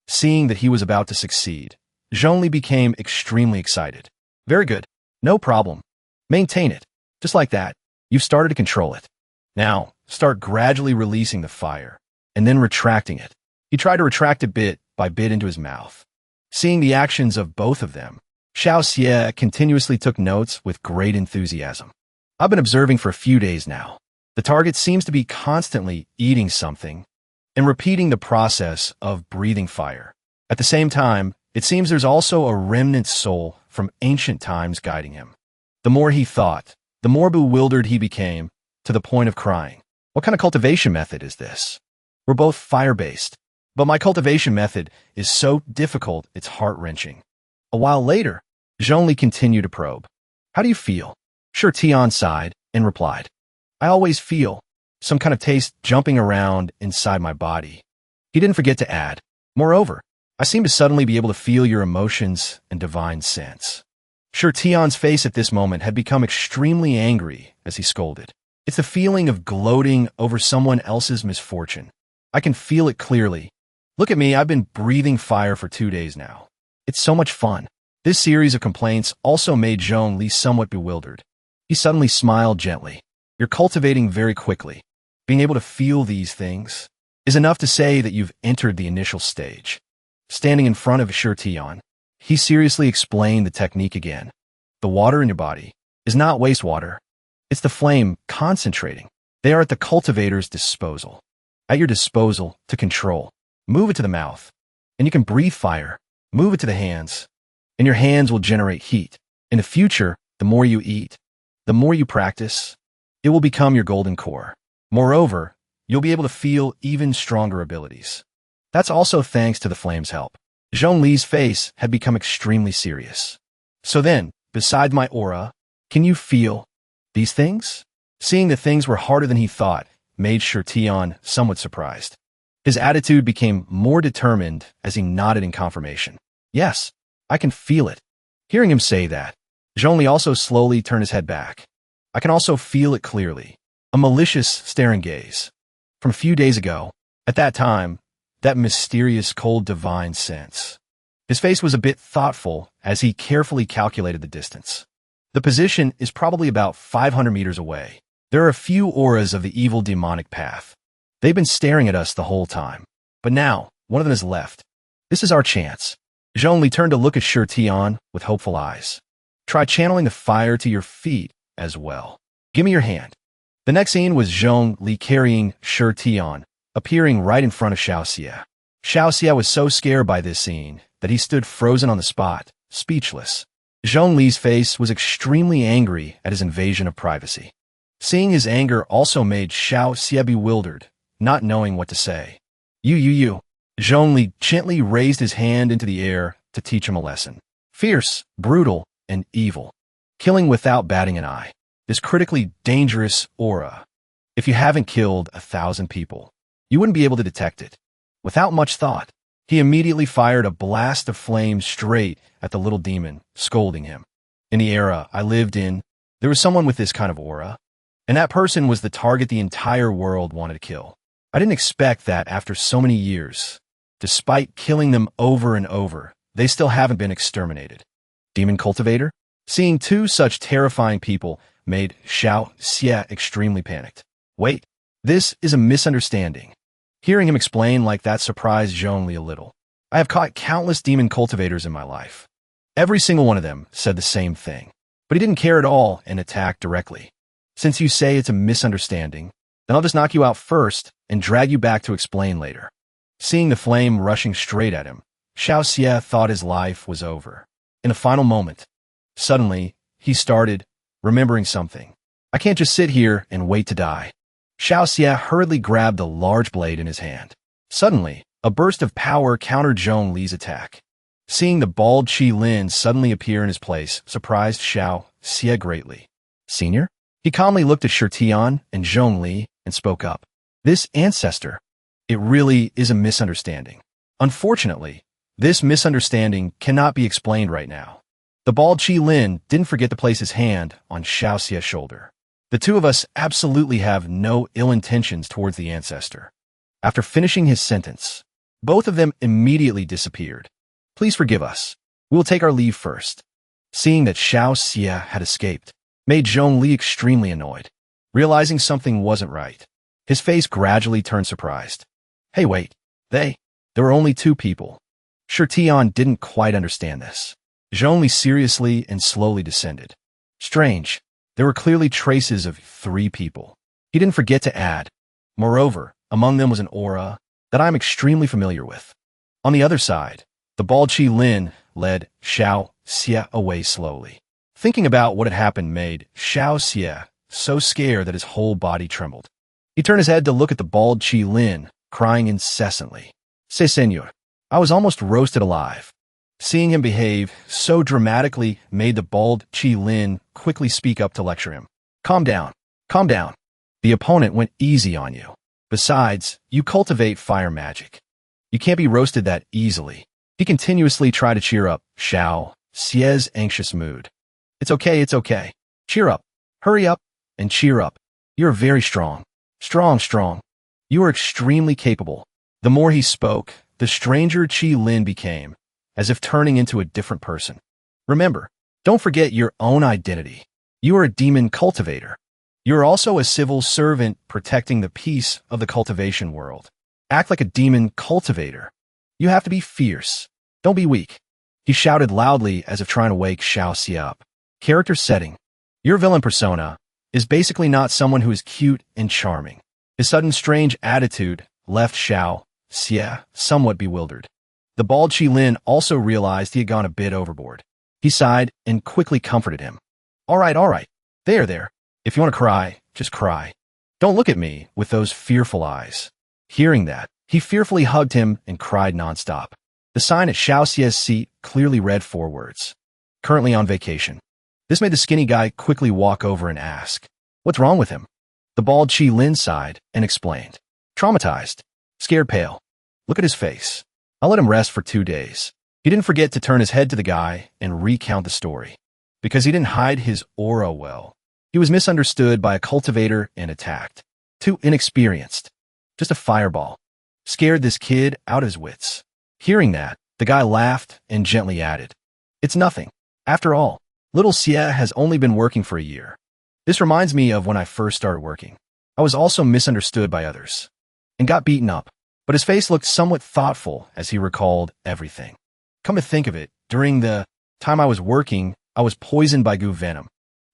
Seeing that he was about to succeed, Zhongli became extremely excited. Very good. No problem. Maintain it. Just like that, you've started to control it. Now, start gradually releasing the fire, and then retracting it. He tried to retract it bit by bit into his mouth. Seeing the actions of both of them, Xiao Xie continuously took notes with great enthusiasm. I've been observing for a few days now. The target seems to be constantly eating something and repeating the process of breathing fire. At the same time, it seems there's also a remnant soul from ancient times guiding him. The more he thought, the more bewildered he became, to the point of crying. What kind of cultivation method is this? We're both fire-based, but my cultivation method is so difficult it's heart-wrenching. A while later, Zhongli continued to probe. How do you feel? Shi Tian sighed and replied, I always feel some kind of taste jumping around inside my body. He didn't forget to add, moreover, I seem to suddenly be able to feel your emotions and divine sense. Shi Tian's face at this moment had become extremely angry as he scolded. It's the feeling of gloating over someone else's misfortune. I can feel it clearly. Look at me, I've been breathing fire for 2 days now. It's so much fun. This series of complaints also made Zhongli somewhat bewildered. He suddenly smiled gently. You're cultivating very quickly. Being able to feel these things is enough to say that you've entered the initial stage. Standing in front of Shi Tian, he seriously explained the technique again. The water in your body is not wastewater. It's the flame concentrating. They are at the cultivator's disposal. At your disposal to control. Move it to the mouth, and you can breathe fire. Move it to the hands, and your hands will generate heat. In the future, the more you eat, the more you practice, it will become your golden core. Moreover, you'll be able to feel even stronger abilities. That's also thanks to the flame's help. Zhongli's face had become extremely serious. So then, beside my aura, can you feel these things? Seeing that things were harder than he thought made Shi Tian somewhat surprised. His attitude became more determined as he nodded in confirmation. Yes, I can feel it. Hearing him say that, Zhongli also slowly turned his head back. I can also feel it clearly. A malicious, staring gaze. From a few days ago, at that time, that mysterious, cold, divine sense. His face was a bit thoughtful as he carefully calculated the distance. The position is probably about 500 meters away. There are a few auras of the evil demonic path. They've been staring at us the whole time. But now, one of them has left. This is our chance. Zhongli turned to look at Shi Tian with hopeful eyes. Try channeling the fire to your feet as well. Give me your hand. The next scene was Zhongli carrying Shi Tian, appearing right in front of Xiao Xie. Xiao Xie was so scared by this scene that he stood frozen on the spot, speechless. Zhongli's face was extremely angry at his invasion of privacy. Seeing his anger also made Xiao Xie bewildered, not knowing what to say. You. Zhongli gently raised his hand into the air to teach him a lesson. Fierce, brutal, and evil. Killing without batting an eye. This critically dangerous aura. If you haven't killed 1,000 people, you wouldn't be able to detect it. Without much thought, He immediately fired a blast of flames straight at the little demon, scolding him. In the era I lived in, there was someone with this kind of aura, and that person was the target the entire world wanted to kill. I didn't expect that after so many years. Despite killing them over and over, they still haven't been exterminated. Demon Cultivator? Seeing two such terrifying people made Xiao Xie extremely panicked. Wait, this is a misunderstanding. Hearing him explain like that surprised Zhongli a little. I have caught countless demon cultivators in my life. Every single one of them said the same thing, but he didn't care at all and attacked directly. Since you say it's a misunderstanding, then I'll just knock you out first and drag you back to explain later. Seeing the flame rushing straight at him, Xiao Xie thought his life was over. In a final moment, suddenly, he started remembering something. I can't just sit here and wait to die. Xiao Xie hurriedly grabbed the large blade in his hand. Suddenly, a burst of power countered Zhong Li's attack. Seeing the bald Qi Lin suddenly appear in his place surprised Xiao Xie greatly. Senior? He calmly looked at Shirtian and Zhong Li and spoke up. This ancestor, it really is a misunderstanding. Unfortunately, this misunderstanding cannot be explained right now. The bald Qi Lin didn't forget to place his hand on Xiao Xie's shoulder. The two of us absolutely have no ill intentions towards the ancestor. After finishing his sentence, both of them immediately disappeared. Please forgive us. We will take our leave first. Seeing that Xiao Xie had escaped, made Zhong Li extremely annoyed. Realizing something wasn't right, his face gradually turned surprised. Hey wait, there were only two people. Shirtian didn't quite understand this. Zhong Li seriously and slowly descended. Strange, there were clearly traces of 3 people. He didn't forget to add. Moreover, among them was an aura that I'm extremely familiar with. On the other side, the bald Qi Lin led Xiao Xie away slowly. Thinking about what had happened made Xiao Xie so scared that his whole body trembled. He turned his head to look at the bald Qi Lin, crying incessantly. "C'est Seigneur." I was almost roasted alive. Seeing him behave so dramatically made the bald Qi Lin quickly speak up to lecture him. Calm down. Calm down. The opponent went easy on you. Besides, you cultivate fire magic. You can't be roasted that easily. He continuously tried to cheer up Xiao Xie's anxious mood. It's okay. Cheer up. Hurry up and cheer up. You're very strong. Strong. You are extremely capable. The more he spoke, the stranger Qi Lin became, as if turning into a different person. Remember, don't forget your own identity. You are a demon cultivator. You are also a civil servant protecting the peace of the cultivation world. Act like a demon cultivator. You have to be fierce. Don't be weak. He shouted loudly as if trying to wake Xiao Xie up. Character setting. Your villain persona is basically not someone who is cute and charming. His sudden strange attitude left Xiao Xie somewhat bewildered. The bald Qi Lin also realized he had gone a bit overboard. He sighed and quickly comforted him. All right. There. If you want to cry, just cry. Don't look at me with those fearful eyes. Hearing that, he fearfully hugged him and cried nonstop. The sign at Xiao Xie's seat clearly read 4 words. Currently on vacation. This made the skinny guy quickly walk over and ask, what's wrong with him? The bald Qi Lin sighed and explained. Traumatized. Scared pale. Look at his face. I'll let him rest for 2 days. He didn't forget to turn his head to the guy and recount the story. Because he didn't hide his aura well, he was misunderstood by a cultivator and attacked. Too inexperienced. Just a fireball. Scared this kid out of his wits. Hearing that, the guy laughed and gently added, it's nothing. After all, little Xie has only been working for a year. This reminds me of when I first started working. I was also misunderstood by others and got beaten up, but his face looked somewhat thoughtful as he recalled everything. Come to think of it, during the time I was working, I was poisoned by goo venom.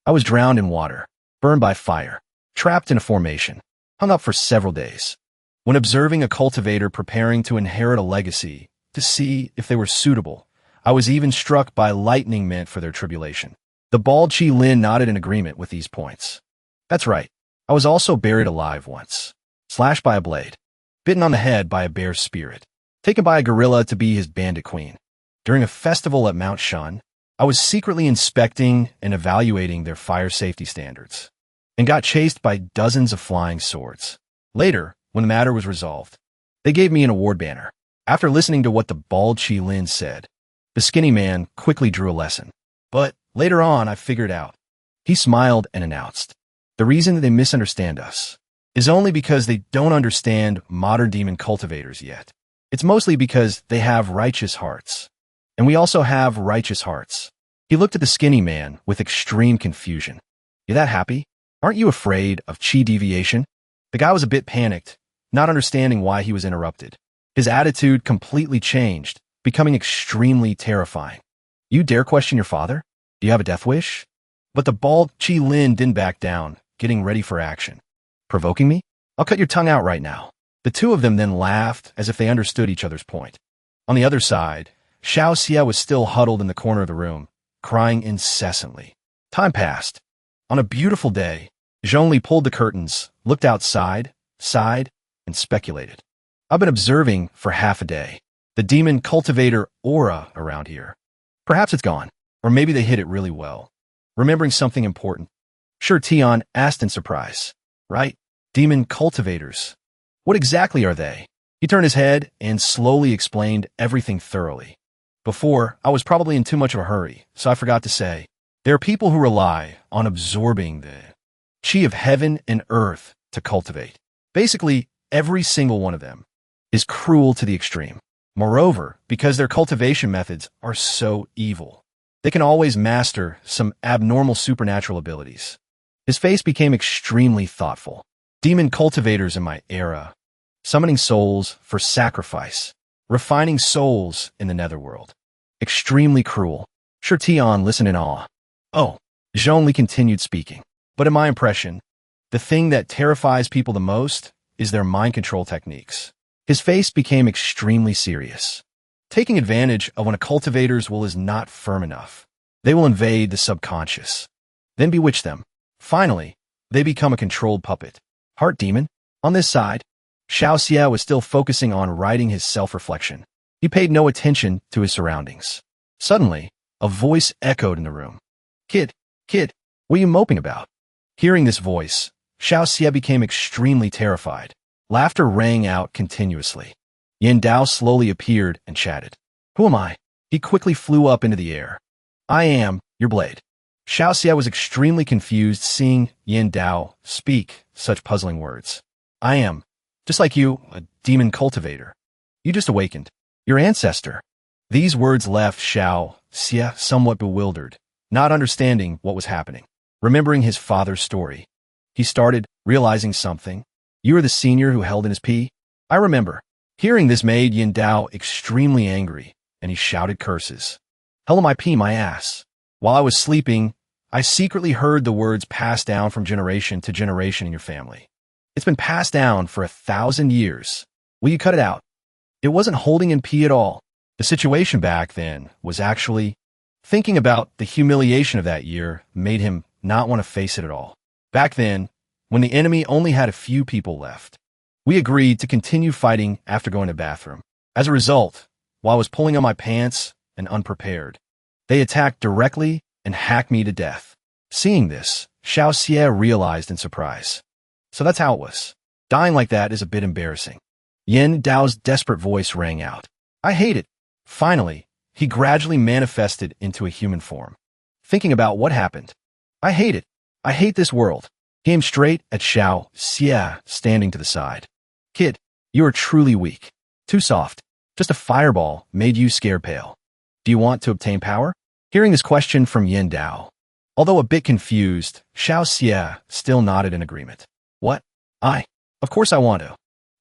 I was drowned in water, burned by fire, trapped in a formation, hung up for several days. When observing a cultivator preparing to inherit a legacy to see if they were suitable, I was even struck by lightning meant for their tribulation. The bald Qi Lin nodded in agreement with these points. That's right. I was also buried alive once. Slashed by a blade. Bitten on the head by a bear spirit. Taken by a gorilla to be his bandit queen. During a festival at Mount Shun, I was secretly inspecting and evaluating their fire safety standards, and got chased by dozens of flying swords. Later, when the matter was resolved, they gave me an award banner. After listening to what the bald Chi Lin said, the skinny man quickly drew a lesson. But later on, I figured out. He smiled and announced, "The reason that they misunderstand us is only because they don't understand modern demon cultivators yet. It's mostly because they have righteous hearts. And we also have righteous hearts." He looked at the skinny man with extreme confusion. "You that happy? Aren't you afraid of chi deviation?" The guy was a bit panicked, not understanding why he was interrupted. His attitude completely changed, becoming extremely terrifying. "You dare question your father? Do you have a death wish?" But the bald Chi Lin didn't back down, getting ready for action. "Provoking me? I'll cut your tongue out right now." The two of them then laughed as if they understood each other's point. On the other side, Xiao Xie was still huddled in the corner of the room, crying incessantly. Time passed. On a beautiful day, Zhongli pulled the curtains, looked outside, sighed, and speculated. "I've been observing for half a day. The demon cultivator aura around here. Perhaps it's gone, or maybe they hid it really well." Remembering something important, Sure Tian asked in surprise. "Right? Demon cultivators. What exactly are they?" He turned his head and slowly explained everything thoroughly. Before, I was probably in too much of a hurry, so I forgot to say, there are people who rely on absorbing the chi of heaven and earth to cultivate. Basically, every single one of them is cruel to the extreme. Moreover, because their cultivation methods are so evil, they can always master some abnormal supernatural abilities. His face became extremely thoughtful. Demon cultivators in my era, summoning souls for sacrifice, refining souls in the netherworld. Extremely cruel. Sure Tian listened in awe. "Oh," Zhongli continued speaking. "But in my impression, the thing that terrifies people the most is their mind control techniques." His face became extremely serious. Taking advantage of when a cultivator's will is not firm enough, they will invade the subconscious, then bewitch them. Finally, they become a controlled puppet. Heart demon? On this side, Xiao Xie was still focusing on writing his self-reflection. He paid no attention to his surroundings. Suddenly, a voice echoed in the room. Kid, what are you moping about?" Hearing this voice, Xiao Xie became extremely terrified. Laughter rang out continuously. Yan Dao slowly appeared and chatted. "Who am I?" He quickly flew up into the air. "I am your blade." Xiao Xie was extremely confused seeing Yan Dao speak such puzzling words. "I am, just like you, a demon cultivator. You just awakened. Your ancestor." These words left Xiao Xie somewhat bewildered, not understanding what was happening. Remembering his father's story, he started realizing something. "You are the senior who held in his pee?" "I remember." Hearing this made Yin Dao extremely angry, and he shouted curses. "Hell am I pee my ass." While I was sleeping, I secretly heard the words passed down from generation to generation in your family. It's been passed down for 1,000 years. Will you cut it out? It wasn't holding in pee at all. The situation back then was actually thinking about the humiliation of that year made him not want to face it at all. Back then, when the enemy only had a few people left, we agreed to continue fighting after going to the bathroom. As a result, while I was pulling on my pants and unprepared, they attacked directly and hacked me to death. Seeing this, Xiao Xie realized in surprise. So that's how it was. Dying like that is a bit embarrassing. Yin Dao's desperate voice rang out. "I hate it." Finally, he gradually manifested into a human form. Thinking about what happened. "I hate it. I hate this world." He aimed straight at Xiao Xie, standing to the side. "Kid, you are truly weak. Too soft. Just a fireball made you scared pale. Do you want to obtain power?" Hearing this question from Yin Dao, although a bit confused, Xiao Xie still nodded in agreement. "What? Of course I want to."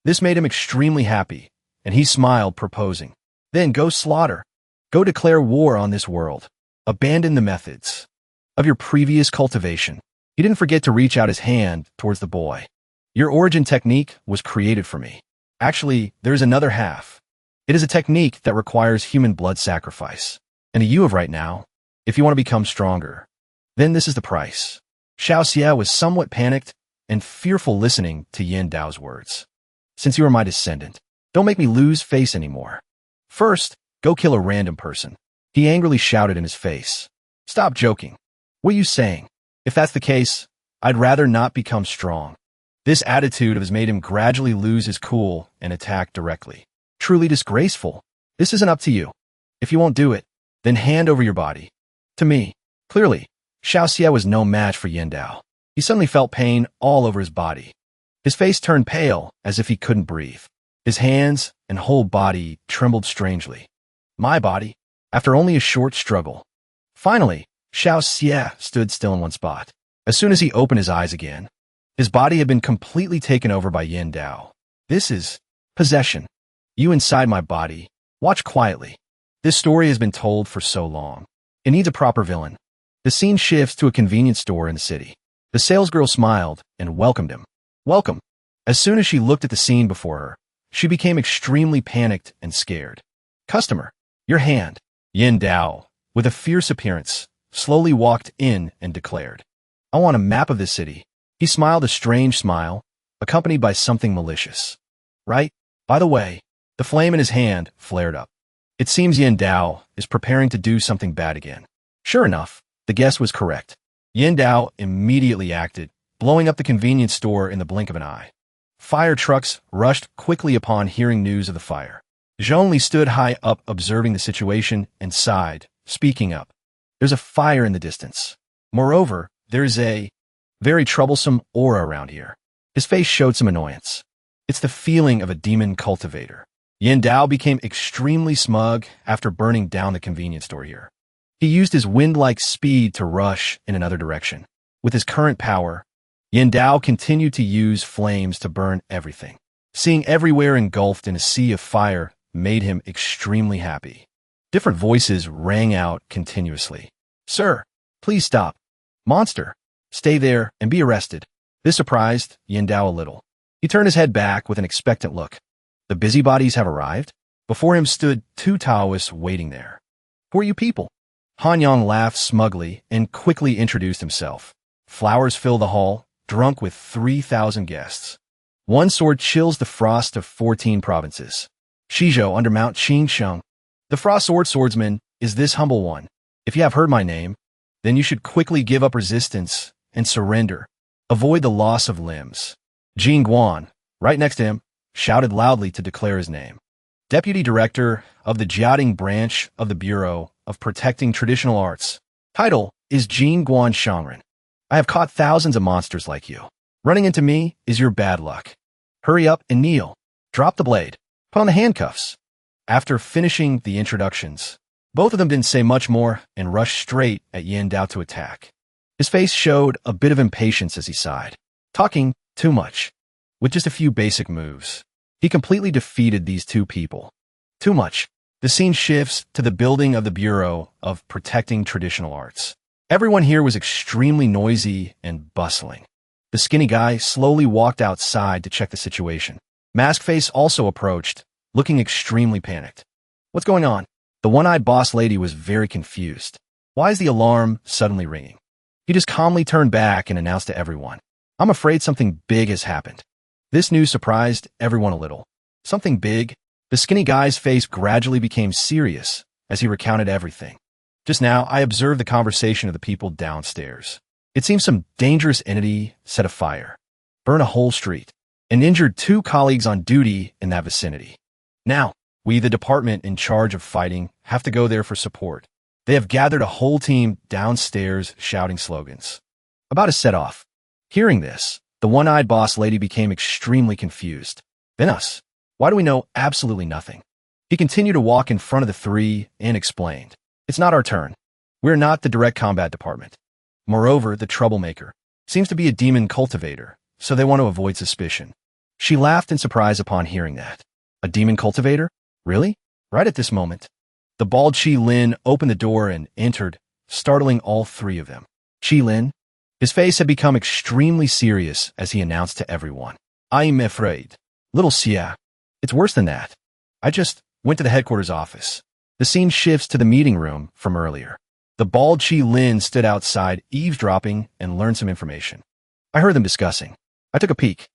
This made him extremely happy, and he smiled, proposing. "Then go slaughter. Go declare war on this world. Abandon the methods of your previous cultivation." He didn't forget to reach out his hand towards the boy. "Your origin technique was created for me. Actually, there's another half. It is a technique that requires human blood sacrifice. And the you of right now, if you want to become stronger, then this is the price." Xiao Xie was somewhat panicked and fearful listening to Yin Dao's words. "Since you are my descendant, don't make me lose face anymore. First, go kill a random person." He angrily shouted in his face. "Stop joking. What are you saying? If that's the case, I'd rather not become strong." This attitude has made him gradually lose his cool and attack directly. Truly disgraceful. This isn't up to you. If you won't do it, then hand over your body. To me. Clearly, Xiao Xie was no match for Yin Dao. He suddenly felt pain all over his body. His face turned pale as if he couldn't breathe. His hands and whole body trembled strangely. My body, after only a short struggle. Finally, Xiao Xie stood still in one spot. As soon as he opened his eyes again, his body had been completely taken over by Yin Dao. This is possession. You inside my body. Watch quietly. This story has been told for so long. It needs a proper villain. The scene shifts to a convenience store in the city. The salesgirl smiled and welcomed him. Welcome. As soon as she looked at the scene before her, she became extremely panicked and scared. Customer, your hand. Yin Dao, with a fierce appearance, slowly walked in and declared, I want a map of this city. He smiled a strange smile, accompanied by something malicious. Right? By the way, the flame in his hand flared up. It seems Yin Dao is preparing to do something bad again. Sure enough, the guess was correct. Yin Dao immediately acted, blowing up the convenience store in the blink of an eye. Fire trucks rushed quickly upon hearing news of the fire. Zhongli stood high up observing the situation and sighed, speaking up. There's a fire in the distance. Moreover, there's a very troublesome aura around here. His face showed some annoyance. It's the feeling of a demon cultivator. Yin Dao became extremely smug after burning down the convenience store here. He used his wind-like speed to rush in another direction. With his current power, Yin Dao continued to use flames to burn everything. Seeing everywhere engulfed in a sea of fire made him extremely happy. Different voices rang out continuously. Sir, please stop. Monster, stay there and be arrested. This surprised Yin Dao a little. He turned his head back with an expectant look. The busybodies have arrived? Before him stood two Taoists waiting there. Who are you people? Han Yang laughed smugly and quickly introduced himself. Flowers fill the hall, drunk with 3,000 guests. One sword chills the frost of 14 provinces. Shizhou under Mount Qingsheng. The frost swordsman is this humble one. If you have heard my name, then you should quickly give up resistance and surrender. Avoid the loss of limbs. Jing Guan, right next to him, shouted loudly to declare his name. Deputy Director of the Jiading Branch of the Bureau of Protecting Traditional Arts. Title is Jing Guan Shangren. I have caught thousands of monsters like you. Running into me is your bad luck. Hurry up and kneel. Drop the blade. Put on the handcuffs. After finishing the introductions, both of them didn't say much more and rushed straight at Yin Dao to attack. His face showed a bit of impatience as he sighed. Talking too much. With just a few basic moves, he completely defeated these two people. Too much. The scene shifts to the building of the Bureau of Protecting Traditional Arts. Everyone here was extremely noisy and bustling. The skinny guy slowly walked outside to check the situation. Mask Face also approached, looking extremely panicked. What's going on? The one-eyed boss lady was very confused. Why is the alarm suddenly ringing? He just calmly turned back and announced to everyone. I'm afraid something big has happened. This news surprised everyone a little. Something big? The skinny guy's face gradually became serious as he recounted everything. Just now, I observed the conversation of the people downstairs. It seems some dangerous entity set a fire, burned a whole street, and injured two colleagues on duty in that vicinity. Now, we, the department in charge of fighting, have to go there for support. They have gathered a whole team downstairs shouting slogans. About to set off. Hearing this, the one-eyed boss lady became extremely confused. Then us. Why do we know absolutely nothing? He continued to walk in front of the three and explained. It's not our turn. We're not the direct combat department. Moreover, the troublemaker seems to be a demon cultivator, so they want to avoid suspicion. She laughed in surprise upon hearing that. A demon cultivator? Really? Right at this moment, the bald Qi Lin opened the door and entered, startling all three of them. Qi Lin? His face had become extremely serious as he announced to everyone. I'm afraid. Little Xia. It's worse than that. I just went to the headquarters office. The scene shifts to the meeting room from earlier. The bald Qi Lin stood outside eavesdropping and learned some information. I heard them discussing. I took a peek.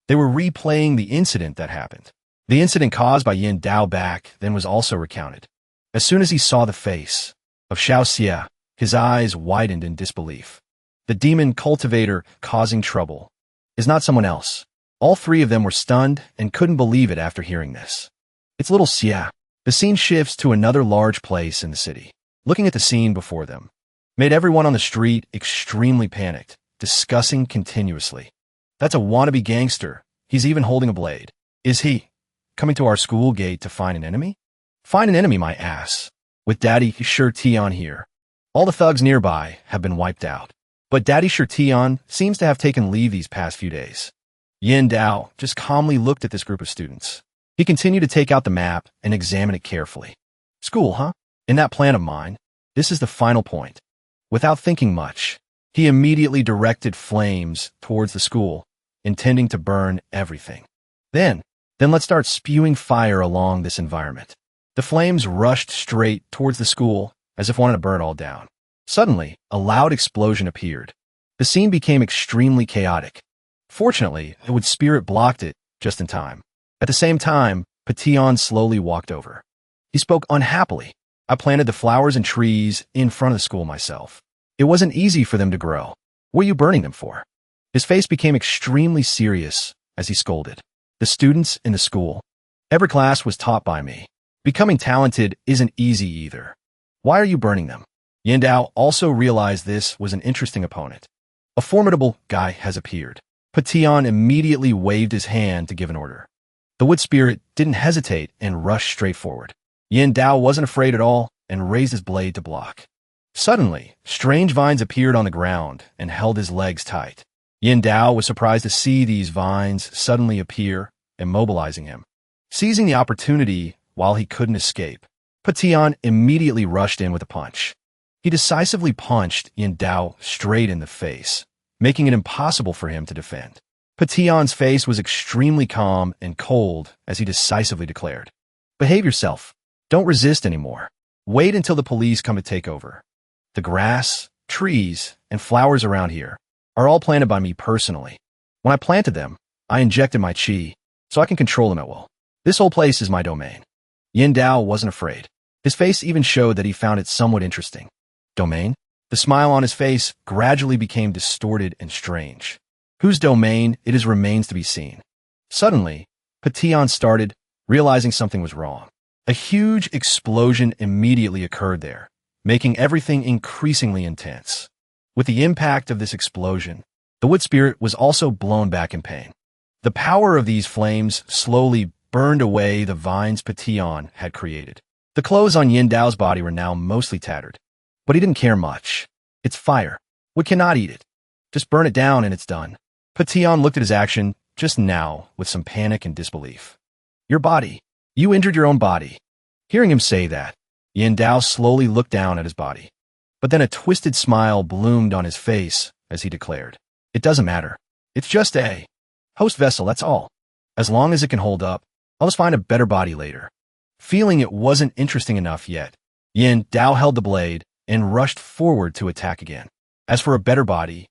They were replaying the incident that happened. The incident caused by Yin Dao back then was also recounted. As soon as he saw the face of Xiao Xie, his eyes widened in disbelief. The demon cultivator causing trouble is not someone else. All three of them were stunned and couldn't believe it after hearing this. It's Little Xia. The scene shifts to another large place in the city. Looking at the scene before them made everyone on the street extremely panicked, discussing continuously. That's a wannabe gangster. He's even holding a blade. Is he coming to our school gate to find an enemy? Find an enemy, my ass. With Daddy Shirtion here. All the thugs nearby have been wiped out. But Daddy Shirtion seems to have taken leave these past few days. Yin Dao just calmly looked at this group of students. He continued to take out the map and examine it carefully. School, huh? In that plan of mine, this is the final point. Without thinking much, he immediately directed flames towards the school, intending to burn everything. Then let's start spewing fire along this environment. The flames rushed straight towards the school as if wanting to burn it all down. Suddenly, a loud explosion appeared. The scene became extremely chaotic. Fortunately, the wood spirit blocked it just in time. At the same time, Patillon slowly walked over. He spoke unhappily. I planted the flowers and trees in front of the school myself. It wasn't easy for them to grow. What are you burning them for? His face became extremely serious as he scolded. The students in the school. Every class was taught by me. Becoming talented isn't easy either. Why are you burning them? Yin Dao also realized this was an interesting opponent. A formidable guy has appeared. Patillon immediately waved his hand to give an order. The wood spirit didn't hesitate and rushed straight forward. Yin Dao wasn't afraid at all and raised his blade to block. Suddenly, strange vines appeared on the ground and held his legs tight. Yin Dao was surprised to see these vines suddenly appear, immobilizing him. Seizing the opportunity while he couldn't escape, Patillon immediately rushed in with a punch. He decisively punched Yin Dao straight in the face, making it impossible for him to defend. Patillon's face was extremely calm and cold as he decisively declared, "Behave yourself. Don't resist anymore. Wait until the police come to take over. The grass, trees, and flowers around here are all planted by me personally. When I planted them, I injected my qi, so I can control them at will. This whole place is my domain." Yin Dao wasn't afraid. His face even showed that he found it somewhat interesting. Domain? The smile on his face gradually became distorted and strange. Whose domain it is remains to be seen. Suddenly, Patillon started, realizing something was wrong. A huge explosion immediately occurred there, making everything increasingly intense. With the impact of this explosion, the wood spirit was also blown back in pain. The power of these flames slowly burned away the vines Patillon had created. The clothes on Yin Dao's body were now mostly tattered, but he didn't care much. It's fire. We cannot eat it. Just burn it down and it's done. Patillon looked at his action just now with some panic and disbelief. Your body. You injured your own body. Hearing him say that, Yin Dao slowly looked down at his body. But then a twisted smile bloomed on his face as he declared, "It doesn't matter. It's just a host vessel, that's all. As long as it can hold up, I'll just find a better body later." Feeling it wasn't interesting enough yet, Yin Dao held the blade and rushed forward to attack again. As for a better body,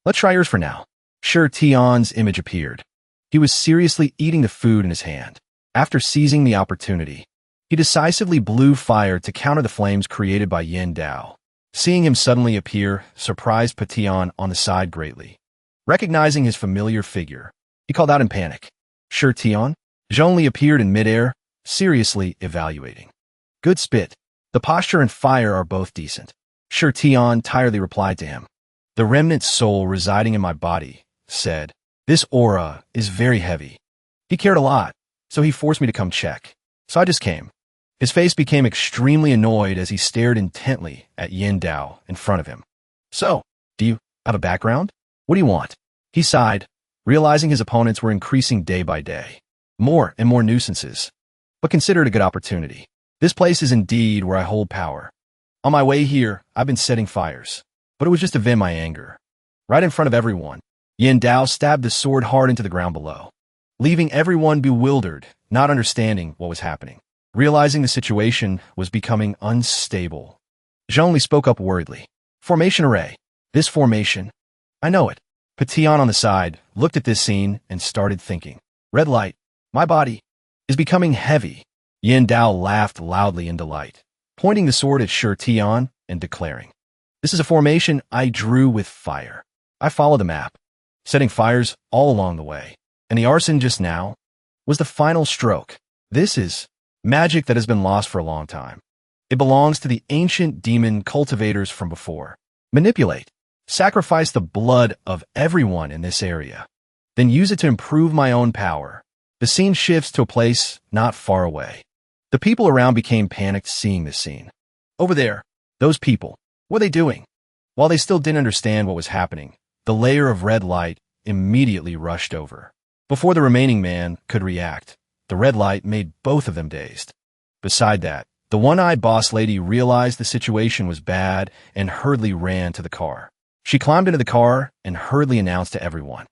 let's try yours for now. Tion's image appeared. He was seriously eating the food in his hand. After seizing the opportunity, he decisively blew fire to counter the flames created by Yin Dao. Seeing him suddenly appear surprised Patillon on the side greatly. Recognizing his familiar figure, he called out in panic. Tion? Zhongli appeared in midair, seriously evaluating. Good spit. The posture and fire are both decent. Tion tiredly replied to him. The remnant soul residing in my body said, "This aura is very heavy." He cared a lot, so he forced me to come check. So I just came. His face became extremely annoyed as he stared intently at Yin Dao in front of him. So, do you have a background? What do you want? He sighed, realizing his opponents were increasing day by day. More and more nuisances. But consider it a good opportunity. This place is indeed where I hold power. On my way here, I've been setting fires, but it was just to vent my anger. Right in front of everyone, Yin Dao stabbed the sword hard into the ground below, leaving everyone bewildered, not understanding what was happening. Realizing the situation was becoming unstable, Zhongli spoke up worriedly. Formation array. This formation. I know it. Patillon on the side looked at this scene and started thinking. Red light. My body is becoming heavy. Yin Dao laughed loudly in delight, pointing the sword at Tion and declaring, "This is a formation I drew with fire. I follow the map, setting fires all along the way. And the arson just now was the final stroke. This is magic that has been lost for a long time. It belongs to the ancient demon cultivators from before. Manipulate. Sacrifice the blood of everyone in this area. Then use it to improve my own power. The scene shifts to a place not far away. The people around became panicked seeing this scene. Over there, those people, what are they doing? While they still didn't understand what was happening, the layer of red light immediately rushed over. Before the remaining man could react, the red light made both of them dazed. Beside that, the one-eyed boss lady realized the situation was bad and hurriedly ran to the car. She climbed into the car and hurriedly announced to everyone,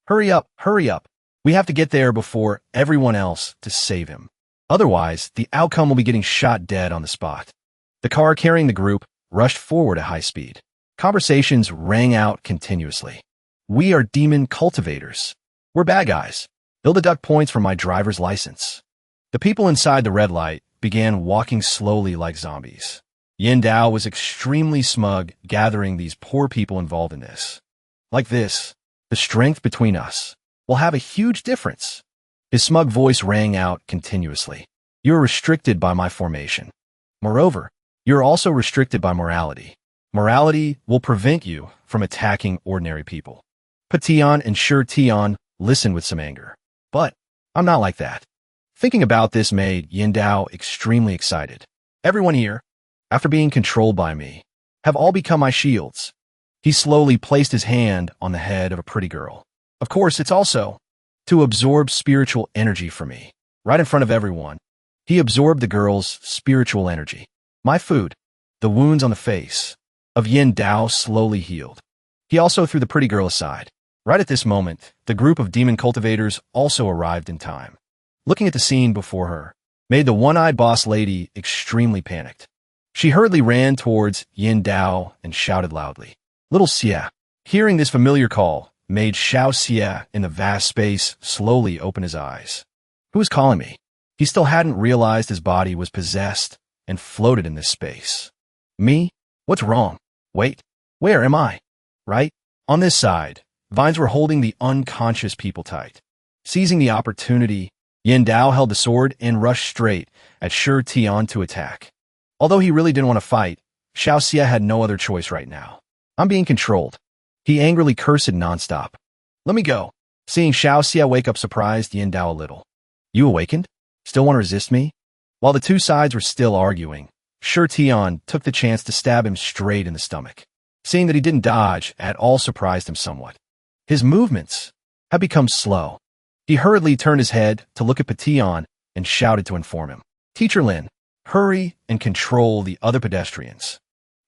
hurry up, hurry up. We have to get there before everyone else to save him. Otherwise, the outcome will be getting shot dead on the spot." The car carrying the group rushed forward at high speed. Conversations rang out continuously. "We are demon cultivators. We're bad guys. They'll deduct points from my driver's license." The people inside the red light began walking slowly like zombies. Yin Dao was extremely smug, gathering these poor people involved in this. "Like this, the strength between us will have a huge difference." His smug voice rang out continuously. "You are restricted by my formation. Moreover, you are also restricted by morality. Morality will prevent you from attacking ordinary people." Patian and Sure Tian listened with some anger. "But I'm not like that." Thinking about this made Yin Dao extremely excited. "Everyone here, after being controlled by me, have all become my shields." He slowly placed his hand on the head of a pretty girl. "Of course, it's also to absorb spiritual energy from me." Right in front of everyone, he absorbed the girl's spiritual energy. "My food." The wounds on the face of Yin Dao slowly healed. He also threw the pretty girl aside. Right at this moment, the group of demon cultivators also arrived in time. Looking at the scene before her made the one-eyed boss lady extremely panicked. She hurriedly ran towards Yin Dao and shouted loudly, "Little Xie." Hearing this familiar call made Xiao Xie in the vast space slowly open his eyes. Who was calling me? He still hadn't realized his body was possessed and floated in this space. Me? What's wrong? Wait, where am I? Right? On this side, vines were holding the unconscious people tight. Seizing the opportunity, Yin Dao held the sword and rushed straight at Sure Tian to attack. Although he really didn't want to fight, Xiao Xie had no other choice right now. "I'm being controlled." He angrily cursed nonstop. "Let me go." Seeing Xiao Xie wake up surprised Yin Dao a little. "You awakened? Still want to resist me?" While the two sides were still arguing, Sure Tian took the chance to stab him straight in the stomach. Seeing that he didn't dodge at all surprised him somewhat. His movements had become slow. He hurriedly turned his head to look at Patian and shouted to inform him, "Teacher Lin, hurry and control the other pedestrians.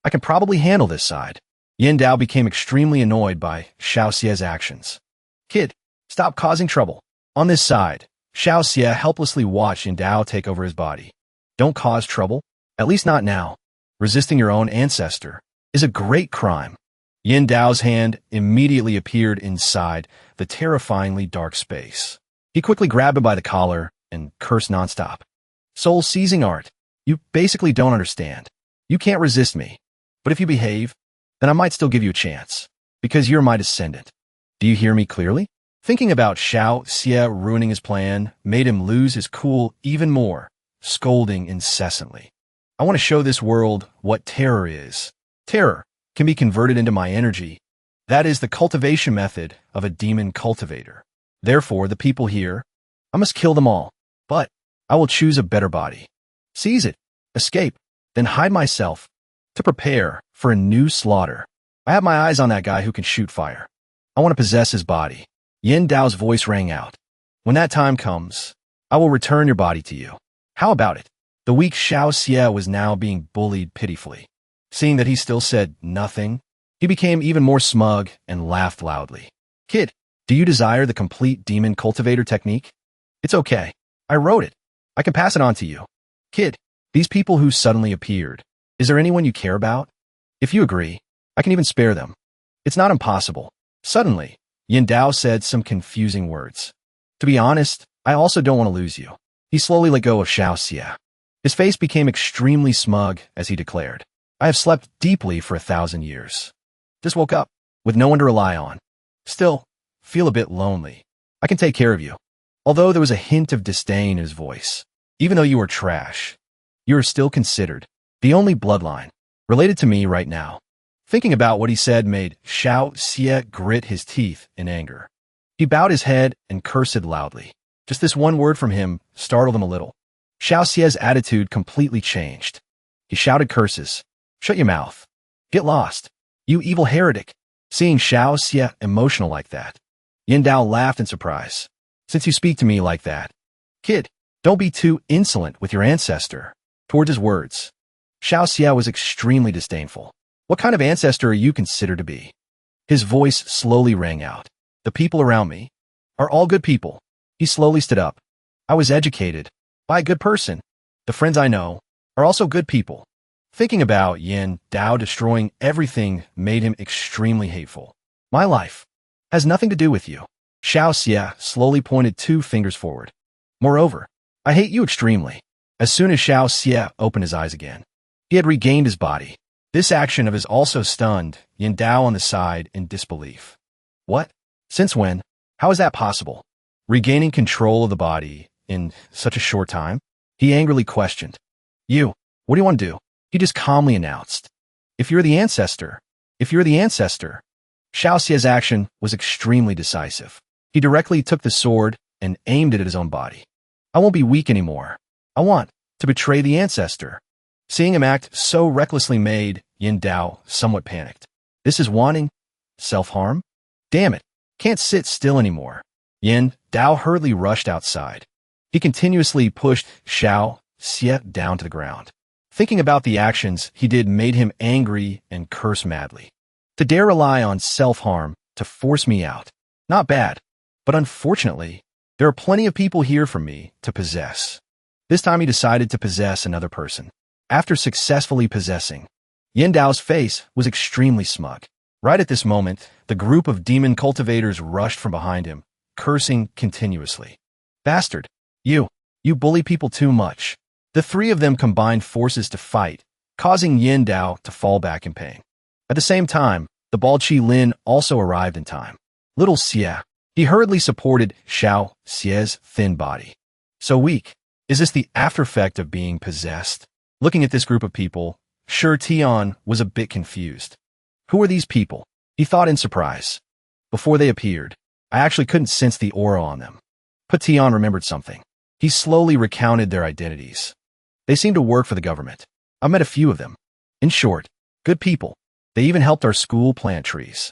I can probably handle this side." Yin Dao became extremely annoyed by Xiao Xie's actions. "Kid, stop causing trouble." On this side, Xiao Xie helplessly watched Yin Dao take over his body. "Don't cause trouble, at least not now. Resisting your own ancestor is a great crime." Yin Dao's hand immediately appeared inside the terrifyingly dark space. He quickly grabbed him by the collar and cursed nonstop. "Soul-seizing art. You basically don't understand. You can't resist me. But if you behave, then I might still give you a chance, because you're my descendant. Do you hear me clearly?" Thinking about Xiao Xie ruining his plan made him lose his cool even more, scolding incessantly. "I want to show this world what terror is. Terror can be converted into my energy. That is the cultivation method of a demon cultivator. Therefore, the people here, I must kill them all. But I will choose a better body. Seize it, escape, then hide myself to prepare for a new slaughter. I have my eyes on that guy who can shoot fire. I want to possess his body." Yin Dao's voice rang out. "When that time comes, I will return your body to you. How about it?" The weak Xiao Xie was now being bullied pitifully. Seeing that he still said nothing, he became even more smug and laughed loudly. "Kid, do you desire the complete demon cultivator technique? It's okay. I wrote it. I can pass it on to you. Kid, these people who suddenly appeared, is there anyone you care about? If you agree, I can even spare them. It's not impossible." Suddenly, Yin Dao said some confusing words. "To be honest, I also don't want to lose you." He slowly let go of Xiao Xie. His face became extremely smug as he declared, "I have slept deeply for 1,000 years. Just woke up, with no one to rely on. Still, feel a bit lonely. I can take care of you." Although there was a hint of disdain in his voice, Even though you are trash, you are still considered the only bloodline related to me right now. Thinking about what he said made Xiao Xie grit his teeth in anger. He bowed his head and cursed loudly. Just this one word from him startled him a little. Xiao Xie's attitude completely changed. He shouted curses. Shut your mouth. Get lost. You evil heretic. Seeing Xiao Xie emotional like that, Yin Dao laughed in surprise. Since you speak to me like that, kid, don't be too insolent with your ancestor. Towards his words, Xiao Xie was extremely disdainful. What kind of ancestor are you considered to be? His voice slowly rang out. The people around me are all good people. He slowly stood up. I was educated by a good person. The friends I know are also good people. Thinking about Yin Dao destroying everything made him extremely hateful. My life has nothing to do with you. Xiao Xie slowly pointed 2 fingers forward. Moreover, I hate you extremely. As soon as Xiao Xie opened his eyes again, he had regained his body. This action of his also stunned Yin Dao on the side in disbelief. What? Since when? How is that possible? Regaining control of the body in such a short time? He angrily questioned. You, what do you want to do? He just calmly announced. If you're the ancestor. Xiao Xie's action was extremely decisive. He directly took the sword and aimed it at his own body. I won't be weak anymore. I want to betray the ancestor. Seeing him act so recklessly made Yin Dao somewhat panicked. This is wanting self-harm? Damn it, can't sit still anymore. Yin Dao hurriedly rushed outside. He continuously pushed Xiao Xie down to the ground. Thinking about the actions he did made him angry and curse madly. To dare rely on self-harm to force me out. Not bad, but unfortunately, there are plenty of people here for me to possess. This time he decided to possess another person. After successfully possessing, Yin Dao's face was extremely smug. Right at this moment, the group of demon cultivators rushed from behind him, cursing continuously. Bastard! You bully people too much. The 3 of them combined forces to fight, causing Yin Dao to fall back in pain. At the same time, the bald Qi Lin also arrived in time. Little Xie, he hurriedly supported Xiao Xie's thin body. So weak. Is this the after effect of being possessed? Looking at this group of people, Shi Tian was a bit confused. Who are these people? He thought in surprise. Before they appeared, I actually couldn't sense the aura on them. But Tian remembered something. He slowly recounted their identities. They seemed to work for the government. I met a few of them. In short, good people. They even helped our school plant trees.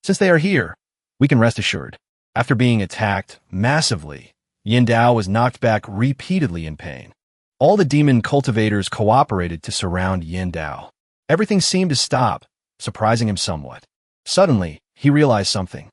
Since they are here, we can rest assured. After being attacked massively, Yin Dao was knocked back repeatedly in pain. All the demon cultivators cooperated to surround Yin Dao. Everything seemed to stop, surprising him somewhat. Suddenly, he realized something.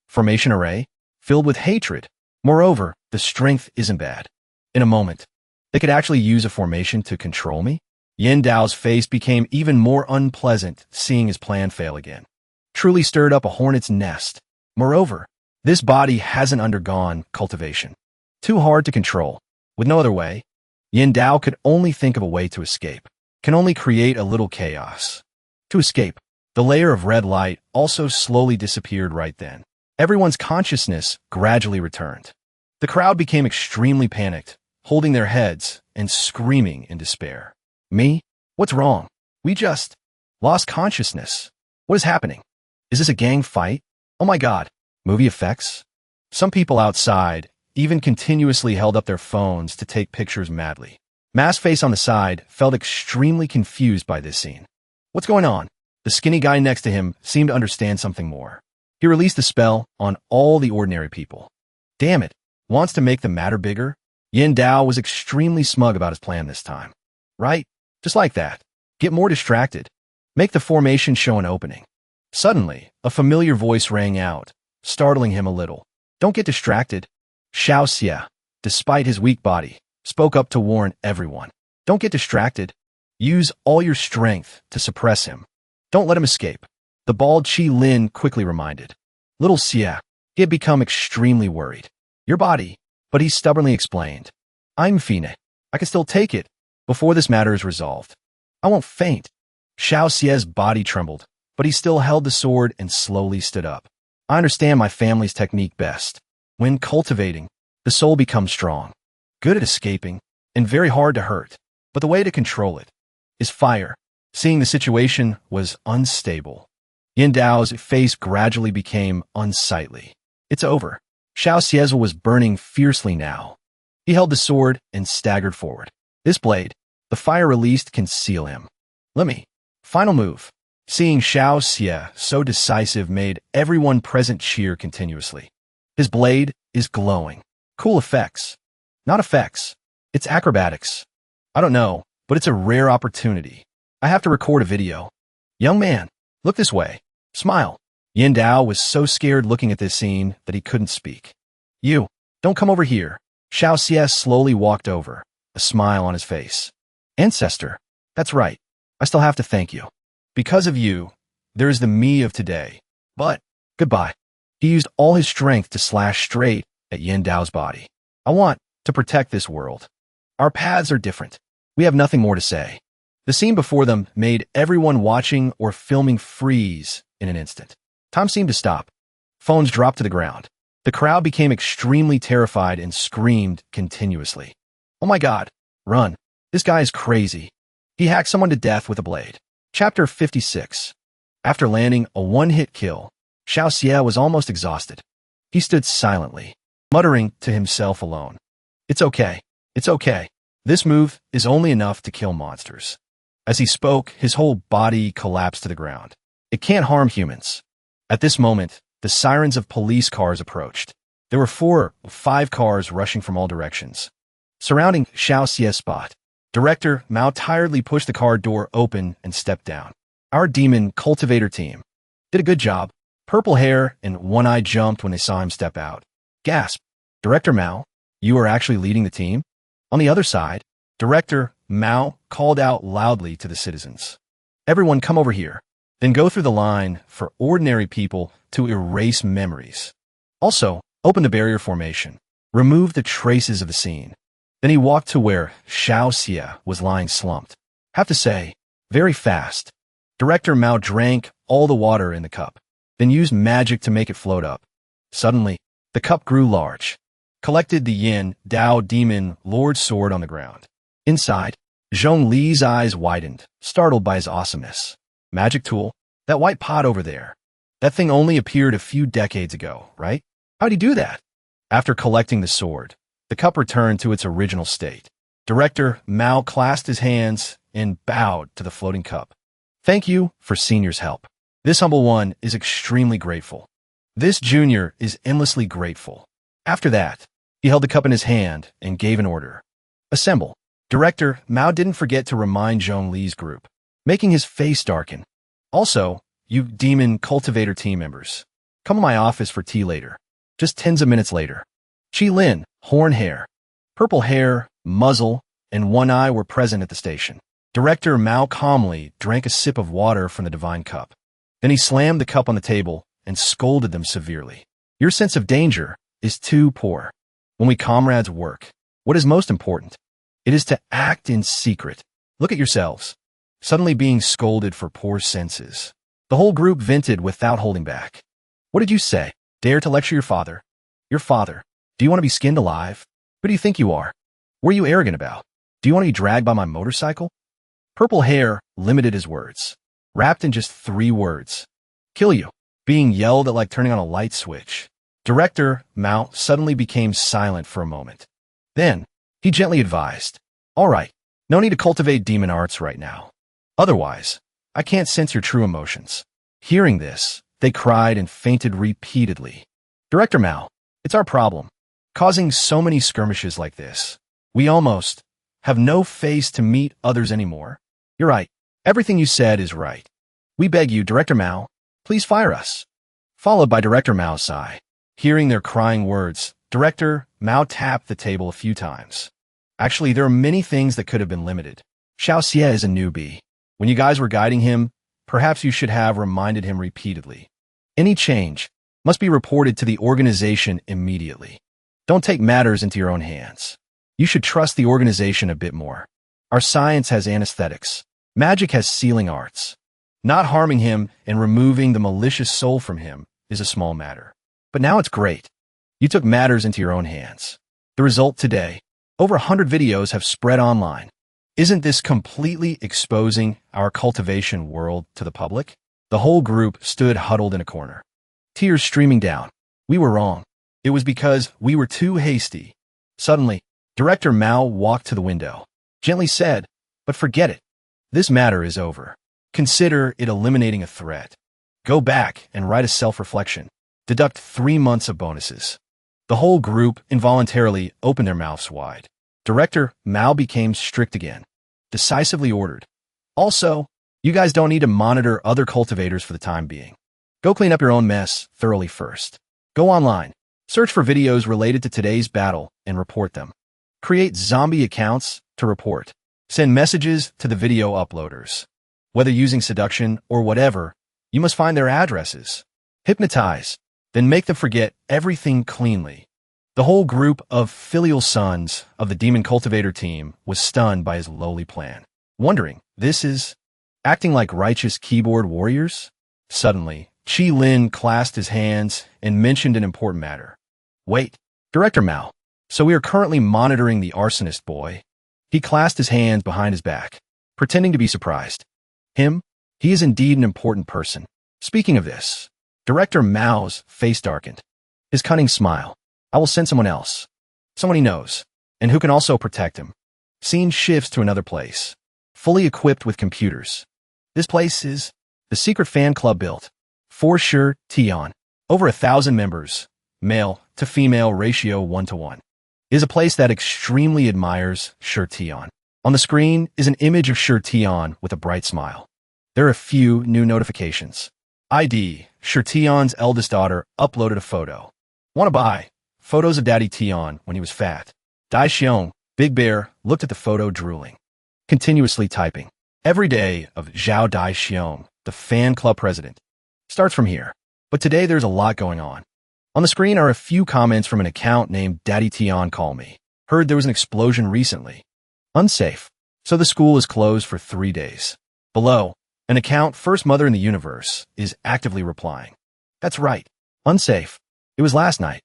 Formation array? Filled with hatred. Moreover, the strength isn't bad. In a moment, they could actually use a formation to control me? Yin Dao's face became even more unpleasant seeing his plan fail again. Truly stirred up a hornet's nest. Moreover, this body hasn't undergone cultivation. Too hard to control. With no other way, Yin Dao could only think of a way to escape. Can only create a little chaos. To escape, the layer of red light also slowly disappeared right then. Everyone's consciousness gradually returned. The crowd became extremely panicked, holding their heads and screaming in despair. Me? What's wrong? We just lost consciousness. What is happening? Is this a gang fight? Oh my god. Movie effects? Some people outside even continuously held up their phones to take pictures madly. Mass Face on the side felt extremely confused by this scene. What's going on? The skinny guy next to him seemed to understand something more. He released a spell on all the ordinary people. Damn it. Wants to make the matter bigger? Yin Dao was extremely smug about his plan this time. Right? Just like that. Get more distracted. Make the formation show an opening. Suddenly, a familiar voice rang out, startling him a little. Don't get distracted. Xiao Xie, despite his weak body, spoke up to warn everyone. Don't get distracted. Use all your strength to suppress him. Don't let him escape. The bald Qi Lin quickly reminded. Little Xie, he had become extremely worried. Your body, but he stubbornly explained. I'm Fine. I can still take it before this matter is resolved. I won't faint. Xiao Xie's body trembled, but he still held the sword and slowly stood up. I understand my family's technique best. When cultivating, the soul becomes strong, good at escaping, and very hard to hurt. But the way to control it is fire. Seeing the situation was unstable. Yin Dao's face gradually became unsightly. It's over. Xiao Xiezel was burning fiercely now. He held the sword and staggered forward. This blade, the fire released, can seal him. Let me. Final move. Seeing Xiao Xie so decisive made everyone present cheer continuously. His blade is glowing. Cool effects. Not effects. It's acrobatics. I don't know, but it's a rare opportunity. I have to record a video. Young man, look this way. Smile. Yin Dao was so scared looking at this scene that he couldn't speak. You, don't come over here. Xiao Xie slowly walked over, a smile on his face. Ancestor. That's right. I still have to thank you. Because of you, there is the me of today. But, goodbye. He used all his strength to slash straight at Yin Dao's body. I want to protect this world. Our paths are different. We have nothing more to say. The scene before them made everyone watching or filming freeze in an instant. Time seemed to stop. Phones dropped to the ground. The crowd became extremely terrified and screamed continuously. Oh my God, run. This guy is crazy. He hacked someone to death with a blade. Chapter 56. After landing a one-hit kill, Xiao Xie was almost exhausted. He stood silently, muttering to himself alone. It's okay. It's okay. This move is only enough to kill monsters. As he spoke, his whole body collapsed to the ground. It can't harm humans. At this moment, the sirens of police cars approached. There were 4 or 5 cars rushing from all directions. Surrounding Xiao Xie's spot, Director Mao tiredly pushed the car door open and stepped down. Our demon cultivator team did a good job. Purple hair and one eye jumped when they saw him step out. Gasp. Director Mao, you are actually leading the team? On the other side, Director Mao called out loudly to the citizens. Everyone come over here. Then go through the line for ordinary people to erase memories. Also, open the barrier formation. Remove the traces of the scene. Then he walked to where Xiao Xie was lying slumped. Have to say, very fast. Director Mao drank all the water in the cup, then used magic to make it float up. Suddenly, the cup grew large. Collected the Yin Dao Demon Lord sword on the ground. Inside, Zhong Li's eyes widened, startled by his awesomeness. Magic tool? That white pot over there. That thing only appeared a few decades ago, right? How'd he do that? After collecting the sword, the cup returned to its original state. Director Mao clasped his hands and bowed to the floating cup. Thank you for Senior's help. This humble one is extremely grateful. This junior is endlessly grateful. After that, he held the cup in his hand and gave an order. Assemble. Director Mao didn't forget to remind Zhong Li's group, making his face darken. Also, you demon cultivator team members, come to my office for tea later. Just tens of minutes later. Qi Lin, horn hair, purple hair, muzzle, and one eye were present at the station. Director Mao calmly drank a sip of water from the divine cup. Then he slammed the cup on the table and scolded them severely. Your sense of danger is too poor. When we comrades work, what is most important? It is to act in secret. Look at yourselves. Suddenly being scolded for poor senses. The whole group vented without holding back. What did you say? Dare to lecture your father? Your father. Do you want to be skinned alive? Who do you think you are? What are you arrogant about? Do you want to be dragged by my motorcycle? Purple hair limited his words, wrapped in just 3 words. Kill you. Being yelled at like turning on a light switch. Director Mao suddenly became silent for a moment. Then, he gently advised, all right, no need to cultivate demon arts right now. Otherwise, I can't sense your true emotions. Hearing this, they cried and fainted repeatedly. Director Mao, it's our problem. Causing so many skirmishes like this. We almost have no face to meet others anymore. You're right. Everything you said is right. We beg you, Director Mao, please fire us. Followed by Director Mao's sigh. Hearing their crying words, Director Mao tapped the table a few times. Actually, there are many things that could have been limited. Xiao Xie is a newbie. When you guys were guiding him, perhaps you should have reminded him repeatedly. Any change must be reported to the organization immediately. Don't take matters into your own hands. You should trust the organization a bit more. Our science has anesthetics. Magic has sealing arts. Not harming him and removing the malicious soul from him is a small matter. But now it's great. You took matters into your own hands. The result today, Over 100 videos have spread online. Isn't this completely exposing our cultivation world to the public? The whole group stood huddled in a corner, tears streaming down. We were wrong. It was because we were too hasty. Suddenly, Director Mao walked to the window, gently said, "But forget it. This matter is over. Consider it eliminating a threat. Go back and write a self-reflection. Deduct 3 months of bonuses." The whole group involuntarily opened their mouths wide. Director Mao became strict again, decisively ordered, "Also, you guys don't need to monitor other cultivators for the time being. Go clean up your own mess thoroughly first. Go online, search for videos related to today's battle, and report them. Create zombie accounts to report. Send messages to the video uploaders. Whether using seduction or whatever, you must find their addresses. Hypnotize, then make them forget everything cleanly." The whole group of filial sons of the demon cultivator team was stunned by his lowly plan, wondering, this is acting like righteous keyboard warriors? Suddenly, Chi Lin clasped his hands and mentioned an important matter. "Wait, Director Mao, so we are currently monitoring the arsonist boy." He clasped his hands behind his back, pretending to be surprised. "Him? He is indeed an important person. Speaking of this," Director Mao's face darkened. His cunning smile. "I will send someone else. Someone he knows, and who can also protect him." Scene shifts to another place, fully equipped with computers. This place is the secret fan club built for Sure Tion. Over 1,000 members, male to female ratio 1:1. It is a place that extremely admires Sure Tion. On the screen is an image of Sure Tion with a bright smile. There are a few new notifications. ID, Sure Tion's eldest daughter uploaded a photo. "Want to buy?" Photos of Daddy Tion when he was fat. Dai Xiong, Big Bear, looked at the photo drooling, continuously typing. Every day of Zhao Dai Xiong, the fan club president, starts from here. But today there's a lot going on. On the screen are a few comments from an account named Daddy Tion Call Me. Heard there was an explosion recently. Unsafe. So the school is closed for 3 days. Below, an account First Mother in the Universe is actively replying. That's right. Unsafe. It was last night.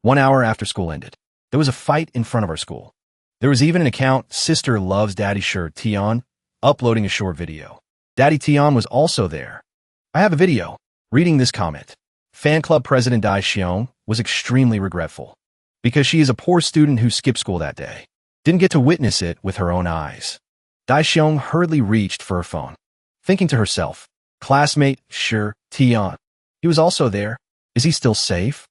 1 hour after school ended. There was a fight in front of our school. There was even an account Sister Loves Daddy Sure Tion uploading a short video. Daddy Tion was also there. I have a video. Reading this comment, fan club president Dai Xiong was extremely regretful because she is a poor student who skipped school that day. Didn't get to witness it with her own eyes. Dai Xiong hurriedly reached for her phone, thinking to herself, classmate Sure Tion. He was also there. Is he still safe?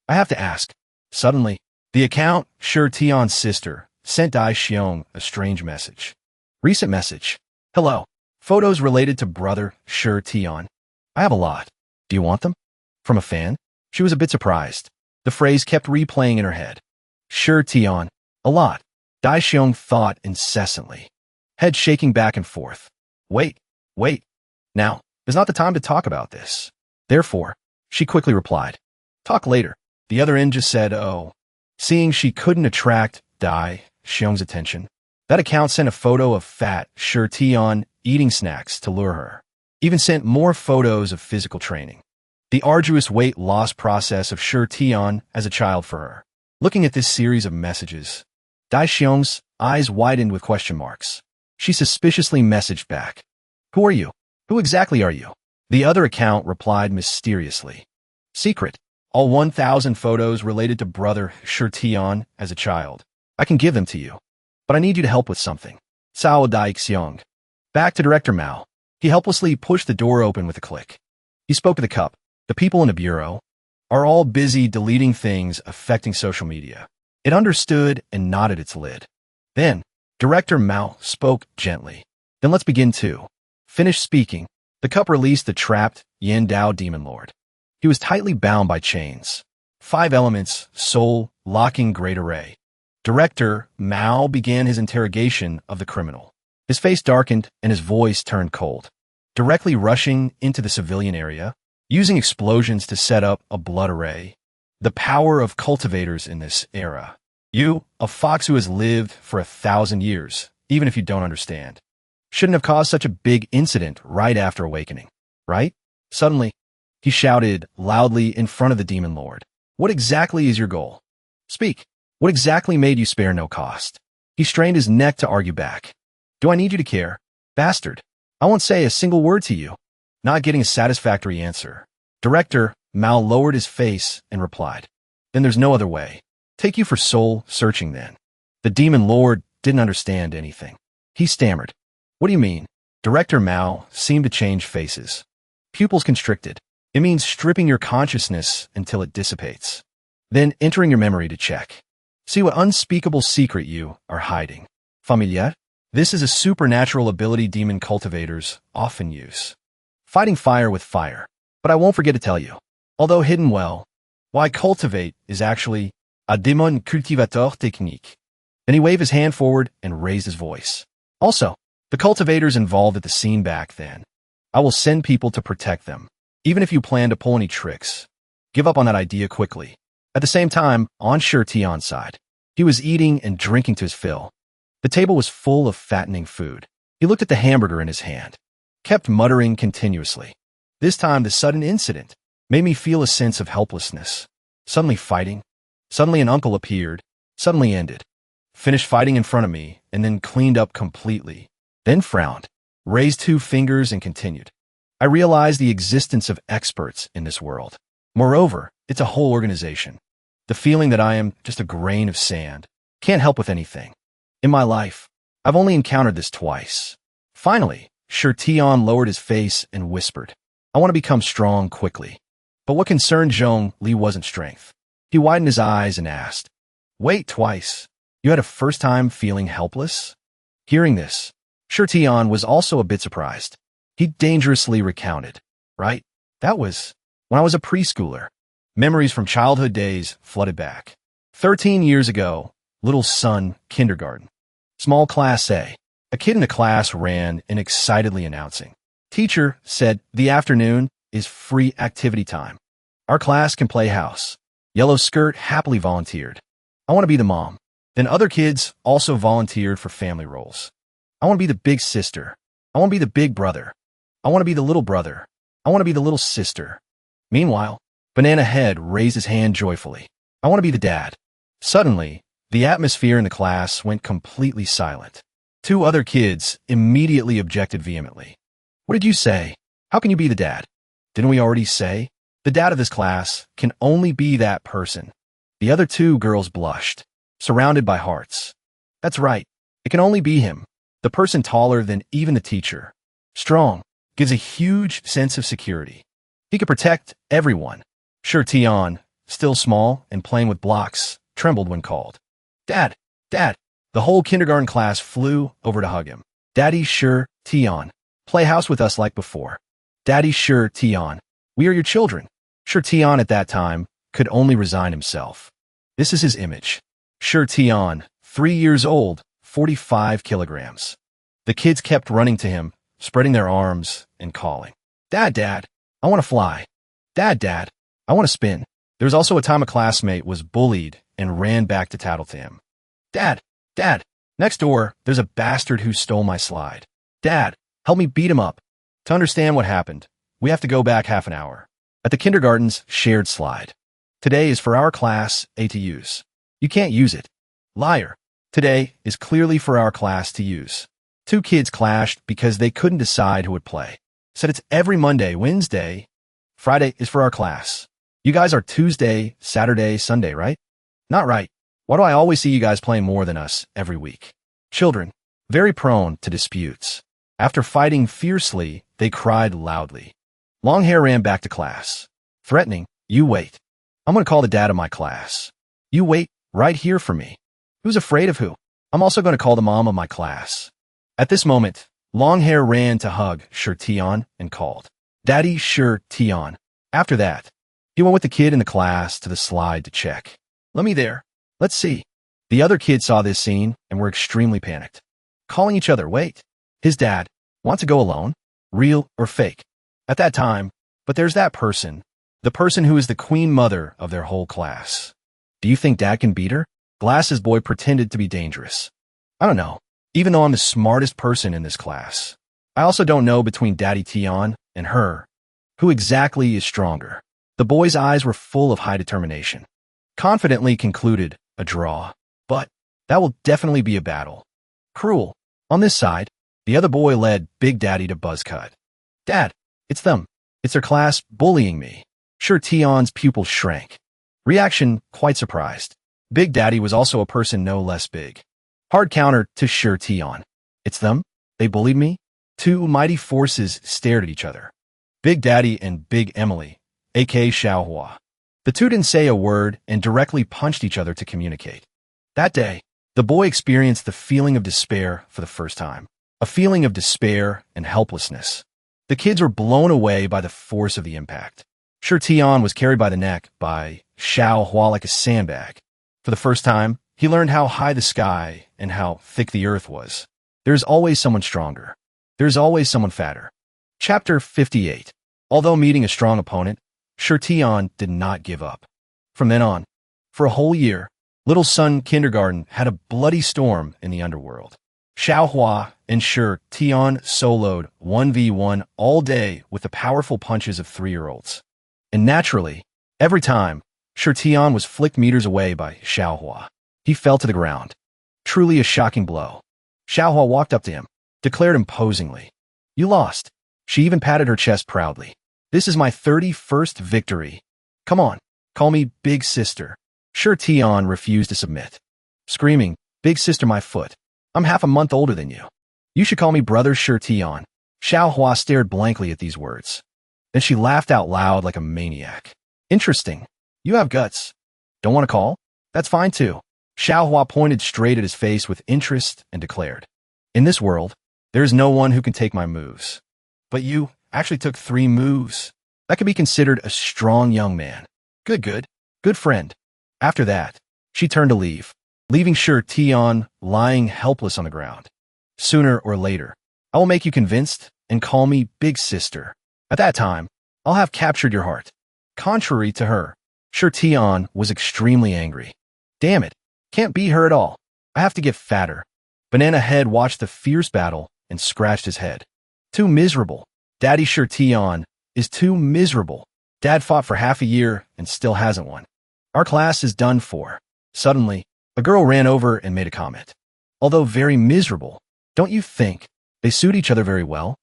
I have to ask. Suddenly, the account Sure Tion's sister sent Dai Xiong a strange message. Recent message. "Hello. Photos related to brother Sure Tion. I have a lot. Do you want them?" From a fan? She was a bit surprised. The phrase kept replaying in her head. Sure Tion. A lot. Dai Xiong thought incessantly, head shaking back and forth. Wait. Now is not the time to talk about this. Therefore, she quickly replied, "Talk later." The other end just said, "Oh." Seeing she couldn't attract Dai Xiong's attention, that account sent a photo of fat Sure Tion eating snacks to lure her. Even sent more photos of physical training. The arduous weight loss process of Sure Tion as a child for her. Looking at this series of messages, Dai Xiong's eyes widened with question marks. She suspiciously messaged back. "Who are you? Who exactly are you?" The other account replied mysteriously. "Secret. All 1,000 photos related to brother Sure Tion as a child. I can give them to you. But I need you to help with something. Sao Dai Xiong." Back to Director Mao. He helplessly pushed the door open with a click. He spoke to the cup. The people in the bureau are all busy deleting things affecting social media. It understood and nodded its lid. Then, Director Mao spoke gently. "Then let's begin too." Finished speaking, the cup released the trapped Yan Dao demon lord. He was tightly bound by chains. 5 elements, soul, locking great array. Director Mao began his interrogation of the criminal. His face darkened and his voice turned cold. Directly rushing into the civilian area, using explosions to set up a blood array. The power of cultivators in this era. You, a fox who has lived for 1,000 years, even if you don't understand, shouldn't have caused such a big incident right after awakening, right? Suddenly, he shouted loudly in front of the demon lord. "What exactly is your goal? Speak. What exactly made you spare no cost?" He strained his neck to argue back. Do I need you to care? Bastard. I won't say a single word to you. Not getting a satisfactory answer. Director Mao lowered his face and replied, Then there's no other way. Take you for soul searching then. The demon lord didn't understand anything. He stammered. What do you mean? Director Mao seemed to change faces. Pupils constricted. It means stripping your consciousness until it dissipates. Then entering your memory to check. See what unspeakable secret you are hiding. Familiar? This is a supernatural ability demon cultivators often use. Fighting fire with fire. But I won't forget to tell you. Although hidden well, why cultivate is actually a demon cultivateur technique. Then he waved his hand forward and raised his voice. Also, the cultivators involved at the scene back then. I will send people to protect them. Even if you plan to pull any tricks, give up on that idea quickly. At the same time, on Tion's side, he was eating and drinking to his fill. The table was full of fattening food. He looked at the hamburger in his hand, kept muttering continuously. This time, the sudden incident made me feel a sense of helplessness. Suddenly fighting. Suddenly an uncle appeared. Suddenly ended. Finished fighting in front of me, and then cleaned up completely. Then frowned, raised 2 fingers, and continued. I realized the existence of experts in this world. Moreover, it's a whole organization. The feeling that I am just a grain of sand. Can't help with anything. In my life, I've only encountered this twice. Finally, Tion lowered his face and whispered, I want to become strong quickly. But what concerned Zhong Li wasn't strength. He widened his eyes and asked, Wait, twice. You had a first time feeling helpless? Hearing this, Tion was also a bit surprised. He dangerously recounted, Right? That was when I was a preschooler. Memories from childhood days flooded back. 13 years ago, little son, kindergarten. Small class A. A kid in the class ran in excitedly announcing. Teacher said, the afternoon is free activity time. Our class can play house. Yellow skirt happily volunteered. I want to be the mom. Then other kids also volunteered for family roles. I want to be the big sister. I want to be the big brother. I want to be the little brother. I want to be the little sister. Meanwhile, Banana Head raised his hand joyfully. I want to be the dad. Suddenly, the atmosphere in the class went completely silent. 2 other kids immediately objected vehemently. What did you say? How can you be the dad? Didn't we already say? The dad of this class can only be that person. The other 2 girls blushed, surrounded by hearts. That's right. It can only be him. The person taller than even the teacher. Strong. Gives a huge sense of security. He could protect everyone. Tion, still small and playing with blocks, trembled when called. Dad! Dad! The whole kindergarten class flew over to hug him. Daddy Tion. Play house with us like before. Daddy Tion. We are your children. Tion at that time could only resign himself. This is his image. Tion, 3 years old, 45 kilograms. The kids kept running to him, spreading their arms and calling. Dad, Dad, I want to fly. Dad, Dad, I want to spin. There was also a time a classmate was bullied and ran back to tattle to him. Dad, Dad, next door, there's a bastard who stole my slide. Dad, help me beat him up. To understand what happened, we have to go back half an hour. At the kindergarten's shared slide. Today is for our class A to use. You can't use it. Liar. Today is clearly for our class to use. 2 kids clashed because they couldn't decide who would play. Said it's every Monday, Wednesday. Friday is for our class. You guys are Tuesday, Saturday, Sunday, right? Not right. Why do I always see you guys playing more than us every week? Children, very prone to disputes. After fighting fiercely, they cried loudly. Longhair ran back to class, threatening, You wait. I'm going to call the dad of my class. You wait right here for me. Who's afraid of who? I'm also going to call the mom of my class. At this moment, Longhair ran to hug Tion and called, Daddy Tion. After that, he went with the kid in the class to the slide to check. Let me there. Let's see. The other kids saw this scene and were extremely panicked. Calling each other, wait. His dad, want to go alone? Real or fake? At that time, but there's that person. The person who is the queen mother of their whole class. Do you think Dad can beat her? Glasses boy pretended to be dangerous. I don't know. Even though I'm the smartest person in this class, I also don't know between Daddy Tion and her, who exactly is stronger. The boy's eyes were full of high determination. Confidently concluded, a draw. But That will definitely be a battle. Cruel. On this side, the other boy led Big Daddy to buzzcut. Dad, it's them. It's their class bullying me. Sure, Tion's pupils shrank. Reaction, quite surprised. Big Daddy was also a person no less big. Hard counter to Sure Tion. It's them? They bullied me? Two mighty forces stared at each other. Big Daddy and Big Emily, aka Xiaohua. The two didn't say a word and directly punched each other to communicate. That day, the boy experienced the feeling of despair for the first time. A feeling of despair and helplessness. The kids were blown away by the force of the impact. Sure Tion was carried by the neck by Xiaohua like a sandbag. For the first time, he learned how high the sky and how thick the earth was. There's always someone stronger. There's always someone fatter. Chapter 58. Although meeting a strong opponent, Sure Tion did not give up. From then on, for a whole year, Little Sun Kindergarten had a bloody storm in the underworld. Xiaohua and Sure Tion soloed 1v1 all day with the powerful punches of 3-year-olds. And naturally, every time, Sure Tion was flicked meters away by Xiaohua. He fell to the ground. Truly a shocking blow. Xiaohua walked up to him, declared imposingly, "You lost." She even patted her chest proudly. "This is my 31st victory. Come on, call me Big Sister." Sure Tion refused to submit. Screaming, "Big Sister, my foot. I'm half a month older than you. You should call me Brother Sure Tion." Xiaohua stared blankly at these words. Then she laughed out loud like a maniac. "Interesting. You have guts. Don't want to call? That's fine too." Xiaohua pointed straight at his face with interest and declared, "In this world, there is no one who can take my moves. But you actually took 3 moves. That could be considered a strong young man. Good friend." After that, she turned to leave, leaving Sure Tion lying helpless on the ground. "Sooner or later, I will make you convinced and call me Big Sister. At that time, I'll have captured your heart." Contrary to her, Sure Tion was extremely angry. "Damn it, can't beat her at all. I have to get fatter." Banana Head watched the fierce battle and scratched his head. "Too miserable. Daddy Sure Tion is too miserable. Dad fought for half a year and still hasn't won. Our class is done for." Suddenly, a girl ran over and made a comment. "Although very miserable, don't you think they suit each other very well?"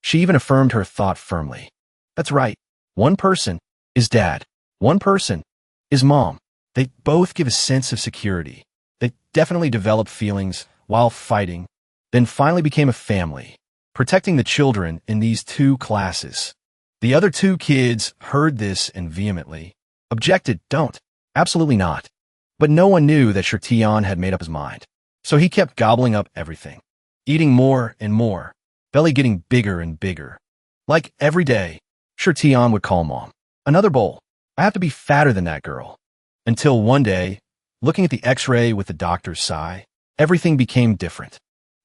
She even affirmed her thought firmly. "That's right. One person is Dad. One person is Mom. They both give a sense of security. They definitely develop feelings while fighting, then finally became a family, protecting the children in these 2 classes." The other 2 kids heard this and vehemently objected. "Don't. Absolutely not." But no one knew that Sure Tion had made up his mind. So he kept gobbling up everything, eating more and more, belly getting bigger and bigger. Like every day, Sure Tion would call Mom. "Another bowl. I have to be fatter than that girl." Until one day, looking at the x-ray with the doctor's sigh, everything became different.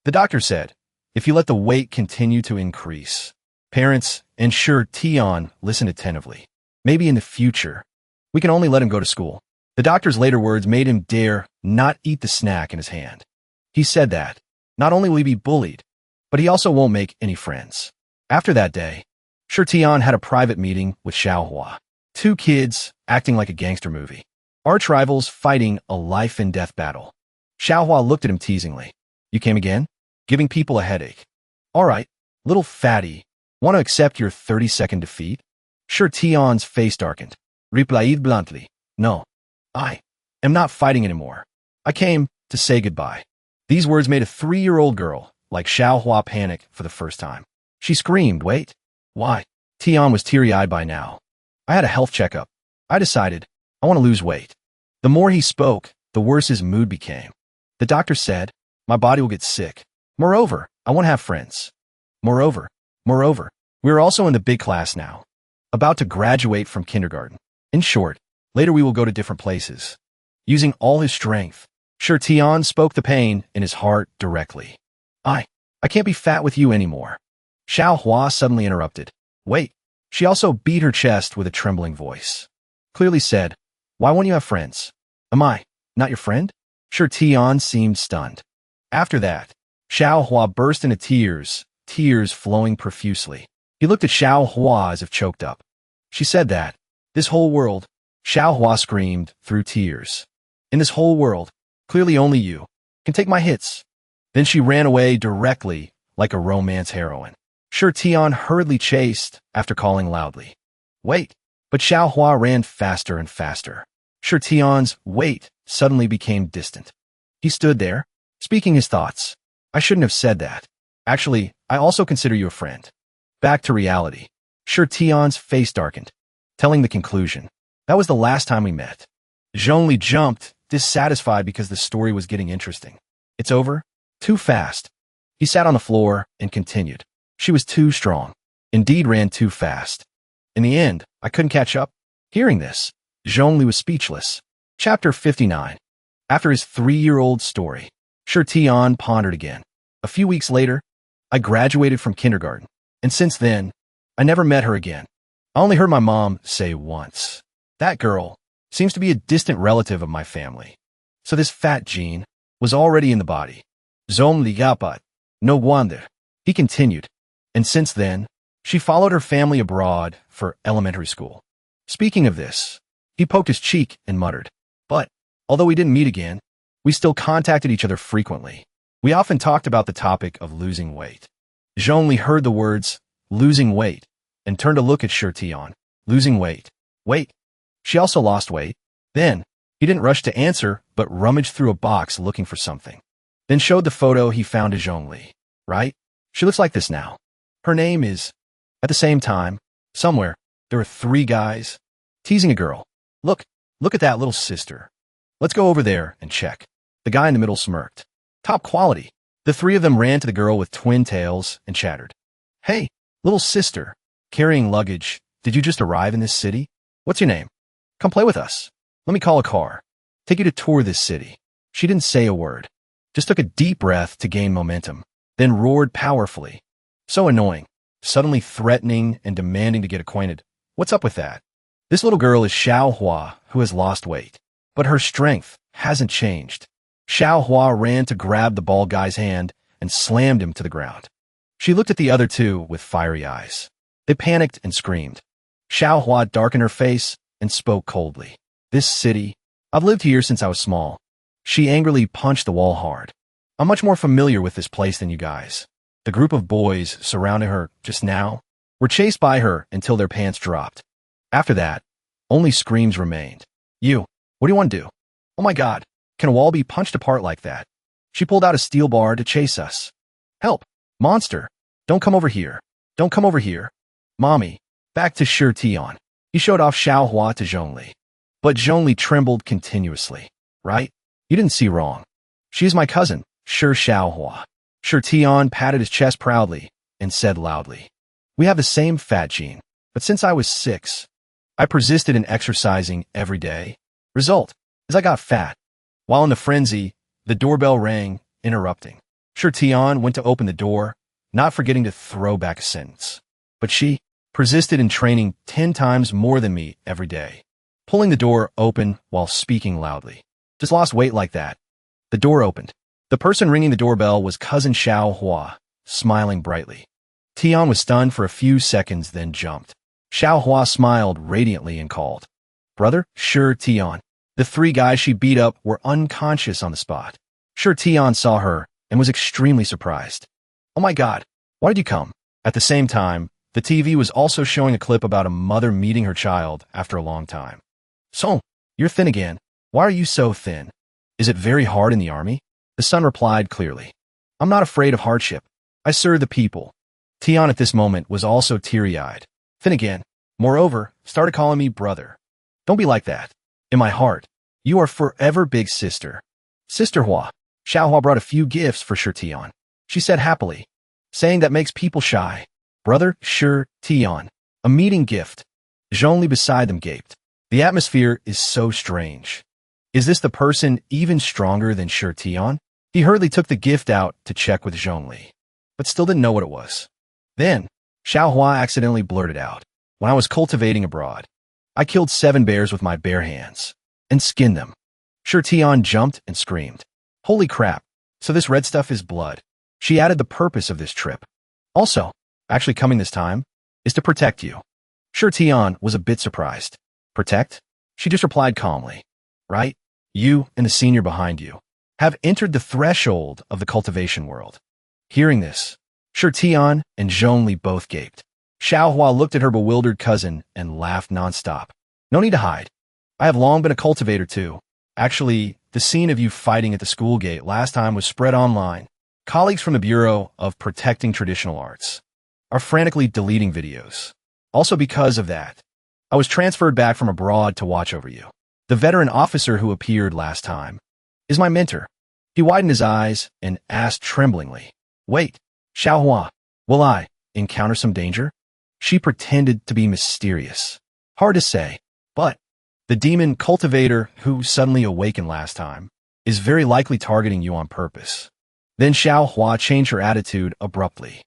The doctor said, "If you let the weight continue to increase," parents and Sure Tion listened attentively. "Maybe in the future, we can only let him go to school." The doctor's later words made him dare not eat the snack in his hand. He said that, not only will he be bullied, but he also won't make any friends. After that day, Sure Tion had a private meeting with Xiaohua. 2 kids acting like a gangster movie. Arch rivals fighting a life-and-death battle. Xiaohua looked at him teasingly. "You came again? Giving people a headache. All right, little fatty, want to accept your 30-second defeat?" Sure Tion's face darkened. Replied bluntly, "No. I am not fighting anymore. I came to say goodbye." These words made a 3-year-old girl like Xiaohua panic for the first time. She screamed, "Wait. Why?" Tion was teary-eyed by now. "I had a health checkup. I decided I want to lose weight." The more he spoke, the worse his mood became. The doctor said, "My body will get sick. Moreover, I want to have friends. Moreover, we are also in the big class now, about to graduate from kindergarten. In short, later we will go to different places." Using all his strength, Sure Tion spoke the pain in his heart directly. I can't be fat with you anymore." Xiaohua suddenly interrupted. "Wait." She also beat her chest with a trembling voice. Clearly said, "Why won't you have friends? Am I not your friend?" Sure Tion seemed stunned. After that, Xiaohua burst into tears, tears flowing profusely. He looked at Xiaohua as if choked up. She said that, "This whole world," Xiaohua screamed through tears. "In this whole world, clearly only you Can take my hits. Then she ran away directly, like a romance heroine. Tian hurriedly chased after calling loudly. Wait! But Xiaohua ran faster and faster. Tian's wait suddenly became distant. He stood there, speaking his thoughts. I shouldn't have said that. Actually, I also consider you a friend. Back to reality. Tian's face darkened, telling the conclusion. That was the last time we met. Zhongli jumped, dissatisfied because the story was getting interesting. It's over? Too fast. He sat on the floor and continued. She was too strong. Indeed ran too fast. In the end, I couldn't catch up. Hearing this, Zhongli was speechless. Chapter 59. After his 3-year-old story, Tian pondered again. A few weeks later, I graduated from kindergarten, and since then, I never met her again. I only heard my mom say once. That girl seems to be a distant relative of my family. So this fat gene was already in the body. Zhongli yapat. No wonder. He continued. And since then, she followed her family abroad for elementary school. Speaking of this, he poked his cheek and muttered. But, although we didn't meet again, we still contacted each other frequently. We often talked about the topic of losing weight. Zhongli heard the words, losing weight, and turned to look at Tian. Losing weight. Wait. She also lost weight. Then, he didn't rush to answer, but rummaged through a box looking for something. Then showed the photo he found to Zhongli. Right? She looks like this now. Her name is... At the same time, somewhere, there are 3 guys teasing a girl. Look at that little sister. Let's go over there and check. The guy in the middle smirked. Top quality. The 3 of them ran to the girl with twin tails and chattered. Hey, little sister, carrying luggage, did you just arrive in this city? What's your name? Come play with us. Let me call a car. Take you to tour this city. She didn't say a word. Just took a deep breath to gain momentum, then roared powerfully. So annoying. Suddenly threatening and demanding to get acquainted. What's up with that? This little girl is Xiaohua, who has lost weight. But her strength hasn't changed. Xiaohua ran to grab the bald guy's hand and slammed him to the ground. She looked at the other 2 with fiery eyes. They panicked and screamed. Xiaohua darkened her face and spoke coldly. This city, I've lived here since I was small. She angrily punched the wall hard. I'm much more familiar with this place than you guys. The group of boys surrounding her just now were chased by her until their pants dropped. After that, only screams remained. You, what do you want to do? Oh my God, can a wall be punched apart like that? She pulled out a steel bar to chase us. Help, monster, don't come over here. Don't come over here. Mommy, back to Tian. He showed off Xiaohua to Zhongli. But Zhongli trembled continuously. Right? You didn't see wrong. She is my cousin, Xiaohua. Tian patted his chest proudly and said loudly, we have the same fat gene, but since I was 6, I persisted in exercising every day. Result is I got fat. While in the frenzy, the doorbell rang, interrupting. Tian went to open the door, not forgetting to throw back a sentence. But she persisted in training 10 times more than me every day, pulling the door open while speaking loudly. Just lost weight like that. The door opened. The person ringing the doorbell was cousin Xiaohua, smiling brightly. Tian was stunned for a few seconds, then jumped. Xiaohua smiled radiantly and called, brother, Tian. The 3 guys she beat up were unconscious on the spot. Tian saw her and was extremely surprised. Oh my God, why did you come? At the same time, the TV was also showing a clip about a mother meeting her child after a long time. So, you're thin again. Why are you so thin? Is it very hard in the army? The son replied clearly. I'm not afraid of hardship. I serve the people. Tian at this moment was also teary-eyed. Thin again. Moreover, started calling me brother. Don't be like that. In my heart, you are forever big sister. Sister Hua. Xiaohua brought a few gifts for Tian. She said happily, saying that makes people shy. Brother, Tian. A meeting gift. Zhongli beside them gaped. The atmosphere is so strange. Is this the person even stronger than Tian? He hurriedly took the gift out to check with Zhongli, but still didn't know what it was. Then, Xiaohua accidentally blurted out, when I was cultivating abroad, I killed 7 bears with my bare hands and skinned them. Tian jumped and screamed. Holy crap, so this red stuff is blood. She added the purpose of this trip. Also, actually coming this time, is to protect you. Tian was a bit surprised. Protect? She just replied calmly. Right? You and the senior behind you have entered the threshold of the cultivation world. Hearing this, Shirtian and Zhongli both gaped. Xiaohua looked at her bewildered cousin and laughed nonstop. No need to hide. I have long been a cultivator too. Actually, the scene of you fighting at the school gate last time was spread online. Colleagues from the Bureau of Protecting Traditional Arts are frantically deleting videos. Also because of that, I was transferred back from abroad to watch over you. The veteran officer who appeared last time is my mentor. He widened his eyes and asked tremblingly, Wait, Xiaohua, will I encounter some danger? She pretended to be mysterious. Hard to say, but the demon cultivator who suddenly awakened last time is very likely targeting you on purpose. Then Xiaohua changed her attitude abruptly,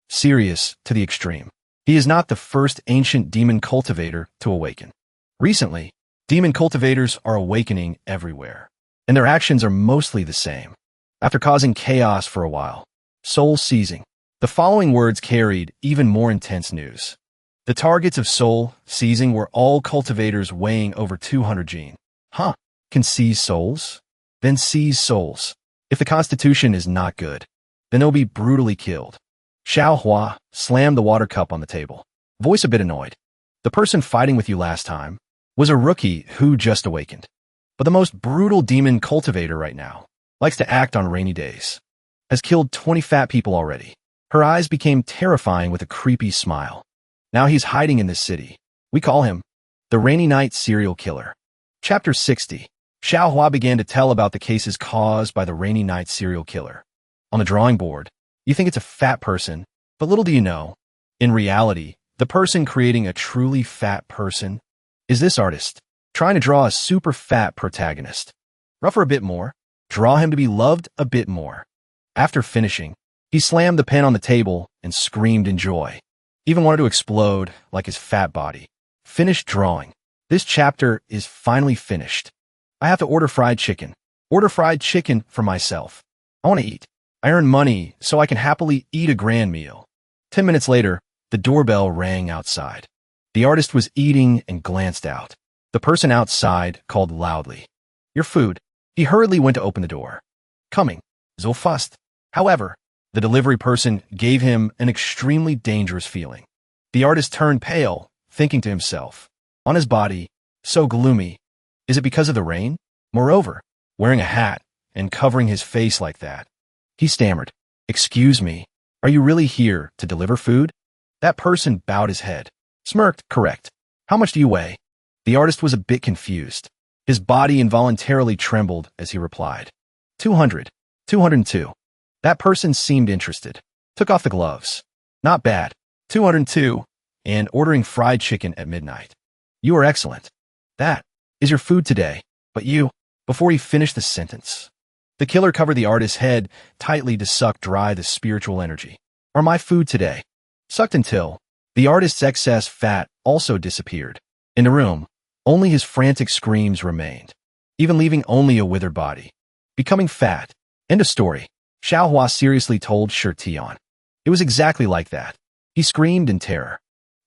serious to the extreme. He is not the first ancient demon cultivator to awaken. Recently, demon cultivators are awakening everywhere, and their actions are mostly the same. After causing chaos for a while, soul seizing. The following words carried even more intense news. The targets of soul seizing were all cultivators weighing over 200 gene. Can seize souls? Then seize souls. If the constitution is not good, then they'll be brutally killed. Xiaohua slammed the water cup on the table, voice a bit annoyed. The person fighting with you last time was a rookie who just awakened. But the most brutal demon cultivator right now likes to act on rainy days. Has killed 20 fat people already. Her eyes became terrifying with a creepy smile. Now he's hiding in this city. We call him the Rainy Night Serial Killer. Chapter 60. Xiaohua began to tell about the cases caused by the Rainy Night Serial Killer. On the drawing board, you think it's a fat person, but little do you know, in reality, the person creating a truly fat person is this artist, trying to draw a super fat protagonist. Rougher a bit more, draw him to be loved a bit more. After finishing, he slammed the pen on the table and screamed in joy. Even wanted to explode like his fat body. Finished drawing. This chapter is finally finished. I have to order fried chicken. Order fried chicken for myself. I want to eat. I earn money so I can happily eat a grand meal. 10 minutes later, the doorbell rang outside. The artist was eating and glanced out. The person outside called loudly. Your food. He hurriedly went to open the door. Coming. So fast. However, the delivery person gave him an extremely dangerous feeling. The artist turned pale, thinking to himself, on his body, so gloomy. Is it because of the rain? Moreover, wearing a hat and covering his face like that. He stammered, Excuse me, are you really here to deliver food? That person bowed his head, smirked, correct. How much do you weigh? The artist was a bit confused. His body involuntarily trembled as he replied, 200, 202. That person seemed interested. Took off the gloves. Not bad. 202. And ordering fried chicken at midnight. You are excellent. That is your food today. But you, before he finished the sentence, the killer covered the artist's head tightly to suck dry the spiritual energy. Are my food today. Sucked until the artist's excess fat also disappeared. In the room, only his frantic screams remained, even leaving only a withered body. Becoming fat. End of story. Xiaohua seriously told Shirtian. It was exactly like that. He screamed in terror.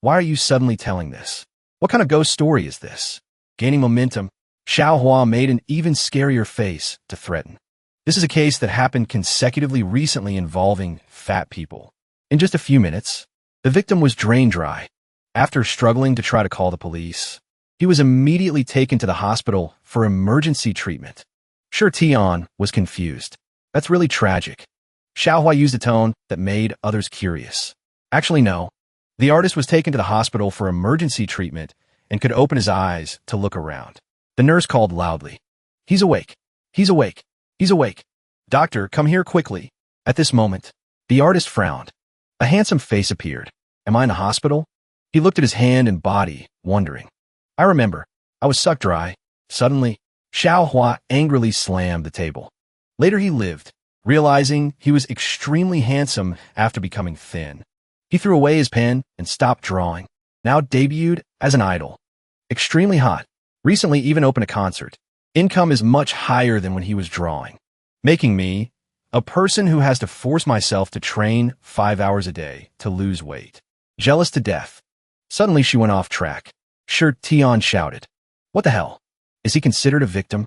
Why are you suddenly telling this? What kind of ghost story is this? Gaining momentum, Xiaohua made an even scarier face to threaten. This is a case that happened consecutively recently involving fat people. In just a few minutes, the victim was drained dry. After struggling to try to call the police, he was immediately taken to the hospital for emergency treatment. Shirtian was confused. That's really tragic. Xiaohua used a tone that made others curious. Actually, no. The artist was taken to the hospital for emergency treatment and could open his eyes to look around. The nurse called loudly. He's awake. He's awake. He's awake. Doctor, come here quickly. At this moment, the artist frowned. A handsome face appeared. Am I in a hospital? He looked at his hand and body, wondering. I remember. I was sucked dry. Suddenly, Xiaohua angrily slammed the table. Later he lived, realizing he was extremely handsome after becoming thin. He threw away his pen and stopped drawing, now debuted as an idol. Extremely hot. Recently even opened a concert. Income is much higher than when he was drawing, making me a person who has to force myself to train 5 hours a day to lose weight. Jealous to death. Suddenly she went off track. Shirtian shouted. What the hell? Is he considered a victim?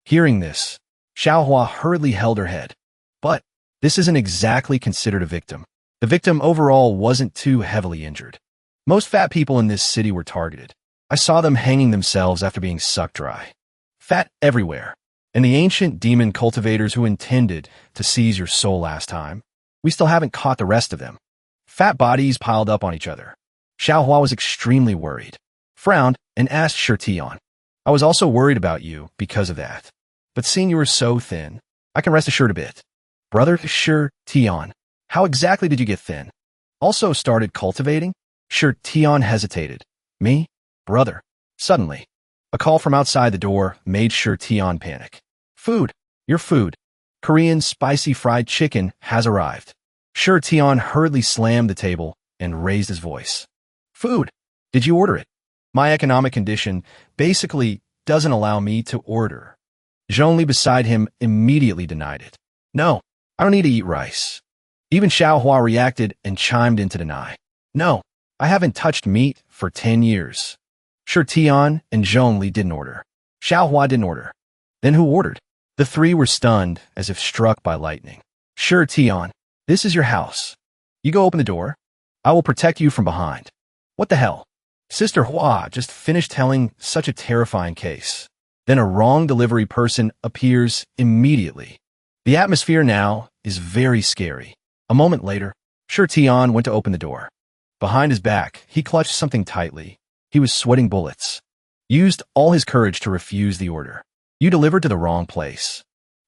Hearing this, Xiaohua hurriedly held her head. But this isn't exactly considered a victim. The victim overall wasn't too heavily injured. Most fat people in this city were targeted. I saw them hanging themselves after being sucked dry. Fat everywhere. And the ancient demon cultivators who intended to seize your soul last time, we still haven't caught the rest of them. Fat bodies piled up on each other. Xiaohua was extremely worried, frowned, and asked Shirtion. I was also worried about you because of that. But seeing you were so thin, I can rest assured a bit. Brother Shirtion, how exactly did you get thin? Also started cultivating? Shirtion hesitated. Me? Brother. Suddenly, a call from outside the door made Shirtion panic. Food. Your food. Korean spicy fried chicken has arrived. Shirtion hurriedly slammed the table and raised his voice. Food. Did you order it? My economic condition basically doesn't allow me to order. Zhongli beside him immediately denied it. No, I don't need to eat rice. Even Xiaohua reacted and chimed in to deny. No, I haven't touched meat for 10 years. Shirtion and Zhongli didn't order. Xiaohua didn't order. Then who ordered? The three were stunned as if struck by lightning. Shirtion, this is your house. You go open the door. I will protect you from behind. What the hell? Sister Hua just finished telling such a terrifying case. Then a wrong delivery person appears immediately. The atmosphere now is very scary. A moment later, Shirtion went to open the door. Behind his back, he clutched something tightly. He was sweating bullets. Used all his courage to refuse the order. You delivered to the wrong place.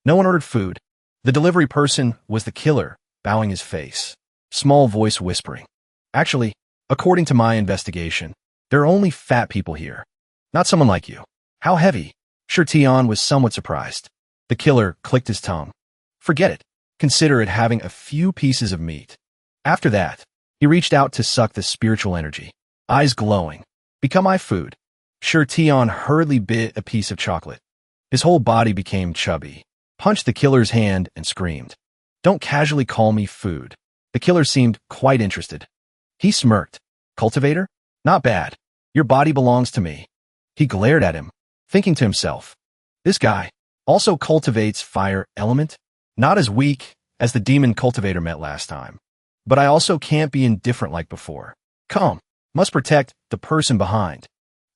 No one ordered food. The delivery person was the killer, bowing his face. Small voice whispering. Actually, according to my investigation, there are only fat people here. Not someone like you. How heavy? Shirtion was somewhat surprised. The killer clicked his tongue. Forget it. Consider it having a few pieces of meat. After that, he reached out to suck the spiritual energy. Eyes glowing. Become my food. Shirtion hurriedly bit a piece of chocolate. His whole body became chubby. Punched the killer's hand and screamed. Don't casually call me food. The killer seemed quite interested. He smirked. Cultivator? Not bad. Your body belongs to me. He glared at him, thinking to himself. This guy also cultivates fire element? Not as weak as the demon cultivator met last time. But I also can't be indifferent like before. Come, must protect the person behind.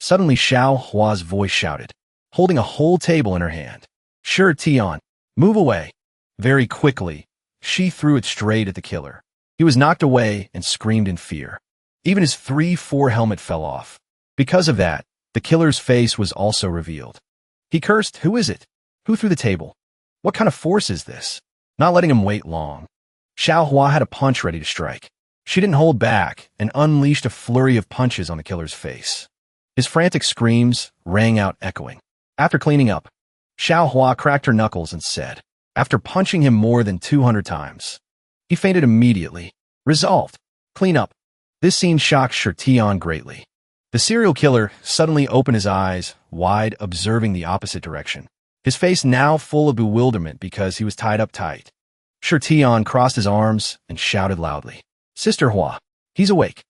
Suddenly Xiaohua's voice shouted, holding a whole table in her hand. Shirtion, move away. Very quickly, she threw it straight at the killer. He was knocked away and screamed in fear. Even his 3-4 helmet fell off. Because of that, the killer's face was also revealed. He cursed, who is it? Who threw the table? What kind of force is this? Not letting him wait long. Xiaohua had a punch ready to strike. She didn't hold back and unleashed a flurry of punches on the killer's face. His frantic screams rang out echoing. After cleaning up, Xiaohua cracked her knuckles and said, after punching him more than 200 times. He fainted immediately. Resolved. Clean up. This scene shocked Shirtion greatly. The serial killer suddenly opened his eyes wide, observing the opposite direction. His face now full of bewilderment because he was tied up tight. Shirtion crossed his arms and shouted loudly. Sister Hua, he's awake.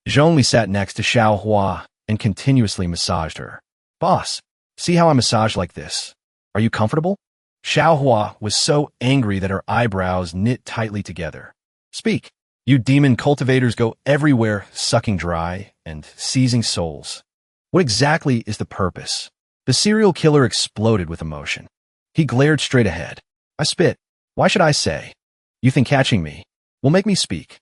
Zhongli sat next to Xiaohua and continuously massaged her. Boss, see how I massage like this? Are you comfortable? Xiaohua was so angry that her eyebrows knit tightly together. Speak. You demon cultivators go everywhere sucking dry and seizing souls. What exactly is the purpose? The serial killer exploded with emotion. He glared straight ahead. I spit. Why should I say? You think catching me will make me speak?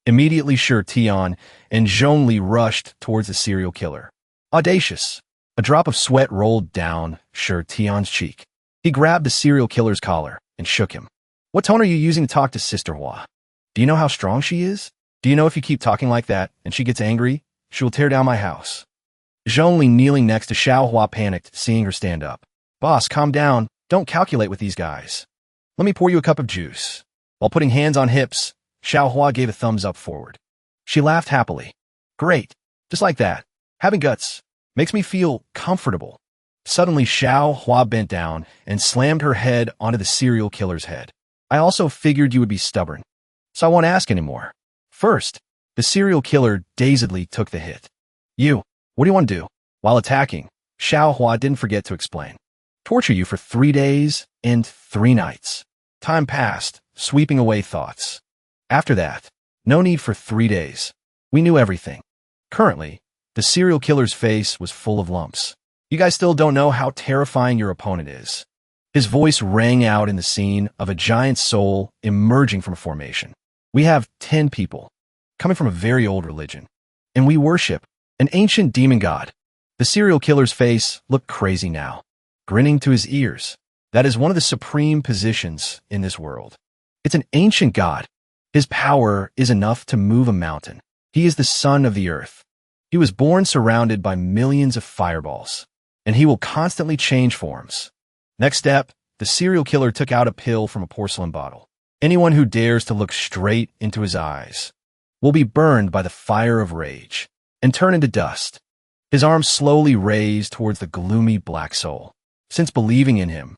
Immediately Shirtion and Zhongli rushed towards the serial killer. Audacious. A drop of sweat rolled down Shirtion's cheek. He grabbed the serial killer's collar and shook him. What tone are you using to talk to Sister Hua? Do you know how strong she is? Do you know if you keep talking like that and she gets angry, she will tear down my house? Zhongli kneeling next to Xiaohua panicked, seeing her stand up. Boss, calm down. Don't calculate with these guys. Let me pour you a cup of juice. While putting hands on hips, Xiaohua gave a thumbs up forward. She laughed happily. Great. Just like that. Having guts makes me feel comfortable. Suddenly, Xiaohua bent down and slammed her head onto the serial killer's head. I also figured you would be stubborn, so I won't ask anymore. First, the serial killer dazedly took the hit. You, what do you want to do? While attacking, Xiaohua didn't forget to explain. Torture you for 3 days and 3 nights. Time passed, sweeping away thoughts. After that, no need for 3 days. We knew everything. Currently, the serial killer's face was full of lumps. You guys still don't know how terrifying your opponent is. His voice rang out in the scene of a giant soul emerging from a formation. We have 10 people, coming from a very old religion, and we worship an ancient demon god. The serial killer's face looked crazy now, grinning to his ears. That is one of the supreme positions in this world. It's an ancient god. His power is enough to move a mountain. He is the son of the earth. He was born surrounded by millions of fireballs, and he will constantly change forms. Next step, the serial killer took out a pill from a porcelain bottle. Anyone who dares to look straight into his eyes will be burned by the fire of rage and turn into dust. His arms slowly raised towards the gloomy black soul. Since believing in him,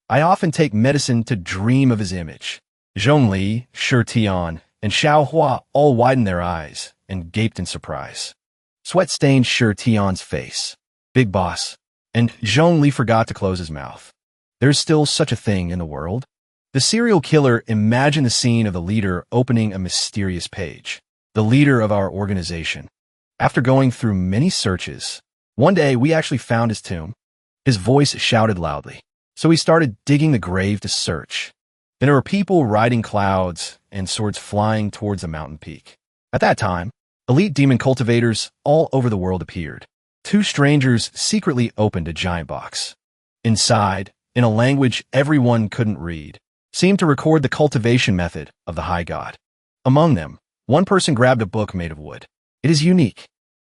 I often take medicine to dream of his image. Zhongli, Shi Tian, and Xiao Hua all widened their eyes and gaped in surprise. Sweat stained Shi Tian's face. Big boss. And Zhongli forgot to close his mouth. There's still such a thing in the world? The serial killer imagined the scene of the leader opening a mysterious page. The leader of our organization. After going through many searches, one day we actually found his tomb. His voice shouted loudly. So we started digging the grave to search. Then there were people riding clouds and swords flying towards the mountain peak. At that time, elite demon cultivators all over the world appeared. 2 strangers secretly opened a giant box. Inside, in a language everyone couldn't read, seemed to record the cultivation method of the high god. Among them, one person grabbed a book made of wood. It is unique.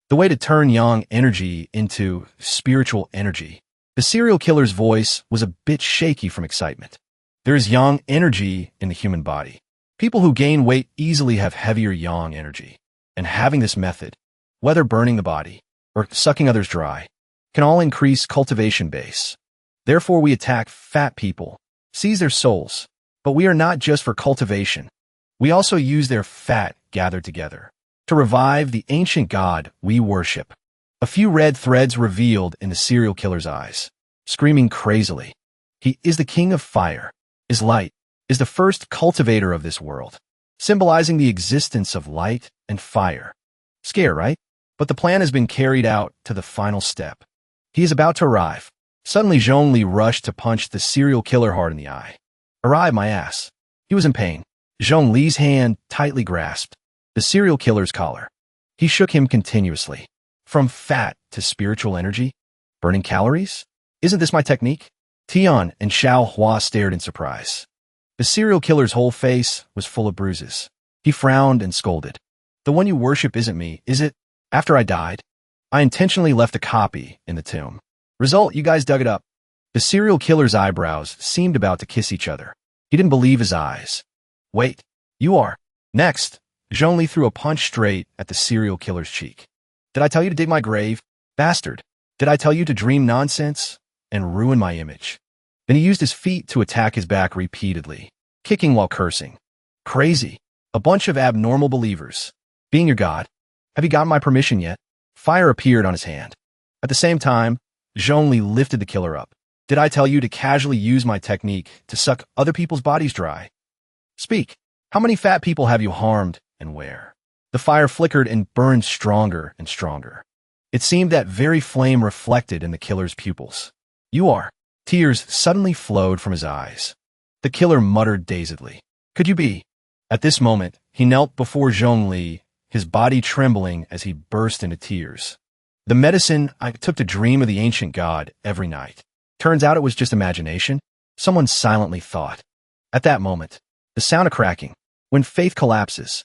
The way to turn yang energy into spiritual energy. The serial killer's voice was a bit shaky from excitement. There is yang energy in the human body. People who gain weight easily have heavier yang energy. And having this method, whether burning the body or sucking others dry, can all increase cultivation base. Therefore, we attack fat people, seize their souls. But we are not just for cultivation. We also use their fat gathered together to revive the ancient god we worship. A few red threads revealed in the serial killer's eyes, screaming crazily. He is the king of fire, is light, is the first cultivator of this world, symbolizing the existence of light and fire. Scare, right? But the plan has been carried out to the final step. He is about to arrive. Suddenly, Zhongli rushed to punch the serial killer hard in the eye. Arrive, my ass. He was in pain. Zhongli's hand tightly grasped the serial killer's collar. He shook him continuously. From fat to spiritual energy? Burning calories? Isn't this my technique? Tian and Xiao Hua stared in surprise. The serial killer's whole face was full of bruises. He frowned and scolded. The one you worship isn't me, is it? After I died, I intentionally left a copy in the tomb. Result, you guys dug it up. The serial killer's eyebrows seemed about to kiss each other. He didn't believe his eyes. Wait, you are. Next, Zhongli threw a punch straight at the serial killer's cheek. Did I tell you to dig my grave? Bastard. Did I tell you to dream nonsense and ruin my image? Then he used his feet to attack his back repeatedly, kicking while cursing. Crazy. A bunch of abnormal believers. Being your god. Have you gotten my permission yet? Fire appeared on his hand. At the same time, Zhongli lifted the killer up. Did I tell you to casually use my technique to suck other people's bodies dry? Speak. How many fat people have you harmed and where? The fire flickered and burned stronger and stronger. It seemed that very flame reflected in the killer's pupils. You are. Tears suddenly flowed from his eyes. The killer muttered dazedly. Could you be? At this moment, he knelt before Zhongli, his body trembling as he burst into tears. The medicine I took to dream of the ancient god every night. Turns out it was just imagination, someone silently thought. At that moment, the sound of cracking, when faith collapses.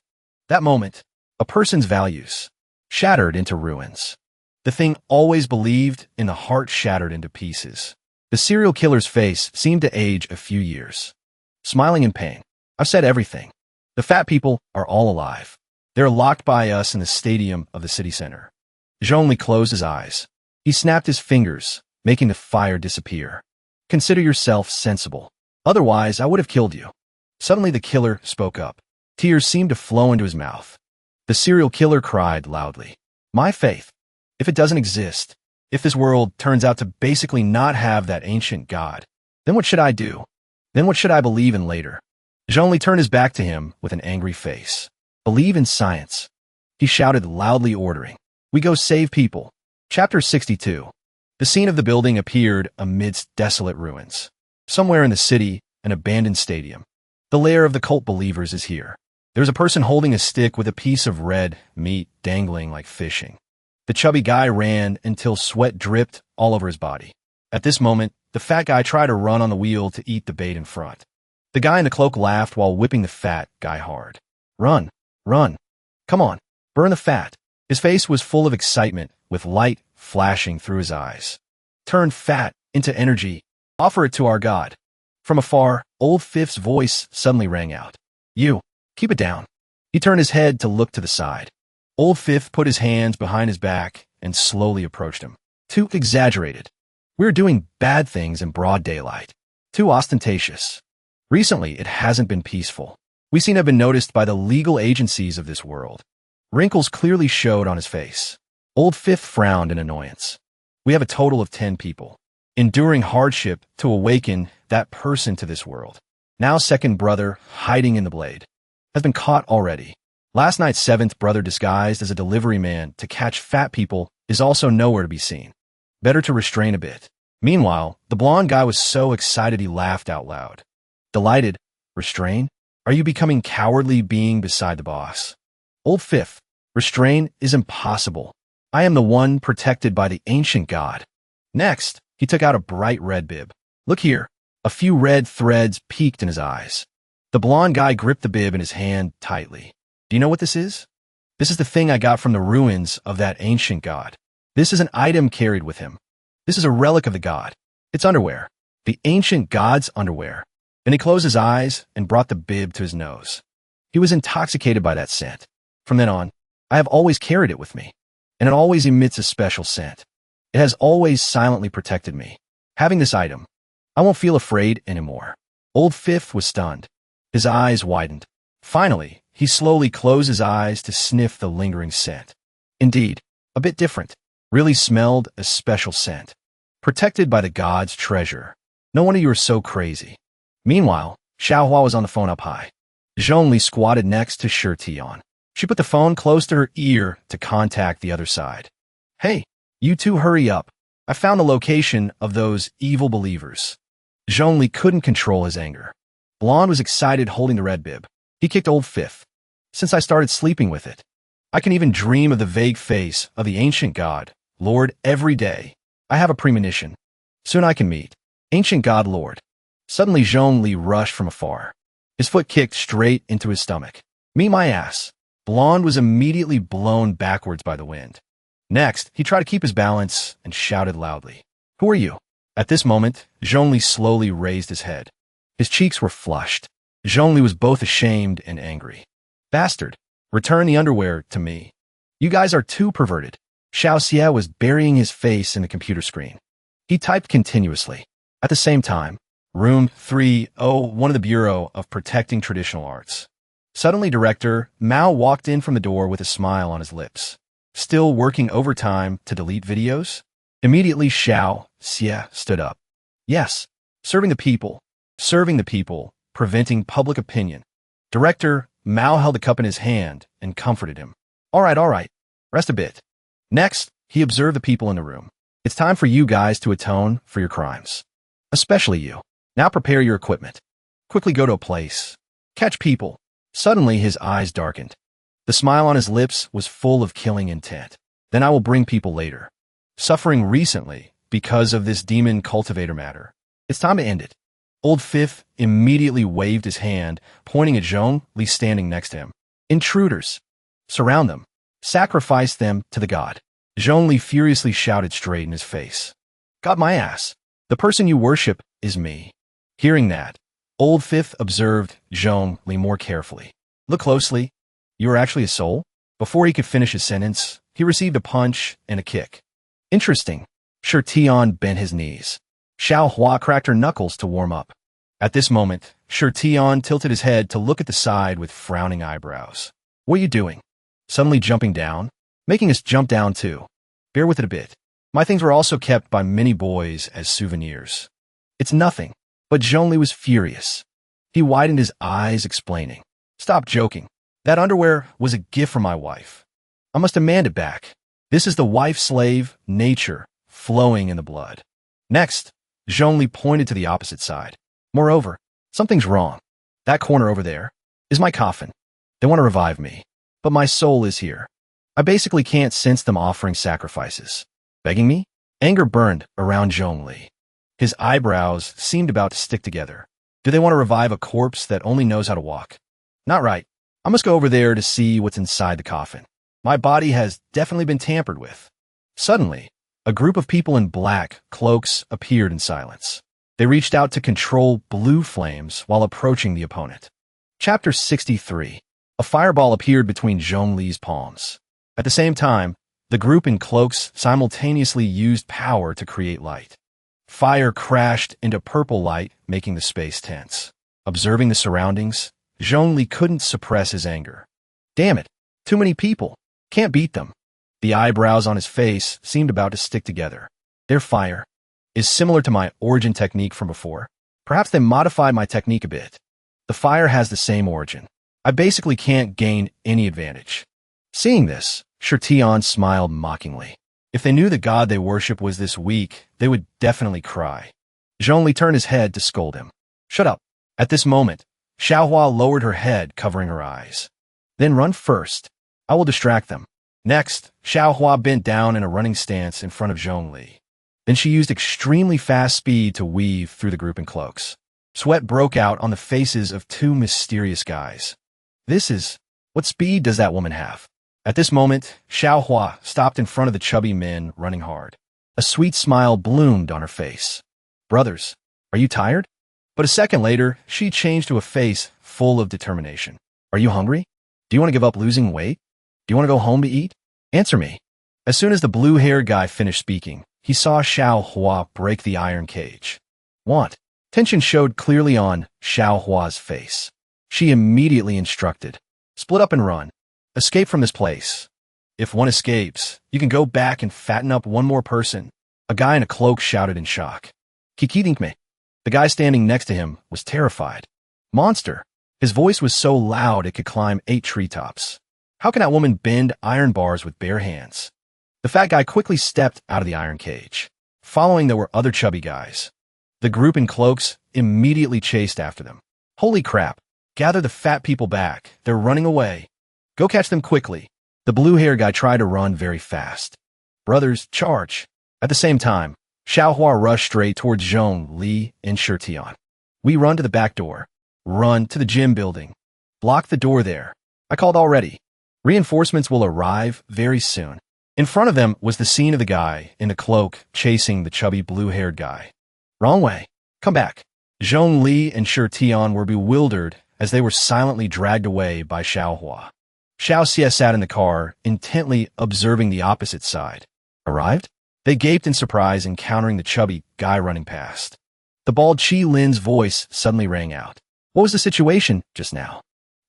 That moment, a person's values, shattered into ruins. The thing always believed in the heart shattered into pieces. The serial killer's face seemed to age a few years. Smiling in pain. I've said everything. The fat people are all alive. They're locked by us in the stadium of the city center. Zhongli closed his eyes. He snapped his fingers, making the fire disappear. Consider yourself sensible. Otherwise, I would have killed you. Suddenly, the killer spoke up. Tears seemed to flow into his mouth. The serial killer cried loudly. My faith. If it doesn't exist, if this world turns out to basically not have that ancient god, then what should I do? Then what should I believe in later? Zhongli turned his back to him with an angry face. Believe in science. He shouted, loudly ordering. We go save people. Chapter 62. The scene of the building appeared amidst desolate ruins. Somewhere in the city, an abandoned stadium. The lair of the cult believers is here. There's a person holding a stick with a piece of red meat dangling like fishing. The chubby guy ran until sweat dripped all over his body. At this moment, the fat guy tried to run on the wheel to eat the bait in front. The guy in the cloak laughed while whipping the fat guy hard. Run, run. Come on, burn the fat. His face was full of excitement, with light flashing through his eyes. Turn fat into energy. Offer it to our god. From afar, Old Fifth's voice suddenly rang out. You, keep it down. He turned his head to look to the side. Old Fifth put his hands behind his back and slowly approached him. Too exaggerated. We're doing bad things in broad daylight. Too ostentatious. Recently, it hasn't been peaceful. We seem to have been noticed by the legal agencies of this world. Wrinkles clearly showed on his face. Old Fifth frowned in annoyance. We have a total of 10 people. Enduring hardship to awaken that person to this world. Now second brother, hiding in the blade, has been caught already. Last night's seventh brother disguised as a delivery man to catch fat people is also nowhere to be seen. Better to restrain a bit. Meanwhile, the blonde guy was so excited he laughed out loud. Delighted. Restrain? Are you becoming cowardly being beside the boss? Old Fifth, restrain is impossible. I am the one protected by the ancient god. Next, he took out a bright red bib. Look here. A few red threads peeked in his eyes. The blonde guy gripped the bib in his hand tightly. Do you know what this is? This is the thing I got from the ruins of that ancient god. This is an item carried with him. This is a relic of the god. It's underwear. The ancient god's underwear. And he closed his eyes and brought the bib to his nose. He was intoxicated by that scent. From then on, I have always carried it with me. And it always emits a special scent. It has always silently protected me. Having this item, I won't feel afraid anymore. Old Fifth was stunned. His eyes widened. Finally, he slowly closed his eyes to sniff the lingering scent. Indeed, a bit different. Really smelled a special scent. Protected by the god's treasure. No wonder you were so crazy. Meanwhile, Xiaohua was on the phone up high. Zhongli squatted next to Shi Tian. She put the phone close to her ear to contact the other side. Hey, you two hurry up. I found the location of those evil believers. Zhongli couldn't control his anger. Blonde was excited holding the red bib. He kicked Old Fifth. Since I started sleeping with it, I can even dream of the vague face of the ancient god, Lord, every day. I have a premonition. Soon I can meet ancient god Lord. Suddenly Zhongli rushed from afar. His foot kicked straight into his stomach. Meet my ass. Blonde was immediately blown backwards by the wind. Next, he tried to keep his balance and shouted loudly. Who are you? At this moment, Zhongli slowly raised his head. His cheeks were flushed. Zhongli was both ashamed and angry. Bastard, return the underwear to me. You guys are too perverted. Xiao Xie was burying his face in the computer screen. He typed continuously. At the same time, Room 301 of the Bureau of Protecting Traditional Arts. Suddenly, Director Mao walked in from the door with a smile on his lips. Still working overtime to delete videos? Immediately, Xiao Xie stood up. Yes, serving the people, preventing public opinion. Director Mao held the cup in his hand and comforted him. All right, rest a bit. Next, he observed the people in the room. It's time for you guys to atone for your crimes. Especially you. Now prepare your equipment. Quickly go to a place. Catch people. Suddenly, his eyes darkened. The smile on his lips was full of killing intent. Then I will bring people later. Suffering recently because of this demon cultivator matter. It's time to end it. Old Fifth immediately waved his hand, pointing at Zhongli standing next to him. Intruders. Surround them. Sacrifice them to the god. Zhongli furiously shouted straight in his face. Got my ass. The person you worship is me. Hearing that, Old Fifth observed Zhongli more carefully. Look closely. You are actually a soul? Before he could finish his sentence, he received a punch and a kick. Interesting. Shi Tian bent his knees. Xiaohua cracked her knuckles to warm up. At this moment, Shi Tian tilted his head to look at the side with frowning eyebrows. What are you doing? Suddenly jumping down? Making us jump down too. Bear with it a bit. My things were also kept by many boys as souvenirs. It's nothing. But Zhongli was furious. He widened his eyes, explaining, "Stop joking. That underwear was a gift from my wife. I must demand it back. This is the wife-slave nature flowing in the blood." Next, Zhongli pointed to the opposite side. "Moreover, something's wrong. That corner over there is my coffin. They want to revive me, but my soul is here. I basically can't sense them offering sacrifices. Begging me?" Anger burned around Zhongli. His eyebrows seemed about to stick together. Do they want to revive a corpse that only knows how to walk? Not right. I must go over there to see what's inside the coffin. My body has definitely been tampered with. Suddenly, a group of people in black cloaks appeared in silence. They reached out to control blue flames while approaching the opponent. Chapter 63. A fireball appeared between Zhongli's palms. At the same time, the group in cloaks simultaneously used power to create light. Fire crashed into purple light, making the space tense. Observing the surroundings, Zhongli couldn't suppress his anger. Damn it, too many people. Can't beat them. The eyebrows on his face seemed about to stick together. Their fire is similar to my origin technique from before. Perhaps they modified my technique a bit. The fire has the same origin. I basically can't gain any advantage. Seeing this, Shirtion smiled mockingly. If they knew the god they worship was this weak, they would definitely cry. Zhongli turned his head to scold him. Shut up. At this moment, Xiaohua lowered her head, covering her eyes. Then run first. I will distract them. Next, Xiaohua bent down in a running stance in front of Zhongli. Then she used extremely fast speed to weave through the group in cloaks. Sweat broke out on the faces of two mysterious guys. What speed does that woman have? At this moment, Xiaohua stopped in front of the chubby men running hard. A sweet smile bloomed on her face. Brothers, are you tired? But a second later, she changed to a face full of determination. Are you hungry? Do you want to give up losing weight? Do you want to go home to eat? Answer me. As soon as the blue-haired guy finished speaking, he saw Xiaohua break the iron cage. Want? Tension showed clearly on Xiaohua's face. She immediately instructed, split up and run. Escape from this place. If one escapes, you can go back and fatten up one more person. A guy in a cloak shouted in shock. Kikidinkme. The guy standing next to him was terrified. Monster. His voice was so loud it could climb 8 treetops. How can that woman bend iron bars with bare hands? The fat guy quickly stepped out of the iron cage. Following, there were other chubby guys. The group in cloaks immediately chased after them. Holy crap. Gather the fat people back. They're running away. Go catch them quickly. The blue-haired guy tried to run very fast. Brothers, charge. At the same time, Xiaohua rushed straight towards Zhongli and Shirtion. We run to the back door. Run to the gym building. Block the door there. I called already. Reinforcements will arrive very soon. In front of them was the scene of the guy in the cloak chasing the chubby blue-haired guy. Wrong way. Come back. Zhongli and Shirtion were bewildered as they were silently dragged away by Xiaohua. Xiaoxia sat in the car, intently observing the opposite side. Arrived? They gaped in surprise, encountering the chubby guy running past. The bald Qi Lin's voice suddenly rang out. What was the situation just now?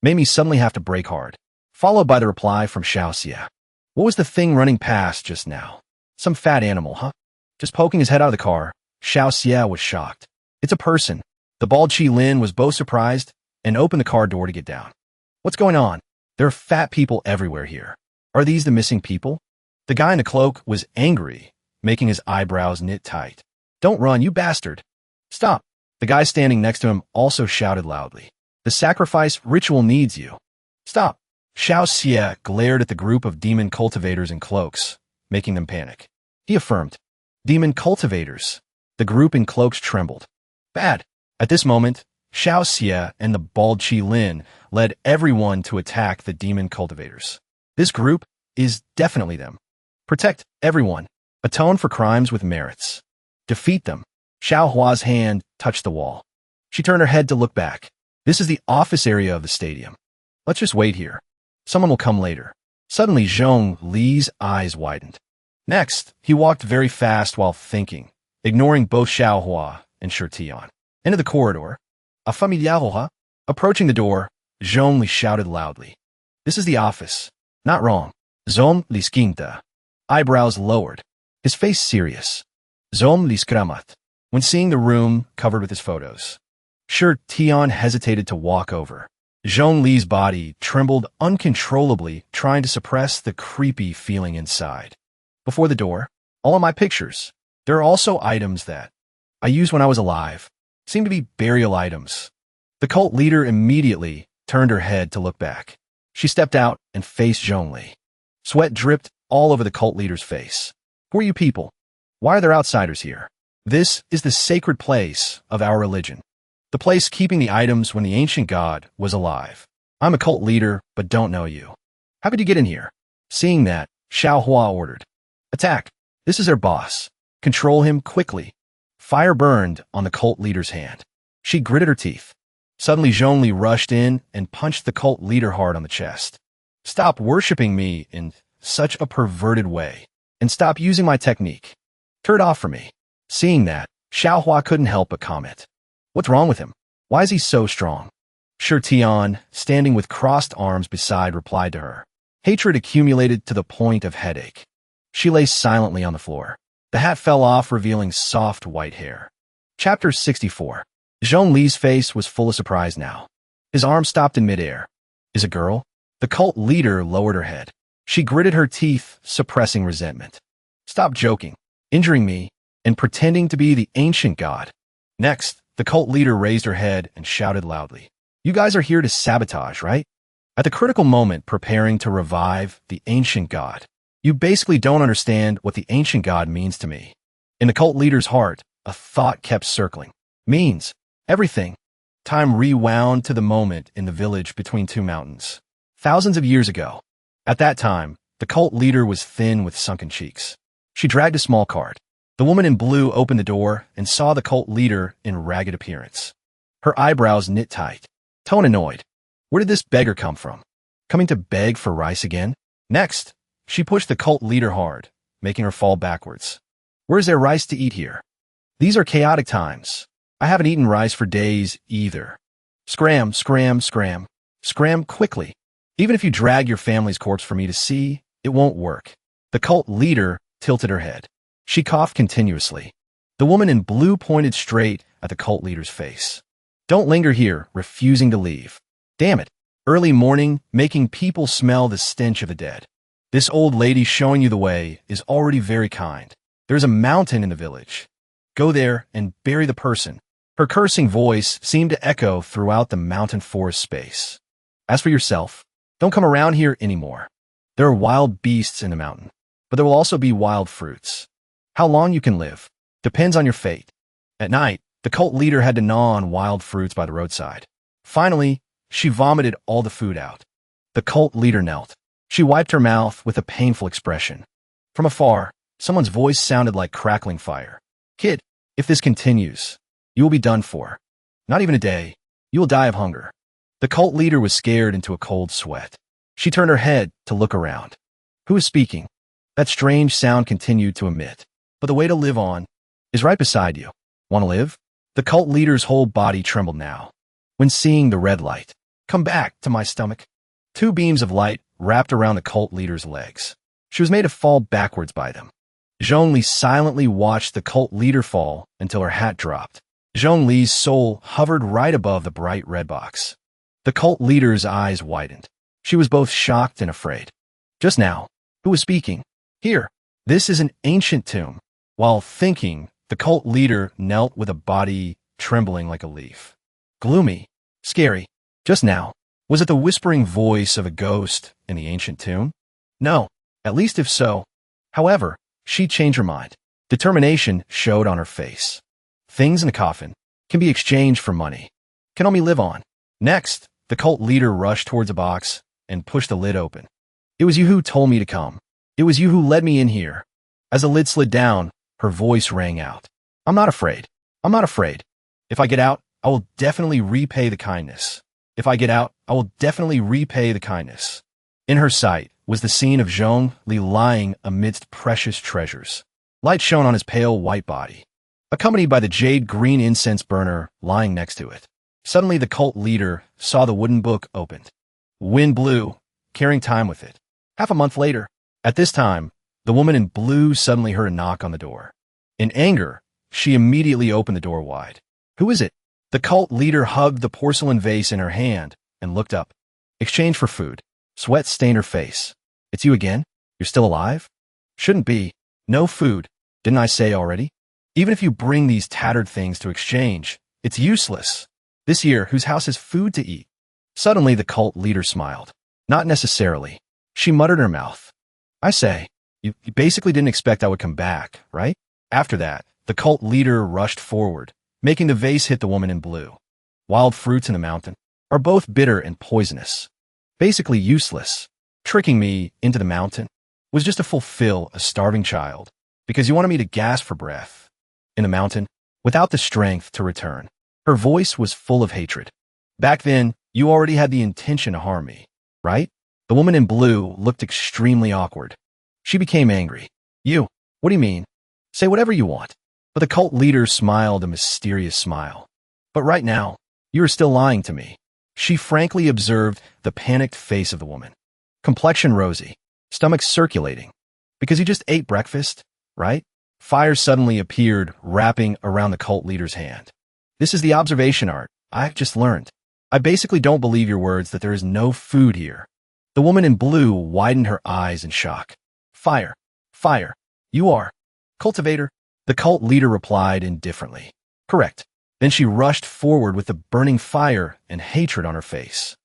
Made me suddenly have to brake hard. Followed by the reply from Xiaoxia. What was the thing running past just now? Some fat animal, huh? Just poking his head out of the car, Xiaoxia was shocked. It's a person. The bald Qi Lin was both surprised and opened the car door to get down. What's going on? There are fat people everywhere here. Are these the missing people? The guy in the cloak was angry, making his eyebrows knit tight. Don't run, you bastard. Stop. The guy standing next to him also shouted loudly. The sacrifice ritual needs you. Stop. Xiaoxia glared at the group of demon cultivators in cloaks, making them panic. He affirmed. Demon cultivators. The group in cloaks trembled. Bad. At this moment, Xiaoxia and the bald Qi Lin led everyone to attack the demon cultivators. This group is definitely them. Protect everyone. Atone for crimes with merits. Defeat them. Xiaohua's hand touched the wall. She turned her head to look back. This is the office area of the stadium. Let's just wait here. Someone will come later. Suddenly, Zhongli's eyes widened. Next, he walked very fast while thinking, ignoring both Xiaohua and Shirtion. Into the corridor. A familiar. Approaching the door, Zhongli shouted loudly. This is the office. Not wrong. Zhongli's quinta. Eyebrows lowered. His face serious. Zhongli's kramat. when seeing the room covered with his photos. Sure, Tian hesitated to walk over. Zhongli's body trembled uncontrollably, trying to suppress the creepy feeling inside. Before the door, all of my pictures. There are also items that I used when I was alive. Seem to be burial items. The cult leader immediately turned her head to look back. She stepped out and faced Zhongli. Sweat dripped all over the cult leader's face. Who are you people? Why are there outsiders here? This is the sacred place of our religion. The place keeping the items when the ancient god was alive. I'm a cult leader, but don't know you. How could you get in here? Seeing that, Xiaohua ordered. Attack. This is their boss. Control him quickly. Fire burned on the cult leader's hand. She gritted her teeth. Suddenly Zhongli rushed in and punched the cult leader hard on the chest. Stop worshipping me in such a perverted way, and stop using my technique. Turn it off for me. Seeing that, Xiaohua couldn't help but comment. What's wrong with him? Why is he so strong? Sure, Tian, standing with crossed arms beside, replied to her. Hatred accumulated to the point of headache. She lay silently on the floor. The hat fell off, revealing soft white hair. Chapter 64. Zhongli's face was full of surprise now. His arm stopped in midair. Is a girl? The cult leader lowered her head. She gritted her teeth, suppressing resentment. Stop joking, injuring me, and pretending to be the ancient god. Next, the cult leader raised her head and shouted loudly. You guys are here to sabotage, right? At the critical moment preparing to revive the ancient god. You basically don't understand what the ancient god means to me. In the cult leader's heart, a thought kept circling. Means everything. Time rewound to the moment in the village between two mountains. Thousands of years ago. At that time, the cult leader was thin with sunken cheeks. She dragged a small cart. The woman in blue opened the door and saw the cult leader in ragged appearance. Her eyebrows knit tight. Tone annoyed. Where did this beggar come from? Coming to beg for rice again? Next, she pushed the cult leader hard, making her fall backwards. Where's there rice to eat here? These are chaotic times. I haven't eaten rice for days either. Scram, scram, scram. Scram quickly. Even if you drag your family's corpse for me to see, it won't work. The cult leader tilted her head. She coughed continuously. The woman in blue pointed straight at the cult leader's face. Don't linger here, refusing to leave. Damn it. Early morning, making people smell the stench of the dead. This old lady showing you the way is already very kind. There's a mountain in the village. Go there and bury the person. Her cursing voice seemed to echo throughout the mountain forest space. As for yourself, don't come around here anymore. There are wild beasts in the mountain, but there will also be wild fruits. How long you can live depends on your fate. At night, the cult leader had to gnaw on wild fruits by the roadside. Finally, she vomited all the food out. The cult leader knelt. She wiped her mouth with a painful expression. From afar, someone's voice sounded like crackling fire. Kid, if this continues, you will be done for. Not even a day. You will die of hunger. The cult leader was scared into a cold sweat. She turned her head to look around. Who is speaking? That strange sound continued to emit. But the way to live on is right beside you. Want to live? The cult leader's whole body trembled now. When seeing the red light, come back to my stomach. Two beams of light wrapped around the cult leader's legs. She was made to fall backwards by them. Zhongli silently watched the cult leader fall until her hat dropped. Zhongli's soul hovered right above the bright red box. The cult leader's eyes widened. She was both shocked and afraid. Just now, who was speaking? Here, this is an ancient tomb. While thinking, the cult leader knelt with a body trembling like a leaf. Gloomy, scary. Just now, was it the whispering voice of a ghost in the ancient tomb? No, at least if so. However, she changed her mind. Determination showed on her face. Things in the coffin can be exchanged for money. Can only live on. Next, the cult leader rushed towards a box and pushed the lid open. It was you who told me to come. It was you who led me in here. As the lid slid down, her voice rang out. I'm not afraid. I'm not afraid. If I get out, I will definitely repay the kindness. If I get out, I will definitely repay the kindness. In her sight was the scene of Zhongli lying amidst precious treasures. Light shone on his pale white body, accompanied by the jade green incense burner lying next to it. Suddenly the cult leader saw the wooden book opened. Wind blew, carrying time with it. Half a month later, at this time, the woman in blue suddenly heard a knock on the door. In anger, she immediately opened the door wide. Who is it? The cult leader hugged the porcelain vase in her hand and looked up. Exchange for food. Sweat stained her face. It's you again? You're still alive? Shouldn't be. No food. Didn't I say already? Even if you bring these tattered things to exchange, it's useless. This year, whose house has food to eat? Suddenly, the cult leader smiled. Not necessarily. She muttered in her mouth. I say, you basically didn't expect I would come back, right? After that, the cult leader rushed forward, making the vase hit the woman in blue. Wild fruits in the mountain are both bitter and poisonous. Basically useless. Tricking me into the mountain was just to fulfill a starving child, because you wanted me to gasp for breath. In the mountain, without the strength to return. Her voice was full of hatred. Back then, you already had the intention to harm me, right? The woman in blue looked extremely awkward. She became angry. You, what do you mean? Say whatever you want. But the cult leader smiled a mysterious smile. But right now, you are still lying to me. She frankly observed the panicked face of the woman. Complexion rosy, stomach circulating. Because you just ate breakfast, right? Fire suddenly appeared, wrapping around the cult leader's hand. This is the observation art I've just learned. I basically don't believe your words that there is no food here. The woman in blue widened her eyes in shock. Fire. Fire. You are. Cultivator. The cult leader replied indifferently. Correct. Then she rushed forward with the burning fire and hatred on her face.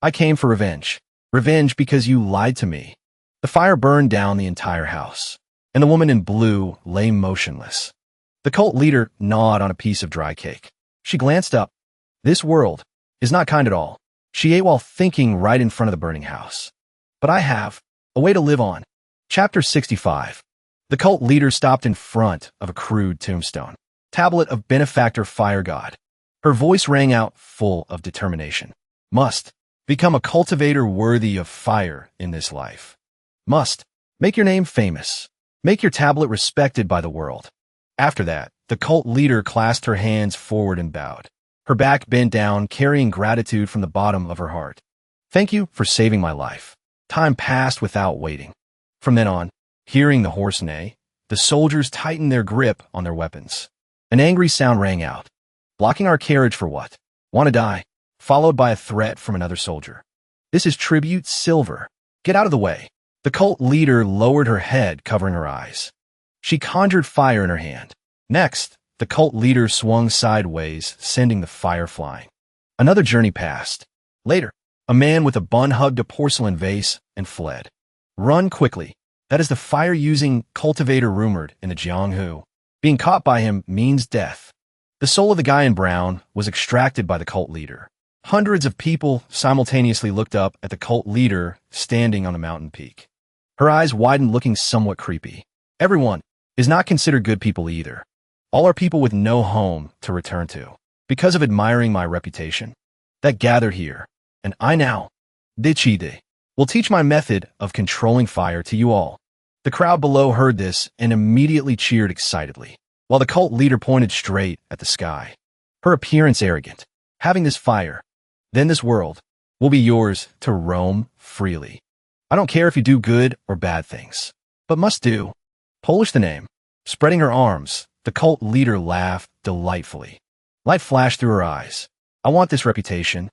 I came for revenge. Revenge because you lied to me. The fire burned down the entire house, and the woman in blue lay motionless. The cult leader gnawed on a piece of dry cake. She glanced up. This world is not kind at all. She ate while thinking right in front of the burning house. But I have a way to live on. Chapter 65. The cult leader stopped in front of a crude tombstone. Tablet of benefactor fire god. Her voice rang out full of determination. Must become a cultivator worthy of fire in this life. Must make your name famous. Make your tablet respected by the world. After that, the cult leader clasped her hands forward and bowed. Her back bent down, carrying gratitude from the bottom of her heart. Thank you for saving my life. Time passed without waiting. From then on, hearing the horse neigh, the soldiers tightened their grip on their weapons. An angry sound rang out. Blocking our carriage for what? Want to die? Followed by a threat from another soldier. This is tribute silver. Get out of the way. The cult leader lowered her head, covering her eyes. She conjured fire in her hand. Next, the cult leader swung sideways, sending the fire flying. Another journey passed. Later, a man with a bun hugged a porcelain vase and fled. Run quickly. That is the fire-using cultivator rumored in the Jianghu. Being caught by him means death. The soul of the guy in brown was extracted by the cult leader. Hundreds of people simultaneously looked up at the cult leader standing on a mountain peak. Her eyes widened, looking somewhat creepy. Everyone is not considered good people either. All are people with no home to return to, because of admiring my reputation. That gathered here, and I now, Dichide, will teach my method of controlling fire to you all. The crowd below heard this and immediately cheered excitedly, while the cult leader pointed straight at the sky. Her appearance arrogant. Having this fire, then this world, will be yours to roam freely. I don't care if you do good or bad things, but must do. Polish the name. Spreading her arms, the cult leader laughed delightfully. Light flashed through her eyes. I want this reputation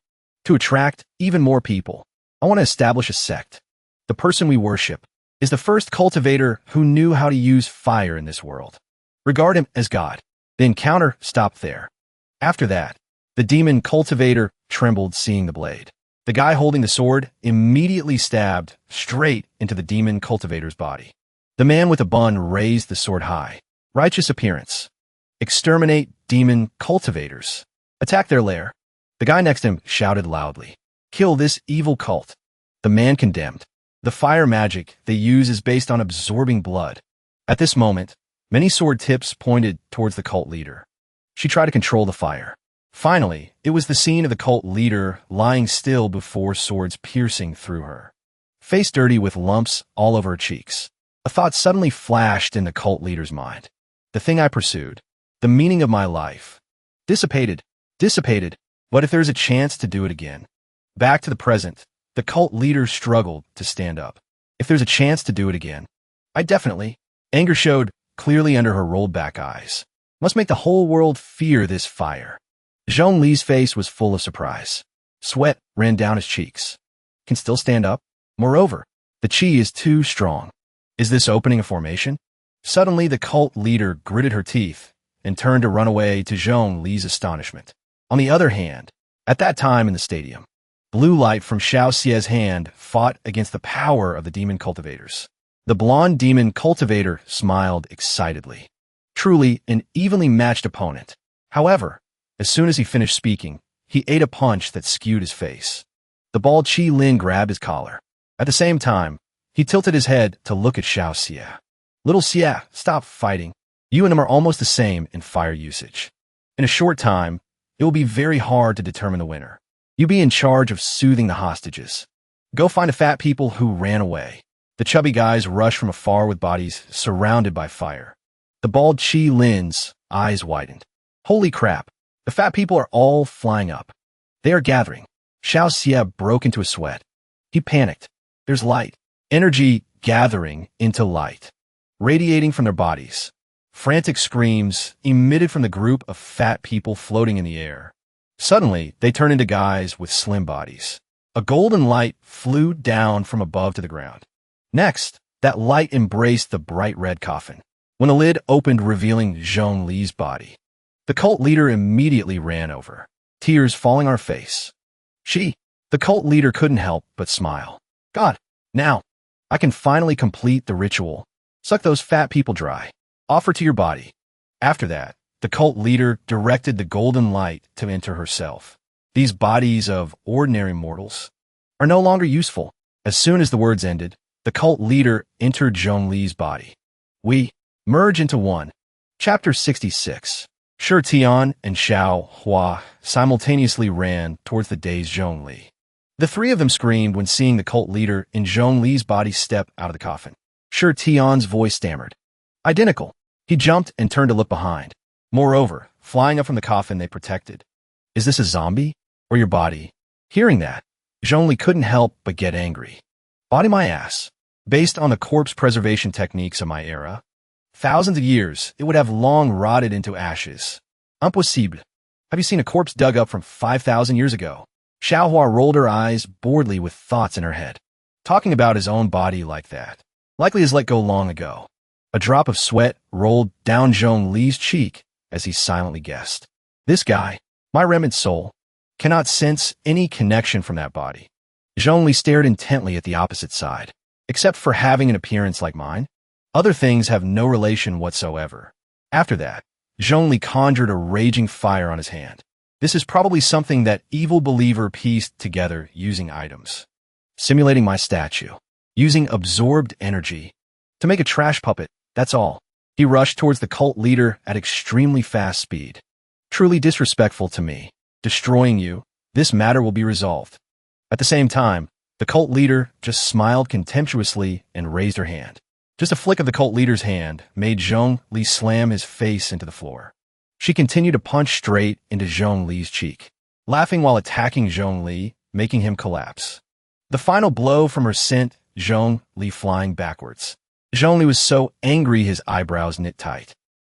to attract even more people. I want to establish a sect. The person we worship is the first cultivator who knew how to use fire in this world. Regard him as God. The encounter stopped there. After that, the demon cultivator trembled, seeing the blade. The guy holding the sword immediately stabbed straight into the demon cultivator's body. The man with a bun raised the sword high. Righteous appearance. Exterminate demon cultivators. Attack their lair. The guy next to him shouted loudly. Kill this evil cult. The man condemned. The fire magic they use is based on absorbing blood. At this moment, many sword tips pointed towards the cult leader. She tried to control the fire. Finally, it was the scene of the cult leader lying still before swords piercing through her. Face dirty with lumps all over her cheeks. A thought suddenly flashed in the cult leader's mind. The thing I pursued, the meaning of my life. Dissipated. But if there's a chance to do it again. Back to the present, the cult leader struggled to stand up. If there's a chance to do it again, I definitely. Anger showed clearly under her rolled back eyes. Must make the whole world fear this fire. Zhong Li's face was full of surprise. Sweat ran down his cheeks. Can still stand up? Moreover, the chi is too strong. Is this opening a formation? Suddenly, the cult leader gritted her teeth and turned to run away to Zhong Li's astonishment. On the other hand, at that time in the stadium, blue light from Xiao Xie's hand fought against the power of the demon cultivators. The blonde demon cultivator smiled excitedly. Truly an evenly matched opponent. However, as soon as he finished speaking, he ate a punch that skewed his face. The bald Qi Lin grabbed his collar. At the same time, he tilted his head to look at Xiao Xie. Little Xie, stop fighting. You and him are almost the same in fire usage. In a short time, it will be very hard to determine the winner. You be in charge of soothing the hostages. Go find the fat people who ran away. The chubby guys rushed from afar with bodies surrounded by fire. The bald Qi Lin's eyes widened. Holy crap, the fat people are all flying up. They are gathering. Xiao Xie broke into a sweat. He panicked. There's light. Energy gathering into light, radiating from their bodies. Frantic screams emitted from the group of fat people floating in the air. Suddenly, they turned into guys with slim bodies. A golden light flew down from above to the ground. Next, that light embraced the bright red coffin. When the lid opened, revealing Zhong Li's body, the cult leader immediately ran over, tears falling on her face. The cult leader couldn't help but smile. God, now, I can finally complete the ritual. Suck those fat people dry. Offer to your body. After that, the cult leader directed the golden light to enter herself. These bodies of ordinary mortals are no longer useful. As soon as the words ended, the cult leader entered Zhong Li's body. We merge into one. Chapter 66. Shi Tian and Xiao Hua simultaneously ran towards the dazed Zhong Li. The three of them screamed when seeing the cult leader in Zhong Li's body step out of the coffin. Shi Tian's voice stammered. Identical. He jumped and turned to look behind. Moreover, flying up from the coffin they protected. Is this a zombie? Or your body? Hearing that, Zhong Li couldn't help but get angry. Body my ass. Based on the corpse preservation techniques of my era, thousands of years, it would have long rotted into ashes. Impossible. Have you seen a corpse dug up from 5,000 years ago? Xiaohua rolled her eyes boredly with thoughts in her head. Talking about his own body like that likely has let go long ago. A drop of sweat rolled down Zhong Li's cheek as he silently guessed. This guy, my remnant soul, cannot sense any connection from that body. Zhong Li stared intently at the opposite side. Except for having an appearance like mine, other things have no relation whatsoever. After that, Zhong Li conjured a raging fire on his hand. This is probably something that evil believer pieced together using items. Simulating my statue. Using absorbed energy. To make a trash puppet, that's all. He rushed towards the cult leader at extremely fast speed. Truly disrespectful to me. Destroying you, this matter will be resolved. At the same time, the cult leader just smiled contemptuously and raised her hand. Just a flick of the cult leader's hand made Zhong Li slam his face into the floor. She continued to punch straight into Zhong Li's cheek, laughing while attacking Zhong Li, making him collapse. The final blow from her sent Zhong Li flying backwards. Zhong Li was so angry his eyebrows knit tight.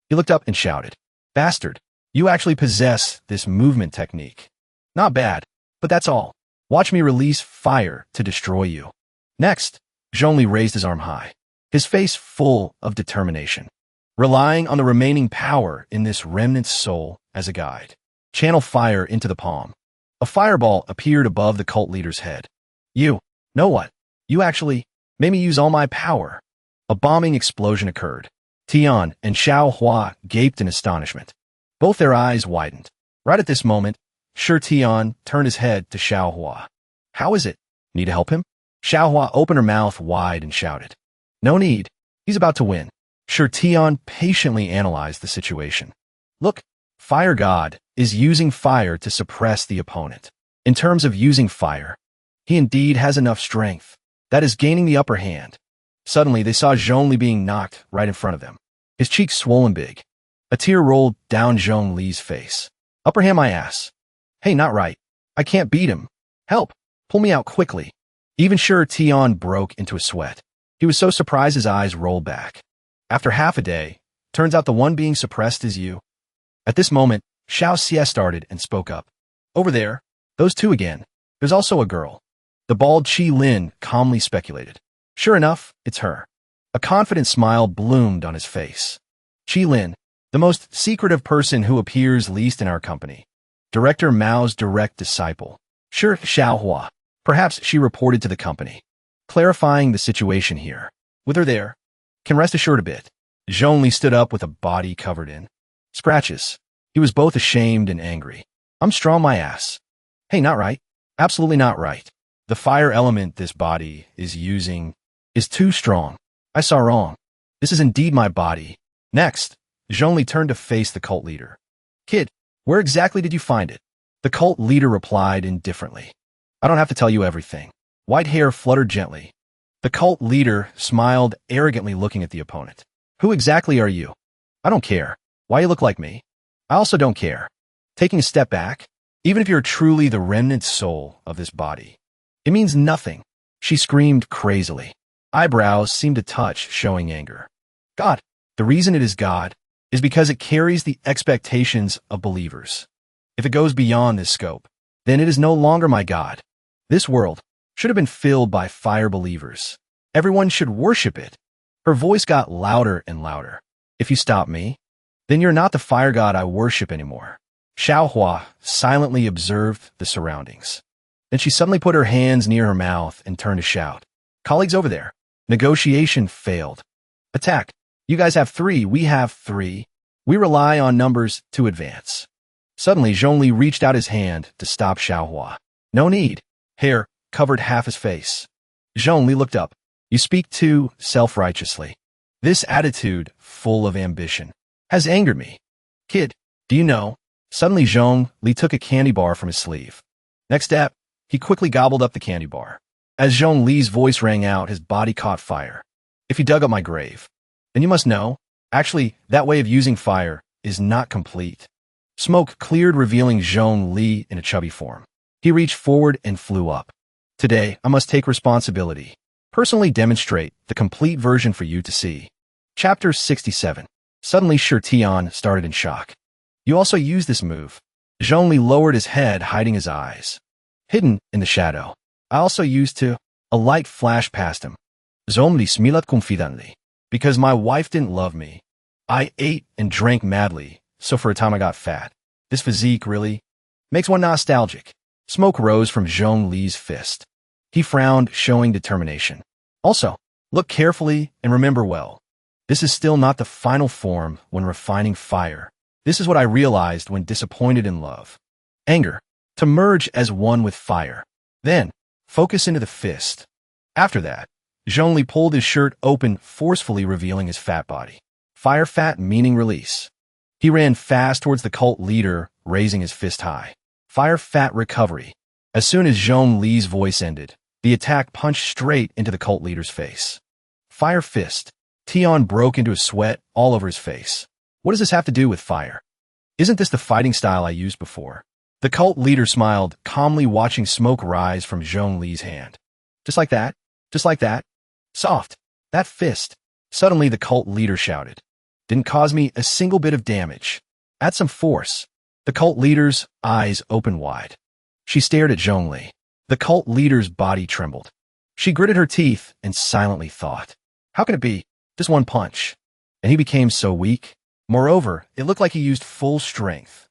He looked up and shouted, "Bastard, you actually possess this movement technique. Not bad, but that's all. Watch me release fire to destroy you." Next, Zhong Li raised his arm high, his face full of determination. Relying on the remaining power in this remnant soul as a guide. Channel fire into the palm. A fireball appeared above the cult leader's head. You know what? You actually made me use all my power. A bombing explosion occurred. Tian and Xiao Hua gaped in astonishment. Both their eyes widened. Right at this moment, Shi Tian turned his head to Xiao Hua. How is it? Need to help him? Xiao Hua opened her mouth wide and shouted. No need. He's about to win. Shi Tian patiently analyzed the situation. Look, Fire God is using fire to suppress the opponent. In terms of using fire, he indeed has enough strength. That is gaining the upper hand. Suddenly, they saw Zhong Li being knocked right in front of them. His cheeks swollen big. A tear rolled down Zhong Li's face. Upper hand my ass. Hey, not right. I can't beat him. Help. Pull me out quickly. Even Shi Tian broke into a sweat. He was so surprised his eyes rolled back. After half a day, turns out the one being suppressed is you. At this moment, Xiao Xie started and spoke up. Over there, those two again. There's also a girl. The bald Qi Lin calmly speculated. Sure enough, it's her. A confident smile bloomed on his face. Qi Lin, the most secretive person who appears least in our company. Director Mao's direct disciple. Sure, Xiaohua. Perhaps she reported to the company. Clarifying the situation here. With her there, can rest assured a bit. Zhongli stood up with a body covered in scratches. He was both ashamed and angry. I'm strong my ass. Hey, not right. Absolutely not right. The fire element this body is using is too strong. I saw wrong. This is indeed my body. Next, Zhongli turned to face the cult leader. Kid, where exactly did you find it? The cult leader replied indifferently. I don't have to tell you everything. White hair fluttered gently. The cult leader smiled arrogantly looking at the opponent. Who exactly are you? I don't care. Why you look like me? I also don't care. Taking a step back, even if you're truly the remnant soul of this body, it means nothing. She screamed crazily. Eyebrows seemed to touch, showing anger. God, the reason it is God is because it carries the expectations of believers. If it goes beyond this scope, then it is no longer my God. This world should have been filled by fire believers. Everyone should worship it. Her voice got louder and louder. If you stop me, then you're not the fire god I worship anymore. Xiaohua silently observed the surroundings. Then she suddenly put her hands near her mouth and turned to shout. Colleagues over there. Negotiation failed. Attack. You guys have 3, we have 3. We rely on numbers to advance. Suddenly, Zhongli reached out his hand to stop Xiaohua. No need. Hair covered half his face. Zhongli looked up. You speak too self-righteously. This attitude, full of ambition, has angered me. Kid, do you know? Suddenly, Zhongli took a candy bar from his sleeve. Next step, he quickly gobbled up the candy bar. As Zhongli's voice rang out, his body caught fire. If you dug up my grave, then you must know. Actually, that way of using fire is not complete. Smoke cleared, revealing Zhongli in a chubby form. He reached forward and flew up. Today, I must take responsibility. Personally demonstrate the complete version for you to see. Chapter 67. Suddenly, Shirtian started in shock. You also use this move. Zhongli lowered his head, hiding his eyes. Hidden in the shadow. I also used to. A light flashed past him. Zhongli smilat confidently. Because my wife didn't love me. I ate and drank madly, so for a time I got fat. This physique really makes one nostalgic. Smoke rose from Zhongli's fist. He frowned, showing determination. Also, look carefully and remember well. This is still not the final form when refining fire. This is what I realized when disappointed in love. Anger. To merge as one with fire. Then, focus into the fist. After that, Zhongli pulled his shirt open, forcefully revealing his fat body. Fire fat meaning release. He ran fast towards the cult leader, raising his fist high. Fire fat recovery. As soon as Zhongli's voice ended, the attack punched straight into the cult leader's face. Fire fist. Tian broke into a sweat all over his face. What does this have to do with fire? Isn't this the fighting style I used before? The cult leader smiled, calmly watching smoke rise from Zhongli's hand. Just like that? Just like that? Soft. That fist. Suddenly the cult leader shouted. Didn't cause me a single bit of damage. Add some force. The cult leader's eyes opened wide. She stared at Zhongli. The cult leader's body trembled. She gritted her teeth and silently thought. How can it be? Just one punch. And he became so weak. Moreover, it looked like he used full strength.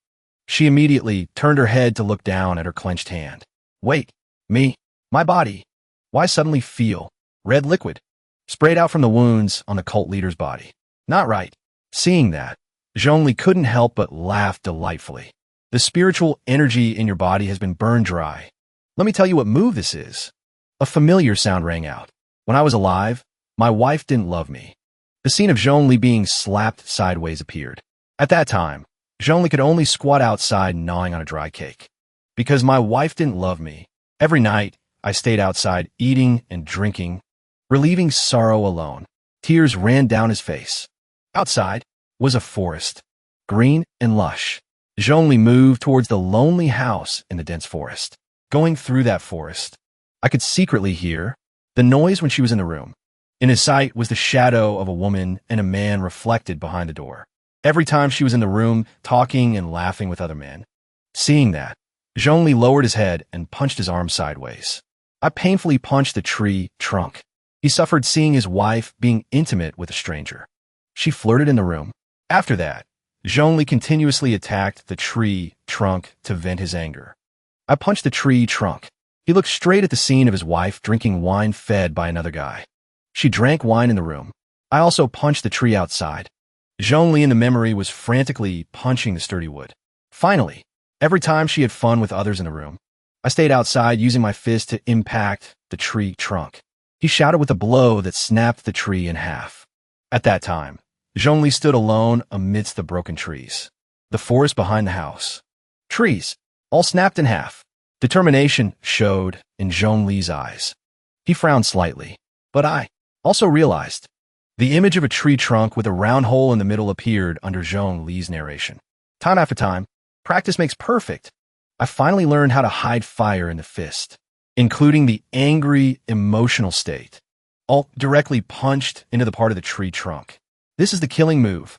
She immediately turned her head to look down at her clenched hand. Wait, me? My body? Why suddenly feel red liquid sprayed out from the wounds on the cult leader's body? Not right. Seeing that, Zhongli couldn't help but laugh delightfully. The spiritual energy in your body has been burned dry. Let me tell you what move this is. A familiar sound rang out. When I was alive, my wife didn't love me. The scene of Zhongli being slapped sideways appeared. At that time, Zhongli could only squat outside gnawing on a dry cake. Because my wife didn't love me, every night I stayed outside eating and drinking, relieving sorrow alone. Tears ran down his face. Outside was a forest, green and lush. Zhongli moved towards the lonely house in the dense forest. Going through that forest, I could secretly hear the noise when she was in the room. In his sight was the shadow of a woman and a man reflected behind the door. every time she was in the room, talking and laughing with other men. Seeing that, Zhongli lowered his head and punched his arm sideways. I painfully punched the tree trunk. He suffered seeing his wife being intimate with a stranger. She flirted in the room. After that, Zhongli continuously attacked the tree trunk to vent his anger. I punched the tree trunk. He looked straight at the scene of his wife drinking wine fed by another guy. She drank wine in the room. I also punched the tree outside. Zhongli in the memory was frantically punching the sturdy wood. Finally, every time she had fun with others in the room, I stayed outside using my fist to impact the tree trunk. He shouted with a blow that snapped the tree in half. At that time, Zhongli stood alone amidst the broken trees. The forest behind the house. Trees, all snapped in half. Determination showed in Zhongli's eyes. He frowned slightly, but I also realized. The image of a tree trunk with a round hole in the middle appeared under Zhongli's narration. Time after time, practice makes perfect. I finally learned how to hide fire in the fist, including the angry, emotional state, all directly punched into the part of the tree trunk. This is the killing move.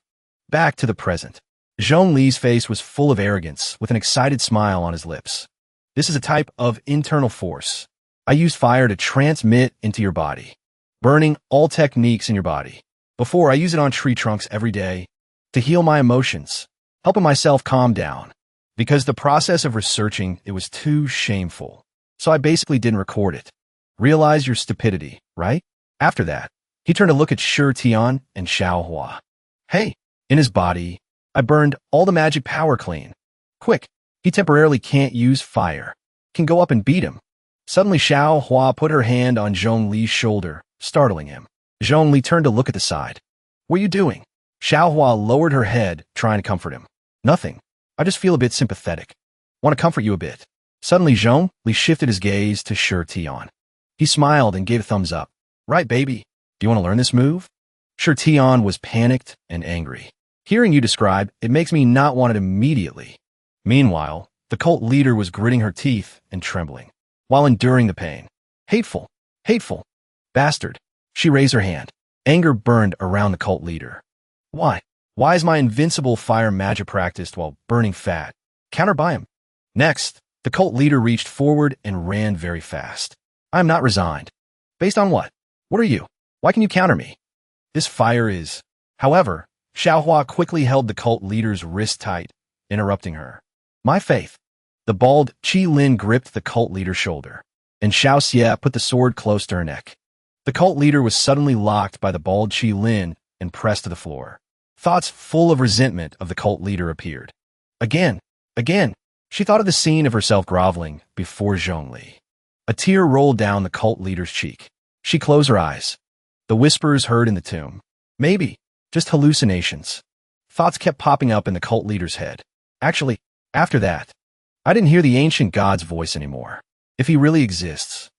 Back to the present. Zhongli's face was full of arrogance, with an excited smile on his lips. This is a type of internal force. I use fire to transmit into your body, burning all techniques in your body. Before, I use it on tree trunks every day to heal my emotions, helping myself calm down. Because the process of researching it was too shameful, so I basically didn't record it. Realize your stupidity, right? After that, he turned to look at Shi Tian and Xiaohua. Hey, in his body, I burned all the magic power clean. Quick, he temporarily can't use fire. Can go up and beat him. Suddenly Xiaohua put her hand on Zhongli's shoulder, startling him. Zhongli turned to look at the side. What are you doing? Xiaohua lowered her head, trying to comfort him. Nothing. I just feel a bit sympathetic. Want to comfort you a bit. Suddenly Zhongli shifted his gaze to Shi Tian. He smiled and gave a thumbs up. Right, baby. Do you want to learn this move? Shi Tian was panicked and angry. Hearing you describe, it makes me not want it immediately. Meanwhile, the cult leader was gritting her teeth and trembling, while enduring the pain. Hateful. Hateful. Bastard. She raised her hand. Anger burned around the cult leader. Why? Why is my invincible fire magic practiced while burning fat? Counter by him. Next, the cult leader reached forward and ran very fast. I am not resigned. Based on what? What are you? Why can you counter me? This fire is. However, Xiaohua quickly held the cult leader's wrist tight, interrupting her. My faith. The bald Qi Lin gripped the cult leader's shoulder, and Xiao Xie put the sword close to her neck. The cult leader was suddenly locked by the bald Qi Lin and pressed to the floor. Thoughts full of resentment of the cult leader appeared. Again. She thought of the scene of herself groveling before Zhongli. A tear rolled down the cult leader's cheek. She closed her eyes. The whispers heard in the tomb. Maybe. Just hallucinations. Thoughts kept popping up in the cult leader's head. Actually, after that, I didn't hear the ancient god's voice anymore. If he really exists,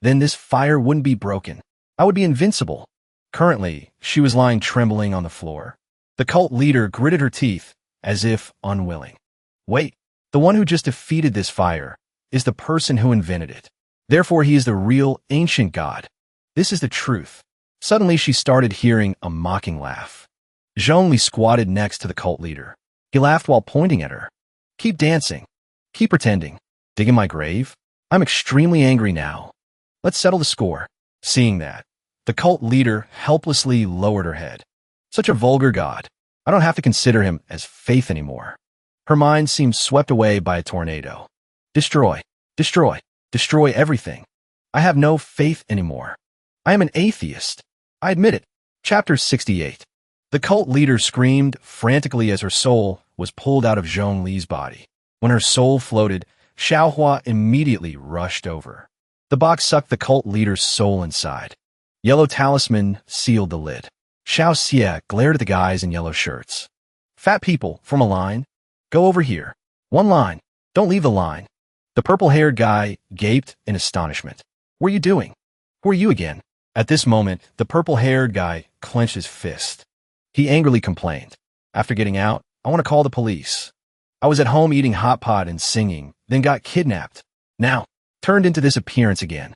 then this fire wouldn't be broken. I would be invincible. Currently, she was lying trembling on the floor. The cult leader gritted her teeth, as if unwilling. Wait, the one who just defeated this fire is the person who invented it. Therefore, he is the real ancient god. This is the truth. Suddenly, she started hearing a mocking laugh. Zhongli squatted next to the cult leader. He laughed while pointing at her. Keep dancing. Keep pretending. Dig in my grave? I'm extremely angry now. Let's settle the score. Seeing that, the cult leader helplessly lowered her head. Such a vulgar god. I don't have to consider him as faith anymore. Her mind seemed swept away by a tornado. Destroy. Destroy. Destroy everything. I have no faith anymore. I am an atheist. I admit it. Chapter 68. The cult leader screamed frantically as her soul was pulled out of Zhongli's body. When her soul floated, Xiaohua immediately rushed over. The box sucked the cult leader's soul inside. Yellow talisman sealed the lid. Xiao Xie glared at the guys in yellow shirts. Fat people, form a line. Go over here. One line. Don't leave the line. The purple-haired guy gaped in astonishment. What are you doing? Who are you again? At this moment, the purple-haired guy clenched his fist. He angrily complained. After getting out, I want to call the police. I was at home eating hot pot and singing, then got kidnapped. Now, turned into this appearance again.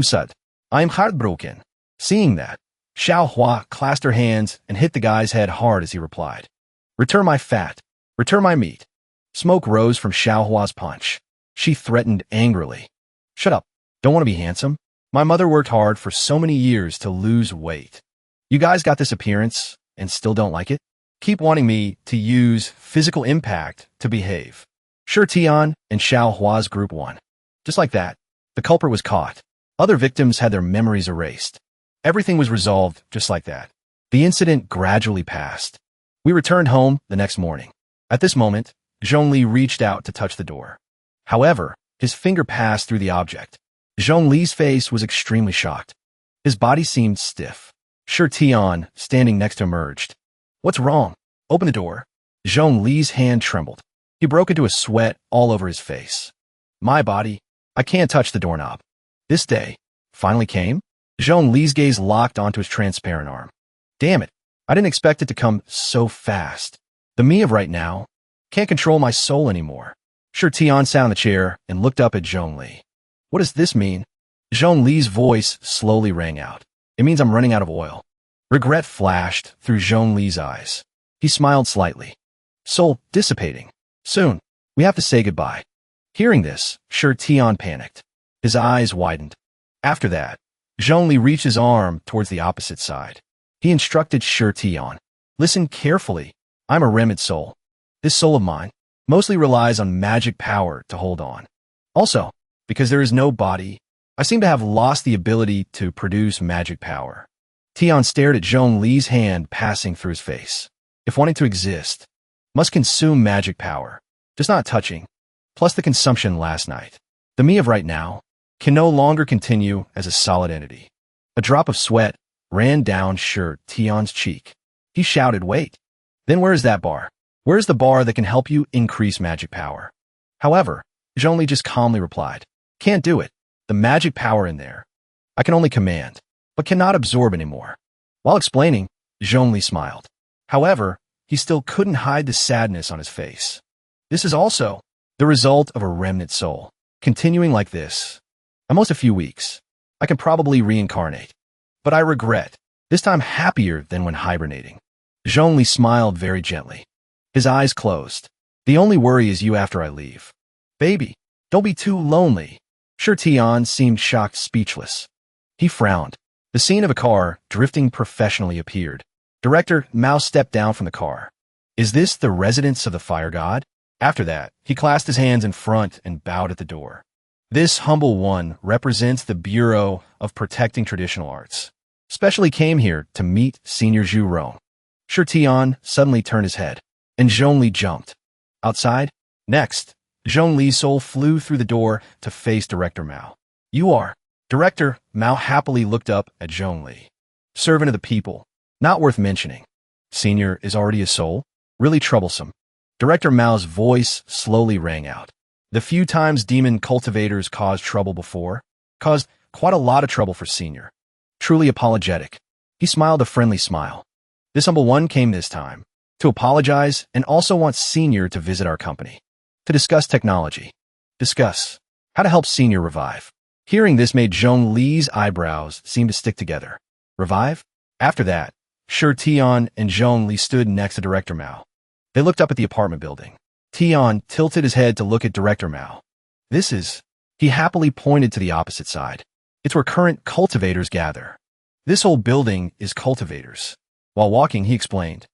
Sud, I am heartbroken. Seeing that, Xiaohua clasped her hands and hit the guy's head hard as he replied. Return my fat. Return my meat. Smoke rose from Xiaohua's punch. She threatened angrily. Shut up. Don't want to be handsome? My mother worked hard for so many years to lose weight. You guys got this appearance and still don't like it? Keep wanting me to use physical impact to behave. Sure, Tian and Xiaohua's group won. Just like that, the culprit was caught. Other victims had their memories erased. Everything was resolved just like that. The incident gradually passed. We returned home the next morning. At this moment, Zhongli reached out to touch the door. However, his finger passed through the object. Zhongli's face was extremely shocked. His body seemed stiff. Sure, Tian, standing next to him, emerged. What's wrong? Open the door. Zhongli's hand trembled. He broke into a sweat all over his face. My body. I can't touch the doorknob. This day finally came? Zhongli's gaze locked onto his transparent arm. Damn it. I didn't expect it to come so fast. The me of right now can't control my soul anymore. Sure, Tian sat on the chair and looked up at Zhongli. What does this mean? Zhongli's voice slowly rang out. It means I'm running out of oil. Regret flashed through Zhongli's eyes. He smiled slightly. Soul dissipating. Soon, we have to say goodbye. Hearing this, Sure Tian panicked. His eyes widened. After that, Zhongli reached his arm towards the opposite side. He instructed Sure Tian. Listen carefully. I'm a remnant soul. This soul of mine mostly relies on magic power to hold on. Also, because there is no body, I seem to have lost the ability to produce magic power. Tian stared at Zhongli's hand passing through his face. If wanting to exist, must consume magic power, just not touching, plus the consumption last night. The me of right now can no longer continue as a solid entity. A drop of sweat ran down Sure Tian's cheek. He shouted, wait. Then where is that bar? Where's the bar that can help you increase magic power? However, Zhongli just calmly replied, can't do it. The magic power in there. I can only command, but cannot absorb anymore. While explaining, Zhongli smiled. However, he still couldn't hide the sadness on his face. This is also the result of a remnant soul. Continuing like this, almost a few weeks, I can probably reincarnate. But I regret, this time happier than when hibernating. Zhongli smiled very gently. His eyes closed. The only worry is you after I leave. Baby, don't be too lonely. Sure Tian seemed shocked, speechless. He frowned. The scene of a car drifting professionally appeared. Director Mao stepped down from the car. Is this the residence of the fire god? After that, he clasped his hands in front and bowed at the door. This humble one represents the Bureau of Protecting Traditional Arts. Specially came here to meet Senior Zhu Rong. Sure Tian suddenly turned his head, and Zhongli jumped. Outside? Next, Zhongli's soul flew through the door to face Director Mao. You are. Director Mao happily looked up at Zhongli. Servant of the people. Not worth mentioning. Senior is already a soul? Really troublesome. Director Mao's voice slowly rang out. The few times demon cultivators caused trouble before, caused quite a lot of trouble for Senior. Truly apologetic. He smiled a friendly smile. This humble one came this time to apologize and also wants Senior to visit our company. To discuss technology. Discuss how to help Senior revive. Hearing this made Zhongli's eyebrows seem to stick together. Revive? After that, Sure Tian and Zhongli stood next to Director Mao. They looked up at the apartment building. Tian tilted his head to look at Director Mao. This is... He happily pointed to the opposite side. It's where current cultivators gather. This whole building is cultivators. While walking, he explained,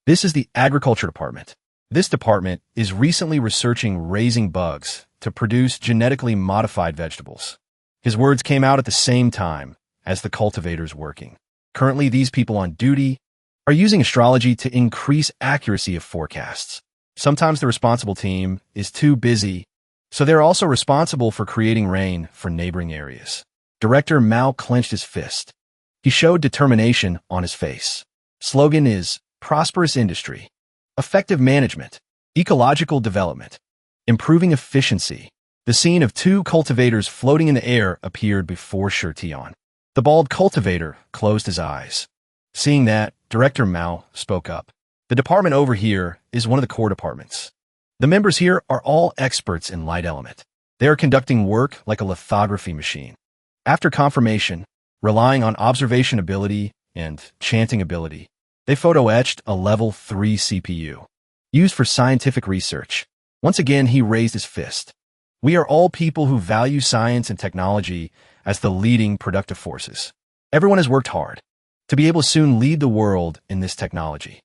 this is the agriculture department. This department is recently researching raising bugs to produce genetically modified vegetables. His words came out at the same time as the cultivators working. Currently, these people on duty are using astrology to increase accuracy of forecasts. Sometimes the responsible team is too busy, so they're also responsible for creating rain for neighboring areas. Director Mao clenched his fist. He showed determination on his face. Slogan is prosperous industry, effective management, ecological development, improving efficiency. The scene of two cultivators floating in the air appeared before Sure Tian. The bald cultivator closed his eyes. Seeing that, Director Mao spoke up. The department over here is one of the core departments. The members here are all experts in light element. They are conducting work like a lithography machine. After confirmation, relying on observation ability and chanting ability, they photo-etched a level 3 CPU. used for scientific research. Once again, he raised his fist. We are all people who value science and technology as the leading productive forces. Everyone has worked hard to be able to soon lead the world in this technology.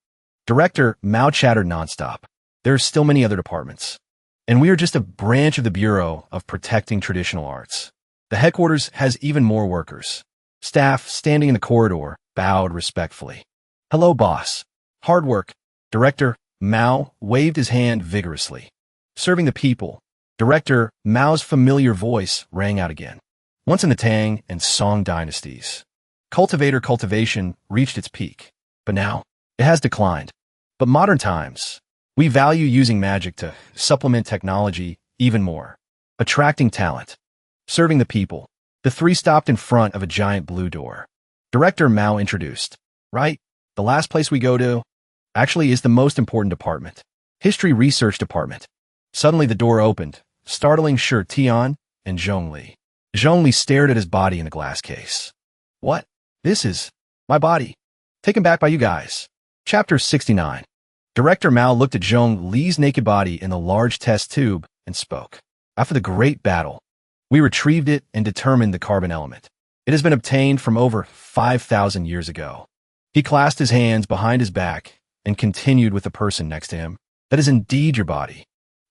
Director Mao chattered nonstop. There are still many other departments, and we are just a branch of the Bureau of Protecting Traditional Arts. The headquarters has even more workers. Staff, standing in the corridor, bowed respectfully. Hello, boss. Hard work. Director Mao waved his hand vigorously. Serving the people. Director Mao's familiar voice rang out again. Once in the Tang and Song dynasties, cultivation reached its peak, but now it has declined. But modern times, we value using magic to supplement technology even more. Attracting talent. Serving the people. The three stopped in front of a giant blue door. Director Mao introduced. Right, the last place we go to actually is the most important department. History Research Department. Suddenly the door opened, startling Shi Tian and Zhongli. Zhongli stared at his body in the glass case. What? This is my body. Taken back by you guys. Chapter 69. Director Mao looked at Zhong Li's naked body in the large test tube and spoke. After the great battle, we retrieved it and determined the carbon element. It has been obtained from over 5,000 years ago. He clasped his hands behind his back and continued with the person next to him. That is indeed your body.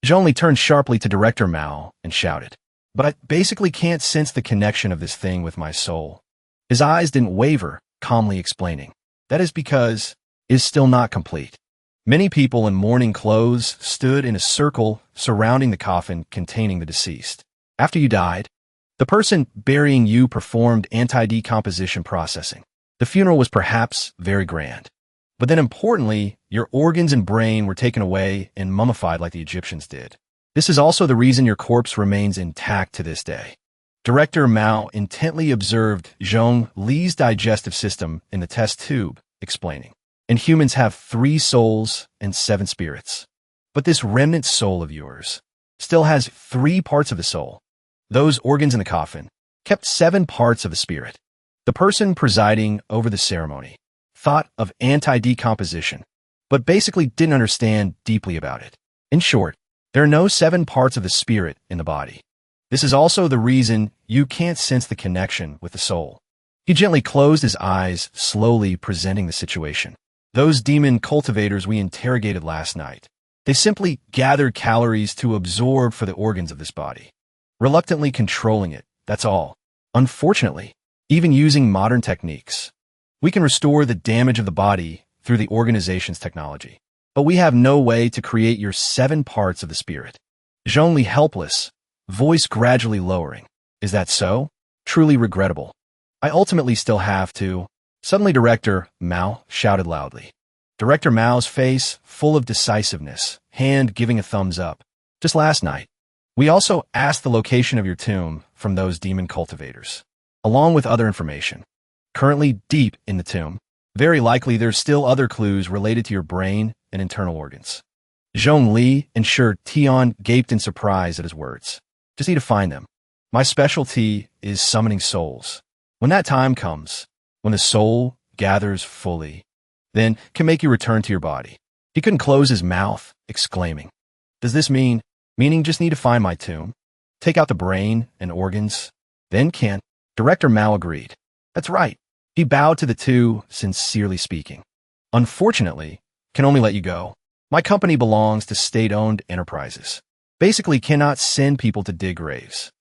Zhong Li turned sharply to Director Mao and shouted. But I basically can't sense the connection of this thing with my soul. His eyes didn't waver, calmly explaining. That is because it is still not complete. Many people in mourning clothes stood in a circle surrounding the coffin containing the deceased. After you died, the person burying you performed anti-decomposition processing. The funeral was perhaps very grand. But then importantly, your organs and brain were taken away and mummified like the Egyptians did. This is also the reason your corpse remains intact to this day. Director Mao intently observed Zhong Li's digestive system in the test tube, explaining. And humans have 3 souls and 7 spirits. But this remnant soul of yours still has 3 parts of the soul. Those organs in the coffin kept 7 parts of the spirit. The person presiding over the ceremony thought of anti-decomposition, but basically didn't understand deeply about it. In short, there are no 7 parts of the spirit in the body. This is also the reason you can't sense the connection with the soul. He gently closed his eyes, slowly presenting the situation. Those demon cultivators we interrogated last night, they simply gathered calories to absorb for the organs of this body, reluctantly controlling it, that's all. Unfortunately, even using modern techniques, we can restore the damage of the body through the organization's technology. But we have no way to create your 7 parts of the spirit. Zhongli helpless, voice gradually lowering. Is that so? Truly regrettable. I ultimately still have to. Suddenly Director Mao shouted loudly. Director Mao's face full of decisiveness, hand giving a thumbs up. Just last night, we also asked the location of your tomb from those demon cultivators, along with other information. Currently deep in the tomb, very likely there's still other clues related to your brain and internal organs. Zhong Li and Shi Tian gaped in surprise at his words. Just need to find them. My specialty is summoning souls. When that time comes, when the soul gathers fully, then can make you return to your body. He couldn't close his mouth, exclaiming. Does this meaning just need to find my tomb? Take out the brain and organs? Then can? Director Mao agreed. That's right. He bowed to the two, sincerely speaking. Unfortunately, can only let you go. My company belongs to state-owned enterprises. Basically cannot send people to dig graves.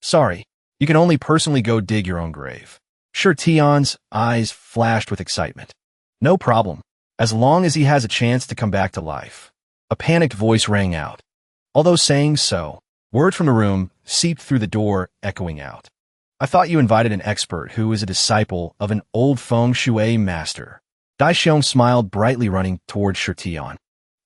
Sorry, you can only personally go dig your own grave. Shi Tian's eyes flashed with excitement. No problem, as long as he has a chance to come back to life. A panicked voice rang out. Although saying so, word from the room seeped through the door, echoing out. I thought you invited an expert who is a disciple of an old feng shui master. Dai Xiong smiled brightly, running toward Shi Tian.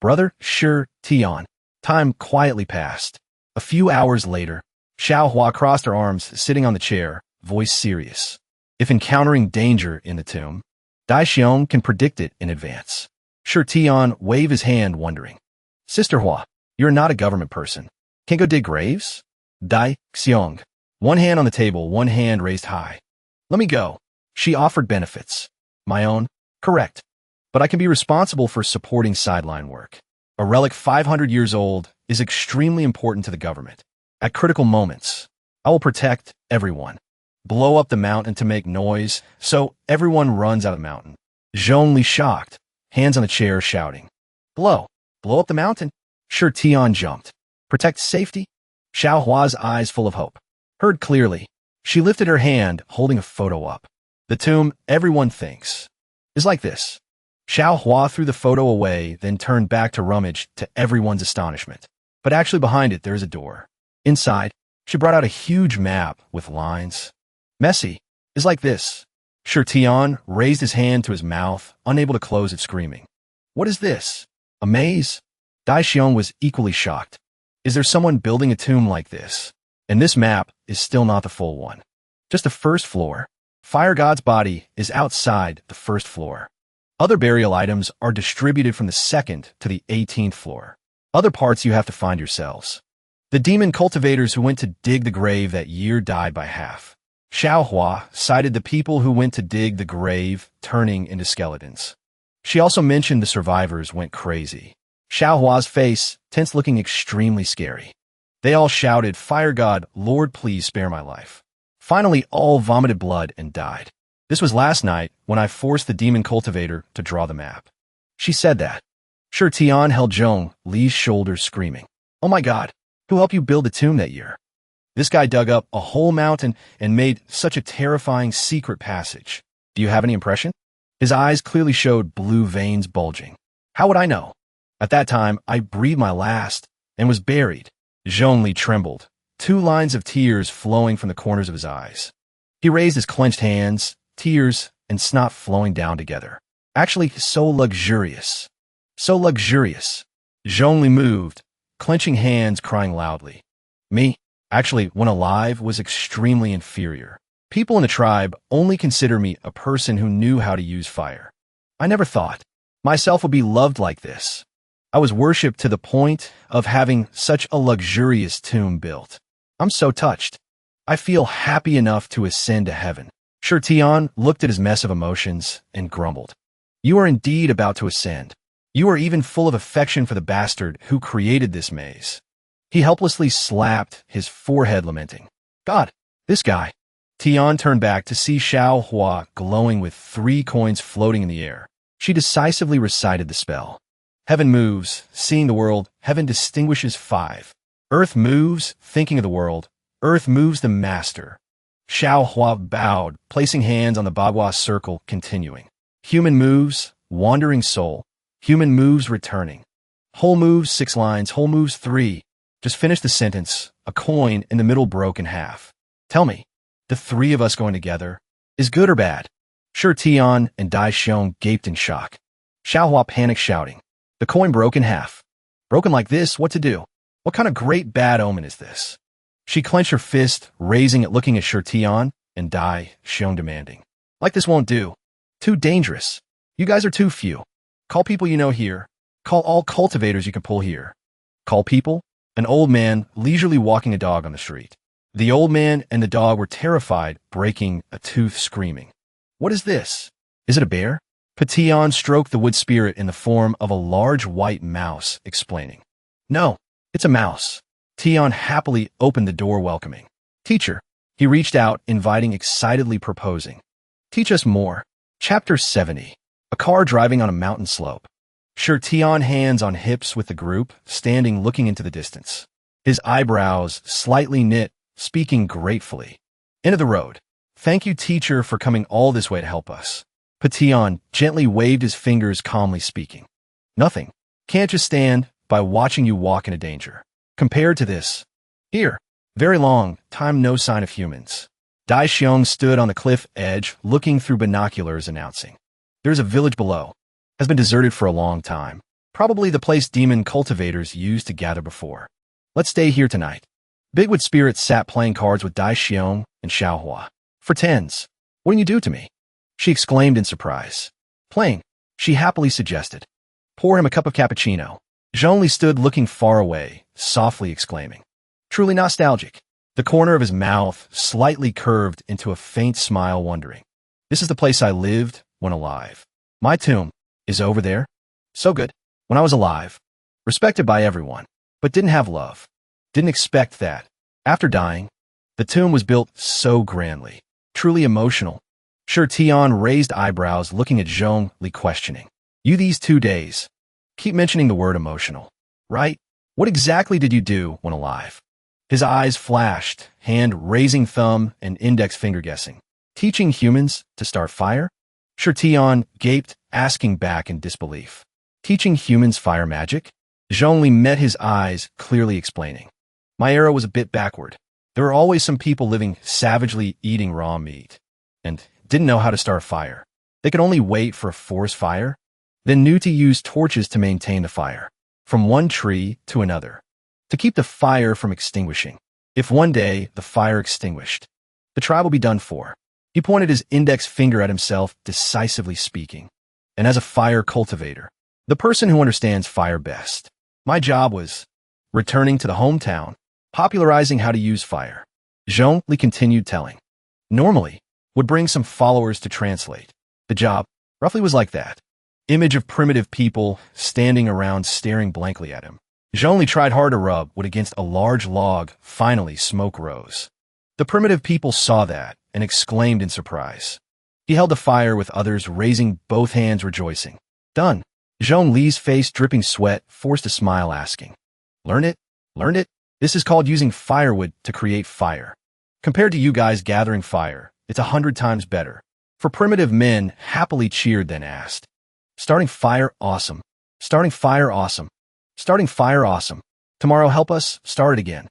Brother Shi Tian. Time quietly passed. A few hours later, Xiao Hua crossed her arms, sitting on the chair, voice serious. If encountering danger in the tomb, Dai Xiong can predict it in advance. Shi Tian waved his hand, wondering. Sister Hua, you're not a government person. Can't go dig graves? Dai Xiong. One hand on the table, one hand raised high. Let me go. She offered benefits. My own? Correct. But I can be responsible for supporting sideline work. A relic 500 years old is extremely important to the government. At critical moments, I will protect everyone. Blow up the mountain to make noise, so everyone runs out of the mountain. Zhongli shocked, hands on the chair shouting. Blow up the mountain? Sure, Tian jumped. Protect safety? Xiaohua's eyes full of hope. Heard clearly. She lifted her hand, holding a photo up. The tomb, everyone thinks, is like this. Xiaohua threw the photo away, then turned back to rummage to everyone's astonishment. But actually behind it, there's a door. Inside, she brought out a huge map with lines. Messy, is like this. Sure, Tian raised his hand to his mouth, unable to close it, screaming. What is this? A maze? Dai Xiong was equally shocked. Is there someone building a tomb like this? And this map is still not the full one. Just the first floor. Fire God's body is outside the first floor. Other burial items are distributed from the 2nd to the 18th floor. Other parts you have to find yourselves. The demon cultivators who went to dig the grave that year died by half. Xiaohua cited the people who went to dig the grave turning into skeletons. She also mentioned the survivors went crazy. Xiaohua's face, tense, looking extremely scary. They all shouted, Fire God, Lord, please spare my life. Finally, all vomited blood and died. This was last night when I forced the demon cultivator to draw the map. She said that. Sure, Tian held Zhong Li's shoulders, screaming. Oh my God, who helped you build the tomb that year? This guy dug up a whole mountain and made such a terrifying secret passage. Do you have any impression? His eyes clearly showed blue veins bulging. How would I know? At that time, I breathed my last and was buried. Zhongli trembled, 2 lines of tears flowing from the corners of his eyes. He raised his clenched hands, tears and snot flowing down together. Actually, so luxurious. So luxurious. Zhongli moved, clenching hands, crying loudly. Me, actually, when alive, was extremely inferior. People in the tribe only consider me a person who knew how to use fire. I never thought myself would be loved like this. I was worshipped to the point of having such a luxurious tomb built. I'm so touched. I feel happy enough to ascend to heaven. Sure, Tian looked at his mess of emotions and grumbled. You are indeed about to ascend. You are even full of affection for the bastard who created this maze. He helplessly slapped his forehead, lamenting. God, this guy. Tian turned back to see Xiaohua glowing with 3 coins floating in the air. She decisively recited the spell. Heaven moves, seeing the world. Heaven distinguishes 5. Earth moves, thinking of the world. Earth moves the master. Xiaohua bowed, placing hands on the Bagua circle, continuing. Human moves, wandering soul. Human moves, returning. Whole moves, 6 lines. Whole moves, 3. Just finish the sentence. A coin in the middle broke in half. Tell me, the 3 of us going together is good or bad? Sure, Tian and Dai Xiong gaped in shock. Xiaohua panicked, shouting. The coin broke in half. Broken like this, what to do? What kind of great bad omen is this? She clenched her fist, raising it, looking at Sure Tian and Dai Xiong, demanding. Like this won't do. Too dangerous. You guys are too few. Call people you know here. Call all cultivators you can pull here. Call people? An old man leisurely walking a dog on the street. The old man and the dog were terrified, breaking a tooth, screaming. What is this? Is it a bear? Patian stroked the wood spirit in the form of a large white mouse, explaining. No, it's a mouse. Tian happily opened the door, welcoming. Teacher. He reached out, inviting, excitedly proposing. Teach us more. Chapter 70. A car driving on a mountain slope. Sure, Tian, hands on hips with the group, standing looking into the distance. His eyebrows slightly knit, speaking gratefully. End of the road. Thank you, teacher, for coming all this way to help us. Patian gently waved his fingers, calmly speaking. Nothing. Can't just stand by watching you walk into danger. Compared to this. Here. Very long time, no sign of humans. Dai Xiong stood on the cliff edge, looking through binoculars, announcing. There's a village below. Has been deserted for a long time. Probably the place demon cultivators used to gather before. Let's stay here tonight. Bigwood Spirit sat playing cards with Dai Xiong and Xiaohua. For 10s. What can you do to me? She exclaimed in surprise. Playing, she happily suggested. Pour him a cup of cappuccino. Zhongli stood looking far away, softly exclaiming. Truly nostalgic. The corner of his mouth slightly curved into a faint smile, wondering. This is the place I lived when alive. My tomb is over there. So good. When I was alive. respected by everyone, but didn't have love. Didn't expect that. After dying, the tomb was built so grandly, truly emotional. Sure, Tion raised eyebrows looking at Zhongli questioning. You these 2 days. Keep mentioning the word emotional, right? What exactly did you do when alive? His eyes flashed, hand raising thumb and index finger guessing. Teaching humans to start fire? Sure, Tion gaped, asking back in disbelief. Teaching humans fire magic? Zhongli met his eyes, clearly explaining. My era was a bit backward. There were always some people living savagely eating raw meat and didn't know how to start a fire. They could only wait for a forest fire, then knew to use torches to maintain the fire, from one tree to another, to keep the fire from extinguishing. If one day the fire extinguished, the tribe will be done for. He pointed his index finger at himself, decisively speaking. And as a fire cultivator, the person who understands fire best, my job was returning to the hometown, popularizing how to use fire. Zhongli continued telling. Normally, would bring some followers to translate. The job, roughly, was like that. Image of primitive people standing around staring blankly at him. Zhongli tried hard to rub wood against a large log. Finally, smoke rose. The primitive people saw that and exclaimed in surprise. He held the fire with others, raising both hands, rejoicing. Done. Zhongli's face dripping sweat forced a smile, asking, Learn it? Learned it? This is called using firewood to create fire. Compared to you guys gathering fire, it's 100 times better. For primitive men happily cheered, then asked, Starting fire, awesome. Starting fire, awesome. Starting fire, awesome. Tomorrow help us start it again.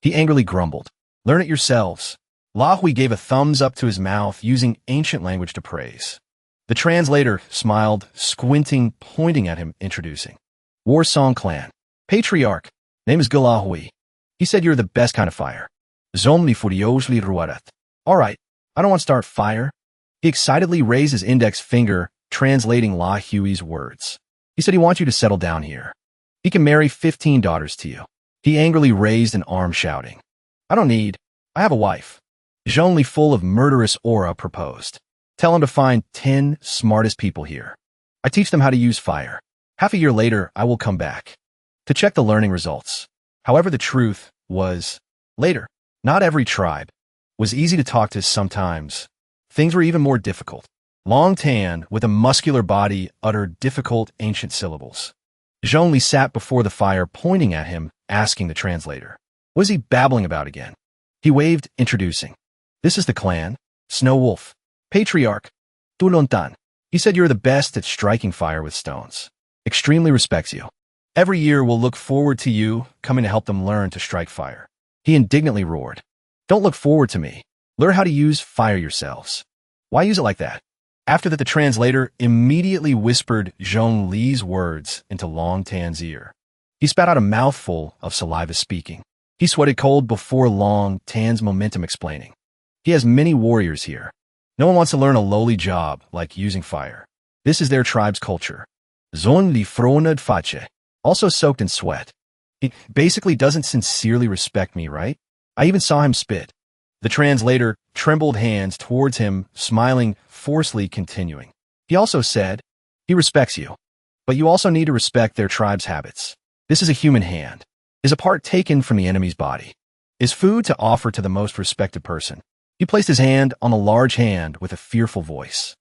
He angrily grumbled. Learn it yourselves. Lahui gave a thumbs up to his mouth, using ancient language to praise. The translator smiled, squinting, pointing at him, introducing. War Song Clan. Patriarch. Name is Gulahui. He said you're the best kind of fire. Zomli furiously ruarat. All right, I don't want to start fire. He excitedly raised his index finger, translating La Hui's words. He said he wants you to settle down here. He can marry 15 daughters to you. He angrily raised an arm, shouting. I don't need. I have a wife. Zhongli, full of murderous aura, proposed. Tell him to find 10 smartest people here. I teach them how to use fire. Half a year later, I will come back to check the learning results. However, the truth was, later, not every tribe was easy to talk to. Sometimes things were even more difficult. Long Tan, with a muscular body, uttered difficult ancient syllables. Zhongli sat before the fire, pointing at him, asking the translator. What is he babbling about again? He waved, introducing. This is the clan, Snow Wolf. Patriarch, Tulontan. He said you're the best at striking fire with stones. Extremely respects you. Every year we'll look forward to you coming to help them learn to strike fire. He indignantly roared. Don't look forward to me. Learn how to use fire yourselves. Why use it like that? After that, the translator immediately whispered Zhongli's words into Long Tan's ear. He spat out a mouthful of saliva, speaking. He sweated cold before Long Tan's momentum, explaining. He has many warriors here. No one wants to learn a lowly job like using fire. This is their tribe's culture. Zhongli fronad face. Also soaked in sweat. He basically doesn't sincerely respect me, right? I even saw him spit. The translator trembled hands towards him, smiling forcefully, continuing. He also said, he respects you, but you also need to respect their tribe's habits. This is a human hand, is a part taken from the enemy's body, is food to offer to the most respected person. He placed his hand on a large hand with a fearful voice.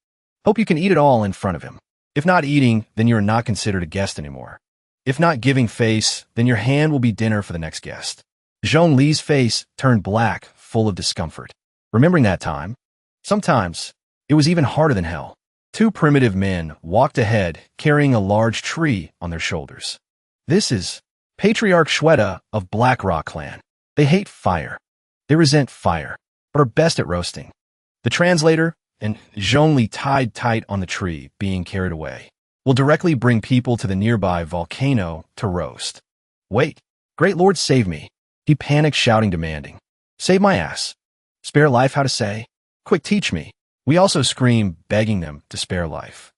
Hope you can eat it all in front of him. If not eating, then you are not considered a guest anymore. If not giving face, then your hand will be dinner for the next guest. Zhongli's face turned black, full of discomfort. Remembering that time, sometimes it was even harder than hell. 2 primitive men walked ahead, carrying a large tree on their shoulders. This is Patriarch Shweta of Black Rock Clan. They hate fire. They resent fire, but are best at roasting. The translator and Zhongli, tied tight on the tree, being carried away, will directly bring people to the nearby volcano to roast. Wait, great lord, save me. He panicked, shouting, demanding. Save my ass. Spare life, how to say? Quick, teach me. We also screamed, begging them to spare life.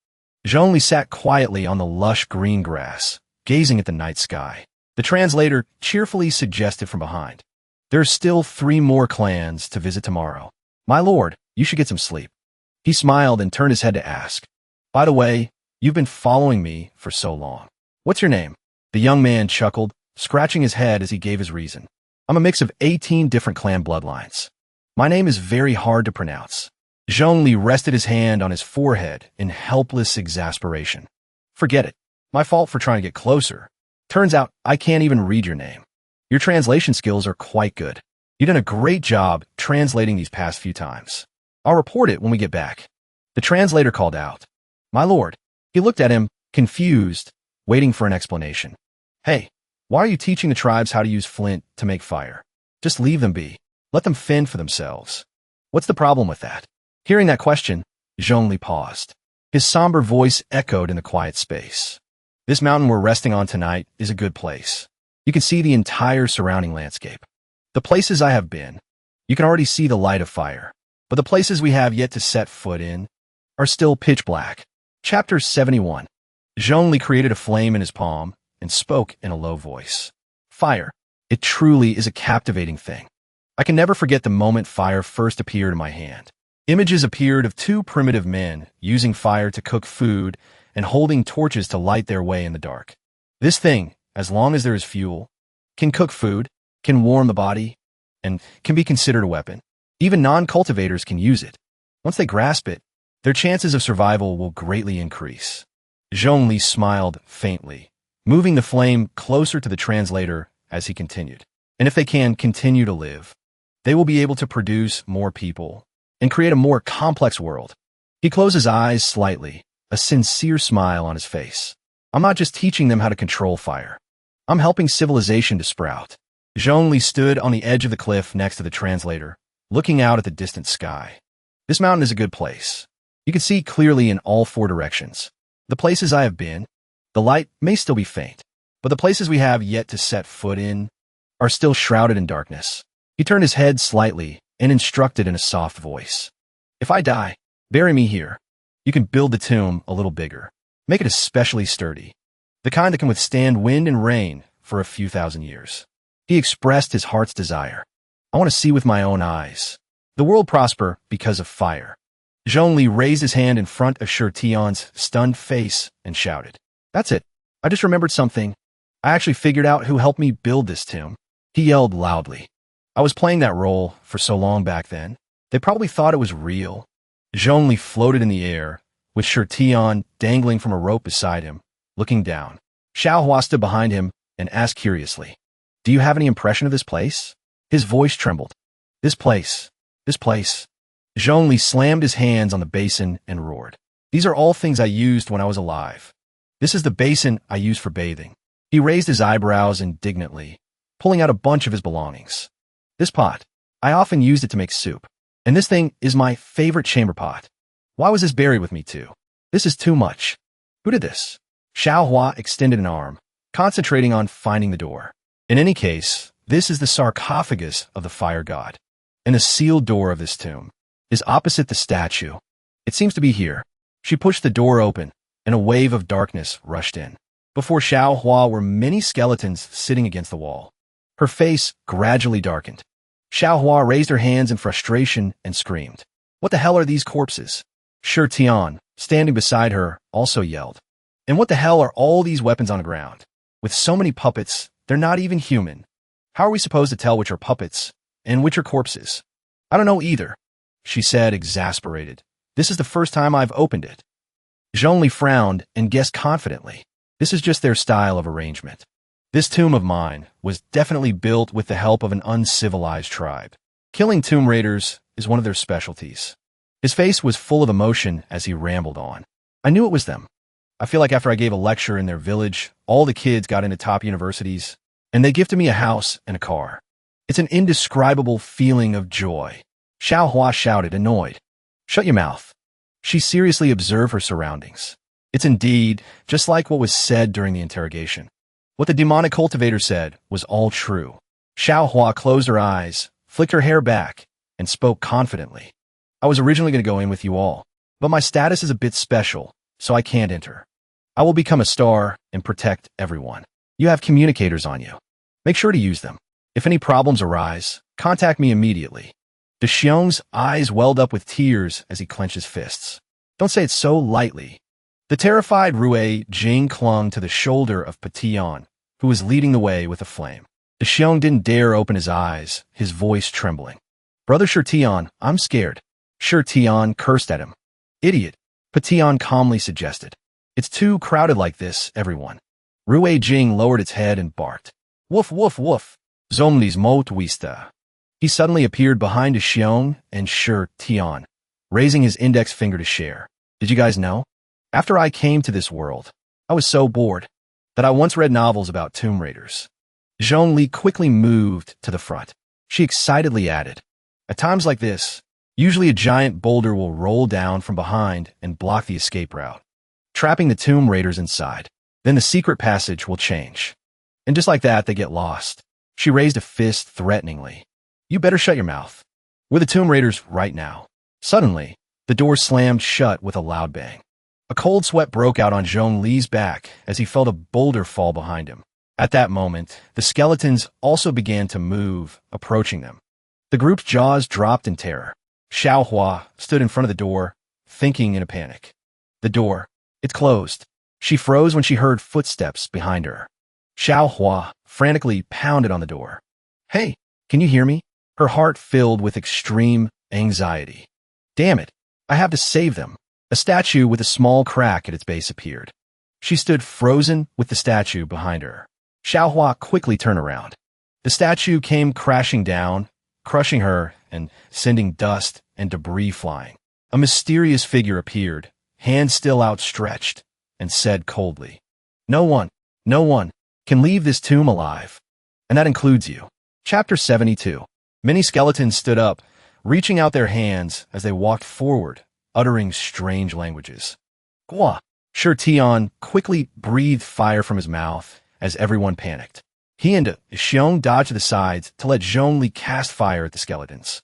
Zhongli sat quietly on the lush green grass, gazing at the night sky. The translator cheerfully suggested from behind. There's still 3 more clans to visit tomorrow. My lord, you should get some sleep. He smiled and turned his head to ask. By the way, you've been following me for so long. What's your name? The young man chuckled, scratching his head as he gave his reason. I'm a mix of 18 different clan bloodlines. My name is very hard to pronounce. Zhongli rested his hand on his forehead in helpless exasperation. Forget it. My fault for trying to get closer. Turns out I can't even read your name. Your translation skills are quite good. You've done a great job translating these past few times. I'll report it when we get back. The translator called out. My lord. He looked at him, confused, waiting for an explanation. Hey, why are you teaching the tribes how to use flint to make fire? Just leave them be. Let them fend for themselves. What's the problem with that? Hearing that question, Zhongli paused. His somber voice echoed in the quiet space. This mountain we're resting on tonight is a good place. You can see the entire surrounding landscape. The places I have been, you can already see the light of fire. But the places we have yet to set foot in are still pitch black. Chapter 71. Zhongli created a flame in his palm and spoke in a low voice. Fire. It truly is a captivating thing. I can never forget the moment fire first appeared in my hand. Images appeared of two primitive men using fire to cook food and holding torches to light their way in the dark. This thing, as long as there is fuel, can cook food, can warm the body, and can be considered a weapon. Even non-cultivators can use it. Once they grasp it, their chances of survival will greatly increase. Zhongli smiled faintly, moving the flame closer to the translator as he continued. And if they can continue to live, they will be able to produce more people and create a more complex world. He closed his eyes slightly, a sincere smile on his face. I'm not just teaching them how to control fire. I'm helping civilization to sprout. Zhongli stood on the edge of the cliff next to the translator, looking out at the distant sky. This mountain is a good place. You can see clearly in all four directions. The places I have been, the light may still be faint, but the places we have yet to set foot in are still shrouded in darkness. He turned his head slightly and instructed in a soft voice. If I die, bury me here. You can build the tomb a little bigger. Make it especially sturdy. The kind that can withstand wind and rain for a few thousand years. He expressed his heart's desire. I want to see with my own eyes. The world prosper because of fire. Zhongli raised his hand in front of Shi Tian's stunned face and shouted. That's it. I just remembered something. I actually figured out who helped me build this tomb. He yelled loudly. I was playing that role for so long back then. They probably thought it was real. Zhongli floated in the air, with Shi Tian dangling from a rope beside him, looking down. Xiaohua stood behind him and asked curiously, Do you have any impression of this place? His voice trembled. This place. Zhongli slammed his hands on the basin and roared. These are all things I used when I was alive. This is the basin I use for bathing. He raised his eyebrows indignantly, pulling out a bunch of his belongings. This pot. I often used it to make soup. And this thing is my favorite chamber pot. Why was this buried with me too? This is too much. Who did this? Xiaohua extended an arm, concentrating on finding the door. In any case, this is the sarcophagus of the fire god. And the sealed door of this tomb is opposite the statue. It seems to be here. She pushed the door open, and a wave of darkness rushed in. Before Xiaohua were many skeletons sitting against the wall. Her face gradually darkened. Xiaohua raised her hands in frustration and screamed. What the hell are these corpses? Shi Tian, standing beside her, also yelled. And what the hell are all these weapons on the ground? With so many puppets, they're not even human. How are we supposed to tell which are puppets and which are corpses? I don't know either, she said, exasperated. This is the first time I've opened it. Zhongli frowned and guessed confidently. This is just their style of arrangement. This tomb of mine was definitely built with the help of an uncivilized tribe. Killing tomb raiders is one of their specialties. His face was full of emotion as he rambled on. I knew it was them. I feel like after I gave a lecture in their village, all the kids got into top universities, and they gifted me a house and a car. It's an indescribable feeling of joy. Xiaohua shouted, annoyed. Shut your mouth. She seriously observed her surroundings. It's indeed just like what was said during the interrogation. What the demonic cultivator said was all true. Xiaohua closed her eyes, flicked her hair back, and spoke confidently. I was originally going to go in with you all, but my status is a bit special, so I can't enter. I will become a star and protect everyone. You have communicators on you. Make sure to use them. If any problems arise, contact me immediately. De Xiong's eyes welled up with tears as he clenched his fists. Don't say it so lightly. The terrified Rue Jing clung to the shoulder of Patian, who was leading the way with a flame. The Xiong didn't dare open his eyes, his voice trembling. Brother Shirtion, I'm scared. Shirtion cursed at him. Idiot, Patian calmly suggested. It's too crowded like this, everyone. Rui Jing lowered its head and barked. Woof, woof, woof. Zomli's mo twista. He suddenly appeared behind a Xiong and Shirtion, raising his index finger to share. Did you guys know? After I came to this world, I was so bored that I once read novels about tomb raiders. Zhongli quickly moved to the front. She excitedly added, at times like this, usually a giant boulder will roll down from behind and block the escape route, trapping the tomb raiders inside. Then the secret passage will change. And just like that, they get lost. She raised a fist threateningly. You better shut your mouth. We're the tomb raiders right now. Suddenly, the door slammed shut with a loud bang. A cold sweat broke out on Zhongli's back as he felt a boulder fall behind him. At that moment, the skeletons also began to move, approaching them. The group's jaws dropped in terror. Xiaohua stood in front of the door, thinking in a panic. The door. It's closed. She froze when she heard footsteps behind her. Xiaohua frantically pounded on the door. Hey, can you hear me? Her heart filled with extreme anxiety. Damn it, I have to save them. A statue with a small crack at its base appeared. She stood frozen with the statue behind her. Xiaohua quickly turned around. The statue came crashing down, crushing her and sending dust and debris flying. A mysterious figure appeared, hands still outstretched, and said coldly, no one can leave this tomb alive. And that includes you. Chapter 72. Many skeletons stood up, reaching out their hands as they walked forward, uttering strange languages. Gua! Shirtion quickly breathed fire from his mouth as everyone panicked. He and Xiong dodged to the sides to let Zhongli cast fire at the skeletons.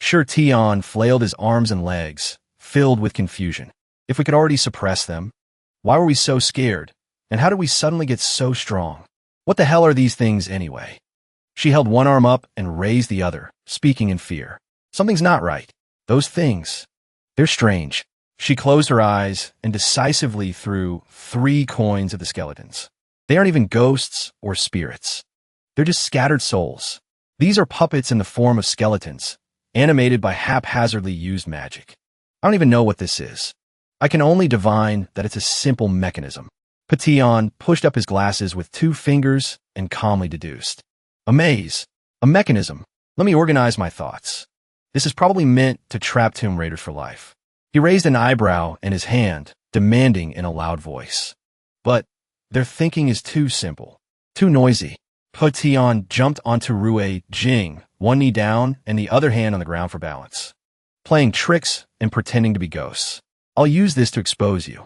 Shirtion flailed his arms and legs, filled with confusion. If we could already suppress them, why were we so scared? And how did we suddenly get so strong? What the hell are these things anyway? She held one arm up and raised the other, speaking in fear. Something's not right. Those things, they're strange. She closed her eyes and decisively threw 3 coins at the skeletons. They aren't even ghosts or spirits. They're just scattered souls. These are puppets in the form of skeletons, animated by haphazardly used magic. I don't even know what this is. I can only divine that it's a simple mechanism. Patian pushed up his glasses with 2 fingers and calmly deduced. A maze. A mechanism. Let me organize my thoughts. This is probably meant to trap tomb raiders for life. He raised an eyebrow and his hand, demanding in a loud voice. But their thinking is too simple, too noisy. Patian jumped onto Rui Jing, one knee down and the other hand on the ground for balance. Playing tricks and pretending to be ghosts. I'll use this to expose you.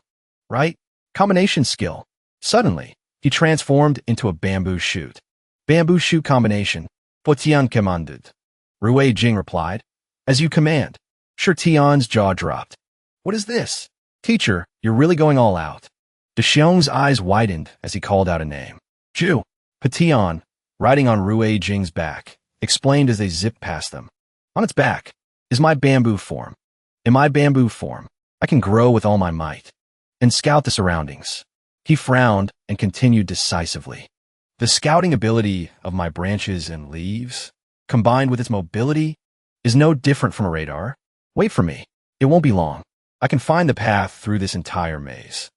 Right? Combination skill. Suddenly, he transformed into a bamboo shoot. Bamboo shoot combination. Patian commanded. Rui Jing replied. As you command. Shirtion's jaw dropped. What is this? Teacher, you're really going all out. De Xiong's eyes widened as he called out a name. Ju. Patian, riding on Rui Jing's back, explained as they zipped past them. On its back is my bamboo form. In my bamboo form, I can grow with all my might and scout the surroundings. He frowned and continued decisively. The scouting ability of my branches and leaves, combined with its mobility, is no different from a radar. Wait for me. It won't be long. I can find the path through this entire maze.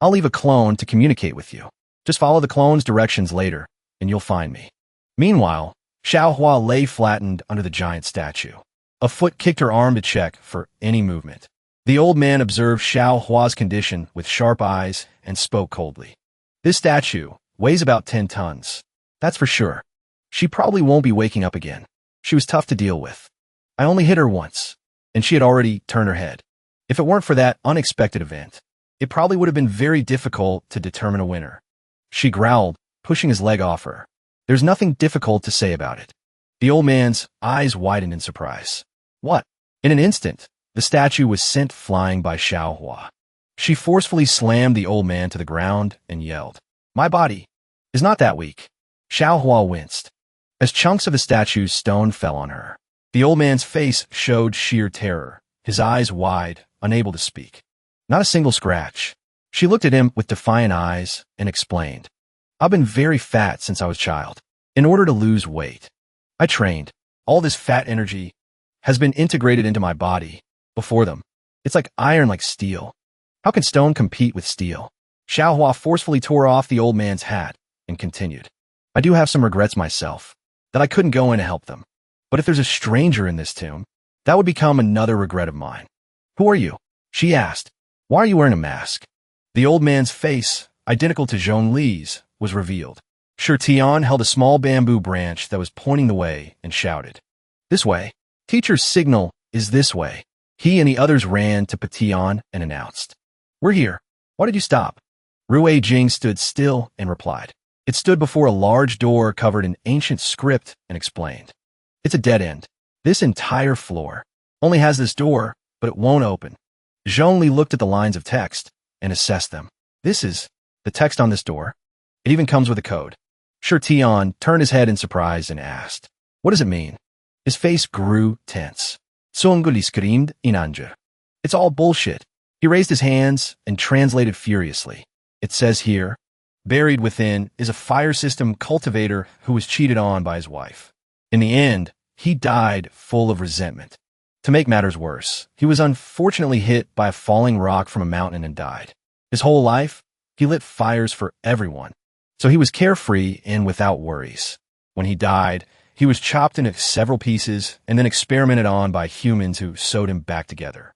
I'll leave a clone to communicate with you. Just follow the clone's directions later, and you'll find me. Meanwhile, Xiaohua lay flattened under the giant statue. A foot kicked her arm to check for any movement. The old man observed Xiaohua's condition with sharp eyes and spoke coldly. This statue weighs about 10 tons. That's for sure. She probably won't be waking up again. She was tough to deal with. I only hit her once, and she had already turned her head. If it weren't for that unexpected event, it probably would have been very difficult to determine a winner. She growled, pushing his leg off her. There's nothing difficult to say about it. The old man's eyes widened in surprise. What? In an instant, the statue was sent flying by Xiaohua. She forcefully slammed the old man to the ground and yelled, My body is not that weak. Xiaohua winced. As chunks of the statue's stone fell on her, the old man's face showed sheer terror, his eyes wide, unable to speak. Not a single scratch. She looked at him with defiant eyes and explained. I've been very fat since I was a child. In order to lose weight, I trained. All this fat energy has been integrated into my body. Before them, it's like iron, like steel. How can stone compete with steel? Xiaohua forcefully tore off the old man's hat and continued. I do have some regrets myself, that I couldn't go in to help them. But if there's a stranger in this tomb, that would become another regret of mine. Who are you? She asked. Why are you wearing a mask? The old man's face, identical to Zhongli's, was revealed. Shi Tian held a small bamboo branch that was pointing the way and shouted. This way. Teacher's signal is this way. He and the others ran to Patian and announced. We're here. Why did you stop? Rui Jing stood still and replied. It stood before a large door covered in ancient script and explained. It's a dead end. This entire floor only has this door, but it won't open. Zhongli looked at the lines of text and assessed them. This is the text on this door. It even comes with a code. Shi Tian turned his head in surprise and asked, what does it mean? His face grew tense. Songuli screamed in anger. It's all bullshit. He raised his hands and translated furiously. It says here, buried within is a fire system cultivator who was cheated on by his wife. In the end, he died full of resentment. To make matters worse, he was unfortunately hit by a falling rock from a mountain and died. His whole life, he lit fires for everyone. So he was carefree and without worries. When he died, he was chopped into several pieces and then experimented on by humans who sewed him back together.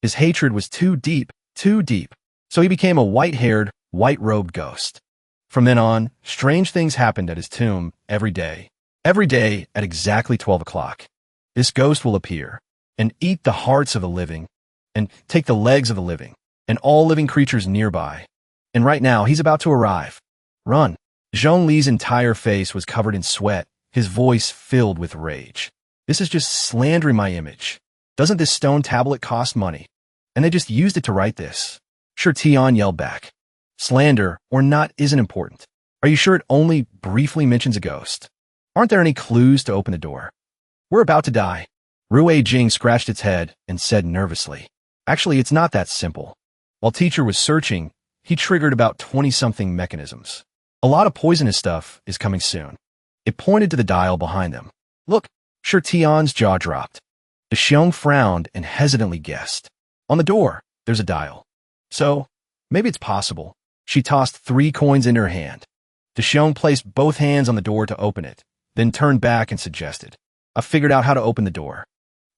His hatred was too deep, so he became a white-haired, white-robed ghost. From then on, strange things happened at his tomb every day at exactly 12 o'clock. This ghost will appear and eat the hearts of the living and take the legs of the living and all living creatures nearby. And right now, he's about to arrive. Run. Zhongli's entire face was covered in sweat, his voice filled with rage. This is just slandering my image. Doesn't this stone tablet cost money? And they just used it to write this. Shi Tian yelled back. Slander or not isn't important. Are you sure it only briefly mentions a ghost? Aren't there any clues to open the door? We're about to die. Rui Jing scratched its head and said nervously. Actually, it's not that simple. While teacher was searching, he triggered about 20-something mechanisms. A lot of poisonous stuff is coming soon. It pointed to the dial behind them. Look, Shi Tian's jaw dropped. The Xiong frowned and hesitantly guessed. On the door, there's a dial. So, maybe it's possible. She tossed 3 coins into her hand. The Xiong placed both hands on the door to open it, then turned back and suggested. I figured out how to open the door.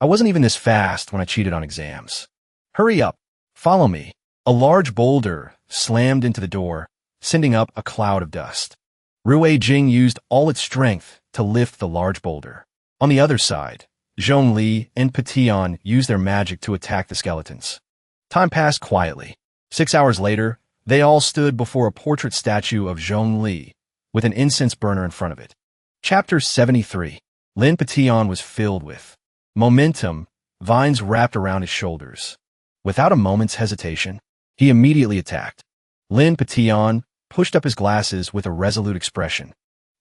I wasn't even this fast when I cheated on exams. Hurry up. Follow me. A large boulder slammed into the door, sending up a cloud of dust. Rui Jing used all its strength to lift the large boulder. On the other side, Zhongli and Patian used their magic to attack the skeletons. Time passed quietly. 6 hours later, they all stood before a portrait statue of Zhongli with an incense burner in front of it. Chapter 73. Lin Patian was filled with momentum, vines wrapped around his shoulders. Without a moment's hesitation, he immediately attacked. Lin Patian pushed up his glasses with a resolute expression.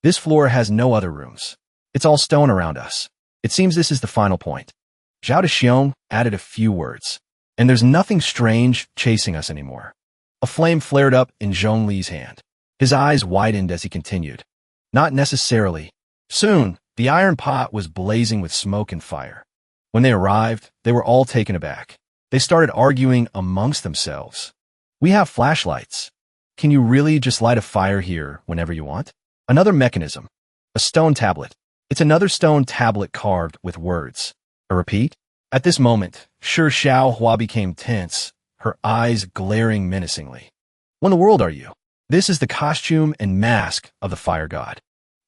This floor has no other rooms. It's all stone around us. It seems this is the final point. Zhao Dexiong added a few words. And there's nothing strange chasing us anymore. A flame flared up in Zhongli's hand. His eyes widened as he continued. Not necessarily. Soon, the iron pot was blazing with smoke and fire. When they arrived, they were all taken aback. They started arguing amongst themselves. We have flashlights. Can you really just light a fire here whenever you want? Another mechanism. A stone tablet. It's another stone tablet carved with words. A repeat? At this moment, Shi Xiaohua became tense, her eyes glaring menacingly. What in the world are you? This is the costume and mask of the fire god.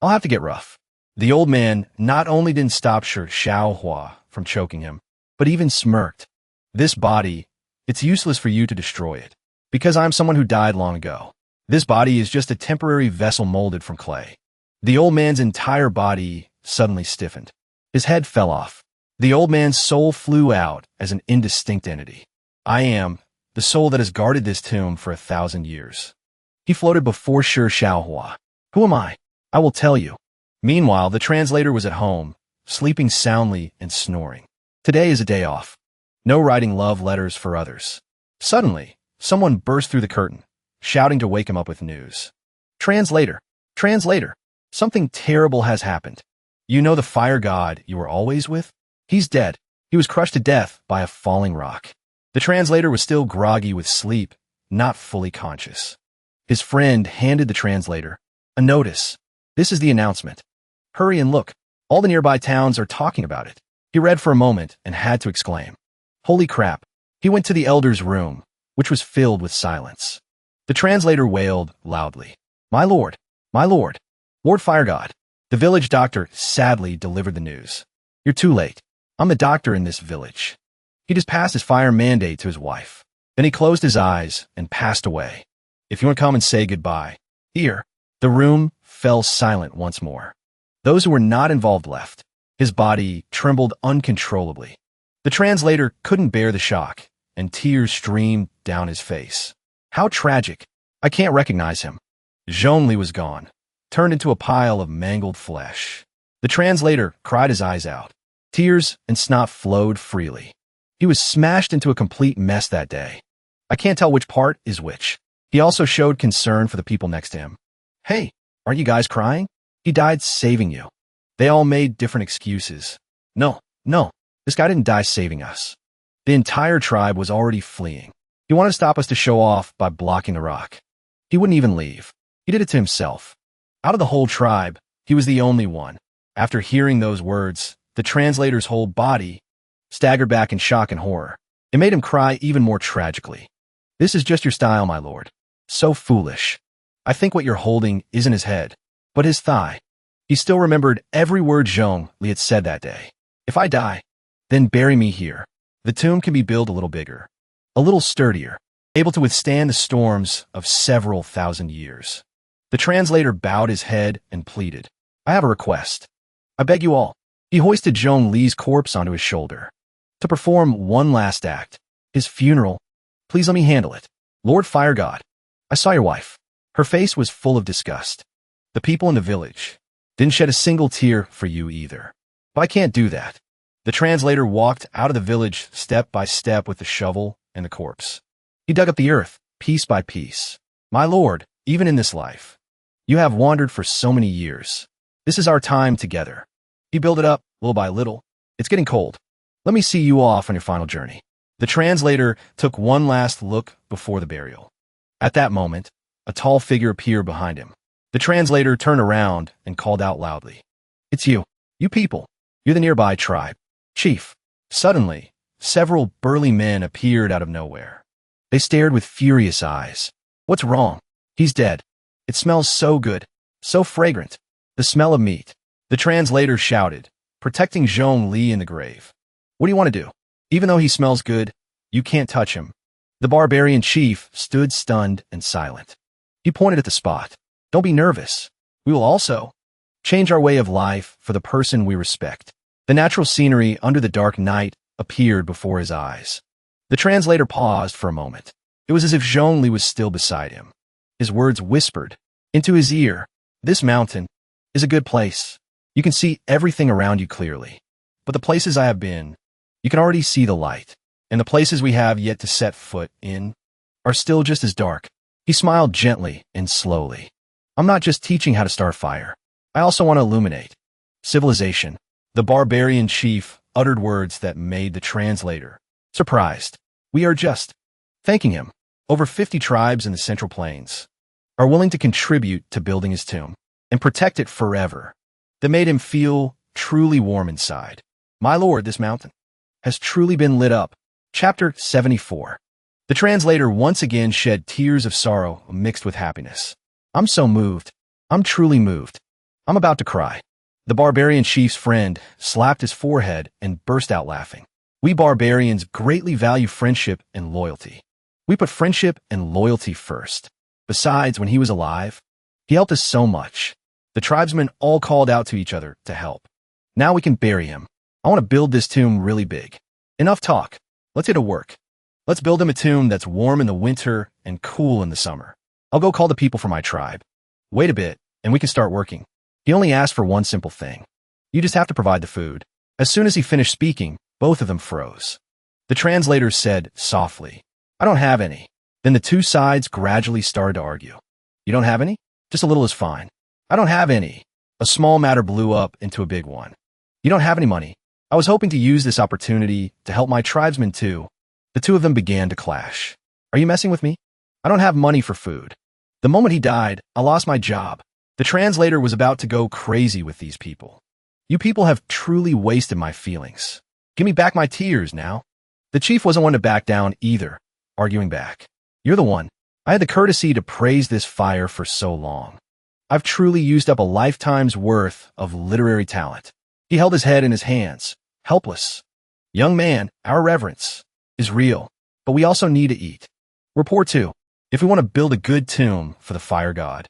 I'll have to get rough. The old man not only didn't stop Shi Xiaohua from choking him, but even smirked. This body, it's useless for you to destroy it. Because I'm someone who died long ago. This body is just a temporary vessel molded from clay. The old man's entire body suddenly stiffened. His head fell off. The old man's soul flew out as an indistinct entity. I am the soul that has guarded this tomb for 1,000 years. He floated before Shi Xiaohua. Who am I? I will tell you. Meanwhile, the translator was at home, sleeping soundly and snoring. Today is a day off. No writing love letters for others. Suddenly, someone burst through the curtain, shouting to wake him up with news. Translator. Translator. Something terrible has happened. You know the fire god you were always with? He's dead. He was crushed to death by a falling rock. The translator was still groggy with sleep, not fully conscious. His friend handed the translator a notice. This is the announcement. Hurry and look. All the nearby towns are talking about it. He read for a moment and had to exclaim, "Holy crap." He went to the elder's room, which was filled with silence. The translator wailed loudly, "My lord, my lord, Lord Fire God." The village doctor sadly delivered the news. "You're too late. I'm the doctor in this village." He just passed his fire mandate to his wife. Then he closed his eyes and passed away. "If you want to come and say goodbye, here." The room fell silent once more. Those who were not involved left. His body trembled uncontrollably. The translator couldn't bear the shock, and tears streamed down his face. How tragic. I can't recognize him. Zhongli was gone, turned into a pile of mangled flesh. The translator cried his eyes out. Tears and snot flowed freely. He was smashed into a complete mess that day. I can't tell which part is which. He also showed concern for the people next to him. "Hey, aren't you guys crying? He died saving you." They all made different excuses. No, this guy didn't die saving us. The entire tribe was already fleeing. He wanted to stop us to show off by blocking the rock. He wouldn't even leave. He did it to himself. Out of the whole tribe, he was the only one. After hearing those words, the translator's whole body staggered back in shock and horror. It made him cry even more tragically. "This is just your style, my lord. So foolish. I think what you're holding isn't his head, but his thigh." He still remembered every word Zhongli had said that day. "If I die, then bury me here. The tomb can be built a little bigger, a little sturdier, able to withstand the storms of several thousand years." The translator bowed his head and pleaded, "I have a request. I beg you all." He hoisted Zhongli's corpse onto his shoulder. "To perform one last act, his funeral, please let me handle it. Lord Fire God, I saw your wife." Her face was full of disgust. "The people in the village didn't shed a single tear for you either. But I can't do that." The translator walked out of the village step by step with the shovel and the corpse. He dug up the earth, piece by piece. "My lord, even in this life, you have wandered for so many years. This is our time together." He built it up, little by little. "It's getting cold. Let me see you off on your final journey." The translator took one last look before the burial. At that moment, a tall figure appeared behind him. The translator turned around and called out loudly, "It's you. You people. You're the nearby tribe. Chief." Suddenly, several burly men appeared out of nowhere. They stared with furious eyes. "What's wrong?" "He's dead. It smells so good, so fragrant. The smell of meat." The translator shouted, protecting Zhongli in the grave. "What do you want to do? Even though he smells good, you can't touch him." The barbarian chief stood stunned and silent. He pointed at the spot. "Don't be nervous. We will also change our way of life for the person we respect." The natural scenery under the dark night appeared before his eyes. The translator paused for a moment. It was as if Zhongli was still beside him. His words whispered into his ear, "This mountain is a good place. You can see everything around you clearly. But the places I have been, you can already see the light. And the places we have yet to set foot in are still just as dark." He smiled gently and slowly. "I'm not just teaching how to start fire. I also want to illuminate civilization." The barbarian chief uttered words that made the translator surprised. "We are just thanking him. Over 50 tribes in the Central Plains are willing to contribute to building his tomb and protect it forever." That made him feel truly warm inside. "My lord, this mountain has truly been lit up." Chapter 74. The translator once again shed tears of sorrow mixed with happiness. "I'm so moved. I'm truly moved. I'm about to cry." The barbarian chief's friend slapped his forehead and burst out laughing. "We barbarians greatly value friendship and loyalty. We put friendship and loyalty first. Besides, when he was alive, he helped us so much. The tribesmen all called out to each other to help. Now we can bury him. I want to build this tomb really big. Enough talk. Let's get to work. Let's build him a tomb that's warm in the winter and cool in the summer. I'll go call the people from my tribe. Wait a bit, and we can start working." He only asked for one simple thing. "You just have to provide the food." As soon as he finished speaking, both of them froze. The translator said softly, "I don't have any." Then the two sides gradually started to argue. "You don't have any? Just a little is fine. I don't have any. A small matter blew up into a big one. You don't have any money. I was hoping to use this opportunity to help my tribesmen too. The two of them began to clash. Are you messing with me? I don't have money for food. The moment he died, I lost my job. The translator was about to go crazy with these people. You people have truly wasted my feelings. Give me back my tears now. The chief wasn't one to back down either, arguing back. You're the one. I had the courtesy to praise this fire for so long. I've truly used up a lifetime's worth of literary talent. He held his head in his hands, helpless. Young man, our reverence is real, but we also need to eat. We're poor too. If we want to build a good tomb for the fire god,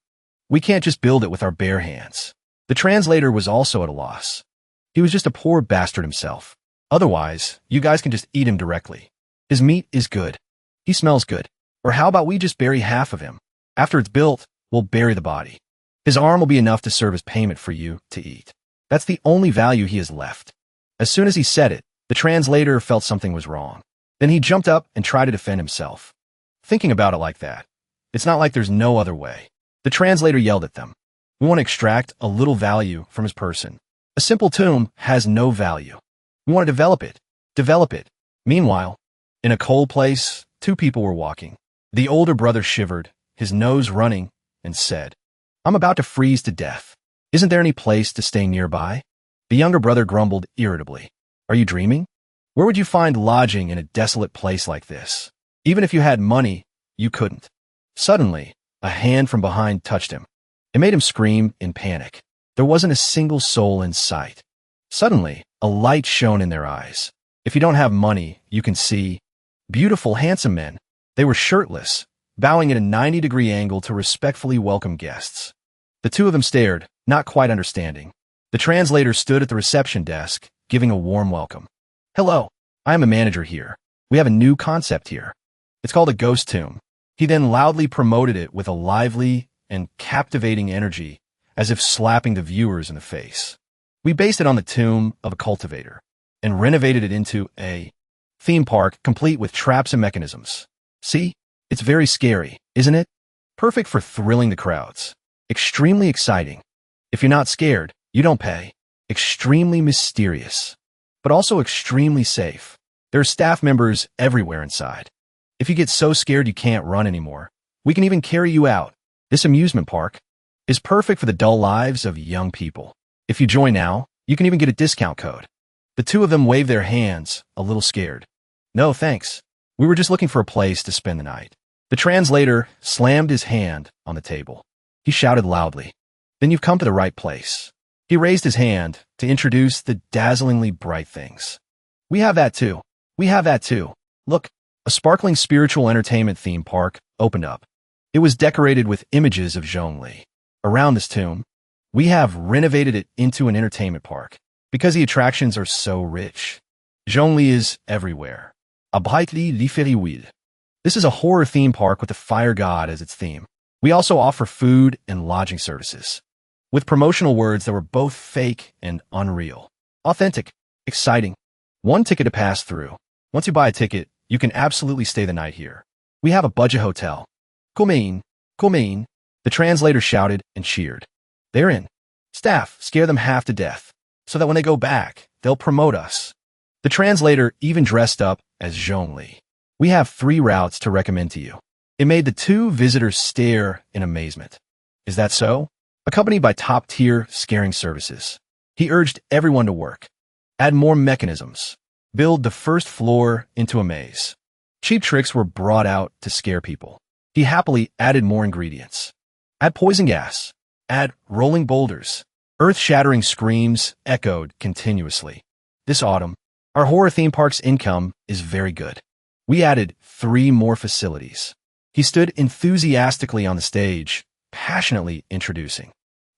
we can't just build it with our bare hands. The translator was also at a loss. He was just a poor bastard himself. Otherwise, you guys can just eat him directly. His meat is good. He smells good. Or how about we just bury half of him? After it's built, we'll bury the body. His arm will be enough to serve as payment for you to eat. That's the only value he has left. As soon as he said it, the translator felt something was wrong. Then he jumped up and tried to defend himself. Thinking about it like that, it's not like there's no other way. The translator yelled at them. We want to extract a little value from his person. A simple tomb has no value. We want to develop it. Develop it. Meanwhile, in a cold place, two people were walking. The older brother shivered, his nose running, and said, I'm about to freeze to death. Isn't there any place to stay nearby? The younger brother grumbled irritably. Are you dreaming? Where would you find lodging in a desolate place like this? Even if you had money, you couldn't. Suddenly, a hand from behind touched him. It made him scream in panic. There wasn't a single soul in sight. Suddenly, a light shone in their eyes. If you don't have money, you can see beautiful, handsome men. They were shirtless, bowing at a 90-degree angle to respectfully welcome guests. The two of them stared, not quite understanding. The translator stood at the reception desk, giving a warm welcome. Hello, I am a manager here. We have a new concept here. It's called a ghost tomb. He then loudly promoted it with a lively and captivating energy, as if slapping the viewers in the face. We based it on the tomb of a cultivator and renovated it into a theme park complete with traps and mechanisms. See? It's very scary, isn't it? Perfect for thrilling the crowds. Extremely exciting. If you're not scared, you don't pay. Extremely mysterious, but also extremely safe. There are staff members everywhere inside. If you get so scared you can't run anymore, we can even carry you out. This amusement park is perfect for the dull lives of young people. If you join now, you can even get a discount code. The two of them waved their hands, a little scared. No, thanks. We were just looking for a place to spend the night. The translator slammed his hand on the table. He shouted loudly, Then you've come to the right place. He raised his hand to introduce the dazzlingly bright things. We have that too. We have that too. Look, a sparkling spiritual entertainment theme park opened up. It was decorated with images of Zhongli. Around this tomb, we have renovated it into an entertainment park because the attractions are so rich. Zhongli is everywhere. A brightly différi. This is a horror theme park with the fire god as its theme. We also offer food and lodging services, with promotional words that were both fake and unreal. Authentic, exciting. One ticket to pass through. Once you buy a ticket, you can absolutely stay the night here. We have a budget hotel. Kumain, Kumain. The translator shouted and cheered. They're in. Staff, scare them half to death, so that when they go back, they'll promote us. The translator even dressed up as Zhongli. We have 3 routes to recommend to you. It made the two visitors stare in amazement. Is that so? Accompanied by top-tier scaring services. He urged everyone to work. Add more mechanisms. Build the first floor into a maze. Cheap tricks were brought out to scare people. He happily added more ingredients. Add poison gas. Add rolling boulders. Earth-shattering screams echoed continuously. This autumn, our horror theme park's income is very good. We added 3 more facilities. He stood enthusiastically on the stage, passionately introducing.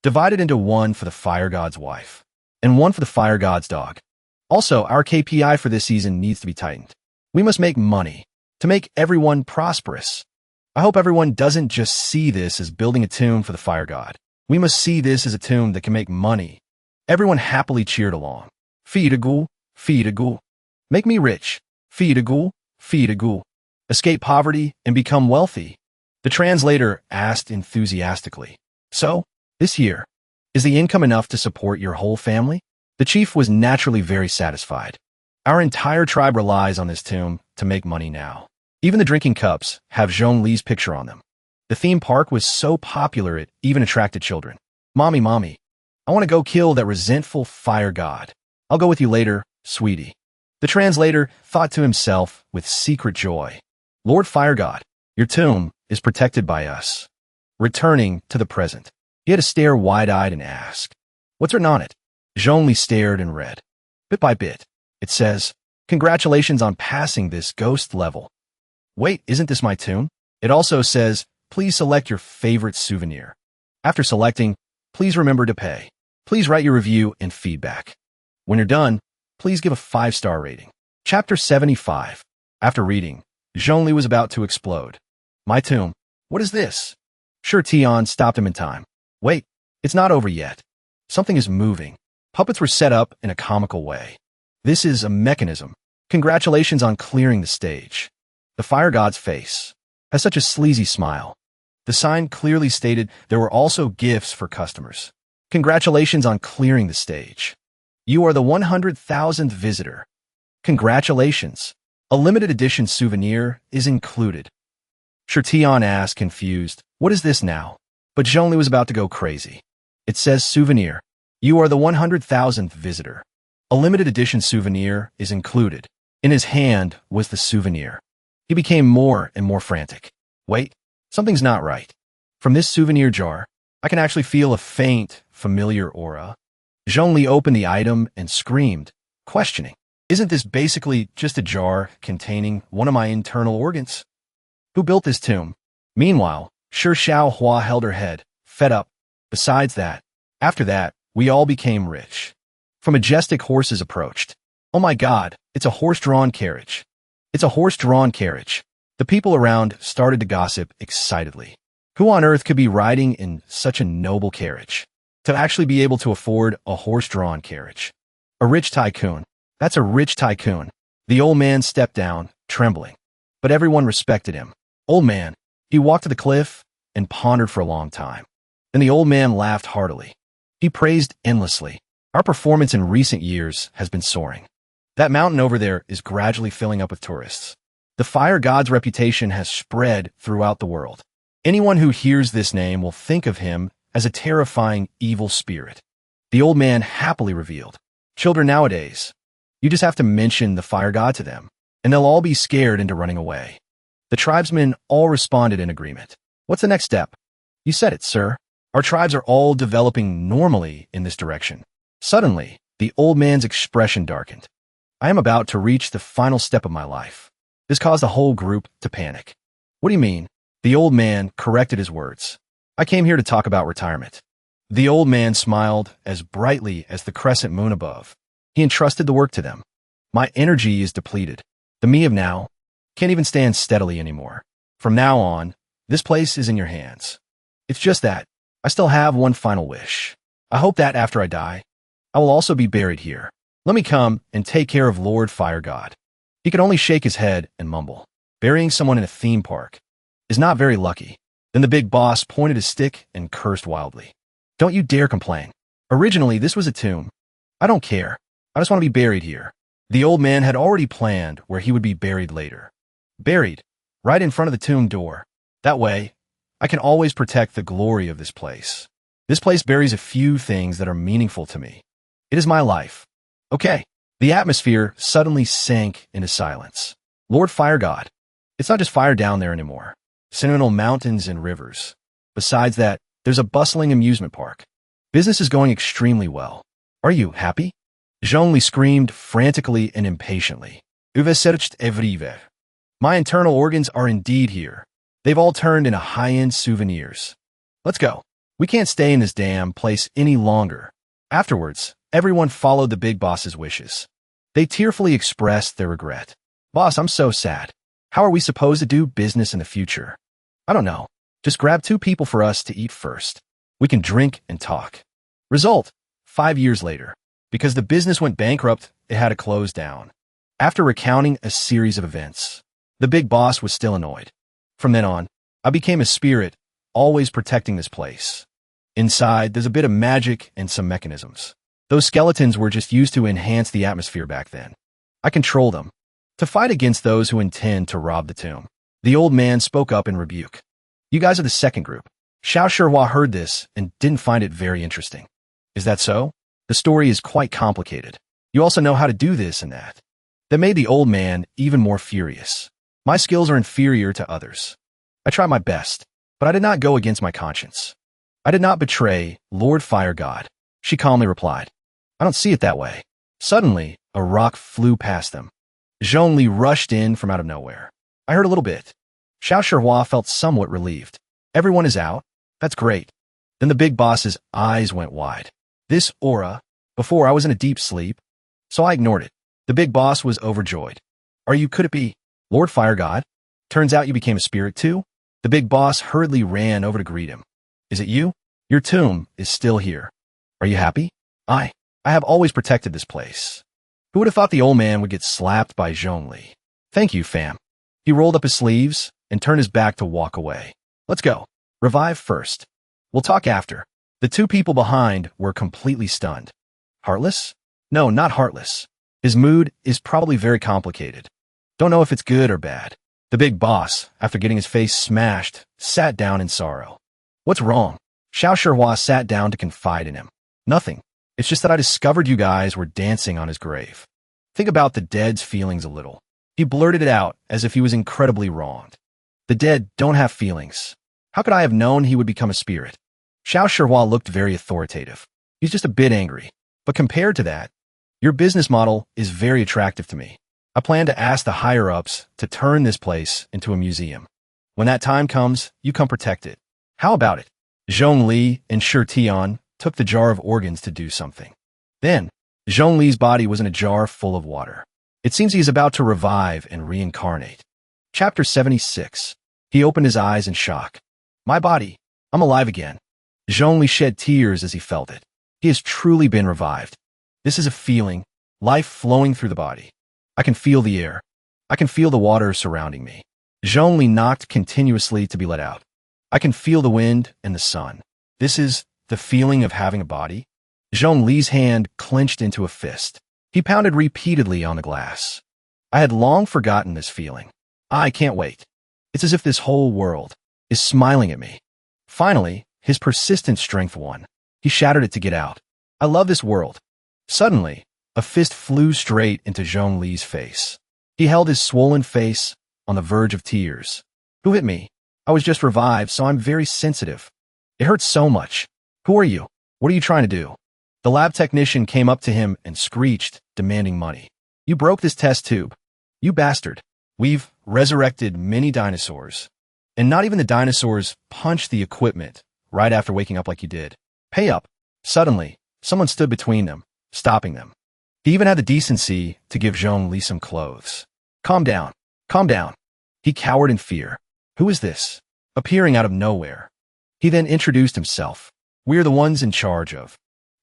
Divided into 1 for the fire god's wife, and 1 for the fire god's dog. Also, our KPI for this season needs to be tightened. We must make money to make everyone prosperous. I hope everyone doesn't just see this as building a tomb for the fire god. We must see this as a tomb that can make money. Everyone happily cheered along. Feed a ghoul, feed a ghoul. Make me rich. Feed a ghoul, feed a ghoul. Escape poverty and become wealthy. The translator asked enthusiastically. So, this year, is the income enough to support your whole family? The chief was naturally very satisfied. Our entire tribe relies on this tomb to make money now. Even the drinking cups have Zhongli's picture on them. The theme park was so popular it even attracted children. Mommy, I want to go kill that resentful fire god. I'll go with you later, sweetie. The translator thought to himself with secret joy. Lord Fire God, your tomb is protected by us. Returning to the present, he had to stare wide-eyed and ask, what's written on it? Zhongli stared and read. Bit by bit, it says, congratulations on passing this ghost level. Wait, isn't this my tomb? It also says, please select your favorite souvenir. After selecting, please remember to pay. Please write your review and feedback. When you're done, please give a 5-star rating. Chapter 75. After reading, Zhongli was about to explode. My tomb. What is this? Sure, Tian stopped him in time. Wait, it's not over yet. Something is moving. Puppets were set up in a comical way. This is a mechanism. Congratulations on clearing the stage. The fire god's face has such a sleazy smile. The sign clearly stated there were also gifts for customers. Congratulations on clearing the stage. You are the 100,000th visitor. Congratulations. A limited edition souvenir is included. Shirtian asked, confused, what is this now? But Zhongli was about to go crazy. It says souvenir. You are the 100,000th visitor. A limited edition souvenir is included. In his hand was the souvenir. He became more and more frantic. Wait, something's not right. From this souvenir jar, I can actually feel a faint, familiar aura. Zhongli opened the item and screamed, questioning, isn't this basically just a jar containing one of my internal organs? Who built this tomb? Meanwhile, Shi Xiaohua held her head, fed up. Besides that, after that, we all became rich. From majestic horses approached. Oh my God, it's a horse-drawn carriage. It's a horse-drawn carriage. The people around started to gossip excitedly. Who on earth could be riding in such a noble carriage? To actually be able to afford a horse-drawn carriage. A rich tycoon. That's a rich tycoon. The old man stepped down, trembling. But everyone respected him. Old man. He walked to the cliff and pondered for a long time. Then the old man laughed heartily. He praised endlessly. Our performance in recent years has been soaring. That mountain over there is gradually filling up with tourists. The fire god's reputation has spread throughout the world. Anyone who hears this name will think of him as a terrifying evil spirit. The old man happily revealed. Children nowadays, you just have to mention the fire god to them, and they'll all be scared into running away. The tribesmen all responded in agreement. What's the next step? You said it, sir. Our tribes are all developing normally in this direction. Suddenly, the old man's expression darkened. I am about to reach the final step of my life. This caused the whole group to panic. What do you mean? The old man corrected his words. I came here to talk about retirement. The old man smiled as brightly as the crescent moon above. He entrusted the work to them. My energy is depleted. The me of now can't even stand steadily anymore. From now on, this place is in your hands. It's just that I still have one final wish. I hope that after I die, I will also be buried here. Let me come and take care of Lord Fire God. He could only shake his head and mumble. Burying someone in a theme park is not very lucky. Then the big boss pointed his stick and cursed wildly. Don't you dare complain. Originally, this was a tomb. I don't care. I just want to be buried here. The old man had already planned where he would be buried later. Buried, right in front of the tomb door. That way, I can always protect the glory of this place. This place buries a few things that are meaningful to me. It is my life. Okay. The atmosphere suddenly sank into silence. Lord Fire God. It's not just fire down there anymore. Sentimental mountains and rivers. Besides that, there's a bustling amusement park. Business is going extremely well. Are you happy? Zhongli screamed frantically and impatiently. Uvesercht everywhere. My internal organs are indeed here. They've all turned into high-end souvenirs. Let's go. We can't stay in this damn place any longer. Afterwards, everyone followed the big boss's wishes. They tearfully expressed their regret. Boss, I'm so sad. How are we supposed to do business in the future? I don't know. Just grab 2 people for us to eat first. We can drink and talk. Result, 5 years later. Because the business went bankrupt, it had to close down. After recounting a series of events, the big boss was still annoyed. From then on, I became a spirit, always protecting this place. Inside, there's a bit of magic and some mechanisms. Those skeletons were just used to enhance the atmosphere back then. I control them, to fight against those who intend to rob the tomb. The old man spoke up in rebuke. You guys are the second group. Xiao Shihua heard this and didn't find it very interesting. Is that so? The story is quite complicated. You also know how to do this and that. That made the old man even more furious. My skills are inferior to others. I try my best, but I did not go against my conscience. I did not betray Lord Fire God. She calmly replied. I don't see it that way. Suddenly, a rock flew past them. Zhongli rushed in from out of nowhere. I heard a little bit. Xiao Shihua felt somewhat relieved. Everyone is out? That's great. Then the big boss's eyes went wide. This aura, before I was in a deep sleep, so I ignored it. The big boss was overjoyed. Could it be Lord Fire God? Turns out you became a spirit too? The big boss hurriedly ran over to greet him. Is it you? Your tomb is still here. Are you happy? I have always protected this place. Who would have thought the old man would get slapped by Zhongli? Thank you, fam. He rolled up his sleeves and turned his back to walk away. Let's go. Revive first. We'll talk after. The two people behind were completely stunned. Heartless? No, not heartless. His mood is probably very complicated. Don't know if it's good or bad. The big boss, after getting his face smashed, sat down in sorrow. What's wrong? Xiao Shihua sat down to confide in him. Nothing. It's just that I discovered you guys were dancing on his grave. Think about the dead's feelings a little. He blurted it out as if he was incredibly wronged. The dead don't have feelings. How could I have known he would become a spirit? Xiao Shihua looked very authoritative. He's just a bit angry. But compared to that, your business model is very attractive to me. I plan to ask the higher-ups to turn this place into a museum. When that time comes, you come protect it. How about it? Zhongli and Shi Tian took the jar of organs to do something. Then, Zhongli's body was in a jar full of water. It seems he is about to revive and reincarnate. Chapter 76. He opened his eyes in shock. My body. I'm alive again. Zhongli shed tears as he felt it. He has truly been revived. This is a feeling, life flowing through the body. I can feel the air. I can feel the water surrounding me. Zhongli knocked continuously to be let out. I can feel the wind and the sun. This is the feeling of having a body. Zhongli's hand clenched into a fist. He pounded repeatedly on the glass. I had long forgotten this feeling. I can't wait. It's as if this whole world is smiling at me. Finally, his persistent strength won. He shattered it to get out. I love this world. Suddenly, a fist flew straight into Zhongli's face. He held his swollen face on the verge of tears. Who hit me? I was just revived, so I'm very sensitive. It hurts so much. Who are you? What are you trying to do? The lab technician came up to him and screeched, demanding money. You broke this test tube. You bastard. We've resurrected many dinosaurs. And not even the dinosaurs punched the equipment right after waking up like you did. Pay up. Suddenly, someone stood between them, stopping them. He even had the decency to give Zhongli some clothes. Calm down. Calm down. He cowered in fear. Who is this? Appearing out of nowhere. He then introduced himself. We're the ones in charge of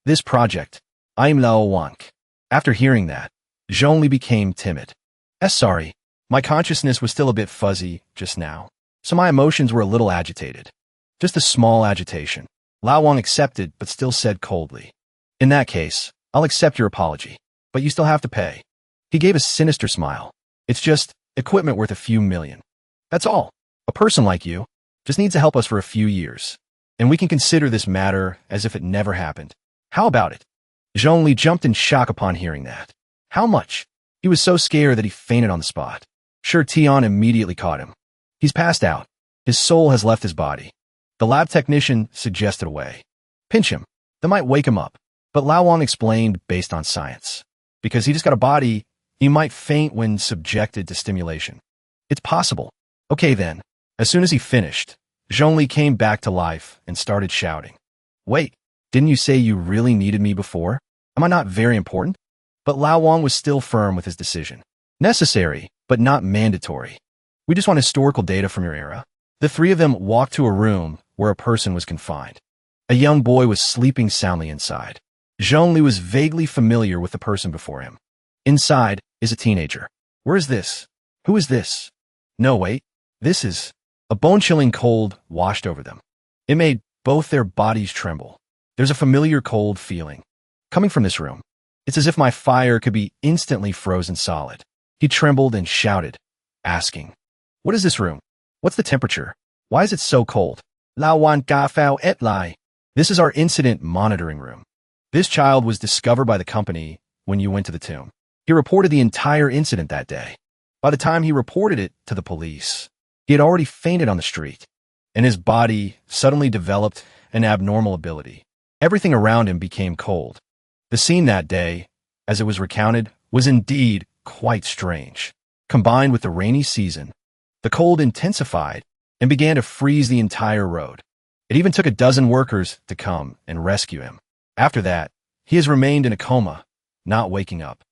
this project. I'm Lao Wang. After hearing that, Zhongli became timid. Sorry, my consciousness was still a bit fuzzy just now, so my emotions were a little agitated. Just a small agitation. Lao Wang accepted, but still said coldly. In that case, I'll accept your apology, but you still have to pay. He gave a sinister smile. It's just equipment worth a few million. That's all. A person like you just needs to help us for a few years, and we can consider this matter as if it never happened. How about it? Zhongli jumped in shock upon hearing that. How much? He was so scared that he fainted on the spot. Shi Tian immediately caught him. He's passed out. His soul has left his body. The lab technician suggested a way. Pinch him. That might wake him up. But Lao Wang explained based on science. Because he just got a body, he might faint when subjected to stimulation. It's possible. Okay then. As soon as he finished, Zhongli came back to life and started shouting. Wait, didn't you say you really needed me before? Am I not very important? But Lao Wang was still firm with his decision. Necessary, but not mandatory. We just want historical data from your era. The three of them walked to a room where a person was confined. A young boy was sleeping soundly inside. Zhongli was vaguely familiar with the person before him. Inside is a teenager. Where is this? Who is this? No, wait. This is... A bone-chilling cold washed over them. It made Both their bodies tremble. There's a familiar cold feeling coming from this room. It's as if my fire could be instantly frozen solid. He trembled and shouted, asking, "What is this room? What's the temperature? Why is it so cold?" La wan ga fao et lai. This is our incident monitoring room. This child was discovered by the company when you went to the tomb. He reported the entire incident that day. By the time he reported it to the police, he had already fainted on the street, and his body suddenly developed an abnormal ability. Everything around him became cold. The scene that day, as it was recounted, was indeed quite strange. Combined with the rainy season, the cold intensified and began to freeze the entire road. It even took a dozen workers to come and rescue him. After that, he has remained in a coma, not waking up.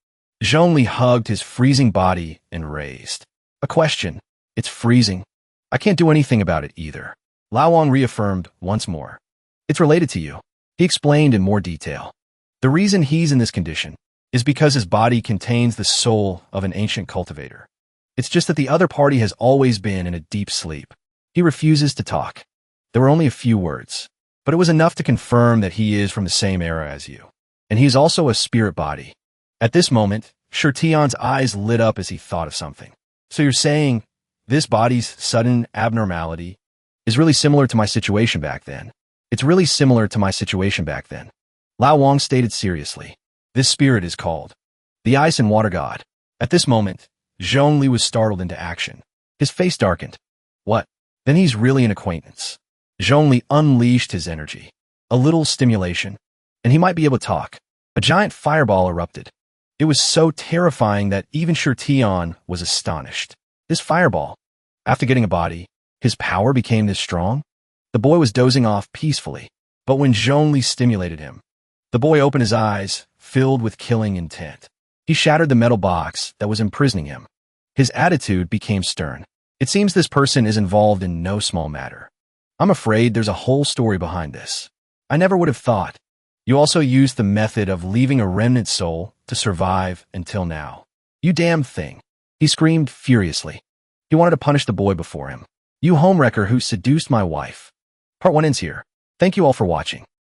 Zhongli hugged his freezing body and raised a question. "It's freezing. I can't do anything about it either." Lao Wang reaffirmed once more. "It's related to you." He explained in more detail. The reason he's in this condition is because his body contains the soul of an ancient cultivator. It's just that the other party has always been in a deep sleep. He refuses to talk. There were only a few words, but it was enough to confirm that he is from the same era as you. And he is also a spirit body. At this moment, Shirtion's eyes lit up as he thought of something. "So you're saying this body's sudden abnormality is really similar to my situation back then?" "It's really similar to my situation back then," Lao Wang stated seriously. "This spirit is called the Ice and Water God." At this moment, Zhongli was startled into action. His face darkened. "What? Then he's really an acquaintance." Zhongli unleashed his energy. A little stimulation, and he might be able to talk. A giant fireball erupted. It was so terrifying that even Shirtion was astonished. This fireball, after getting a body, his power became this strong? The boy was dozing off peacefully, but when Zhongli stimulated him, the boy opened his eyes, filled with killing intent. He shattered the metal box that was imprisoning him. His attitude became stern. "It seems this person is involved in no small matter. I'm afraid there's a whole story behind this. I never would have thought. You also used the method of leaving a remnant soul to survive until now. You damn thing." He screamed furiously. He wanted to punish the boy before him. "You homewrecker who seduced my wife." Part 1 ends here. Thank you all for watching.